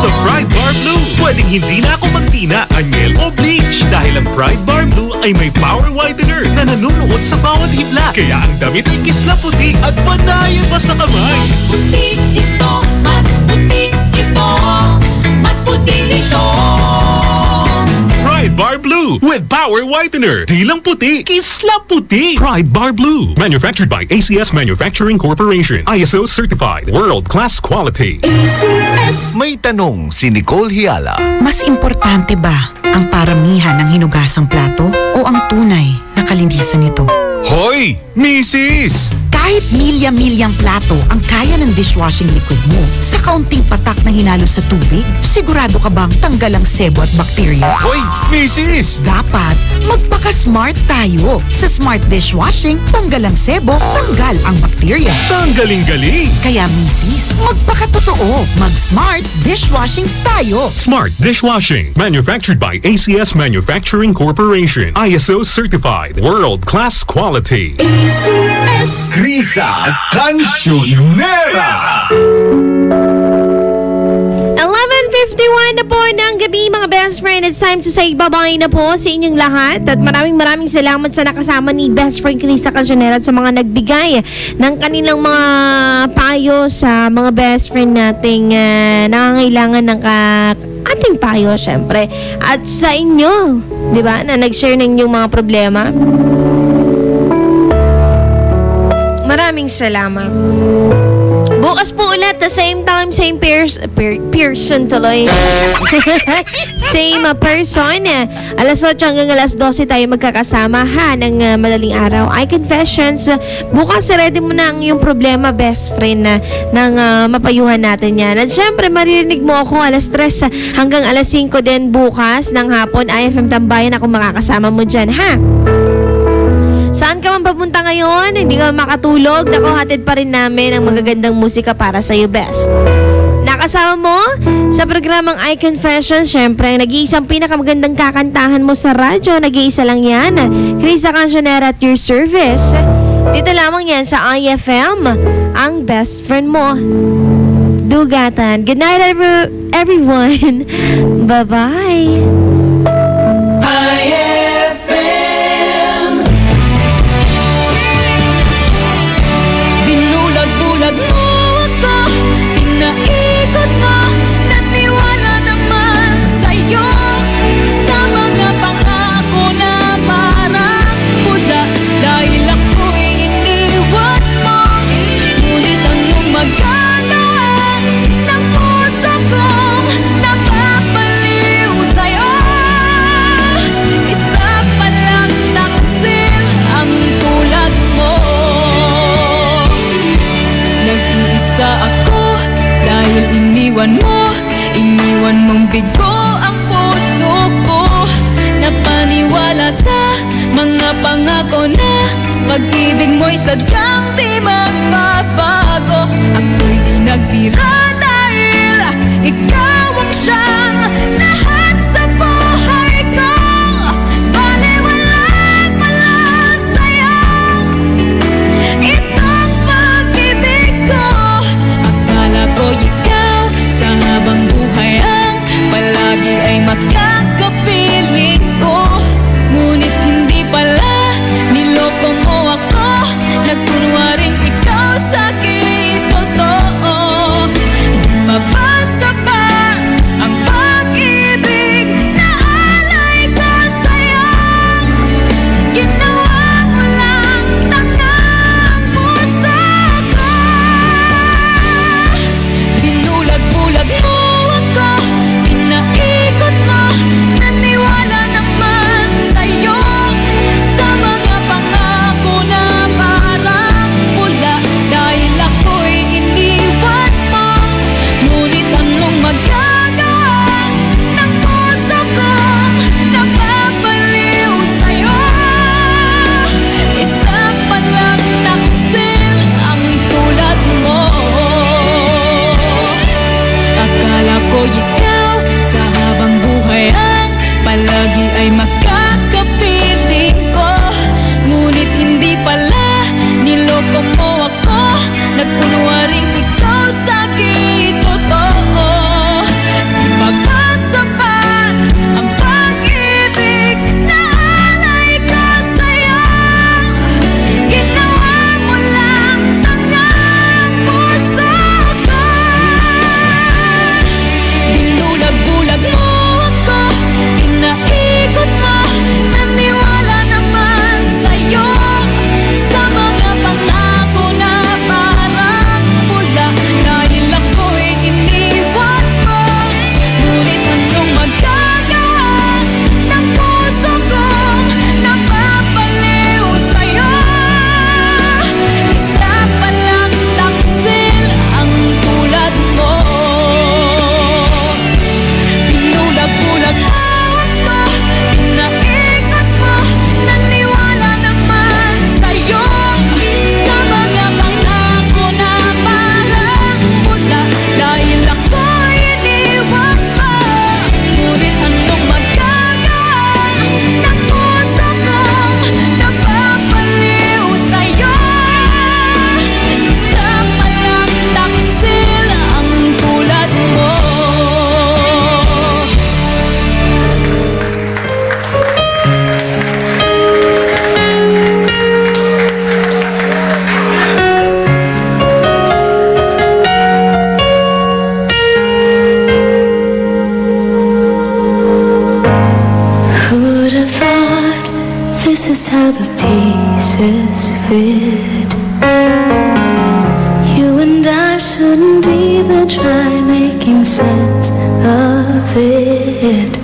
sa Pride Bar Blue. Pwedeng hindi na ako magtina, anyel o bleach dahil ang Pride Bar Blue ay may power whitener na nanunuot sa bawat hibla. Kaya ang damit ay kisla puti at panayan pa sa kamay. Mas puti ito, mas puti ito, mas puti ito. Pride Bar Blue with power whitener. Di lang puti, kisla puti. Pride Bar Blue. Manufactured by ACS Manufacturing Corporation. ISO certified. World-class quality. ACS. May tanong si Nicole Hiala. Mas importante ba ang paramihan ng hinugasang plato o ang tunay na kalinisan nito? Hoy, Mrs. Kahit milya-milyang plato ang kaya ng dishwashing liquid mo, sa kaunting patak na hinalo sa tubig, sigurado ka bang tanggal ang sebo at bakterya? Hoy, Mrs. Dapat magpaka-smart tayo. Sa smart dishwashing, tanggal ang sebo, tanggal ang bakterya. Tanggaling-galing. Kaya Mrs., magpakatotoo. Mag-smart dishwashing tayo. Smart dishwashing. Manufactured by ACS Manufacturing Corporation. ISO certified. World-class quality. ACS. Risa Cancionera. 11:51 na po ng gabi mga best friend. It's time to say bye-bye na po sa inyong lahat. At maraming salamat sa nakasama ni best friend Risa Cancionera at sa mga nagbigay ng kanilang mga payo sa mga best friend nating nangangailangan ng ating payo syempre. At sa inyo, di ba, na nag-share ng inyong mga problema. Maraming salamat. Bukas po ulit, the same time, same person tuloy. same person. Alas 8 hanggang alas 12 tayo magkakasama ha ng madaling araw. iConfessions. Bukas ready mo na ang iyong problema, best friend, ng mapayuhan natin yan. At syempre, maririnig mo ako alas 3 hanggang alas 5 din bukas ng hapon. IFM Tambayan, ako makakasama mo dyan ha. Saan ka man papunta ngayon? Hindi ka makatulog? Naku, hatid pa rin namin ang magagandang musika para sa'yo, best. Nakasama mo sa programang iConfessions, syempre, ang nag-iisang pinakamagandang kakantahan mo sa radyo, nag-iisa lang yan. Krisa Cancionera at your service. Dito lamang yan sa IFM, ang best friend mo. Dugatan. Good night, everyone. Bye-bye. Binulag-bulag mo ako, pinaikot mo, naniwala naman sa'yo. Sa mga pangako na parang pula, dahil ako'y iniwan mo. Ngunit anong magagawa ng puso kong napapaliw sa'yo? Isa palang taksil ang tulad mo. Nag-iisa ako dahil iniwan mong bigo ang puso ko. Napaniwala sa mga pangako na pag-ibig mo'y sadyang di magbabago. Ako'y di nagtira dahil ikaw ang siyang lahat sa buhay ko. Baliwalaan mo lang sa'yo itong pag-ibig ko. Akala ko ikaw sa habang buhay ang palagi ay makakapiling ko. Ngunit hindi pala, niloko mo ako. Nagkunwaring ikaw sa'kin totoo. Di mabasa ba ang pag-ibig na alay ko sa'yo? Ginawa mo lang tangang puso ko. Binulag-bulag mo ako, pinaikot mo, naniwala naman sa'yo. Sa mga pangako na parang pula, dahil ako'y iniwan mo. Ngunit anong magagawa ng puso kong napapaliw sa'yo? Isa palang taksil ang tulad mo. Akala ko ikaw sa habang buhay ang palagi ay makakapiling ko. Ngunit hindi pala, niloko mo ako. Nagkunwaring ikaw sa'kin totoo. Di magpasapat ang pag-ibig na alay ko sa'yo. Ginawa mo lang tangang puso ko. Binulag-bulag mo ako, pinaikot mo, naniwala naman sa'yo. Sa mga pangako na parang pula, dahil ako'y iniwan mo. Ngunit anong magagawa ng puso kong napapaliw sa'yo? Isa palang taksil ang tulad mo. Binulag-bulag mo ako, pinaikot mo, naniwala naman sa'yo. Sa mga pangako na parang pula, dahil ako'y iniwan mo. Ngunit anong magagawa ng puso kong napapaliw sa'yo? Isa palang taksil ang tulad mo. Who'd have thought this is how the pieces fit? You and I shouldn't even try making sense of it.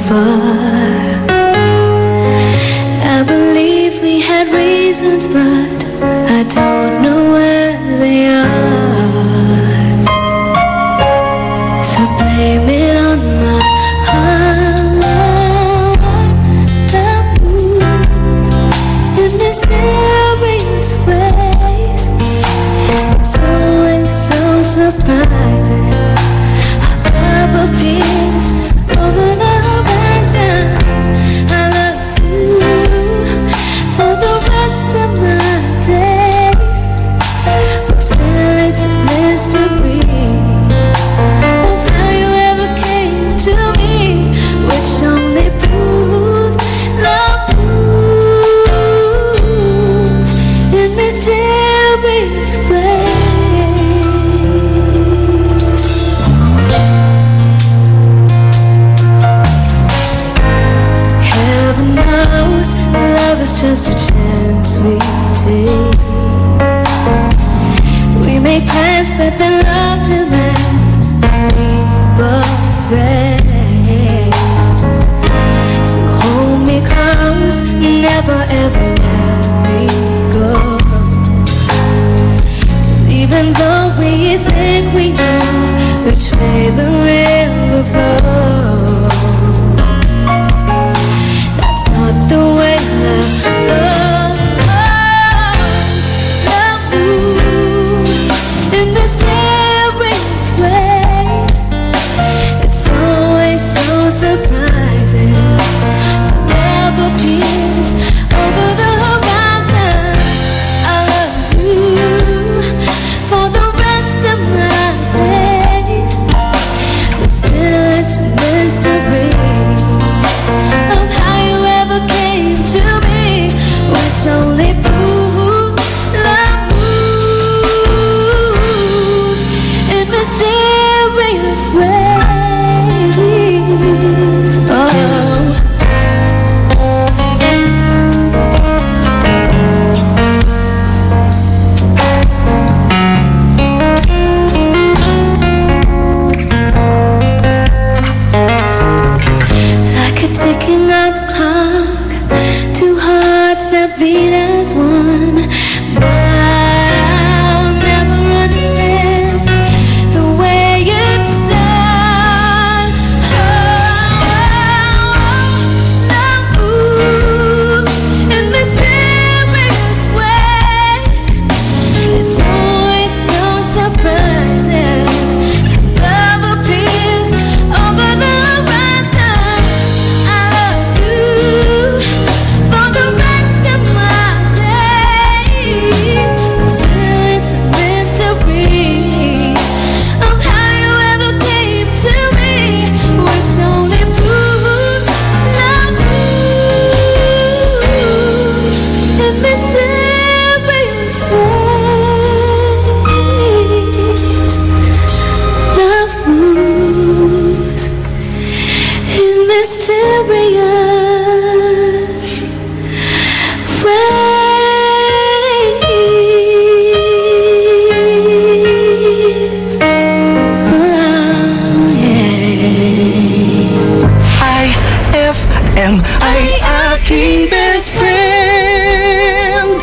far. I believe we had reasons, but I don't know where they are. So blame it on my heart. The moves in mysterious ways. It's always so surprising how love appears over the horizon. I love you for the rest of my days, but still it's a mystery of how you ever came to me, which only proves love moves in mysterious ways. Heaven knows love is just a chance we take. We make plans, but then love demands a leap of faith. So hold me close, never ever let me go. 'Cause even though we think we know which way the river flows, that's not the way love goes. Love moves in mysterious ways. It's always so surprising. Love appears over the horizon. I love you for the rest of my days, but still it's a mystery of how you ever came to me, which only proves love moves in mysterious ways. Oh. Like a ticking of the clock, two hearts that beat as one. But I'll never understand the way it's done. Love moves in mysterious ways. It's always so surprising. Love appears over the horizon. I love you for the rest of my days, but still it's a mystery of how you ever came to me, which only proves love moves in mysterious ways. Love moves in mysterious ways. Oh, yeah. IFM ay aking best friend.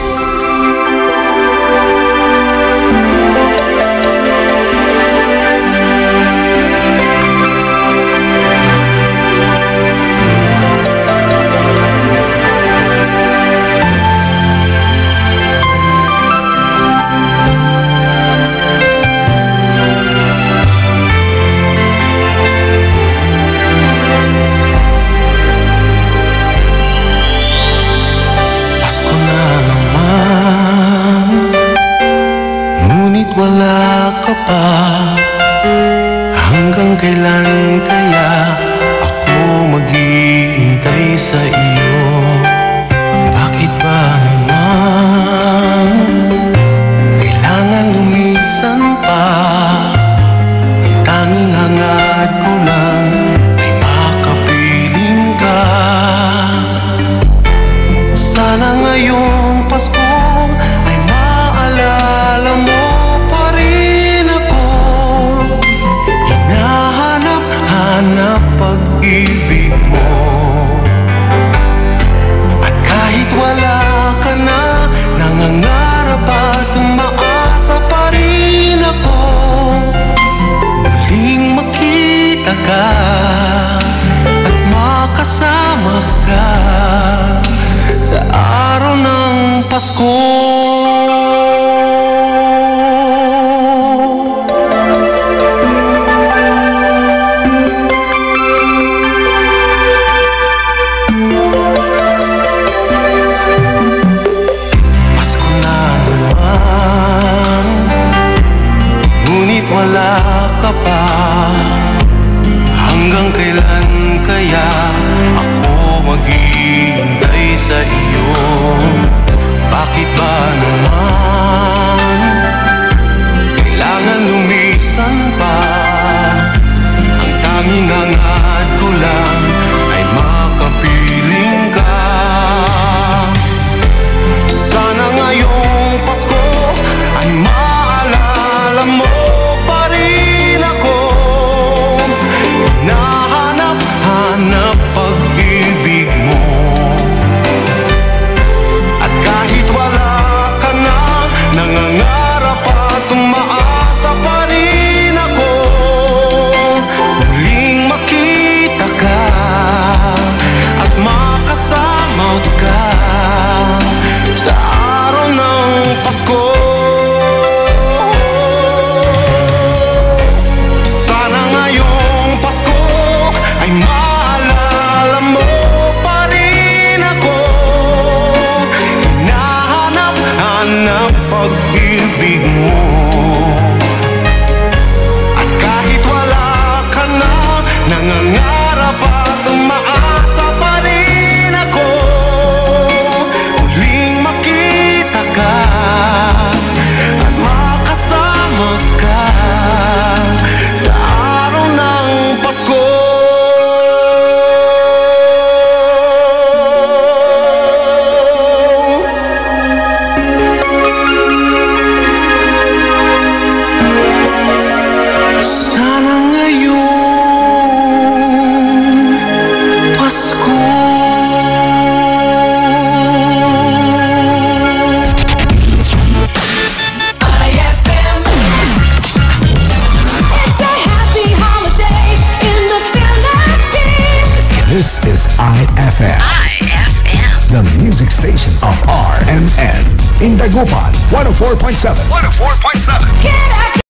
Pasko na naman, ngunit wala ka pa. Hanggang kailan kaya ako maghihintay sa iyo? Bakit ba naman kailangan lumisan pa? Ang tanging hangad ko lang ay makapiling ka. Sana ngayong Pasko ay maalala mo pa rin ako. Hinahanap-hanap pag-ibig mo. Pasko. Pasko na naman, ngunit wala ka pa. Hanggang kailan kaya ako maghihintay sa iyo? Bakit ba naman kailangan lumisan pa? Ang tanging hangad ko lang ay makapiling ka. Sana ngayong Pasko ay maalala mo pa rin ako. Hinahanap-hanap pag-ibig mo. At kahit wala ka na, nangangarap at umaasa pa rin ako. Muling makita ka at makasama ka sa araw ng Pasko. Sana ngayong Pasko ay maalala mo pa rin ako. Hinahanap-hanap pag-ibig mo. At kahit wala ka na, nangangarap at umaasa pa rin ako. Muling makita ka at makasama ka sa araw ng Pasko. Sana ngayong Pasko. This is IFM. The music station of RMN. In Dagupan, 104.7. 104.7.